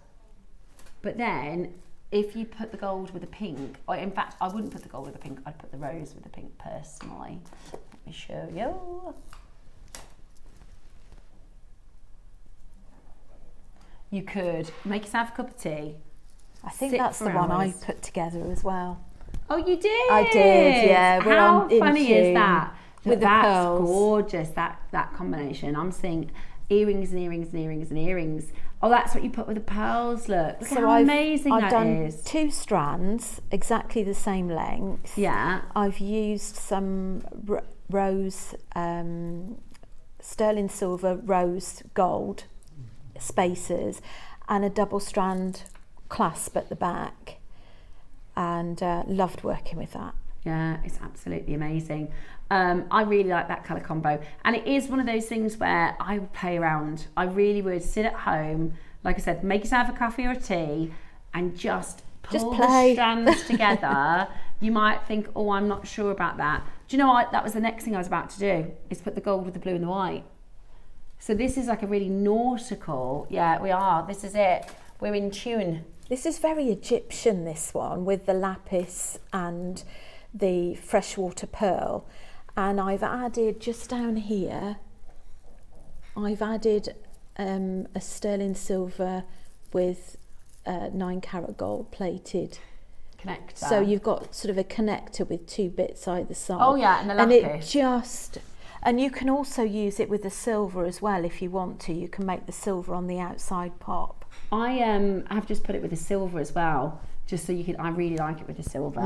But then, if you put the gold with the pink, or in fact, I wouldn't put the gold with the pink, I'd put the rose with the pink personally. Let me show you. You could make yourself a cup of tea. I think that's the one I put together as well. Oh, you did? I did, yeah. How funny is that? With the pearls. That's gorgeous, that combination. I'm seeing earrings and earrings and earrings and earrings. Oh, that's what you put with the pearls. Look so how amazing that is. I've done 2 strands, exactly the same length. Yeah. I've used some rose, sterling silver, rose gold spacers, and a double strand clasp at the back, and loved working with that. Yeah, it's absolutely amazing. I really like that colour combo, and it is one of those things where I would play around. I really would sit at home, like I said, make yourself a coffee or a tea and just pull the strands together. You might think, oh, I'm not sure about that. Do you know what? That was the next thing I was about to do, is put the gold with the blue and the white. So this is like a really nautical, yeah, we are, this is it. We're in tune. This is very Egyptian, this one, with the lapis and the freshwater pearl. And I've added, just down here, I've added a sterling silver with 9 carat gold plated connector. So you've got sort of a connector with 2 bits either side. Oh yeah, and the lapis. And you can also use it with the silver as well if you want to. You can make the silver on the outside pop. I have just put it with the silver as well, just so you can. I really like it with the silver.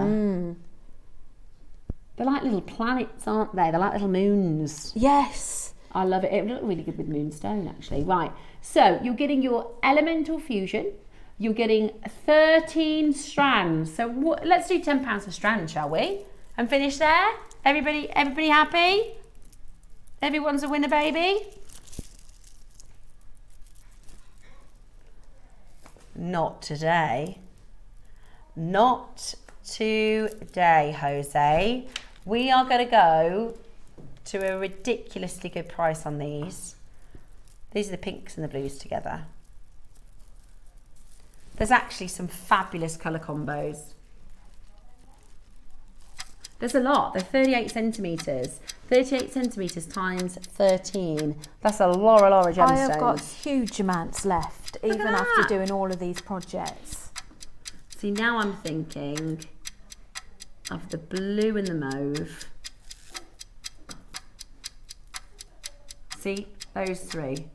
They're like little planets, aren't they? They're like little moons. Yes. I love it. It would look really good with moonstone, actually. Right, so you're getting your elemental fusion, you're getting 13 strands. So let's do £10 a strand, shall we? And finish there. Everybody happy? Everyone's a winner, baby? Not today. Not today, Jose. We are going to go to a ridiculously good price on these. These are the pinks and the blues together. There's actually some fabulous colour combos. There's a lot. They're 38 centimetres. 38 centimetres times 13. That's a lot of gemstones. I have got huge amounts left, even after doing all of these projects. See, now I'm thinking of the blue and the mauve. See, those three.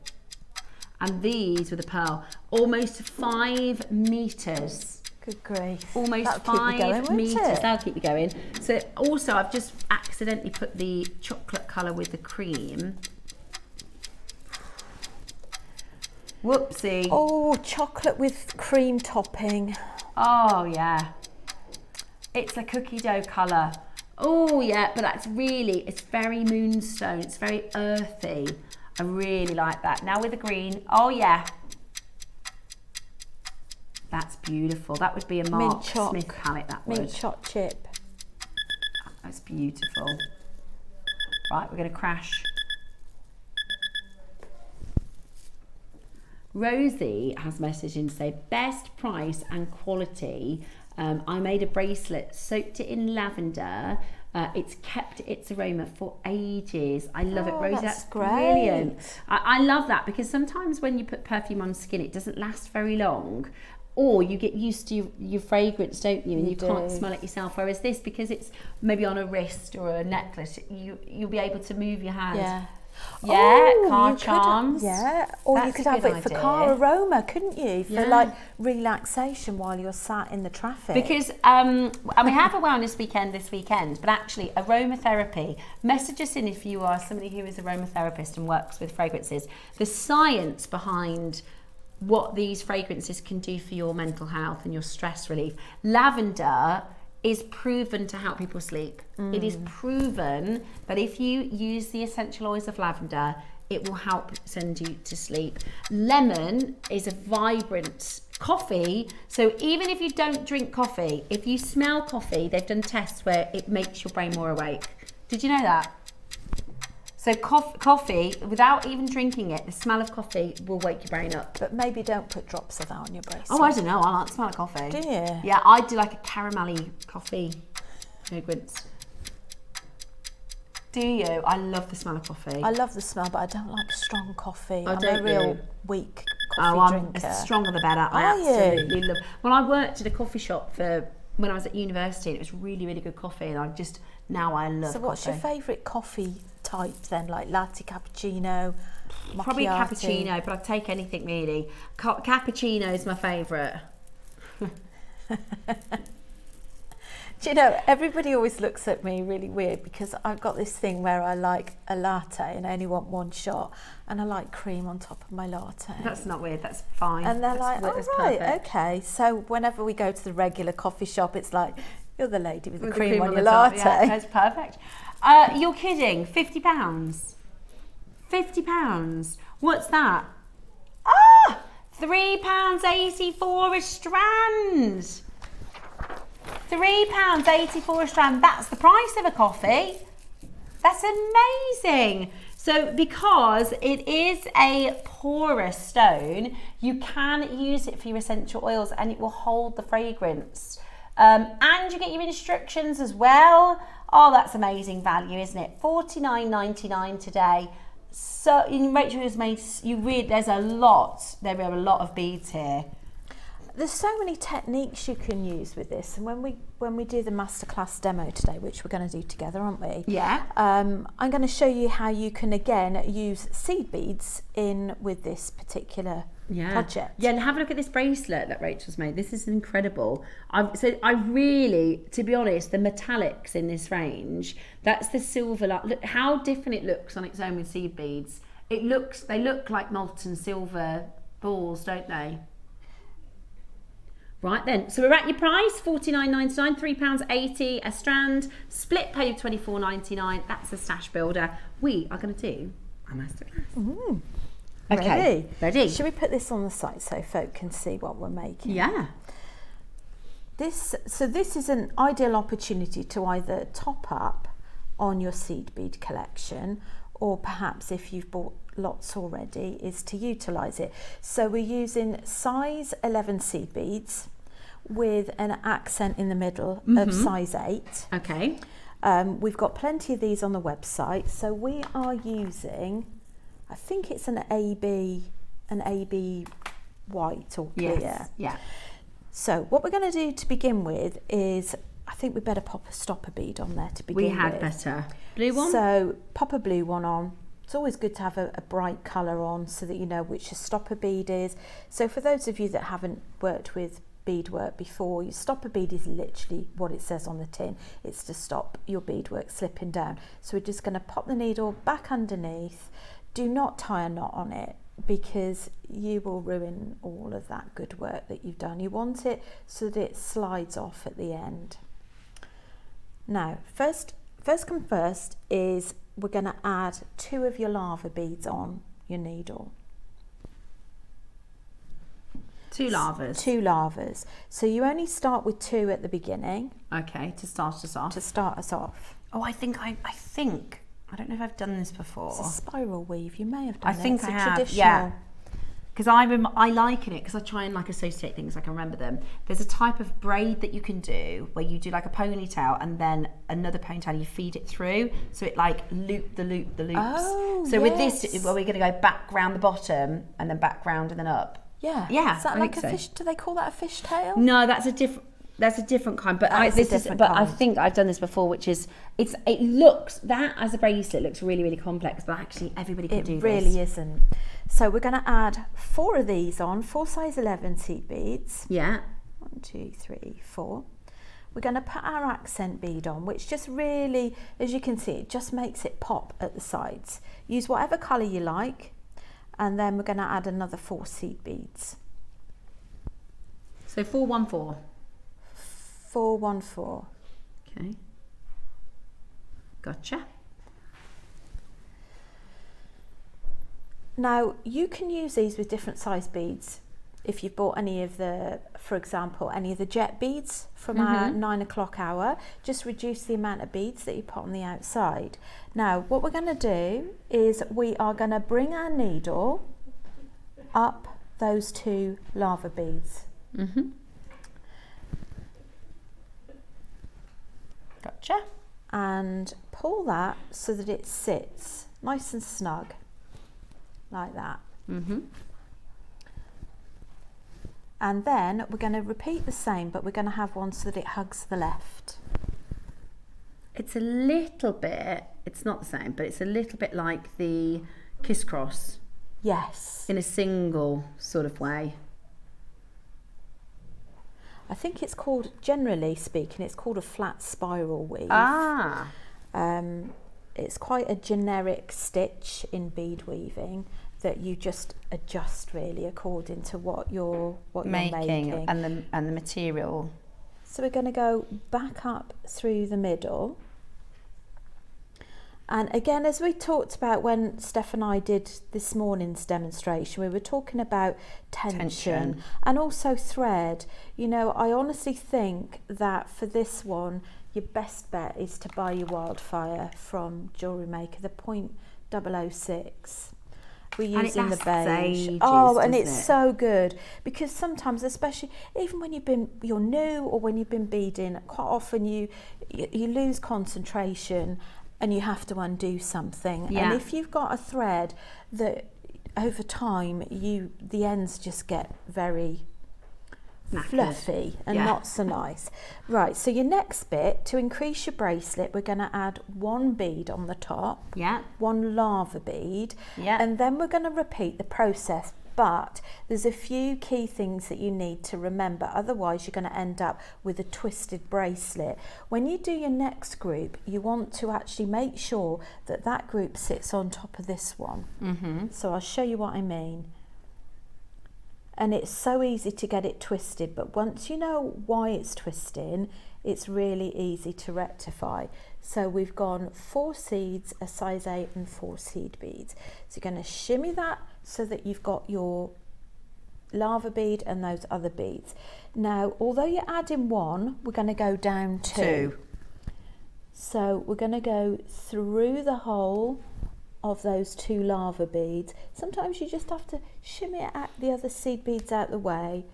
And these with a pearl. Almost 5 metres. Good grief. Almost 5 metres. That'll keep you going. So also, I've just accidentally put the chocolate colour with the cream. Whoopsie. Oh, chocolate with cream topping. Oh, yeah. It's a cookie dough colour. Oh, yeah, but that's really, it's very moonstone. It's very earthy. I really like that. Now with the green. Oh, yeah. That's beautiful. That would be a Mark Smith palette, that would. Mint choc chip. That's beautiful. Right, we're going to crash. Rosie has messaged in to say, best price and quality. I made a bracelet, soaked it in lavender. It's kept its aroma for ages. I love it, Rosie. That's great. Brilliant. I love that because sometimes when you put perfume on skin, it doesn't last very long. Or you get used to your fragrance, don't you? And you can't smell it yourself. Whereas this, because it's maybe on a wrist or a necklace, you'll be able to move your hand. Yeah. Yeah, car charms. Or you could have it for car aroma, couldn't you? For like relaxation while you're sat in the traffic. Because and we have a wellness weekend this weekend, but actually aromatherapy. Message us in if you are somebody who is aromatherapist and works with fragrances. The science behind what these fragrances can do for your mental health and your stress relief. Lavender is proven to help people sleep. It is proven that if you use the essential oils of lavender, it will help send you to sleep. Lemon is a vibrant coffee, so even if you don't drink coffee, if you smell coffee, they've done tests where it makes your brain more awake. Did you know that? So coffee, without even drinking it, the smell of coffee will wake your brain up. But maybe don't put drops of that on your bracelet. Oh, I don't know. I like the smell of coffee. Do you? Yeah, I do like a caramelly coffee fragrance. Do you? I love the smell of coffee. I love the smell, but I don't like strong coffee. Oh, I'm don't a real you? weak coffee drinker. The stronger the better. I absolutely love. Well, I worked at a coffee shop for when I was at university, and it was really, really good coffee, and now I love coffee. So what's your favourite coffee type then, like latte, cappuccino, macchiato? Probably cappuccino, but I'd take anything really. Cappuccino is my favourite. Do you know, everybody always looks at me really weird because I've got this thing where I like a latte and I only want one shot, and I like cream on top of my latte. That's not weird, that's fine. And they're that's right, perfect. okay. So whenever we go to the regular coffee shop, it's like, you're the lady with the cream on your latte. Yeah, that's perfect. You're kidding, £50? £50? What's that? £3.84 a strand. £3.84 a strand. That's the price of a coffee. That's amazing. So because it is a porous stone, you can use it for your essential oils and it will hold the fragrance. And you get your instructions as well. Oh, that's amazing value, isn't it? $49.99 today. So Rachel has made there are a lot of beads here. There's so many techniques you can use with this, and when we do the masterclass demo today, which we're going to do together, aren't we? Yeah. I'm going to show you how you can again use seed beads in with this particular project. Yeah, and have a look at this bracelet that Rachel's made. This is incredible. I really, to be honest, the metallics in this range, that's the silver. Look how different it looks on its own with seed beads. They look like molten silver balls, don't they? Right then, so we're at your price, $49.99, £3.80 a strand, split pay of $24.99. That's a stash builder. We are going to do a masterclass. Okay, ready. Should we put this on the site so folk can see what we're making? Yeah. This is an ideal opportunity to either top up on your seed bead collection, or perhaps if you've bought lots already, is to utilise it. So we're using size 11 seed beads with an accent in the middle of size 8. Okay. We've got plenty of these on the website. So we are using, I think it's an AB white or clear. Yes. Yeah. So what we're going to do to begin with is, I think we better pop a stopper bead on there to begin with. We had better. Blue one? So pop a blue one on. It's always good to have a bright colour on so that you know which your stopper bead is. So for those of you that haven't worked with beadwork before, your stopper bead is literally what it says on the tin. It's to stop your beadwork slipping down. So we're just going to pop the needle back underneath. Do not tie a knot on it, because you will ruin all of that good work that you've done. You want it so that it slides off at the end. Now, first come first is we're going to add 2 of your lava beads on your needle. 2 lavas. 2 lavas. So you only start with 2 at the beginning. Okay, to start us off. To start us off. Oh, I think, I don't know if I've done this before. It's a spiral weave. You may have done it. I think it's I a have, traditional. yeah. Because I liken it, because I try and like associate things, I can remember them. There's a type of braid that you can do where you do like a ponytail and then another ponytail, you feed it through, so it like loops. Oh, so yes. with this, well, we're going to go back round the bottom and then back round and then up. Yeah. Yeah. Is that I like think a so. fish? Do they call that a fishtail? No, that's a different kind. But I think I've done this before, which is it looks, that as a bracelet looks really, really complex, but actually everybody can do this. It really isn't. So we're going to add 4 of these on, 4 size 11 seed beads. Yeah. 1, 2, 3, 4. We're going to put our accent bead on, which just really, as you can see, it just makes it pop at the sides. Use whatever colour you like, and then we're going to add another 4 seed beads. So 414. 414. Okay. Gotcha. Now you can use these with different size beads. If you've bought any of the, for example, any of the jet beads from our 9 o'clock hour, just reduce the amount of beads that you put on the outside. Now what we're going to do is we are going to bring our needle up those 2 lava beads. Gotcha. And pull that so that it sits nice and snug, like that. And then we're going to repeat the same, but we're going to have one so that it hugs the left. It's a little bit, it's not the same, but it's a little bit like the kiss cross. Yes. In a single sort of way. I think it's called, generally speaking, it's called a flat spiral weave. Ah. It's quite a generic stitch in bead weaving that you just adjust really according to what you're making. And the material. So we're going to go back up through the middle. And again, as we talked about when Steph and I did this morning's demonstration, we were talking about tension and also thread. You know, I honestly think that for this one, your best bet is to buy your Wildfire from JewelleryMaker, the .006. We're using the beige. And it's so good, because sometimes, especially even when you're new or when you've been beading, quite often you lose concentration and you have to undo something. Yeah. And if you've got a thread that over time the ends just get very fluffy and not so nice. Right, so your next bit, to increase your bracelet, we're going to add 1 bead on the top, 1 lava bead, and then we're going to repeat the process. But there's a few key things that you need to remember, otherwise you're going to end up with a twisted bracelet. When you do your next group, you want to actually make sure that that group sits on top of this one. So I'll show you what I mean. and it's so easy to get it twisted, but once you know why it's twisting, it's really easy to rectify. So we've gone 4 seeds, a size 8 and 4 seed beads. So you're going to shimmy that so that you've got your lava bead and those other beads. Now, although you're adding 1, we're going to go down 2. So we're going to go through the hole of those 2 lava beads. Sometimes you just have to shimmy the other seed beads out the way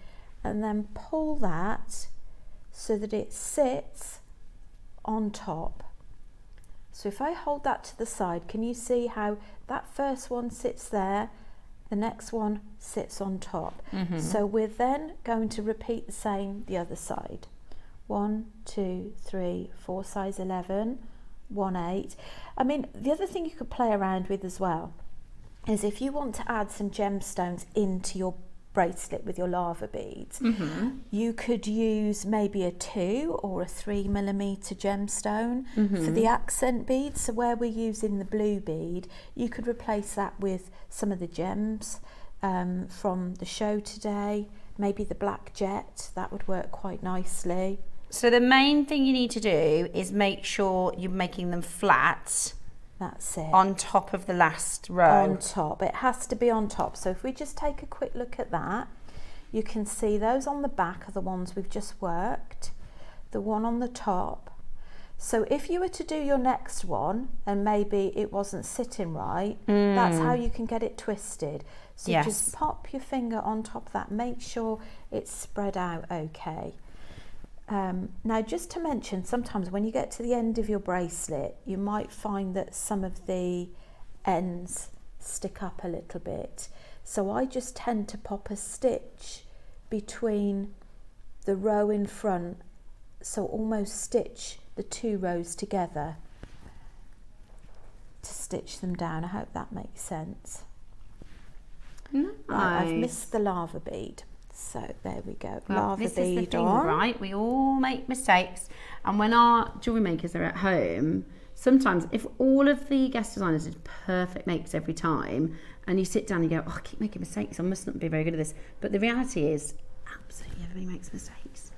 and then pull that so that it sits on top. So if I hold that to the side, can you see how that first one sits there, the next one sits on top? So we're then going to repeat the same the other side. 1, 2, 3, 4 size 11, 1 8. I mean, the other thing you could play around with as well is if you want to add some gemstones into your bracelet with your lava beads, you could use maybe a 2 or a 3 millimeter gemstone for the accent beads. So where we're using the blue bead, you could replace that with some of the gems from the show today, maybe the black jet. That would work quite nicely. So the main thing you need to do is make sure you're making them flat. That's it. On top of the last row. On top. It has to be on top. So if we just take a quick look at that, you can see those on the back are the ones we've just worked. The one on the top. So if you were to do your next one and maybe it wasn't sitting right, that's how you can get it twisted. So just pop your finger on top of that. Make sure it's spread out okay. Now, just to mention, sometimes when you get to the end of your bracelet, you might find that some of the ends stick up a little bit. So I just tend to pop a stitch between the row in front, so almost stitch the 2 rows together to stitch them down. I hope that makes sense. Nice. Right, I've missed the lava bead. So there we go. Well, lava this bead is the thing, on. right? We all make mistakes, and when our jewellery makers are at home, sometimes if all of the guest designers did perfect makes every time, and you sit down and you go, oh, I keep making mistakes, I must not be very good at this. But the reality is, absolutely everybody makes mistakes.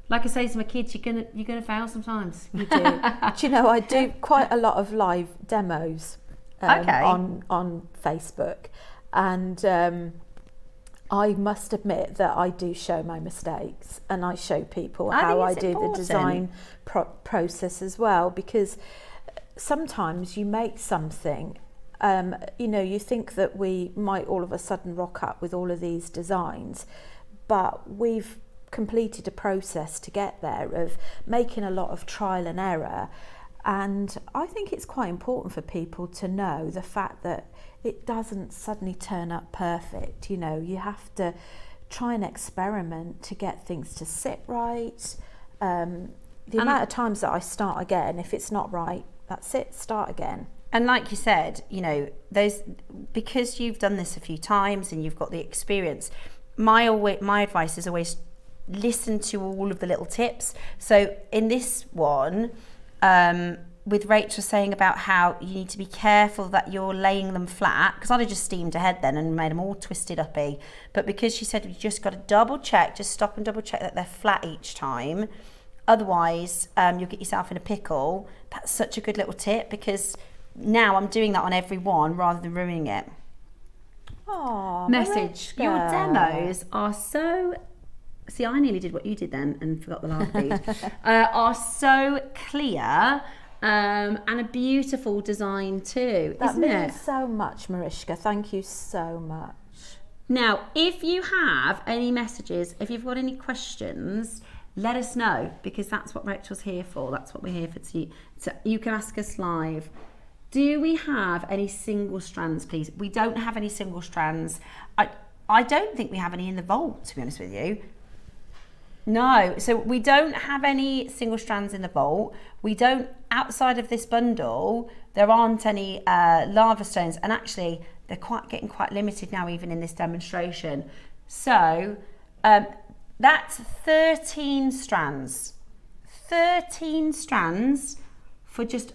Like I say to my kids, you're gonna fail sometimes. You do. Do you know, I do quite a lot of live demos on Facebook, and I must admit that I do show my mistakes, and I show people how I do the design process as well, because sometimes you make something, you know, you think that we might all of a sudden rock up with all of these designs, but we've completed a process to get there of making a lot of trial and error. And I think it's quite important for people to know the fact that it doesn't suddenly turn up perfect. You know, you have to try and experiment to get things to sit right. The amount of times that I start again, if it's not right, that's it, start again. And like you said, you know, those, because you've done this a few times and you've got the experience, my advice is always listen to all of the little tips. So in this one, with Rachel saying about how you need to be careful that you're laying them flat, because I'd have just steamed ahead then and made them all twisted uppy, but because she said you just got to double check, just stop and double check that they're flat each time, otherwise you'll get yourself in a pickle. That's such a good little tip, because now I'm doing that on every one rather than ruining it. Oh, message. Your demos are so, see, I nearly did what you did then and forgot the last bead, are so clear. And a beautiful design too, that isn't it? means so much, Mariska. Thank you so much. Now, if you have any messages, if you've got any questions, let us know, because that's what Rachel's here for. That's what we're here for. So you can ask us live. Do we have any single strands, please? We don't have any single strands. I don't think we have any in the vault, to be honest with you. No, so we don't have any single strands in the vault. We don't, outside of this bundle, there aren't any lava stones, and actually they're getting quite limited now, even in this demonstration. So that's 13 strands. 13 strands for just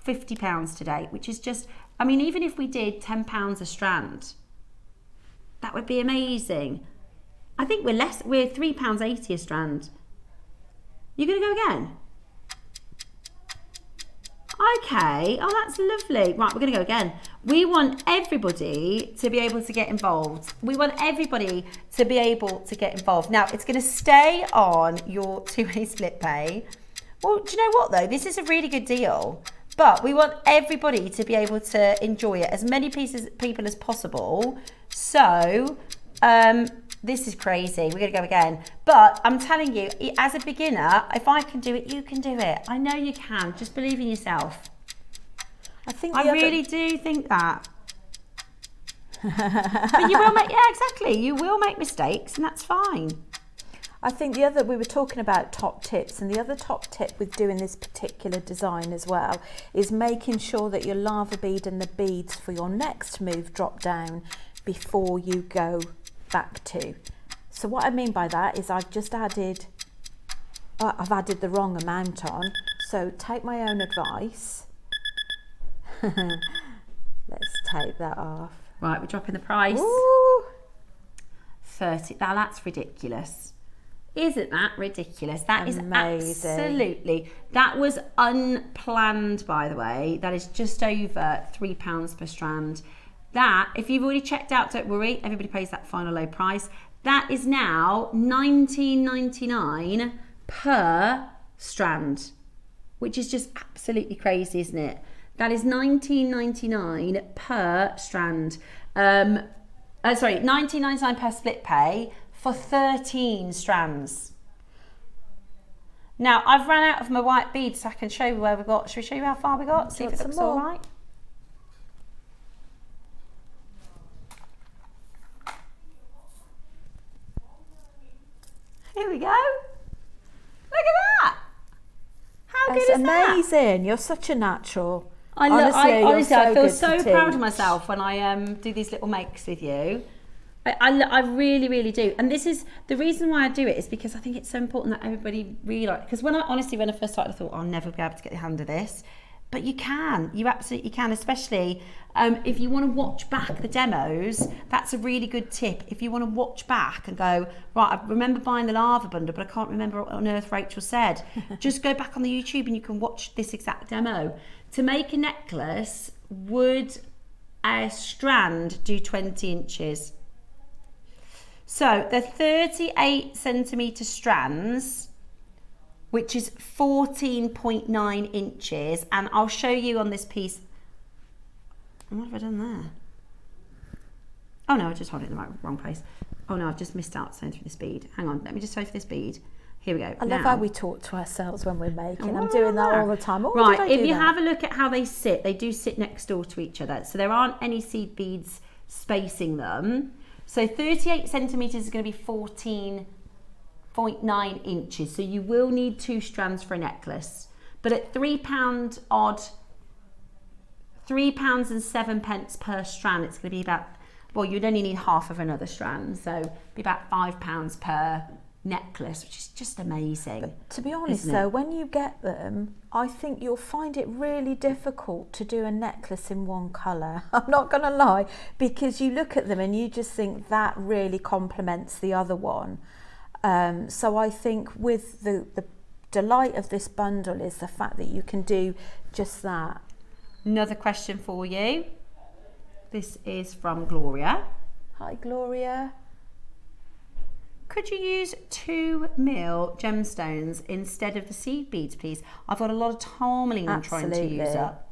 £50 today, which is just, I mean, even if we did £10 a strand, That would be amazing. I think we're £3.80 a strand. You're going to go again? Okay, oh that's lovely. Right, we're going to go again. We want everybody to be able to get involved. We want everybody to be able to get involved. Now, it's going to stay on your two-way split pay. Well, do you know what though? This is a really good deal. But we want everybody to be able to enjoy it, as many people as possible. So, this is crazy. We're going to go again. But I'm telling you, as a beginner, if I can do it, you can do it. I know you can. Just believe in yourself. I really do think that. But you will make, yeah, exactly. You will make mistakes, and that's fine. I think we were talking about top tips, and the other top tip with doing this particular design as well is making sure that your lava bead and the beads for your next move drop down before you go back to. So what I mean by that is I've added the wrong amount on, so take my own advice. Let's take that off. Right, we're dropping the price. Ooh. 30. Now that's ridiculous. Isn't that ridiculous? That is amazing. Absolutely. That was unplanned, by the way. That is just over £3 per strand. That, if you've already checked out, don't worry, everybody pays that final low price. That is now $19.99 per strand, which is just absolutely crazy, isn't it? That is $19.99 per strand. Sorry, $19.99 per split pay for 13 strands. Now, I've run out of my white beads, so I can show you where we got. Should we show you how far we got? See if it looks all right. Here we go. Look at that. How good is that? That's amazing. You're such a natural. Honestly, I feel so proud of myself when I do these little makes with you. I really, really do. And this is the reason why I do it, is because I think it's so important that everybody realise. Because when I first started, I thought, I'll never be able to get the hand of this. But you can. You absolutely can, especially if you want to watch back the demos. That's a really good tip. If you want to watch back and go, right, I remember buying the lava bundle, but I can't remember what on earth Rachel said. Just go back on the YouTube and you can watch this exact demo. To make a necklace, would a strand do 20 inches? So the 38 centimetre strands, which is 14.9 inches, and I'll show you on this piece. What have I done there? Oh no, I just hold it in the wrong place. Oh no, I've just missed out sewing through this bead. Hang on, let me just sew through this bead. Here we go. I love how we talk to ourselves when we're making. I'm doing that all the time. Right, if you have a look at how they sit, they do sit next door to each other. So there aren't any seed beads spacing them. So 38 centimetres is going to be 14.9 inches. So you will need 2 strands for a necklace. But at £3 odd, £3.07 per strand, it's going to be about, well, you'd only need half of another strand. So it'd be about £5 per necklace, which is just amazing. But to be honest though, when you get them, I think you'll find it really difficult to do a necklace in one colour. I'm not going to lie, because you look at them and you just think that really complements the other one. So I think with the delight of this bundle is the fact that you can do just that. Another question for you. This is from Gloria. Hi Gloria. Could you use 2mm gemstones instead of the seed beads, please? I've got a lot of tourmaline I'm trying to use up.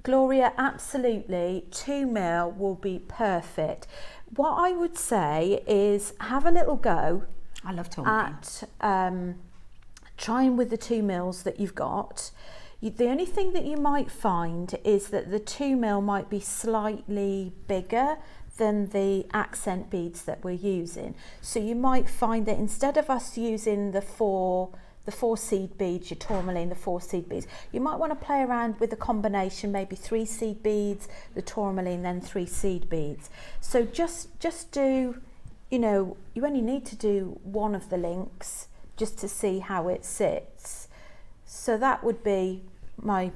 Gloria, absolutely. 2mm will be perfect. What I would say is have a little go. I love tourmaline. At trying with the 2mm that you've got. The only thing that you might find is that the 2mm might be slightly bigger than the accent beads that we're using. So you might find that instead of us using the four seed beads, your tourmaline, the 4 seed beads, you might want to play around with a combination, maybe 3 seed beads, the tourmaline, then 3 seed beads. So just do, you only need to do one of the links just to see how it sits. So that would be my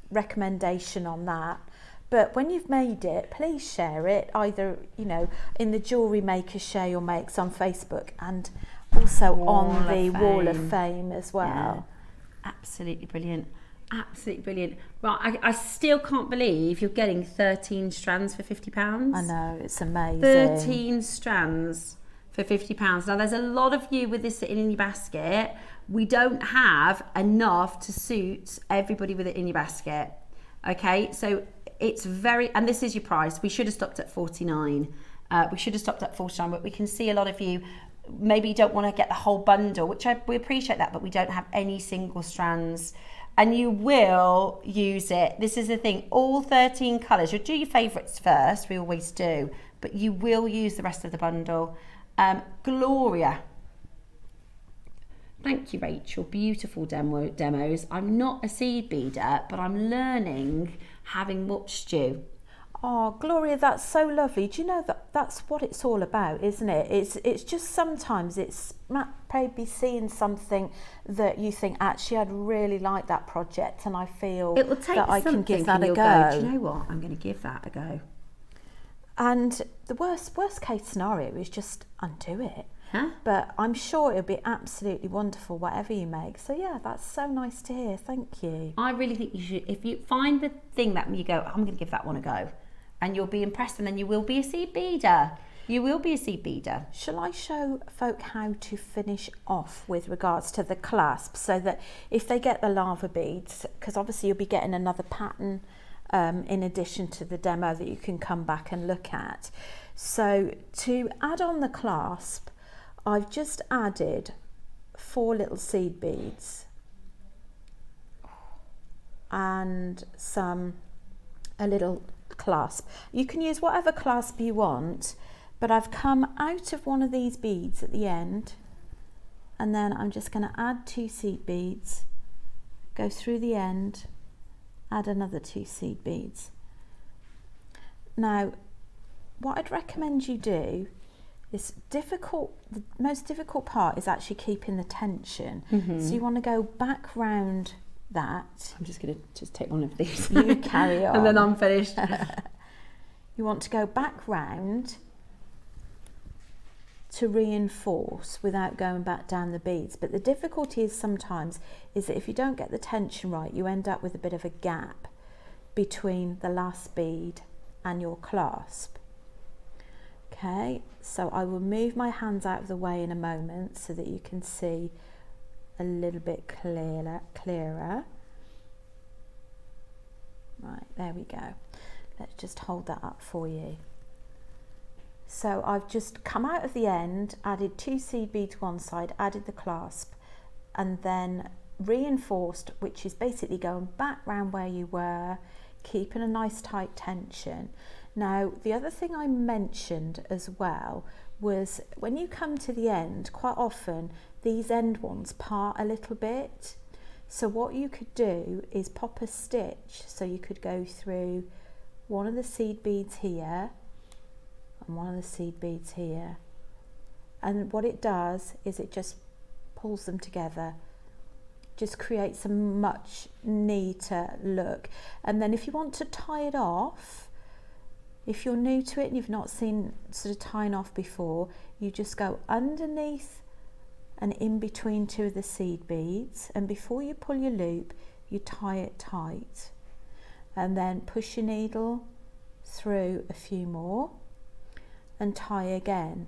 recommendation on that. But when you've made it, please share it, either, you know, in the Jewellery Maker Share Your Makes on Facebook, and also on the Wall of Fame as well. Yeah. Absolutely brilliant. Absolutely brilliant. Right, I still can't believe you're getting 13 strands for £50. I know, it's amazing. 13 strands for £50. Now, there's a lot of you with this sitting in your basket. We don't have enough to suit everybody with it in your basket. Okay, so it's very, and this is your price. We should have stopped at 49. We should have stopped at 49, but we can see a lot of you maybe don't want to get the whole bundle, which we appreciate that, but we don't have any single strands. And you will use it. This is the thing, all 13 colours. You'll do your favourites first, we always do, but you will use the rest of the bundle. Gloria. Thank you, Rachel. Beautiful demos. I'm not a seed beader, but I'm learning having watched you. Oh, Gloria, that's so lovely. Do you know that's what it's all about, isn't it? It's just sometimes it's maybe seeing something that you think, actually, I'd really like that project, and I feel it will take that I can give that a go. Do you know what? I'm going to give that a go. And the worst case scenario is just undo it. Huh? But I'm sure it'll be absolutely wonderful, whatever you make. So yeah, that's so nice to hear. Thank you. I really think you should, if you find the thing that you go, I'm going to give that one a go, and you'll be impressed, and then you will be a seed beader. You will be a seed beader. Shall I show folk how to finish off with regards to the clasp, so that if they get the lava beads, because obviously you'll be getting another pattern in addition to the demo that you can come back and look at. So to add on the clasp, I've just added 4 little seed beads and a little clasp. You can use whatever clasp you want, but I've come out of one of these beads at the end, and then I'm just going to add 2 seed beads, go through the end, add another 2 seed beads. Now, what I'd recommend you do is the most difficult part is actually keeping the tension. So you want to go back round that. I'm just going to take one of these. You carry on. And then I'm finished. You want to go back round to reinforce without going back down the beads. But the difficulty is sometimes is that if you don't get the tension right, you end up with a bit of a gap between the last bead and your clasp. Okay, so I will move my hands out of the way in a moment so that you can see a little bit clearer. Right, there we go. Let's just hold that up for you. So I've just come out of the end, added 2 seed beads one side, added the clasp, and then reinforced, which is basically going back round where you were, keeping a nice tight tension. Now, the other thing I mentioned as well was when you come to the end, quite often these end ones part a little bit. So what you could do is pop a stitch. So you could go through one of the seed beads here and one of the seed beads here. And what it does is it just pulls them together. Just creates a much neater look. And then if you want to tie it off, if you're new to it and you've not seen sort of tying off before, you just go underneath and in between 2 of the seed beads, and before you pull your loop, you tie it tight. And then push your needle through a few more and tie again.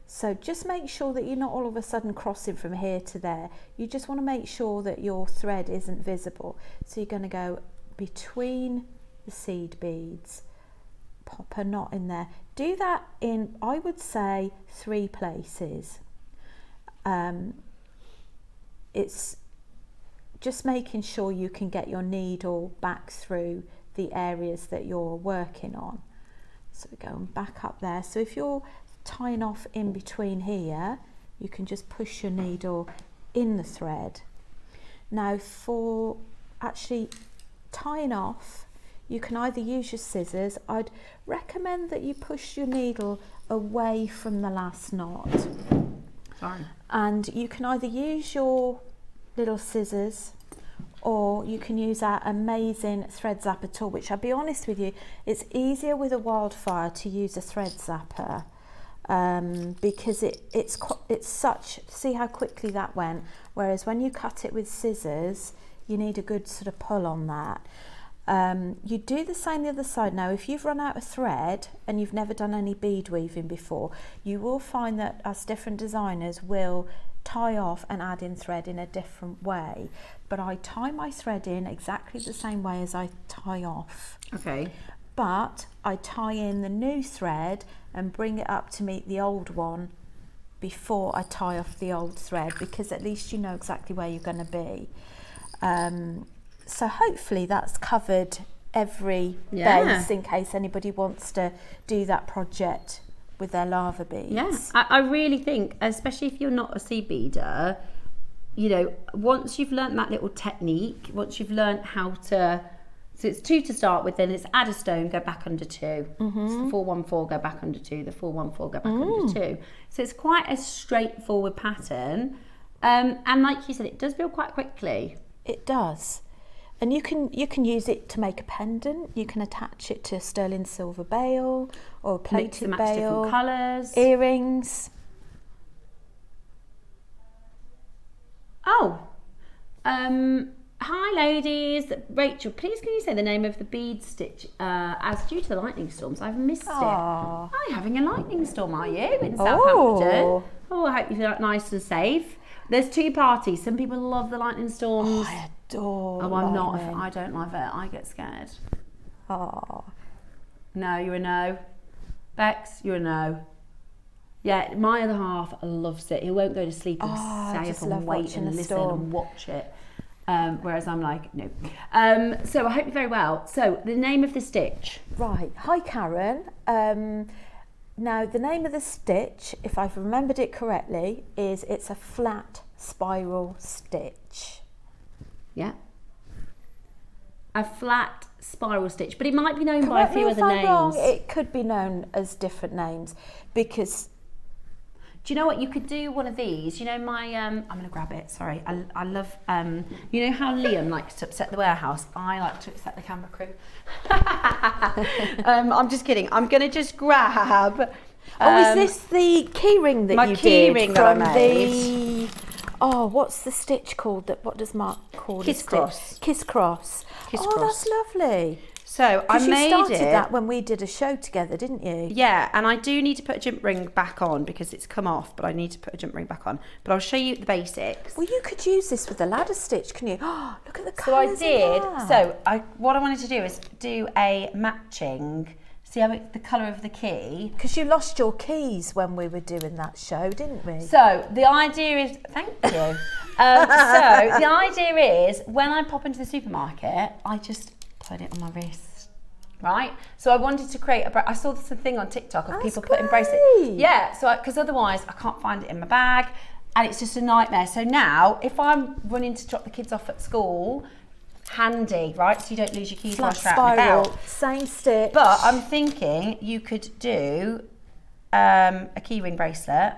So just make sure that you're not all of a sudden crossing from here to there. You just want to make sure that your thread isn't visible. So you're going to go between the seed beads, pop a knot in there. Do that in, I would say, 3 places. It's just making sure you can get your needle back through the areas that you're working on. So we're going back up there. So if you're tying off in between here, you can just push your needle in the thread. Now for actually tying off, you can either use your scissors. I'd recommend that you push your needle away from the last knot. Sorry. And you can either use your little scissors or you can use our amazing thread zapper tool, which I'll be honest with you, it's easier with a wildfire to use a thread zapper, because it's such, see how quickly that went, whereas when you cut it with scissors, you need a good sort of pull on that. You do the same the other side. Now, if you've run out of thread and you've never done any bead weaving before, you will find that us different designers will tie off and add in thread in a different way. But I tie my thread in exactly the same way as I tie off. Okay. But I tie in the new thread and bring it up to meet the old one before I tie off the old thread, because at least you know exactly where you're going to be. So hopefully that's covered every base in case anybody wants to do that project with their lava beads. Yes, I really think, especially if you're not a seed beader, you know, once you've learnt that little technique, once you've learnt how to, so it's 2 to start with, then it's add a stone, go back under 2. Mm-hmm. It's the 414, go back under 2, the 414, go back under 2. So it's quite a straightforward pattern. And like you said, it does build quite quickly. It does. And you can use it to make a pendant. You can attach it to a sterling silver bail or a plated Mix and match bail. different colours. Earrings. Oh, hi ladies. Rachel, please can you say the name of the bead stitch? As due to the lightning storms, I've missed it. Are you having a lightning storm, are you, in Southampton? Oh, I hope you feel nice and safe. There's 2 parties. Some people love the lightning storms. I adore Oh, I'm not. lightning. I don't love it. I get scared. Oh. No, you're a no. Bex, you're a no. Yeah, my other half loves it. He won't go to sleep and I stay just up love and wait watching and a listen storm. and watch it. Whereas I'm like, no. So I hope you're very well. So the name of the stitch. Right. Hi, Karen. Now, the name of the stitch, if I've remembered it correctly, is it's a flat spiral stitch. Yeah. A flat spiral stitch, but it might be known Correct by a few me other if I'm names. wrong, it could be known as different names, because do you know what, you could do one of these, you know, my I'm gonna grab it, sorry, I love you know how Liam likes to upset the warehouse, I like to upset the camera crew. I'm just kidding, I'm gonna just grab is this the key ring that my you key did ring from that I made? What's the stitch called? What does Mark call it? Kiss cross. Kiss cross. Kiss oh, cross. That's lovely. So I You made started it. that when we did a show together, didn't you? Yeah, and I do need to put a jump ring back on because it's come off, but I need to put a jump ring back on. But I'll show you the basics. Well, you could use this with a ladder stitch, can you? Oh, look at the So I colours. did. So what I wanted to do is do a matching. See how the colour of the key. Because you lost your keys when we were doing that show, didn't we? So the idea is, thank you. So the idea is when I pop into the supermarket, I just put it on my wrist, right? So I wanted to create I saw this thing on TikTok of people putting bracelets. Yeah, so because otherwise I can't find it in my bag, and it's just a nightmare. So now if I'm running to drop the kids off at school, handy, right? So you don't lose your keys while Flat strapping spiral, the belt. same stitch. But I'm thinking you could do a keyring bracelet,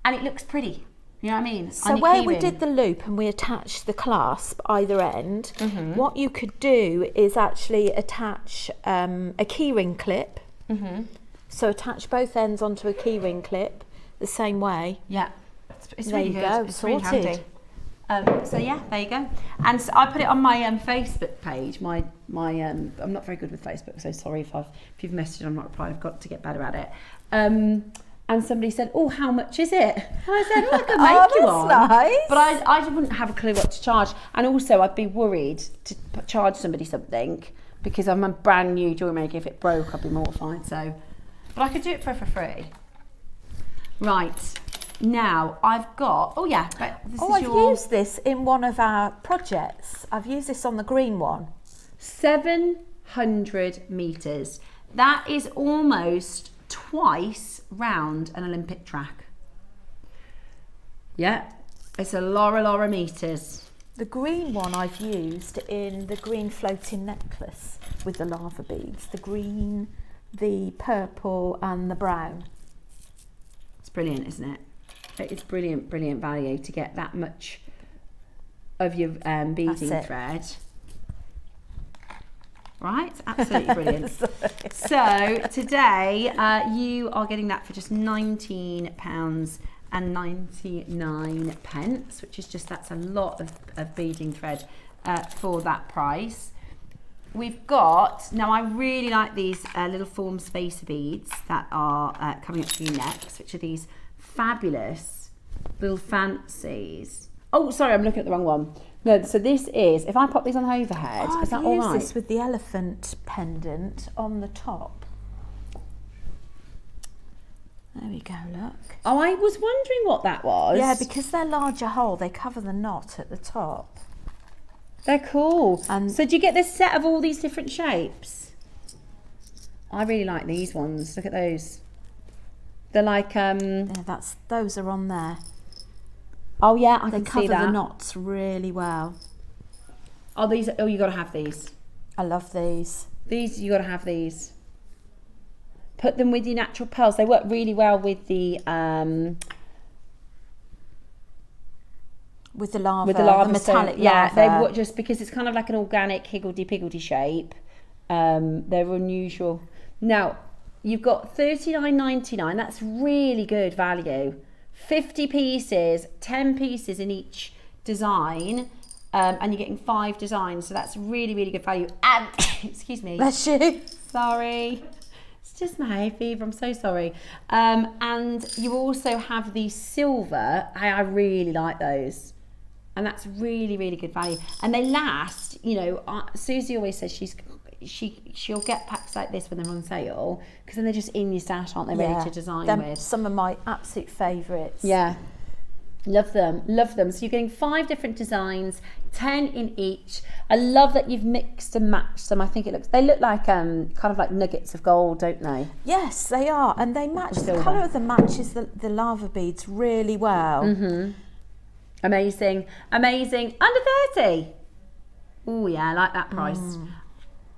and it looks pretty. You know what I mean? So where we did the loop and we attached the clasp either end, what you could do is actually attach a keyring clip. So attach both ends onto a keyring clip the same way. Yeah, it's There really you good. go, It's really sorted. handy. So yeah, there you go. And so I put it on my Facebook page. My I'm not very good with Facebook, so sorry if you've messaged and I'm not replying. I've got to get better at it. And somebody said, "Oh, how much is it?" And I said, "Well, I can make you one." Nice. But I wouldn't have a clue what to charge, and also I'd be worried to charge somebody something because I'm a brand new jewellery maker. If it broke, I'd be mortified. So, but I could do it for free. Right. Now I've got, I've used this in one of our projects. I've used this on the green one. 700 metres. That is almost twice round an Olympic track. Yeah, it's a lot of metres. The green one I've used in the green floating necklace with the lava beads. The green, the purple and the brown. It's brilliant, isn't it? It's brilliant value to get that much of your beading thread. Right, absolutely brilliant. So today you are getting that for just £19.99, which is that's a lot of beading thread for that price. We've got, now I really like these little form spacer beads that are coming up to your necks, which are these fabulous little fancies. Oh, sorry, I'm looking at the wrong one. No, so this is, if I pop these on the overhead, is that all right? I've used this with the elephant pendant on the top. There we go, look. Oh, I was wondering what that was. Yeah, because they're larger hole, they cover the knot at the top. They're cool. And so do you get this set of all these different shapes? I really like these ones. Look at those. They're like yeah, those are on there. Oh yeah, I they can see that. They cover the knots really well. Oh, these. Oh, you got to have these. I love these. These, you got to have these. Put them with your natural pearls. They work really well with the lava, the metallic lava. Yeah, they work just because it's kind of like an organic higgledy-piggledy shape. They're unusual. Now, you've got $39.99. That's really good value. 50 pieces, 10 pieces in each design, and you're getting 5 designs. So that's really, really good value. And excuse me. Bless you. Sorry. It's just my hay fever, I'm so sorry. And you also have the silver. I really like those. And that's really, really good value. And they last, you know, Susie always says she'll get packs like this when they're on sale, because then they're just in your stash, aren't they, ready to design with. Some of my absolute favourites. Yeah. Love them, love them. So you're getting 5 different designs, 10 in each. I love that you've mixed and matched them. I think they look like kind of like nuggets of gold, don't they? Yes, they are, and they match. The colour of them matches the lava beads really well. Mm-hmm. Amazing, amazing. Under 30. Oh yeah, I like that price.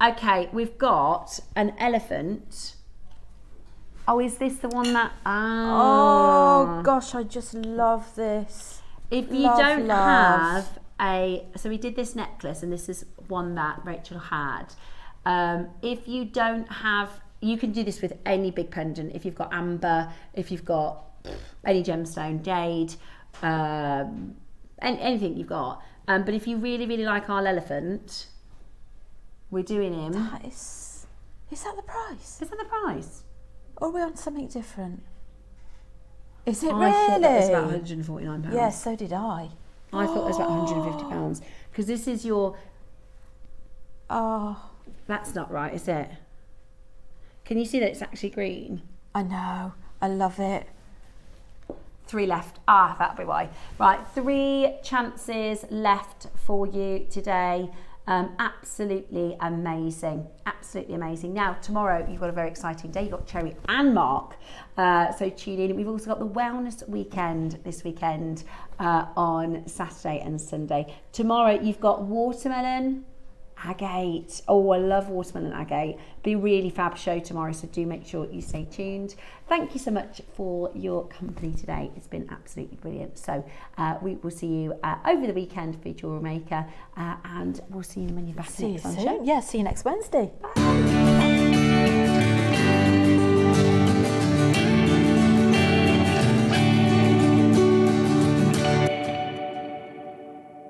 Okay, we've got an elephant. Oh, is this the one that... Oh, gosh, I just love this. If you don't have a... So we did this necklace, and this is one that Rachel had. If you don't have... You can do this with any big pendant. If you've got amber, if you've got any gemstone, jade, anything you've got. But if you really, really like our elephant, we're doing him. Is that the price? Is that the price? Or are we on something different? Is it really? I thought that was about £149. Yeah, so did I. I thought it was about £150, because this is your... Oh. That's not right, is it? Can you see that it's actually green? I know. I love it. 3 left. Ah, that'll be why. Right, 3 chances left for you today. Absolutely amazing, absolutely amazing. Now tomorrow you've got a very exciting day. You've got Cherry and Mark, so tune in. We've also got the wellness weekend this weekend on Saturday and Sunday. Tomorrow you've got watermelon agate. Oh, I love watermelon agate. Be a really fab show tomorrow, so do make sure you stay tuned. Thank you so much for your company today. It's been absolutely brilliant. So we will see you over the weekend for JewelleryMaker, and we'll see you when you're back next on the show. Yeah, see you next Wednesday. Bye.